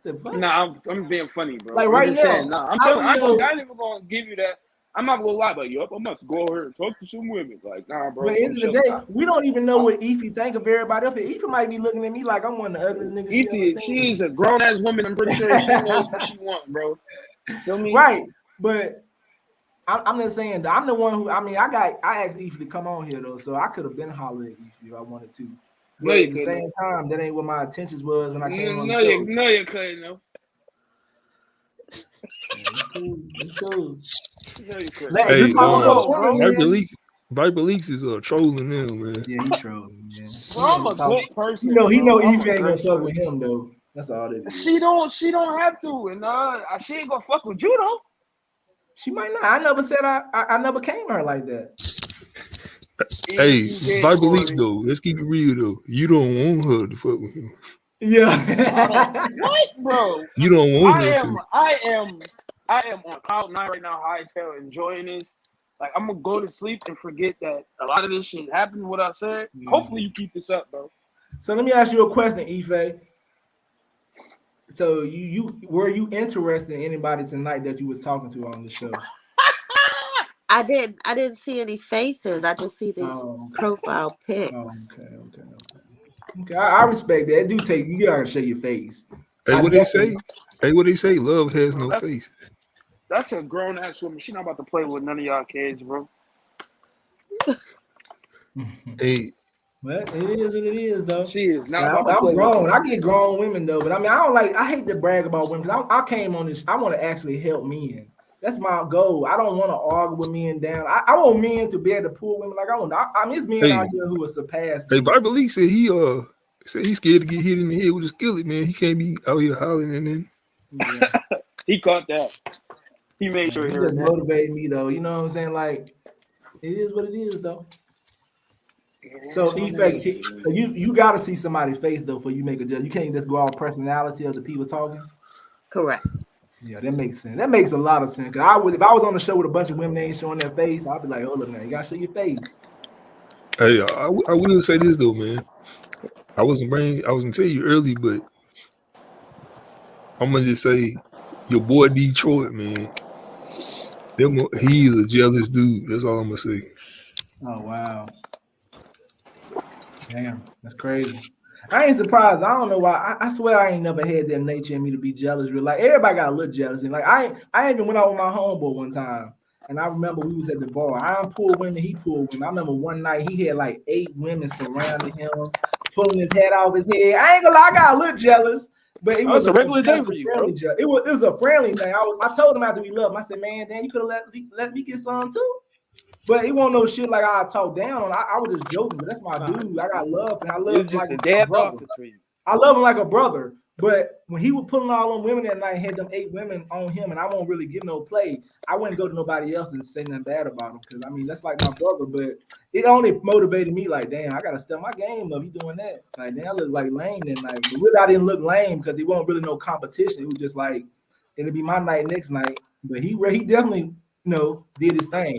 Nah, I'm being funny, bro. Like I'm right just now, saying, nah. I'm how telling, we know? I ain't even gonna give you that. I'm not gonna lie about you. I'm about to go over here and talk to some women. Like, nah, bro. But at the end of the day, we don't even know I'm, what Ify think of everybody up here. Ify might be looking at me like I'm one of the ugliest niggas she ever Ify, seen. she is a grown ass woman. I'm pretty sure she knows what she wants, bro. Feel me? Right, but I'm just saying I'm the one who. I mean, I asked Ify to come on here though, so I could have been hollering at Ify if I wanted to. No, But you at the couldn't. same time, that ain't what my intentions was when I came on the No, show. you couldn't. No. It's cool. It's cool. No, you couldn't. Hey, Hey, just talking about women, Viper Leaks is trolling them, man. Yeah, he trolling, man. Bro, I'm a good person. He know bro. I'm Ify a ain't gonna great fuck with person. him though. That's all that is. She don't have to, and she ain't gonna fuck with you though. She might not. I never said I never came to her like that. Hey, Viper Leaks though. Let's keep it real though. You don't want her to fuck with him. Yeah. What, bro? You don't want her to. I am on cloud nine right now, high as hell, enjoying this. Like, I'm gonna go to sleep and forget that a lot of this shit happened. What I said. Yeah. Hopefully, you keep this up, bro. So let me ask you a question, Ife. So you were you interested in anybody tonight that you was talking to on the show? I didn't see any faces. I just see these profile pics. Okay. I respect that. It do take you gotta show your face. Hey, what they say? Hey, what they say? Love has no face. That's a grown ass woman. She not about to play with none of y'all kids, bro. Hey. Well, it is what it is, though. She is not about to I'm play grown. with I get grown women though, but I mean, I hate to brag about women. I came on this. I want to actually help men. That's my goal. I don't want to argue with men down. I want men to be able to pull women like I want. I mean, it's men out here who are surpassed. Hey, Viper Lee said he's scared to get hit in the head with a skillet, man. He can't be out here hollering and then. Yeah. He caught that. He made sure he he heard just that. motivated me though. You know what I'm saying? Like, it is what it is though. So, Effect, so you got to see somebody's face though for you make a judge. You can't just go off personality of the people talking. Correct. Yeah, that makes sense. That makes a lot of sense. Cause if I was on the show with a bunch of women, they ain't showing their face, I'd be like, oh look, man, you gotta show your face. Hey, I will say this though, man. I wasn't tell you early, but I'm gonna just say your boy Detroit, man. He's a jealous dude. That's all I'm gonna say. Oh wow. Damn, that's crazy. I ain't surprised. I don't know why. I swear I ain't never had that nature in me to be jealous. Real like everybody got a little jealous. And like I even went out with my homeboy one time, and I remember we was at the bar. I pulled women, he pulled women. I remember one night he had like 8 women surrounding him, pulling his head off his head. I ain't gonna lie, I got a little jealous, but it was a regular day for you, friendly bro. It was a friendly thing. I told him after we loved him, I said, man, Dan, you could have let me get some too. But it won't no shit like I talk down on. I was just joking, but that's my dude. I got love, and I love him like a brother. I love him like a brother. But when he was pulling all them women that night, had them 8 women on him, and I won't really give no play. I wouldn't go to nobody else and say nothing bad about him because I mean that's like my brother. But it only motivated me like, damn, I gotta step my game up. He doing that. Like, damn, I look like lame that night. But really, I didn't look lame because it wasn't really no competition. It was just like it'll be my night next night. But he definitely did his thing.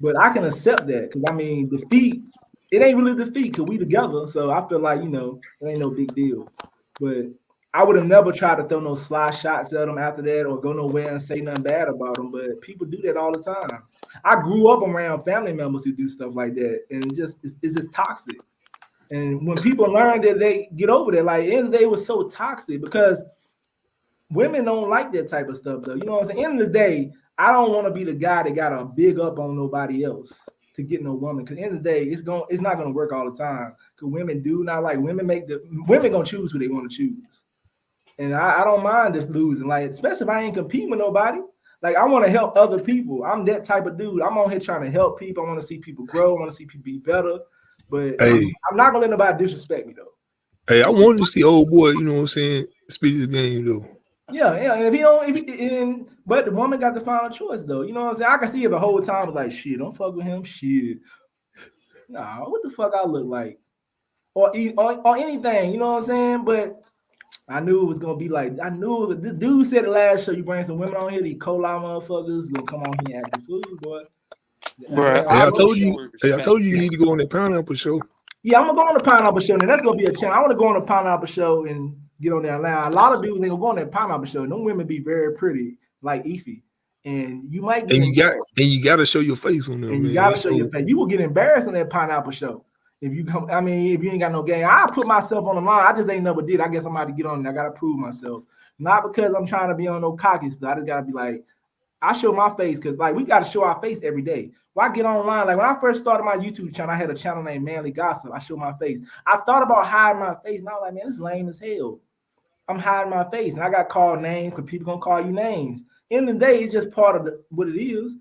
But I can accept that because I mean defeat, it ain't really defeat because we together. So I feel like it ain't no big deal. But I would have never tried to throw no sly shots at them after that or go nowhere and say nothing bad about them. But people do that all the time. I grew up around family members who do stuff like that, and it's just toxic. And when people learn that, they get over that. Like, at the end of the day, it was so toxic because women don't like that type of stuff, though. You know what I'm saying? At the end of the day, I don't want to be the guy that got a big up on nobody else to get no woman. Because at the end of the day, it's not gonna work all the time. Because women do not like women gonna choose who they want to choose. And I don't mind if losing, like especially if I ain't competing with nobody. Like I want to help other people. I'm that type of dude. I'm on here trying to help people. I want to see people grow. I want to see people be better. But hey, I'm not gonna let nobody disrespect me though. Hey, I wanted to see old boy, you know what I'm saying, speed his game though. Yeah. But the woman got the final choice though. You know what I'm saying? I can see it the whole time. Like, shit, don't fuck with him. Shit. Nah, what the fuck I look like? Or anything, you know what I'm saying? But I knew it was gonna be like, the dude said the last show you bring some women on here, these cola motherfuckers gonna come on here and act the fool, boy. Bruh, Hey, I I wish told you you. would Hey, I respect told you you me. need to go on that pineapple show. Yeah, I'm gonna go on the Pineapple Show, and that's gonna be a challenge. I want to go on the Pineapple Show and get on there. Now, a lot of dudes ain't gonna go on that Pineapple Show. Them women be very pretty, like Ify, and you might get And embarrassed. you got to show your face on there, And you man. gotta Ain't show your no, face. You will get embarrassed on that Pineapple Show if you come. I mean, if you ain't got no game, I put myself on the line. I just ain't never did. I guess I'm about to get on it. I gotta prove myself, not because I'm trying to be on no cocky stuff. I just gotta be like, I show my face because like we gotta show our face every day. When I get online, like when I first started my YouTube channel, I had a channel named Manly Gossip. I show my face. I thought about hiding my face, and I was like, man, this is lame as hell. I'm hiding my face, and I got called names because people gonna call you names. In the day, it's just part of what it is.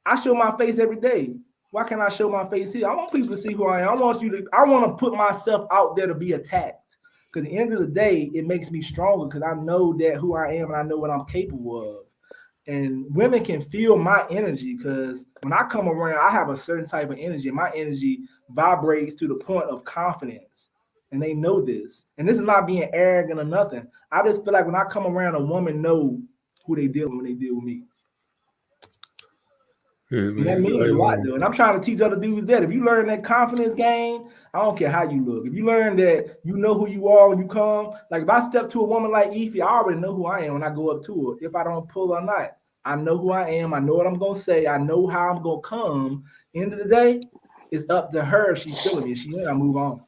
I show my face every day. Why can't I show my face here? I want people to see who I am. I want to put myself out there to be attacked. Because at the end of the day, it makes me stronger because I know that who I am and I know what I'm capable of. And women can feel my energy because when I come around, I have a certain type of energy. My energy vibrates to the point of confidence. And they know this. And this is not being arrogant or nothing. I just feel like when I come around, a woman know who they deal with when they deal with me. yeah, And that man. means a lot, though. And I'm trying to teach other dudes that if you learn that confidence game, I don't care how you look. If you learn that you know who you are when you come, like if I step to a woman like Ify, I already know who I am when I go up to her. If I don't pull or not, I know who I am. I know what I'm gonna say. I know how I'm gonna come. End of the day, it's up to her if she's feeling me. If she ain't, I move on.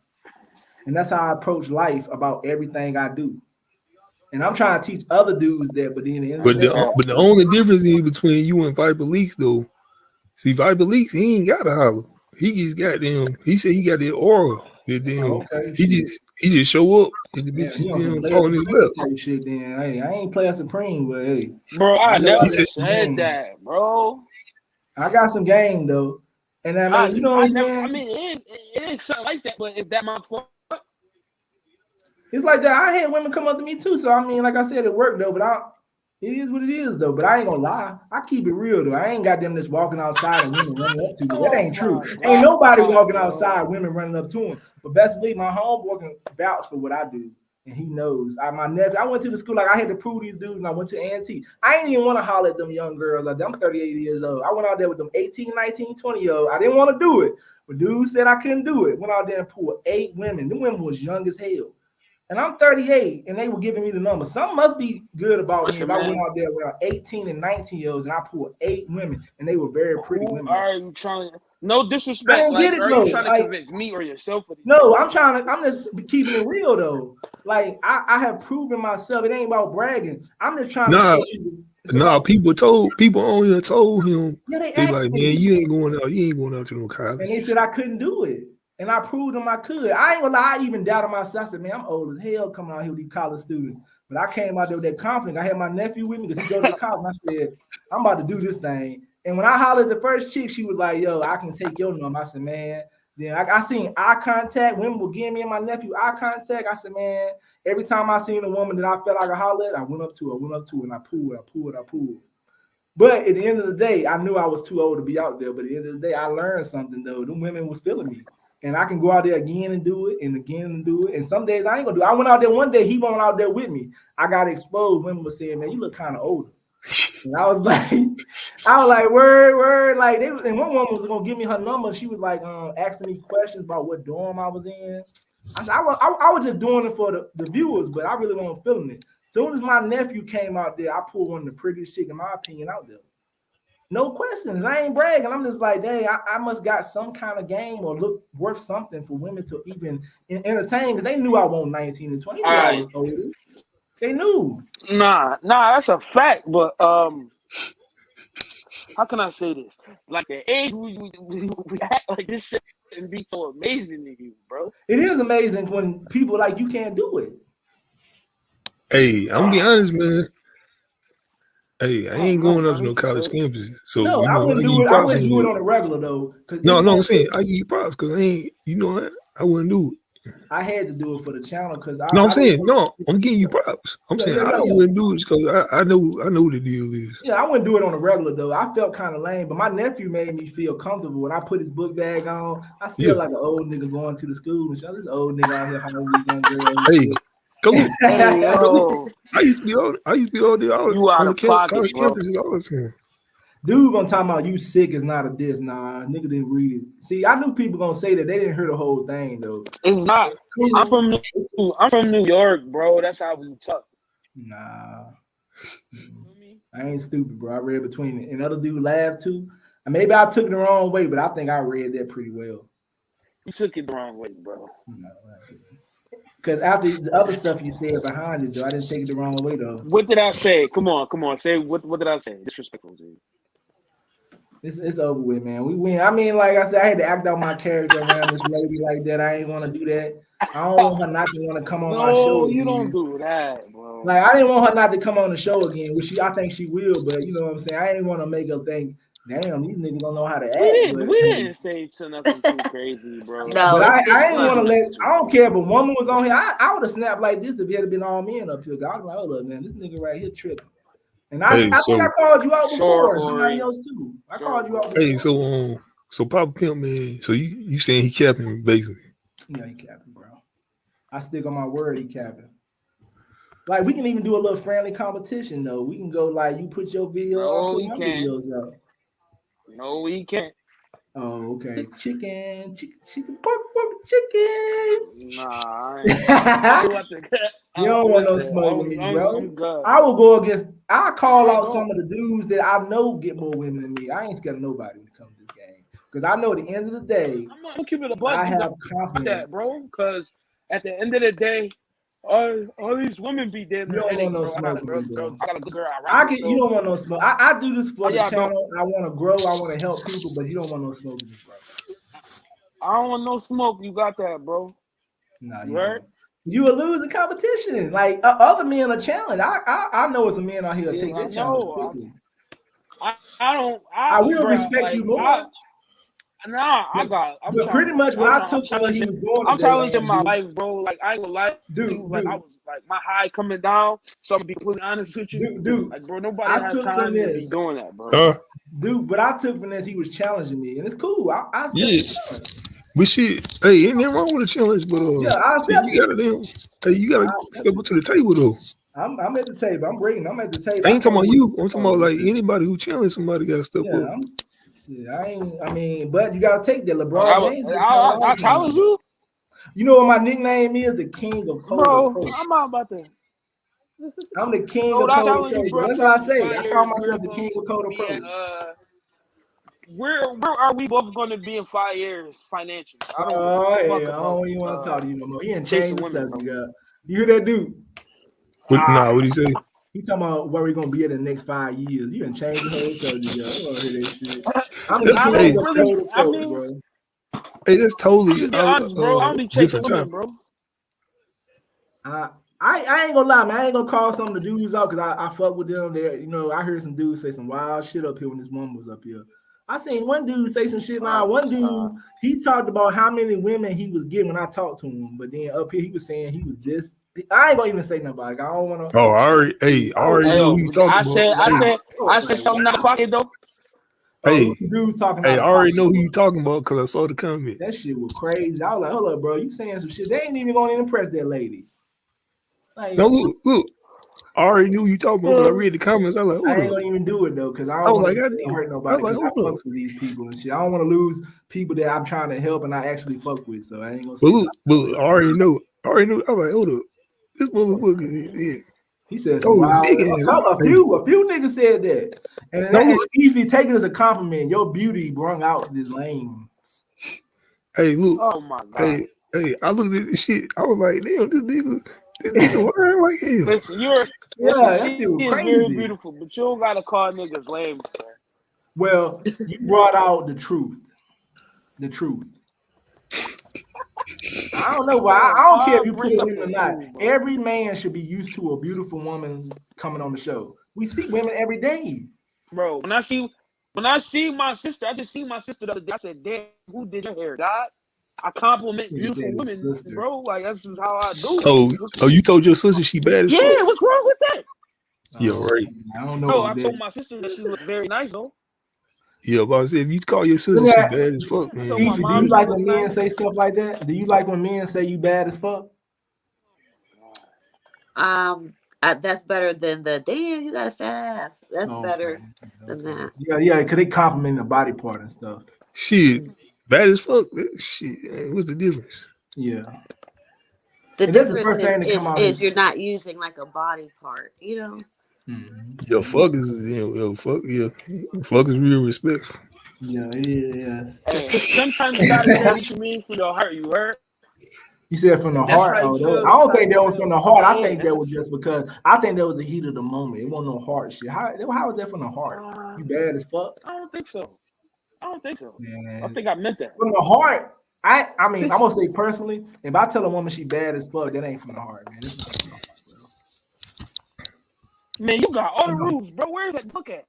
And that's how I approach life about everything I do. And I'm trying to teach other dudes that, but then at the end of the day, But the only difference is between you and Viper Leaks, though. See, Viper Leaks, he ain't got to holler. He just got them. He said he got that aura. That damn. okay, He shit. just show up and the Yeah, bitches he on some damn player fall in his supreme lap. type shit. Then hey, I ain't player supreme, but hey, Bro, I I know I never got some said game. that, bro. I got some game though, and I mean, you know what I I'm never. I saying? mean, it is something like that, but is that my fault? It's like that. I had women come up to me too, so I mean, like I said, it worked though. But it is what it is though. But I ain't gonna lie, I keep it real though. I ain't got them just walking outside and women running up to me. That Oh ain't true. my Ain't nobody god, walking bro. outside, women running up to him. But best believe my homeboy can vouch for what I do. And he knows. My nephew, I went to the school, like I had to prove these dudes, and I went to A&T. I ain't even want to holler at them young girls. Like, I'm 38 years old. I went out there with them 18, 19, 20-year-old. I didn't want to do it. But dudes said I couldn't do it. Went out there and pulled 8 women. Them women was young as hell. And I'm 38, and they were giving me the number. Something must be good about What's me your if I went man? out there around 18 and 19-year-olds, and I pulled 8 women, and they were very pretty Who women. are you trying to? No I disrespect. didn't get Like, it are you though. trying to Like, convince me or yourself of these? no, I'm just keeping it real though. Like I have proven myself. It ain't about bragging. I'm just trying to show Nah, you. It's nah. about People on here told him yeah, they they asked like, man, me. you ain't going out to no And college. they said I couldn't do it. And I proved them I could. I ain't gonna lie, I even doubted myself. I said, man, I'm old as hell coming out here with these college students. But I came out there with that confidence. I had my nephew with me because he go to the college. And I said, I'm about to do this thing. And when I hollered at the first chick, she was like, yo, I can take your number. I said, man. Then I seen eye contact. Women were giving me and my nephew eye contact. I said, man, every time I seen a woman that I felt like I hollered at, I went up to her, and I pulled. But at the end of the day, I knew I was too old to be out there. But at the end of the day, I learned something though. Them women was feeling me. And I can go out there again and do it and again and do it. And some days I ain't gonna do it. I went out there one day, he went out there with me. I got exposed. Women were saying, man, you look kind of older. And I was like, word. Like and one woman was gonna give me her number. She was like asking me questions about what dorm I was in. I said, I was just doing it for the viewers, but I really wasn't feeling it. Soon as my nephew came out there, I pulled one of the prettiest chicks, in my opinion, out there. No questions. I ain't bragging. I'm just like, dang, I must got some kind of game or look worth something for women to even entertain. Because they knew I wasn't 19 and 20. They knew I was older. They knew. Nah, that's a fact. But how can I say this? Like the age we act like this shit can be so amazing to you, bro. It is amazing when people like you can't do it. Hey, I'm gonna be honest, man. Hey, I ain't going out to no He's college good. campuses. So, No, I I wouldn't give do you it. I props wouldn't on do it that. on a regular though. Because No, I'm saying I give you props because I wouldn't do it. I had to do it for the channel because I No, I'm didn't saying, want no, I'm giving you props. I'm saying I yeah. wouldn't do it because I know what the deal is. Yeah, I wouldn't do it on a regular though. I felt kind of lame, but my nephew made me feel comfortable. When I put his book bag on, I Yeah. feel like an old nigga going to the school and shit. This old nigga out here hollering these young girls. Hey, go look. Hey, yo, I used to be all there you out on the of pocket, college bro. campuses all the time. Dude gonna talk about you sick is not a diss. Nah, nigga didn't read it. See, I knew people gonna say that. They didn't hear the whole thing though. It's not. I'm from New York, bro. That's how we talk. Nah. I ain't stupid, bro. I read between it. And other dude laughed too. And maybe I took it the wrong way, but I think I read that pretty well. You took it the wrong way, bro. Because after the other stuff you said behind it, though, I didn't take it the wrong way, though. What did I say? Come on. Say what did I say? Disrespectful, dude. It's over with, man. We win. I mean, like I said, I had to act out my character around this lady like that. I ain't want to do that. I don't want her not to want to come on my show again. You don't do that, bro. Like, I didn't want her not to come on the show again, which I think she will, but you know what I'm saying? I didn't want to make her think, damn, these niggas don't know how to act. We didn't say nothing too crazy, bro. No, but I didn't want to let, I don't care if a woman was on here. I would have snapped like this if it had been all men up here. I was like, hold up, man, this nigga right here tripping. And I think I called you out before, somebody else too. I called you out before. Hey, so Papa Pimp, man, so you saying he capping, basically? Yeah, he capping, bro. I stick on my word, he capping. Like, we can even do a little friendly competition, though. We can go, like, you put your video up, put my videos up. No, we can't. Oh, okay. Chicken, pork, chicken. Nah, you don't want no smoke with me, bro. I will go against, I'll call out some of the dudes that I know get more women than me. I ain't scared of nobody when it comes to this game. Because I know at the end of the day, I'm not keep it a buck. I have confidence. That, bro, because at the end of the day, all these women be dead. You don't want no smoke with me, bro. I got a good girl. You don't want no smoke. I do this for the channel. I want to grow. I want to help people, but you don't want no smoke with me, bro. I don't want no smoke. You got that, bro. Nah, you heard? You will lose the competition. Like other men are challenged. I know it's a man out here take that challenge quickly. I will respect you more. I'm pretty much what I took from what he was doing. I'm challenging my life, bro. Like I ain't gonna lie, dude. Like I was like my high coming down. So I'm gonna be completely honest with you, dude. Like, bro, nobody has time to be doing that, bro. Dude, but I took from this. He was challenging me, and it's cool. I we should. Hey, ain't nothing wrong with a challenge, but you gotta step up to the table though. I'm at the table. I'm reading. I'm at the table. I ain't talking about you. I'm talking about like anybody who challenge somebody got to step up. But you gotta take that. LeBron James. I challenge you. You know what my nickname is? The King of Cold Approach. I'm not about that. I'm the King of Cold Approach. That's what I say. I call myself the King of Cold Approach. Where are we both going to be in 5 years financially? I don't even want to talk to you no more. He ain't changed the subject. You hear that dude? What do you say? He talking about where we gonna be in the next 5 years. You done changed the whole subject. I don't hear that shit. Hey, that's totally different time, bro. I ain't gonna lie, man. I ain't gonna call some of the dudes out because I fuck with them. There, you know, I heard some dudes say some wild shit up here when this woman was up here. I seen one dude say some shit. Now, one dude, he talked about how many women he was getting when I talked to him, but then up here he was saying he was this. I ain't gonna even say nobody. I don't want to. Oh, I already know who you talking about. I said something out of pocket though. Hey, dude talking. Hey, I already know who you talking about because I saw the comment. That shit was crazy. I was like, hold up, bro, you saying some shit? They ain't even gonna impress that lady. Like, no, look. I already knew you talking about because I read the comments. I was like, I ain't gonna even do it though because I don't want to hurt nobody. I fuck with these people and shit. I don't want to lose people that I'm trying to help and I actually fuck with. So I ain't gonna. But I already know. I was like, hold up. This motherfucker, yeah. He said, wow. A few niggas said that. And if you take it as a compliment, your beauty brung out this lame. Hey, look. Oh my God. Hey, I looked at this shit. I was like, damn, this nigga like him. Listen, she is very beautiful, but you don't gotta call niggas lame, sir. Well, you brought out the truth. The truth. I don't know why. I don't care if you put it in or not. Every man should be used to a beautiful woman coming on the show. We see women every day, bro. When I see my sister, I just see my sister the other day. I said, "Damn, who did your hair, God?" I compliment beautiful women, bro. Like that's just how I do. Oh, you told your sister she bad as fuck? Yeah, what's wrong with that? Yo, right. I don't know. No, I told my sister that she looked very nice though. Yeah, but I said if you call your sister she bad as fuck, man. Do you like when men say stuff like that? Do you like when men say you bad as fuck? That's better than the damn. You got a fat ass. That's Oh, better okay. than that. Yeah, because they compliment the body part and stuff. Shit, bad as fuck. Shit, what's the difference? Yeah. The And that's the difference first thing to come out is you're not using like a body part, you know. Yo, fuck is fuck is real respectful. Yeah, it is. Hey, sometimes you gotta say what you mean from the heart. You hurt. You said from the That's heart. how you Oh, feel. I That's don't how think you that was feel. from the heart. I Yeah, think that was just because I think that was the heat of the moment. It wasn't no heart shit. How was that from the heart? You bad as fuck? I don't think so. I don't think so. Man. I think I meant that. From the heart. I mean, I'm gonna say personally, if I tell a woman she bad as fuck, that ain't from the heart, man. This is from the heart, bro. Man, you got all the rules, bro. Where's that book at?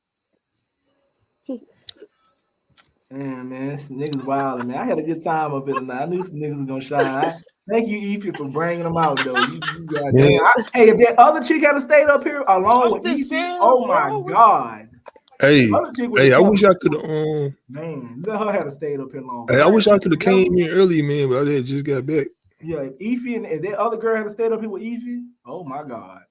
Man, this niggas wild, man. I had a good time up here tonight. I knew some niggas was gonna shine. Thank you, Efi, for bringing them out, though. You got Man. damn. Hey, if that other chick had stayed up here along I'm with just Efi, saying, oh bro, my god. Hey, The other chick would hey, have I wish I kept could have man, let her have stayed up here longer. Hey, I wish I could have came in earlier, man, but I just got back. Yeah, if Efi and if that other girl had stayed up here with Efi, oh my god.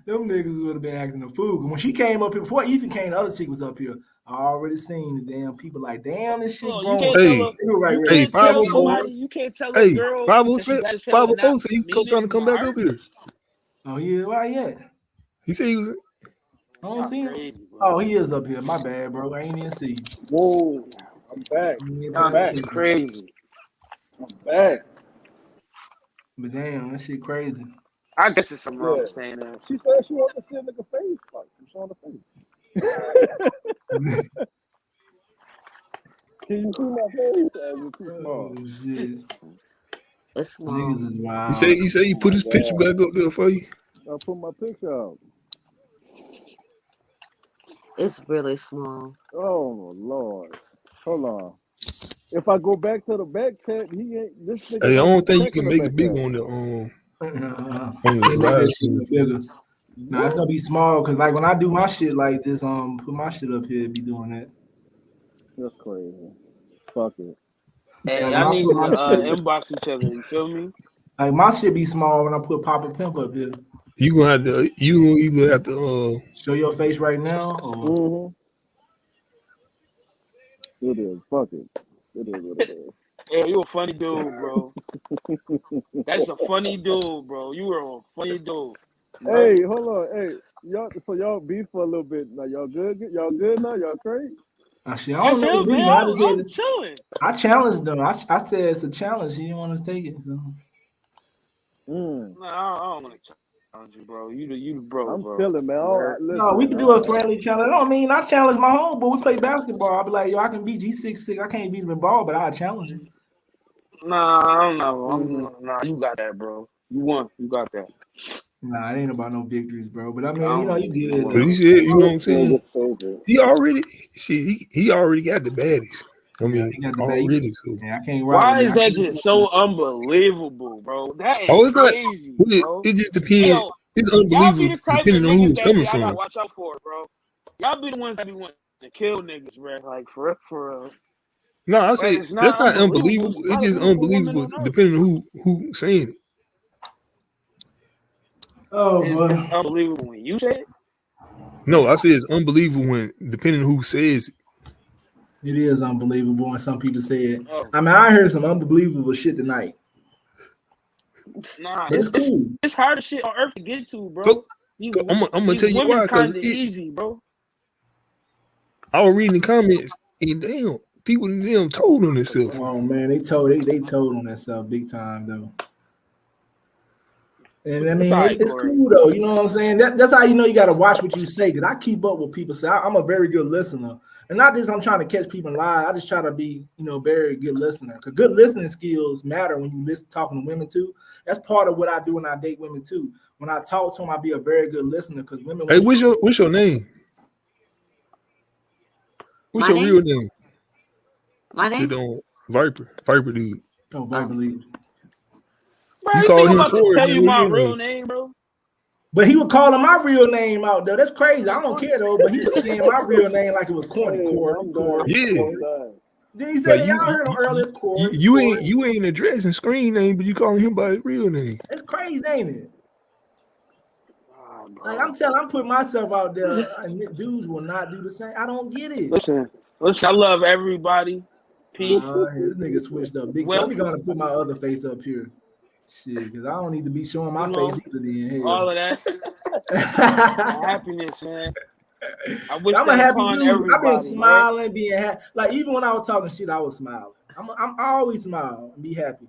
Them niggas would have been acting a fool. When she came up here, before Efi came, the other chick was up here. I already seen the damn people like, damn, this shit Look, growing. you can't tell somebody, you can't tell a girl that she got his hell and 504 not said he mean trying to it come in back her up here. Oh, yeah, why yet? He said he was. I don't see him. crazy, Oh, he is up here. My bad, bro. I ain't even see you. Whoa, I'm back. Y'all back. crazy. I'm back. But damn, that shit crazy. I guess it's some wrong saying that. She said she wanted to see a nigga face. Like, I'm showing the face. Can you see my face? Or is it too small? Shit. It's small. Niggas is wild. He said he put his picture back up there for you. I put my picture out. It's really small. Oh Lord. Hold on. If I go back to the back chat, he ain't this nigga. Hey, I don't think you checking can the make back it big chat. on the Can't make live that stream. shit bigger. Nah, it's gonna be small because like when I do my shit like this, put my shit up here, be doing that. That's crazy. Fuck it. Hey, Like, I when I need put to my shit, inbox each other. You feel me? like my shit be small when I put Papa Pimp up here. You gonna have to either have to show your face right now or It is. Fuck it. It is what it is. Hey, you a funny dude, bro. That's a funny dude, bro. You are a funny dude. Hey, hold on. Hey, y'all beef for a little bit. Now y'all good? Y'all good now? Y'all great? Shit, I don't know. Him, man. I'm chilling. I challenged them. I said it's a challenge. He didn't want to take it. So. No, I don't want to challenge you, bro. You the bro, I'm bro. chilling, man. No, we can do a friendly challenge. I don't mean I challenge my home, but we play basketball. I'll be like, yo, I can beat G6'6". I can't beat him in ball, but I'll challenge him. Nah, I don't know. Nah, you got that, bro. You won. You got that. Nah, it ain't about no victories, bro. But I mean, you know, you good. But he said, you know what I'm saying? He already got the baddies. I mean, he got the already. base. So. Yeah, I can't rock Why with is that just so unbelievable, bro? That is It's not. crazy, bro. It just depends. Yo, It's y'all be unbelievable the type of depending on who niggas it's that coming be, I gotta from. watch out for, bro. Y'all be the ones that be wanting to kill niggas, bro. Like for real. No, I say it's that's not unbelievable. You're It's not a just beautiful woman unbelievable on earth. depending on who saying it. Oh, it's unbelievable when you say it. No, I say it's unbelievable when depending on who says it. It is unbelievable when some people say it. Oh. I mean, I heard some unbelievable shit tonight. Nah, but it's cool. It's hard as shit on earth to get to, bro. I'm gonna tell you why, because kind of easy, bro. I was reading the comments and damn, people them told on themselves. Oh man, they told on themselves big time though. And I mean, it's cool though. You know what I'm saying? That's how you know you got to watch what you say. Because I keep up with people. So I'm a very good listener, and not just I'm trying to catch people live. I just try to be, very good listener. Because good listening skills matter when you listen talking to women too. That's part of what I do when I date women too. When I talk to them, I be a very good listener. Because women. Hey, what's your name? What's your real name? My name? Viper dude. Oh, Viper Lee. Bro, you think I'm about to tell you my real name, bro? But he was calling my real name out though. That's crazy. I don't care though. But he was saying my real name like it was corny. Corey. Yeah. Then he said, Like that y'all heard him earlier, Corey. you ain't addressing screen name, but you calling him by his real name. It's crazy, ain't it? Oh, Like I'm putting myself out there, and dudes will not do the same. I don't get it. listen. I love everybody. Peace. This nigga switched up big. Well- Let me go and put my other face up here. Shit, because I don't need to be showing my face either. Then all of that. Happiness, man. I wish I'm a that happy upon dude. I've been everybody, smiling, being happy. Like even when I was talking shit, I was smiling. I always smile and be happy.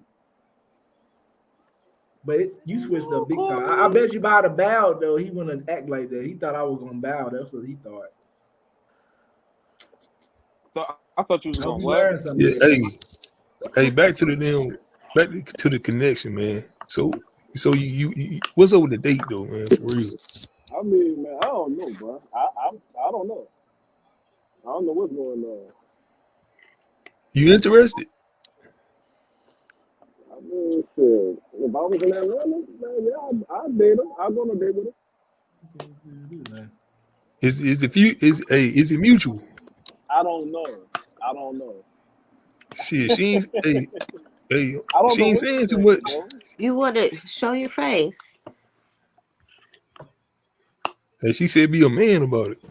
But you switched up big time. I bet you by the bow though, he wouldn't act like that. He thought I was gonna bow. That's what he thought. I thought you was Hope going you what? learned something. Yeah, hey, back to the connection, man. So you what's over the date though, man? For real. I mean, man, I don't know, bro. I don't know. I don't know what's going on. You interested? I mean, shit. If I was in Atlanta, man, yeah, I'd date him. I'd go on a date with him. Is it mutual? I don't know. Shit, she ain't hey, I don't she know ain't what saying to too say, much. bro. You want to show your face. Hey, she said be a man about it.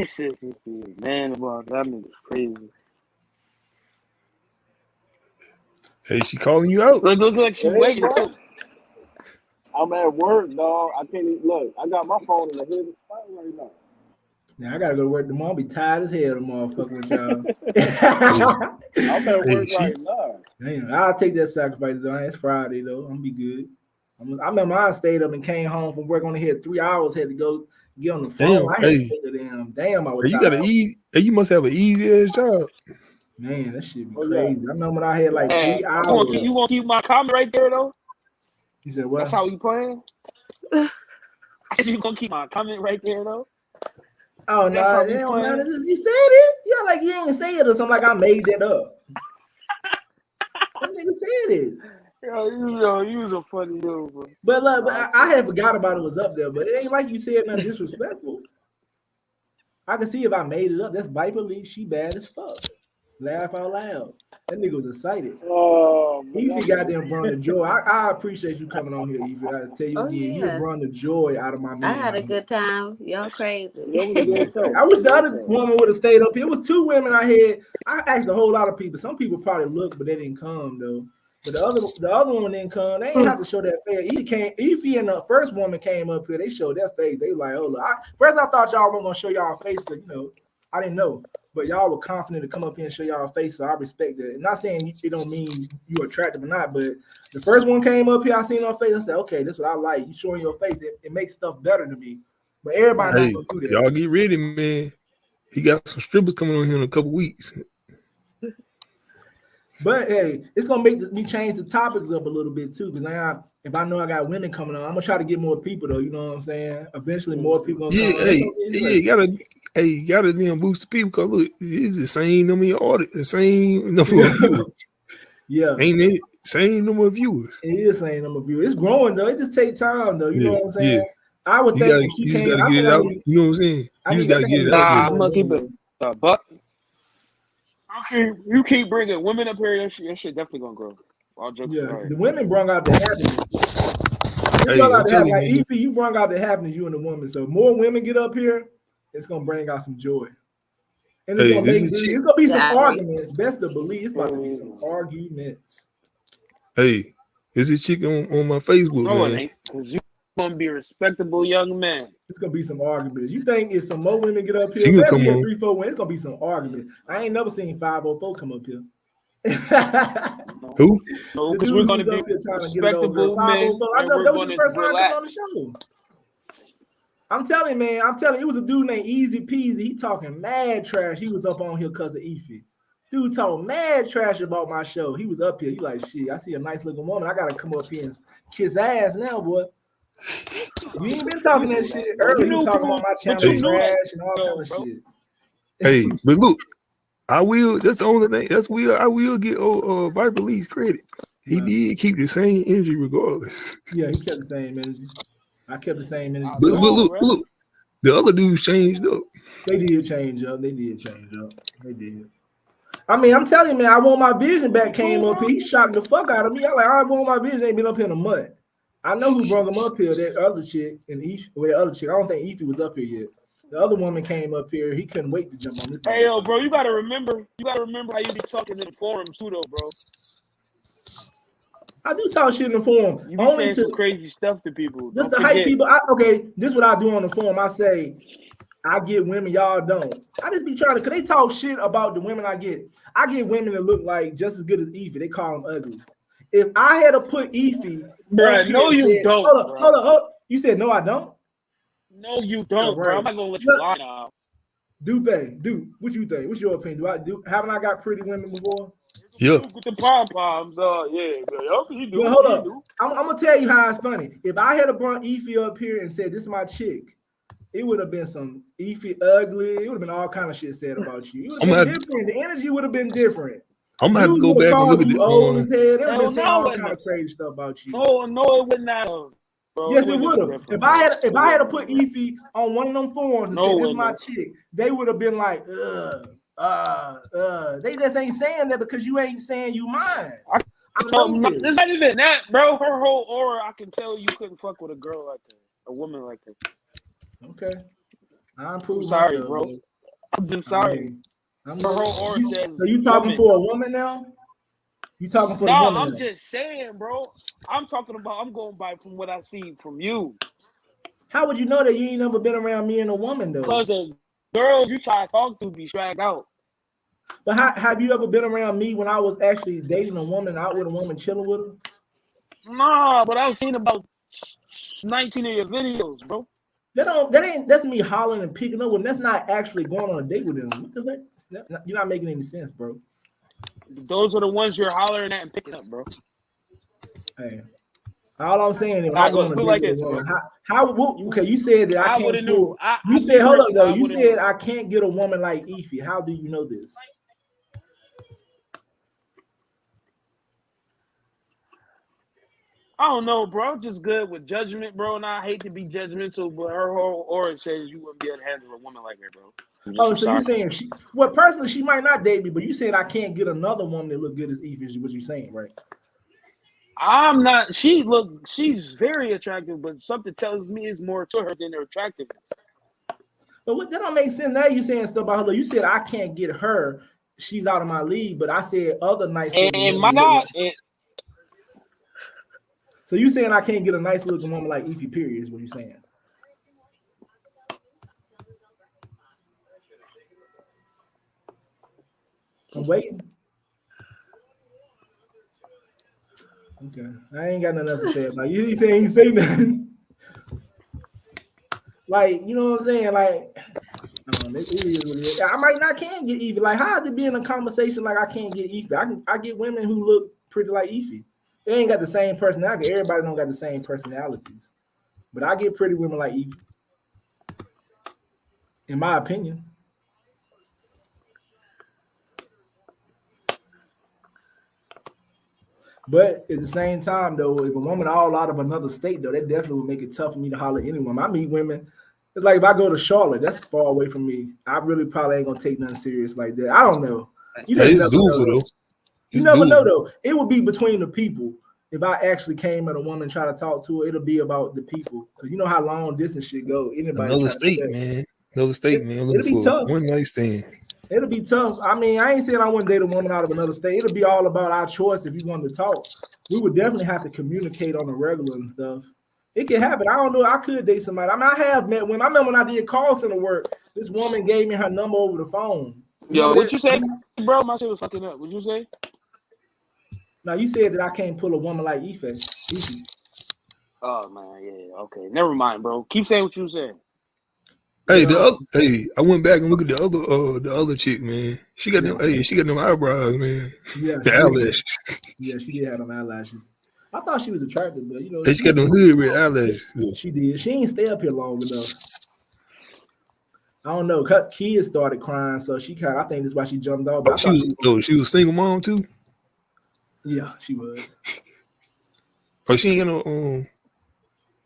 Shit, man, about that nigga's crazy. Hey, she calling you out. Look like she Hey, waiting bro. too. I'm at work, dog. I can't even look. I got my phone in the heavy spot right now. Now I gotta go to work tomorrow. I'll be tired as hell tomorrow fucking with y'all. I'm at work she- right now. Damn, I'll take that sacrifice though. It's Friday though. I'm gonna be good. I remember I stayed up and came home from work only had 3 hours, had to go get on the phone. Damn, I had hey. to take the damn I was You tired. got you must have an easy ass job. Man, that shit be Oh, yeah. crazy. I remember when I had like Hey, 3 hours. you want to keep my comment right there though? He said, what? That's how we playing. You gonna keep my comment right there though? Oh, That's no, how it we don't playing. matter. You said it. Yeah, like you ain't say it or something like I made that up. That nigga said it. Yo, you was a funny dude, bro. But look, I had forgot about it was up there, but it ain't like you said nothing disrespectful. I can see if I made it up. That's Viper League. She bad as fuck. Laugh out loud. That nigga was excited. Oh, man, Evie goddamn brought the joy. I appreciate you coming on here, Evie. I tell you Oh, again, you yeah. brought the joy out of my man. I had a good time. Y'all crazy. That was a good show. I wish the other woman would have stayed up here. It was 2 women I had. I asked a whole lot of people. Some people probably looked, but they didn't come though. But the other woman didn't come. They ain't have to show that face. Evie and the first woman came up here. They showed their face. They were like, oh, look. First I thought y'all weren't gonna show y'all face, but I didn't know. But y'all were confident to come up here and show y'all face, so I respect that. And not saying it don't mean you attractive or not, but the first one came up here, I seen her face. I said, okay, this is what I like. You showing your face, it makes stuff better to me. But everybody Hey, not gonna do that. y'all get ready, man. He got some strippers coming on here in a couple weeks. But hey, it's gonna make me change the topics up a little bit too. Because now, if I know I got women coming on, I'm gonna try to get more people though. You know what I'm saying? Eventually, more people gonna come. Gotta damn boost the people. Cause look, it's the same number of audit, the same number of viewers. Yeah, ain't it? Same number of viewers. It is the same number of viewers. It's growing though. It just takes time though. You know what I'm saying? Yeah. I would think if she came, gotta get it out. You know what I'm saying? You just gotta get it out. I'm gonna keep it a buck. Okay, you keep bringing women up here. That shit definitely gonna grow. All jokes aside. The women brought out the happiness. Hey, I'm telling you, like man. EP, you brought out the happiness, you and the woman. So more women get up here, it's gonna bring out some joy. And it's gonna be some arguments. Best to believe it's about to be some arguments. Hey, there's a chick on my Facebook, No, man. it ain't. Cause you gonna be a respectable young man. It's gonna be some arguments. You think if some more women get up here, She gonna come on. 3, 4 women, it's gonna be some arguments. I ain't never seen 504 come up here. Who? No, because we're gonna be respectable men. I know that was the first time I came on the show. I'm telling you, man. It was a dude named Easy Peasy. He talking mad trash. He was up on here because of Efi. Dude talking mad trash about my show. He was up here. He like, shit, I see a nice looking woman. I gotta come up here and kiss ass now, boy. You ain't been talking that shit earlier. You talking about my channel trash and all kind of shit. Hey, but look, I will. That's the only thing. I will get Viper Lee's credit. He did keep the same energy regardless. Yeah, he kept the same energy. I kept the same energy. But look, the other dudes changed up. They did change up. They did. I mean, I'm telling you, man, I want my vision back came up here. He shocked the fuck out of me. I like, I want my vision ain't been up here in a month. I know who brought him up here, that other chick and Eef, or the other chick. I don't think Eefy was up here yet. The other woman came up here. He couldn't wait to jump on this. Hey, yo, bro, you gotta remember how you be talking in the forums too, though, bro. I do talk shit in the forum. You be only saying to some crazy stuff to people. just to hype people. Okay, this is what I do on the forum. I say, I get women, y'all don't. I just be trying to, cause they talk shit about the women I get. I get women that look like just as good as Eefy. They call them ugly. If I had to put Eefy, Bruh, no, you don't. Hold up. You said no, I don't. No, you don't, bro. I'm not gonna let you lie now. Dude, what you think? What's your opinion? Haven't I got pretty women before? Yeah. With the pom poms, yeah, bro. You do. Well, hold up. I'm gonna tell you how it's funny. If I had brought Eefy up here and said, "This is my chick," it would have been some Eefy ugly. It would have been all kind of shit said about you. It would have been different. The energy would have been different. I'm gonna have to go back and look at it. Old as hell. They would have been saying all kind of crazy stuff about you. No, it would not have. Bro, yes, it would have. If I had to put Eefy on one of them forums and say, "This is my chick," they would have been like, They just ain't saying that because you ain't saying you mine. It's not even that, bro. Her whole aura, I can tell you couldn't fuck with a girl like her, a woman like her. Okay. I'm sorry, myself, bro. I'm just sorry. Her whole aura says. So you talking for a woman now? You talking for the woman? No, I'm just saying, bro. I'm going by from what I see from you. How would you know that you ain't never been around me and a woman though? Because the girls you try to talk to be dragged out. But have you ever been around me when I was actually dating a woman, out with a woman, chilling with her? Nah, but I've seen about 19 of your videos, bro. That's me hollering and picking up when that's not actually going on a date with them. What the heck? You're not making any sense, bro. Those are the ones you're hollering at and picking up, bro. Hey, all I'm saying is I go on a date like with a woman. Okay, you said that I can't pull. You said, hold up though. You said I can't get a woman like Eefy. How do you know this? I don't know, bro. I'm just good with judgment, bro. And I hate to be judgmental, but her whole aura says you wouldn't be able to handle a woman like her, bro. Oh, so you're saying personally, she might not date me, but you said I can't get another woman that look good as Eefy is what you're saying, right? I'm not. She's very attractive, but something tells me it's more to her than her attractiveness. But that don't make sense. Now you're saying stuff about her. You said I can't get her. She's out of my league, but I said other nice. And my not. So you saying I can't get a nice looking woman like Eefy? Period is what you're saying. I'm waiting. Okay, I ain't got nothing else to say about you. You saying he say nothing? Like, you know what I'm saying? Like, I might not can get Eefy. Like, how is it be in a conversation like I can't get Eefy? I get women who look pretty like Eefy. They ain't got the same personality. Everybody don't got the same personalities, but I get pretty women like Eefy. In my opinion. But at the same time, though, if a woman all out of another state, though, that definitely would make it tough for me to holler at any woman. I meet women. It's like if I go to Charlotte, that's far away from me. I really probably ain't gonna take nothing serious like that. I don't know. You just never know, though. You never know, though. It would be between the people. If I actually came at a woman and try to talk to her, it'll be about the people. Because you know how long distance shit go. Another state, man. It'll be tough. One night stand. It'll be tough. I mean, I ain't saying I wouldn't date a woman out of another state. It'll be all about our choice if you wanted to talk. We would definitely have to communicate on the regular and stuff. It can happen. I don't know. I could date somebody. I mean, I have met women. I remember when I did call center work, this woman gave me her number over the phone. Yo, what you say, bro? My shit was fucking up. What you say? Now, you said that I can't pull a woman like Eefy. Oh, man, yeah, okay. Never mind, bro. Keep saying what you said. Hey, I went back and looked at the other chick, man. She got them. Hey, she got them eyebrows, man. Yeah, the eyelashes. Yeah, she did have them eyelashes. I thought she was attractive, but you know, she got them hood red eyelashes. She did. She ain't stay up here long enough. I don't know. Kids started crying, so she kind. I think that's why she jumped off. She was a single mom too. Yeah, she was. Oh, she ain't got no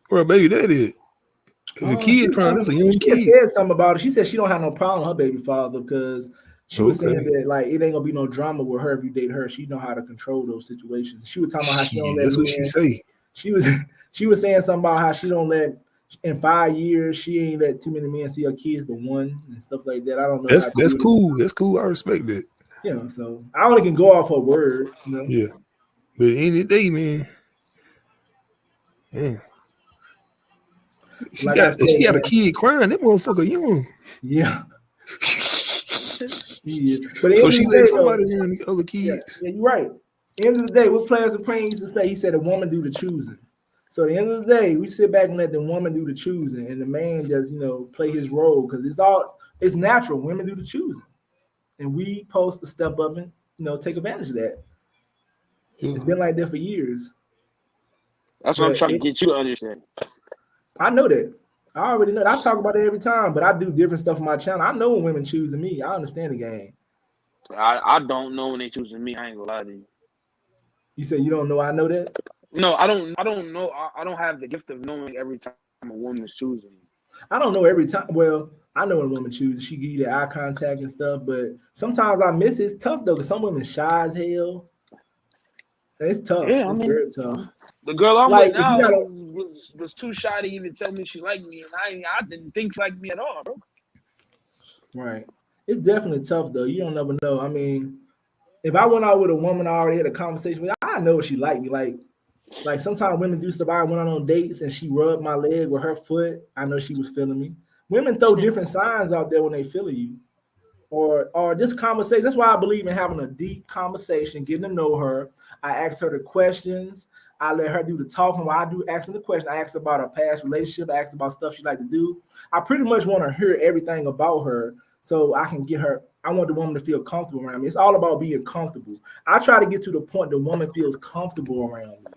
where her baby daddy is. The kid crying. That's a young She kid. said something about it. She said she don't have no problem with her baby father because she was saying that like it ain't gonna be no drama with her if you date her. She know how to control those situations. She was talking about how she don't let That's men. what she say. She was saying something about how she don't let in 5 years she ain't let too many men see her kids but one and stuff like that. I don't know. That's cool. That's cool. I respect that. Yeah, so I only can go off her word. You know? Yeah, but at the end of the day, man, she Like I got said, a kid crying. That motherfucker young. Yeah. Yeah. But at the So end she of the let day, somebody though, around the other kids. yeah, you're right. End of the day, what Players Supreme used to say, he said a woman do the choosing. So at the end of the day, we sit back and let the woman do the choosing and the man just, play his role because it's natural. Women do the choosing. And we supposed to step up and, take advantage of that. Yeah. It's been like that for years. That's what I'm trying to get you to understand. I know that. I already know that. I talk about it every time, but I do different stuff on my channel. I know when women choosing me. I understand the game. I don't know when they choosing me. I ain't gonna lie to you. You say you don't know I know that? No, I don't know. I don't have the gift of knowing every time a woman's choosing me. I don't know every time. Well, I know when a woman chooses. She give you the eye contact and stuff, but sometimes I miss it. It's tough though, because some women shy as hell. It's tough. Yeah, It's very tough. The girl I'm Like with if you now gotta, was too shy to even tell me she liked me, and I didn't think she liked me at all, bro. right. It's definitely tough though. You don't never know. I mean, if I went out with a woman I already had a conversation with, I know if she liked me. Like sometimes women do stuff. I went on dates and she rubbed my leg with her foot. I know she was feeling me. Women throw different signs out there when they feeling you. Or this conversation. That's why I believe in having a deep conversation, getting to know her. I ask her the questions. I let her do the talking. While I do asking the question, I ask about her past relationship. I ask about stuff she like to do. I pretty much want to hear everything about her so I can get her. I want the woman to feel comfortable around me. It's all about being comfortable. I try to get to the point the woman feels comfortable around me.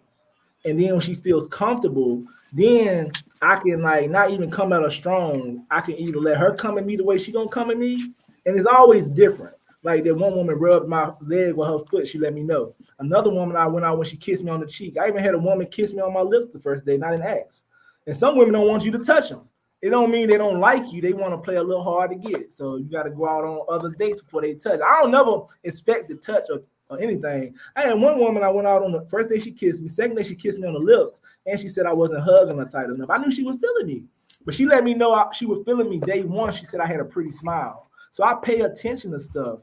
And then when she feels comfortable, then I can like not even come at her strong. I can either let her come at me the way she gonna come at me, and it's always different. Like that one woman rubbed my leg with her foot, she let me know. Another woman I went out when she kissed me on the cheek. I even had a woman kiss me on my lips the first day, not an ask. And some women don't want you to touch them. It don't mean they don't like you. They want to play a little hard to get. So you got to go out on other dates before they touch. I don't never expect to touch or anything. I had one woman I went out on the first day she kissed me. Second day she kissed me on the lips, and she said I wasn't hugging her tight enough. I knew she was feeling me, but she let me know she was feeling me day one. She said I had a pretty smile. So I pay attention to stuff,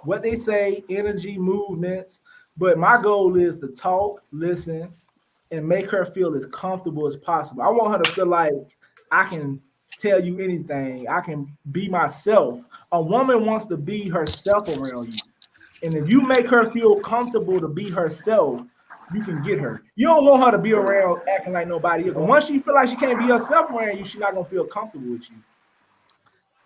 what they say, energy, movements. But my goal is to talk, listen, and make her feel as comfortable as possible. I want her to feel like I can tell you anything. I can be myself. A woman wants to be herself around you. And if you make her feel comfortable to be herself, you can get her. You don't want her to be around acting like nobody else. But once she feel like she can't be herself around you, she's not gonna feel comfortable with you.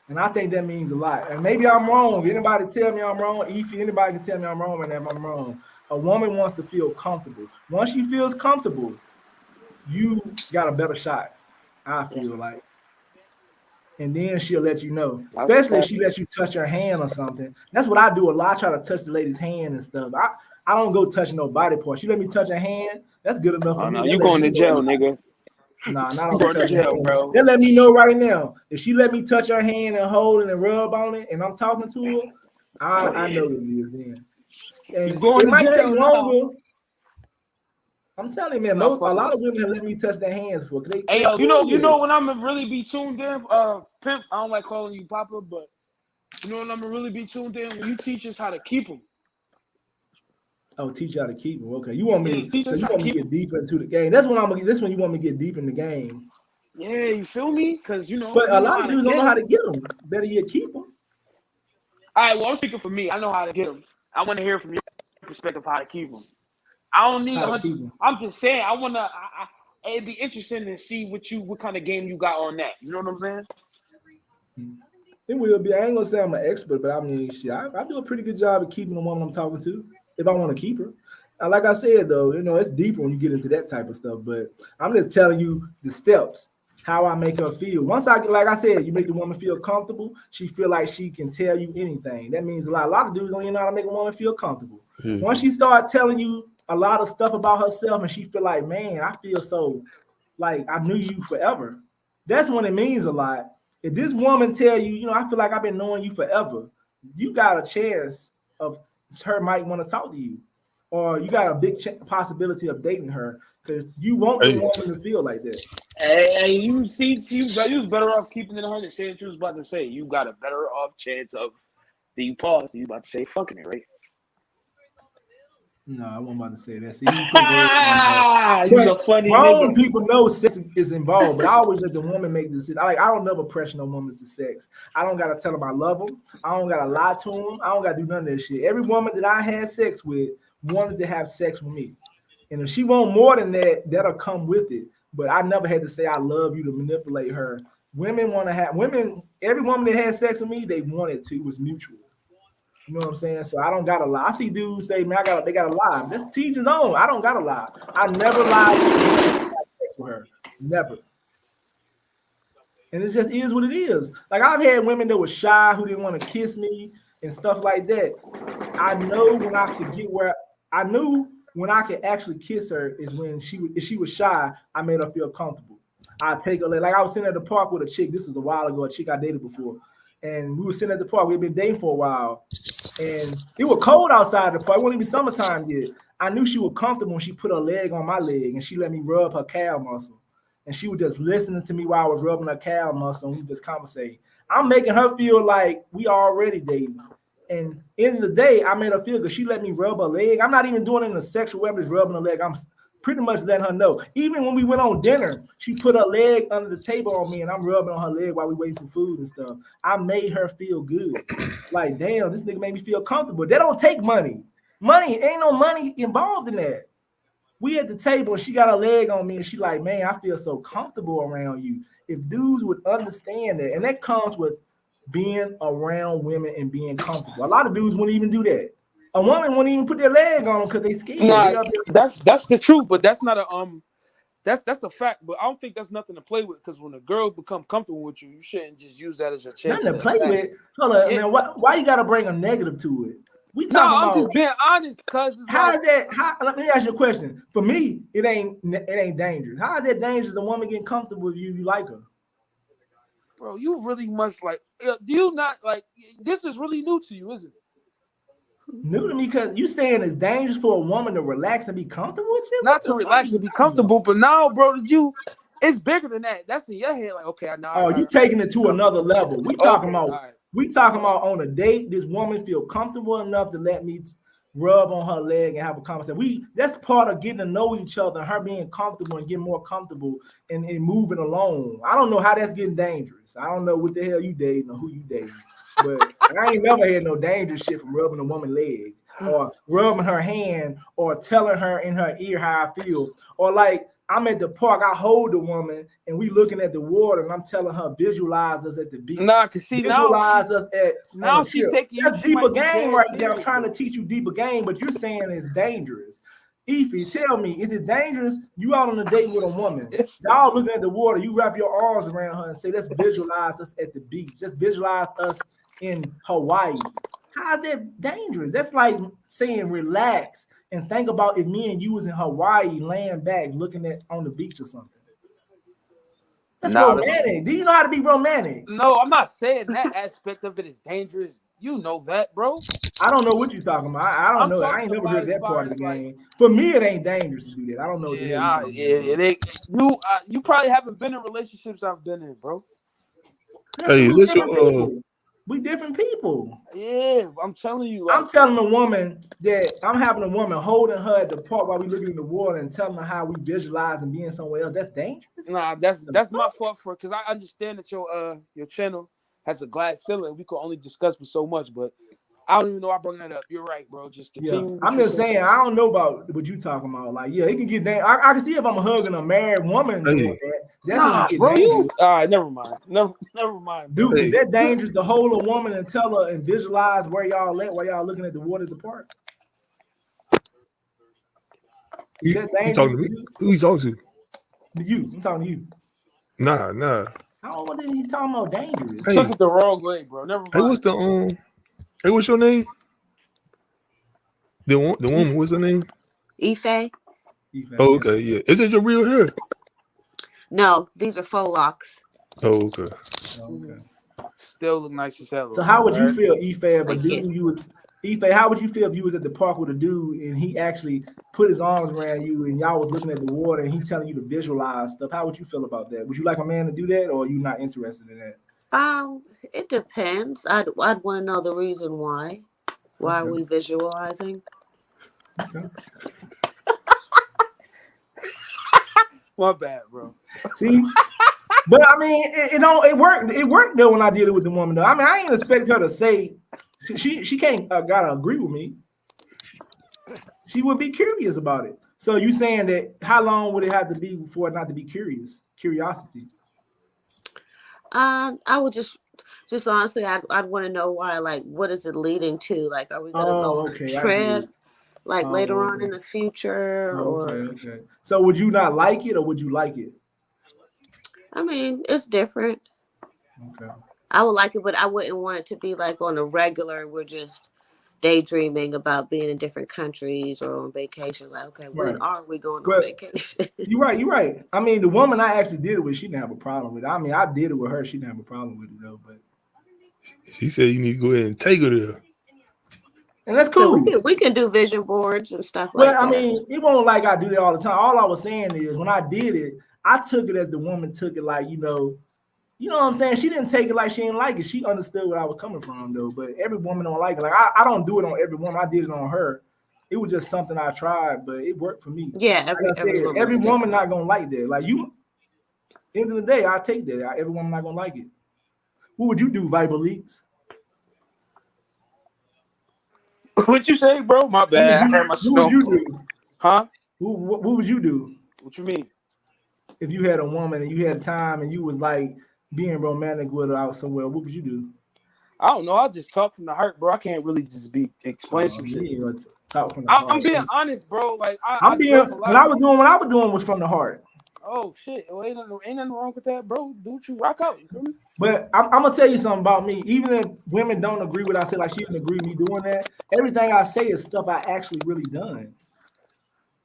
And I think that means a lot. And maybe I'm wrong. If anybody tell me I'm wrong, if anybody can tell me I'm wrong, and if I'm wrong. A woman wants to feel comfortable. Once she feels comfortable, you got a better shot. I feel like. And then she'll let you know, especially if she lets you touch her hand or something. That's what I do a lot. I try to touch the lady's hand and stuff. I don't go touch no body part. She let me touch her hand. That's good enough for me. No, you going to jail, nigga. Nah, not you going to jail, bro. They let me know right now. If she let me touch her hand and hold it and rub on it, and I'm talking to her, I know what it is then. And you going it might to jail take longer. I'm telling you, man, a lot of women have let me touch their hands before. Hey, yo, you know when I'm gonna really be tuned in, Pimp. I don't like calling you Papa, but you know when I'm gonna really be tuned in when you teach us how to keep them. Oh, teach you how to keep them. Okay, you want me? Yeah, So you want me to get deep into the game? That's when I'm gonna get. This when you want me to get deep in the game. Yeah, you feel me? Because you know. But a lot of dudes don't know how to get them. Better yet, keep them. All right. Well, I'm speaking for me. I know how to get them. I want to hear from your perspective how to keep them. I don't need. I'm just saying. I wanna. It'd be interesting to see what kind of game you got on that. You know what I'm saying? It will be. I ain't gonna say I'm an expert, but I mean, shit, I do a pretty good job of keeping the woman I'm talking to if I want to keep her. Like I said, though, it's deeper when you get into that type of stuff. But I'm just telling you the steps, how I make her feel. Once like I said, you make the woman feel comfortable. She feel like she can tell you anything. That means a lot. A lot of dudes don't even know how to make a woman feel comfortable. Mm-hmm. Once she start telling you a lot of stuff about herself, and she feel like, man, I feel so like I knew you forever. that's when it means a lot. If this woman tell you, you know, I feel like I've been knowing you forever, you got a chance of her might want to talk to you, or you got a big possibility of dating her because you want the Hey, woman to feel like that. Hey, you see, you was better off keeping it 100. Say what you was about to say. You got a better off chance of the pause. You about to say fucking it, right? No, I wasn't about to say that. See, you put words in my mouth. You's a But funny grown nigga. people know sex is involved, but I always let the woman make the decision. I don't never pressure no woman to sex. I don't gotta tell them I love them. I don't gotta lie to them. I don't gotta do none of that shit. Every woman that I had sex with wanted to have sex with me, and if she want more than that, that'll come with it. But I never had to say I love you to manipulate her. Women want to have women. Every woman that had sex with me, they wanted to. It was mutual. You know what I'm saying? So I don't gotta lie. I see dudes say, man, they gotta lie. This teach his own. I don't gotta lie. I never lied to have sex with her. Never. And it just is what it is. Like I've had women that were shy who didn't want to kiss me and stuff like that. I know when I could get where I knew when I could actually kiss her is when if she was shy, I made her feel comfortable. I take her like I was sitting at the park with a chick. This was a while ago, a chick I dated before. And we were sitting at the park. We'd been dating for a while. And it was cold outside the park. It wasn't even summertime yet. I knew she was comfortable when she put her leg on my leg and she let me rub her calf muscle. And she was just listening to me while I was rubbing her calf muscle and we just conversating. I'm making her feel like we already dating. And end of the day, I made her feel good. She let me rub her leg. I'm not even doing it in a sexual way, I'm just rubbing her leg. I'm pretty much letting her know. Even when we went on dinner, she put her leg under the table on me and I'm rubbing on her leg while we waiting for food and stuff. I made her feel good. Like, damn, this nigga made me feel comfortable. They don't take money. Ain't no money involved in that. We at the table and she got her leg on me and she like, man, I feel so comfortable around you. If dudes would understand that, and that comes with being around women and being comfortable. A lot of dudes wouldn't even do that. A woman wouldn't even put their leg on them because they scared. Nah, that's the truth, but that's not a that's a fact. But I don't think that's nothing to play with because when a girl become comfortable with you, you shouldn't just use that as your chance nothing to play with. Hold on, man. Why you gotta bring a negative to it? We talking I'm about just being honest, cuz it's how like, is that? Let me ask you a question. For me, it ain't dangerous. How is that dangerous? The woman getting comfortable with you, you like her. Bro, you really must like. Do you not like? This is really new to you, isn't it? New to me because you saying it's dangerous for a woman to relax and be comfortable with you. Not to relax and be comfortable, but now, bro, it's bigger than that. That's in your head. Like, okay, I know. Oh, you taking it to another level. We talking about. Right. We talking about on a date. This woman feel comfortable enough to let me rub on her leg and have a conversation. That's part of getting to know each other. Her being comfortable and getting more comfortable and moving along. I don't know how that's getting dangerous. I don't know what the hell you dating or who you dating. But I ain't never had no dangerous shit from rubbing a woman's leg or rubbing her hand or telling her in her ear how I feel. Or like I'm at the park, I hold the woman and we looking at the water and I'm telling her visualize us at the beach. Nah, cause see visualize us at now she's taking you. That's deeper game right there. I'm trying to teach you deeper game, but you're saying it's dangerous. Ify, tell me, is it dangerous? You out on a date with a woman, y'all looking at the water, you wrap your arms around her and say, let's visualize us at the beach. Let's visualize us in Hawaii. How is that dangerous? That's like saying relax and think about if me and you was in Hawaii laying back looking at on the beach or something. That's romantic. Do you know how to be romantic? No, I'm not saying that aspect of it is dangerous. You know that, bro. I don't know what you're talking about. I don't know. I ain't never heard that part of the game. For me, it ain't dangerous to do that. I don't know what the hell you're talking about. You probably haven't been in relationships I've been in, bro. Hey, is this your We different people. Yeah, I'm telling you. I'm telling a woman that I'm having a woman holding her at the park while we looking in the water and telling her how we visualize and being somewhere else. That's dangerous. Nah, that's my fault for it because I understand that your channel has a glass ceiling. We could only discuss with so much, but I don't even know I brought that up. You're right, bro. Just continue. I'm just saying I don't know about what you talking about. Like, yeah, it can get dangerous. I can see if I'm hugging a married woman doing that. That's bro. All right, never mind. Never mind. Dude, is that dangerous to hold a woman and tell her and visualize where y'all at while y'all looking at the water at the park? Is that dangerous? Talking to me? Who you talking to? You. I'm talking to you. Nah. I don't know what he talking about dangerous. Hey. Took it the wrong way, bro. Never mind. Hey, what's your name? The woman, what's her name? Ife. Oh, okay, yeah. Is it your real hair? No, these are faux locks. Oh, okay. Okay. Still look nice as hell. So how would you right? feel, Ife, if a Thank you. dude you was Ife, how would you feel if you was at the park with a dude and he actually put his arms around you and y'all was looking at the water and he telling you to visualize stuff? How would you feel about that? Would you like a man to do that, or are you not interested in that? It depends. I'd want to know the reason why. Why are Okay. we visualizing? Okay. My bad, bro. See, but I mean, it worked. It worked though when I did it with the woman though. I mean, I ain't expect her to say she can't gotta agree with me. She would be curious about it. So you saying that how long would it have to be before not to be curious? Curiosity. I would just honestly, I'd want to know why. Like, what is it leading to? Like, are we gonna go Oh, on a okay. I get trip? it. Like later Oh, on in okay. the future, Okay, or okay. So would you not like it or would you like it? I mean, it's different. Okay. I would like it, but I wouldn't want it to be like on a regular. We're just daydreaming about being in different countries or on vacations. Like, okay, when Right. are we going on Well, vacation? you're right. You're right. I mean, the woman I actually did it with, she didn't have a problem with it. I mean, I did it with her. She didn't have a problem with it though. But She said you need to go ahead and take her there. and that's So cool. we can do vision boards and stuff Well, like I that. mean, it won't like I do that all the time. All I was saying is when I did it, I took it as the woman took it, like you know what I'm saying. She didn't take it like she didn't like it. She understood where I was coming from though. But every woman don't like it. Like I don't do it on every woman. I did it on her. It was just something I tried, but it worked for me. Yeah, Like I every said, woman every is woman different. not gonna like that. Like you, end of the day, I take that. Every woman not gonna like it. What would you do, Viper Leaks? What you say, bro? My What would bad. I heard you my What would snow. you do? Huh? What would you do What you mean? if you had a woman and you had time and you was like being romantic with her out somewhere? What would you do? I don't know. I just talk from the heart, bro. I can't really just explain some You shit. ain't gonna talk from the I'm heart. being honest, bro. Like I I'm being joke a lot. what I was doing was from the heart. Oh shit! Well, ain't nothing wrong with that, bro. Do what you rock out. You feel me? But I'm gonna tell you something about me. Even if women don't agree with what I say, like she didn't agree with me doing that, everything I say is stuff I actually really done.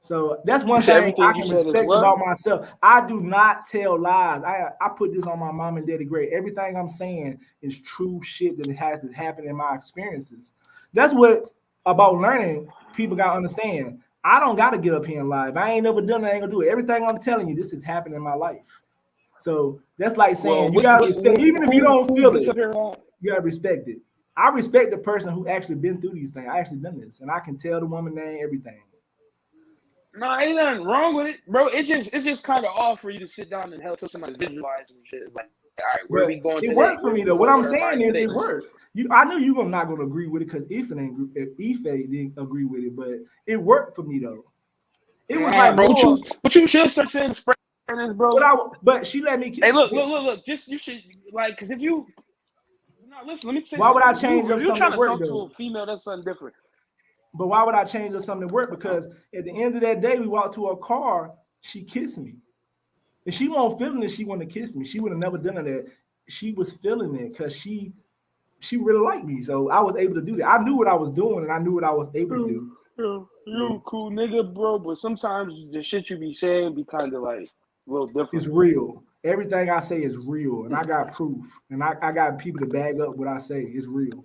So that's You one said thing I everything you can said is respect what? about myself. I do not tell lies. I put this on my mom and daddy grade. Everything I'm saying is true shit that has happened in my experiences. That's what about learning people gotta understand. I don't gotta get up here and lie. If I ain't never done it, I ain't gonna do it. Everything I'm telling you, this has happened in my life. So that's like Well, saying you gotta respect, even if you don't who feel gets it, up here on? you gotta respect it. I respect the person who actually been through these things. I actually done this, and I can tell the woman name, everything. Nah, ain't nothing wrong with it, bro. It's just kind of off for you to sit down and help somebody visualize and shit. Like, all right, where we But going it today? worked for Where me we though. What going I'm with our saying mind is today? it worked. I knew you were not gonna agree with it because Ife didn't agree with it, but it worked for me though. It was like Damn, bro. more What you should start saying, spread this, bro. but she let me. Hey, look. Just you should like, cause if you now listen, let me say Why would I something. change up If you're something trying that to worked talk to though? a female, that's something different. But why would I change up something that worked? Because at the end of that day, we walked to her car. She kissed me. If she won't feeling it, she wouldn't have kissed me. She would have never done that. She was feeling it because she really liked me. So I was able to do that. I knew what I was doing and I knew what I was able to do. You a cool nigga, bro, but sometimes the shit you be saying be kind of like a little It's different. real. Everything I say is real. And I got proof. And I got people to bag up what I say. It's real.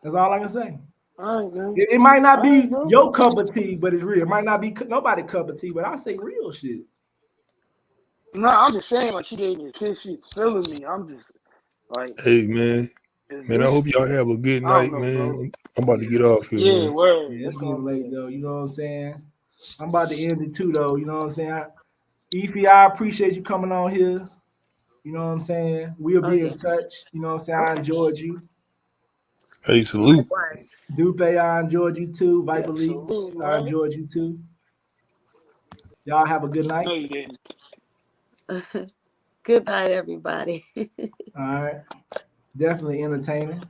That's all I can say. All right, man. It might not All right, be bro. your cup of tea, but it's real. It might not be nobody's cup of tea, but I say real shit. No, I'm just saying, like, she gave me a kiss. She's feeling me. I'm just like, Hey man, is man, I this? hope y'all have a good I don't night, know, bro. man. I'm about to get off here, Yeah, man. word. Yeah, Let's it's go getting off late there. though. You know what I'm saying? I'm about to end it too, though. You know what I'm saying? Ify, I appreciate you coming on here. You know what I'm saying? We'll Oh be yeah. in touch. You know what I'm saying? I Okay. enjoyed you. Hey, salute. Likewise. Dupe, I enjoyed you too. Yeah, Viper Leaks, salute, I man. enjoyed you too. Y'all have a good night. No, you didn't. Good night, everybody. All right. Definitely entertaining.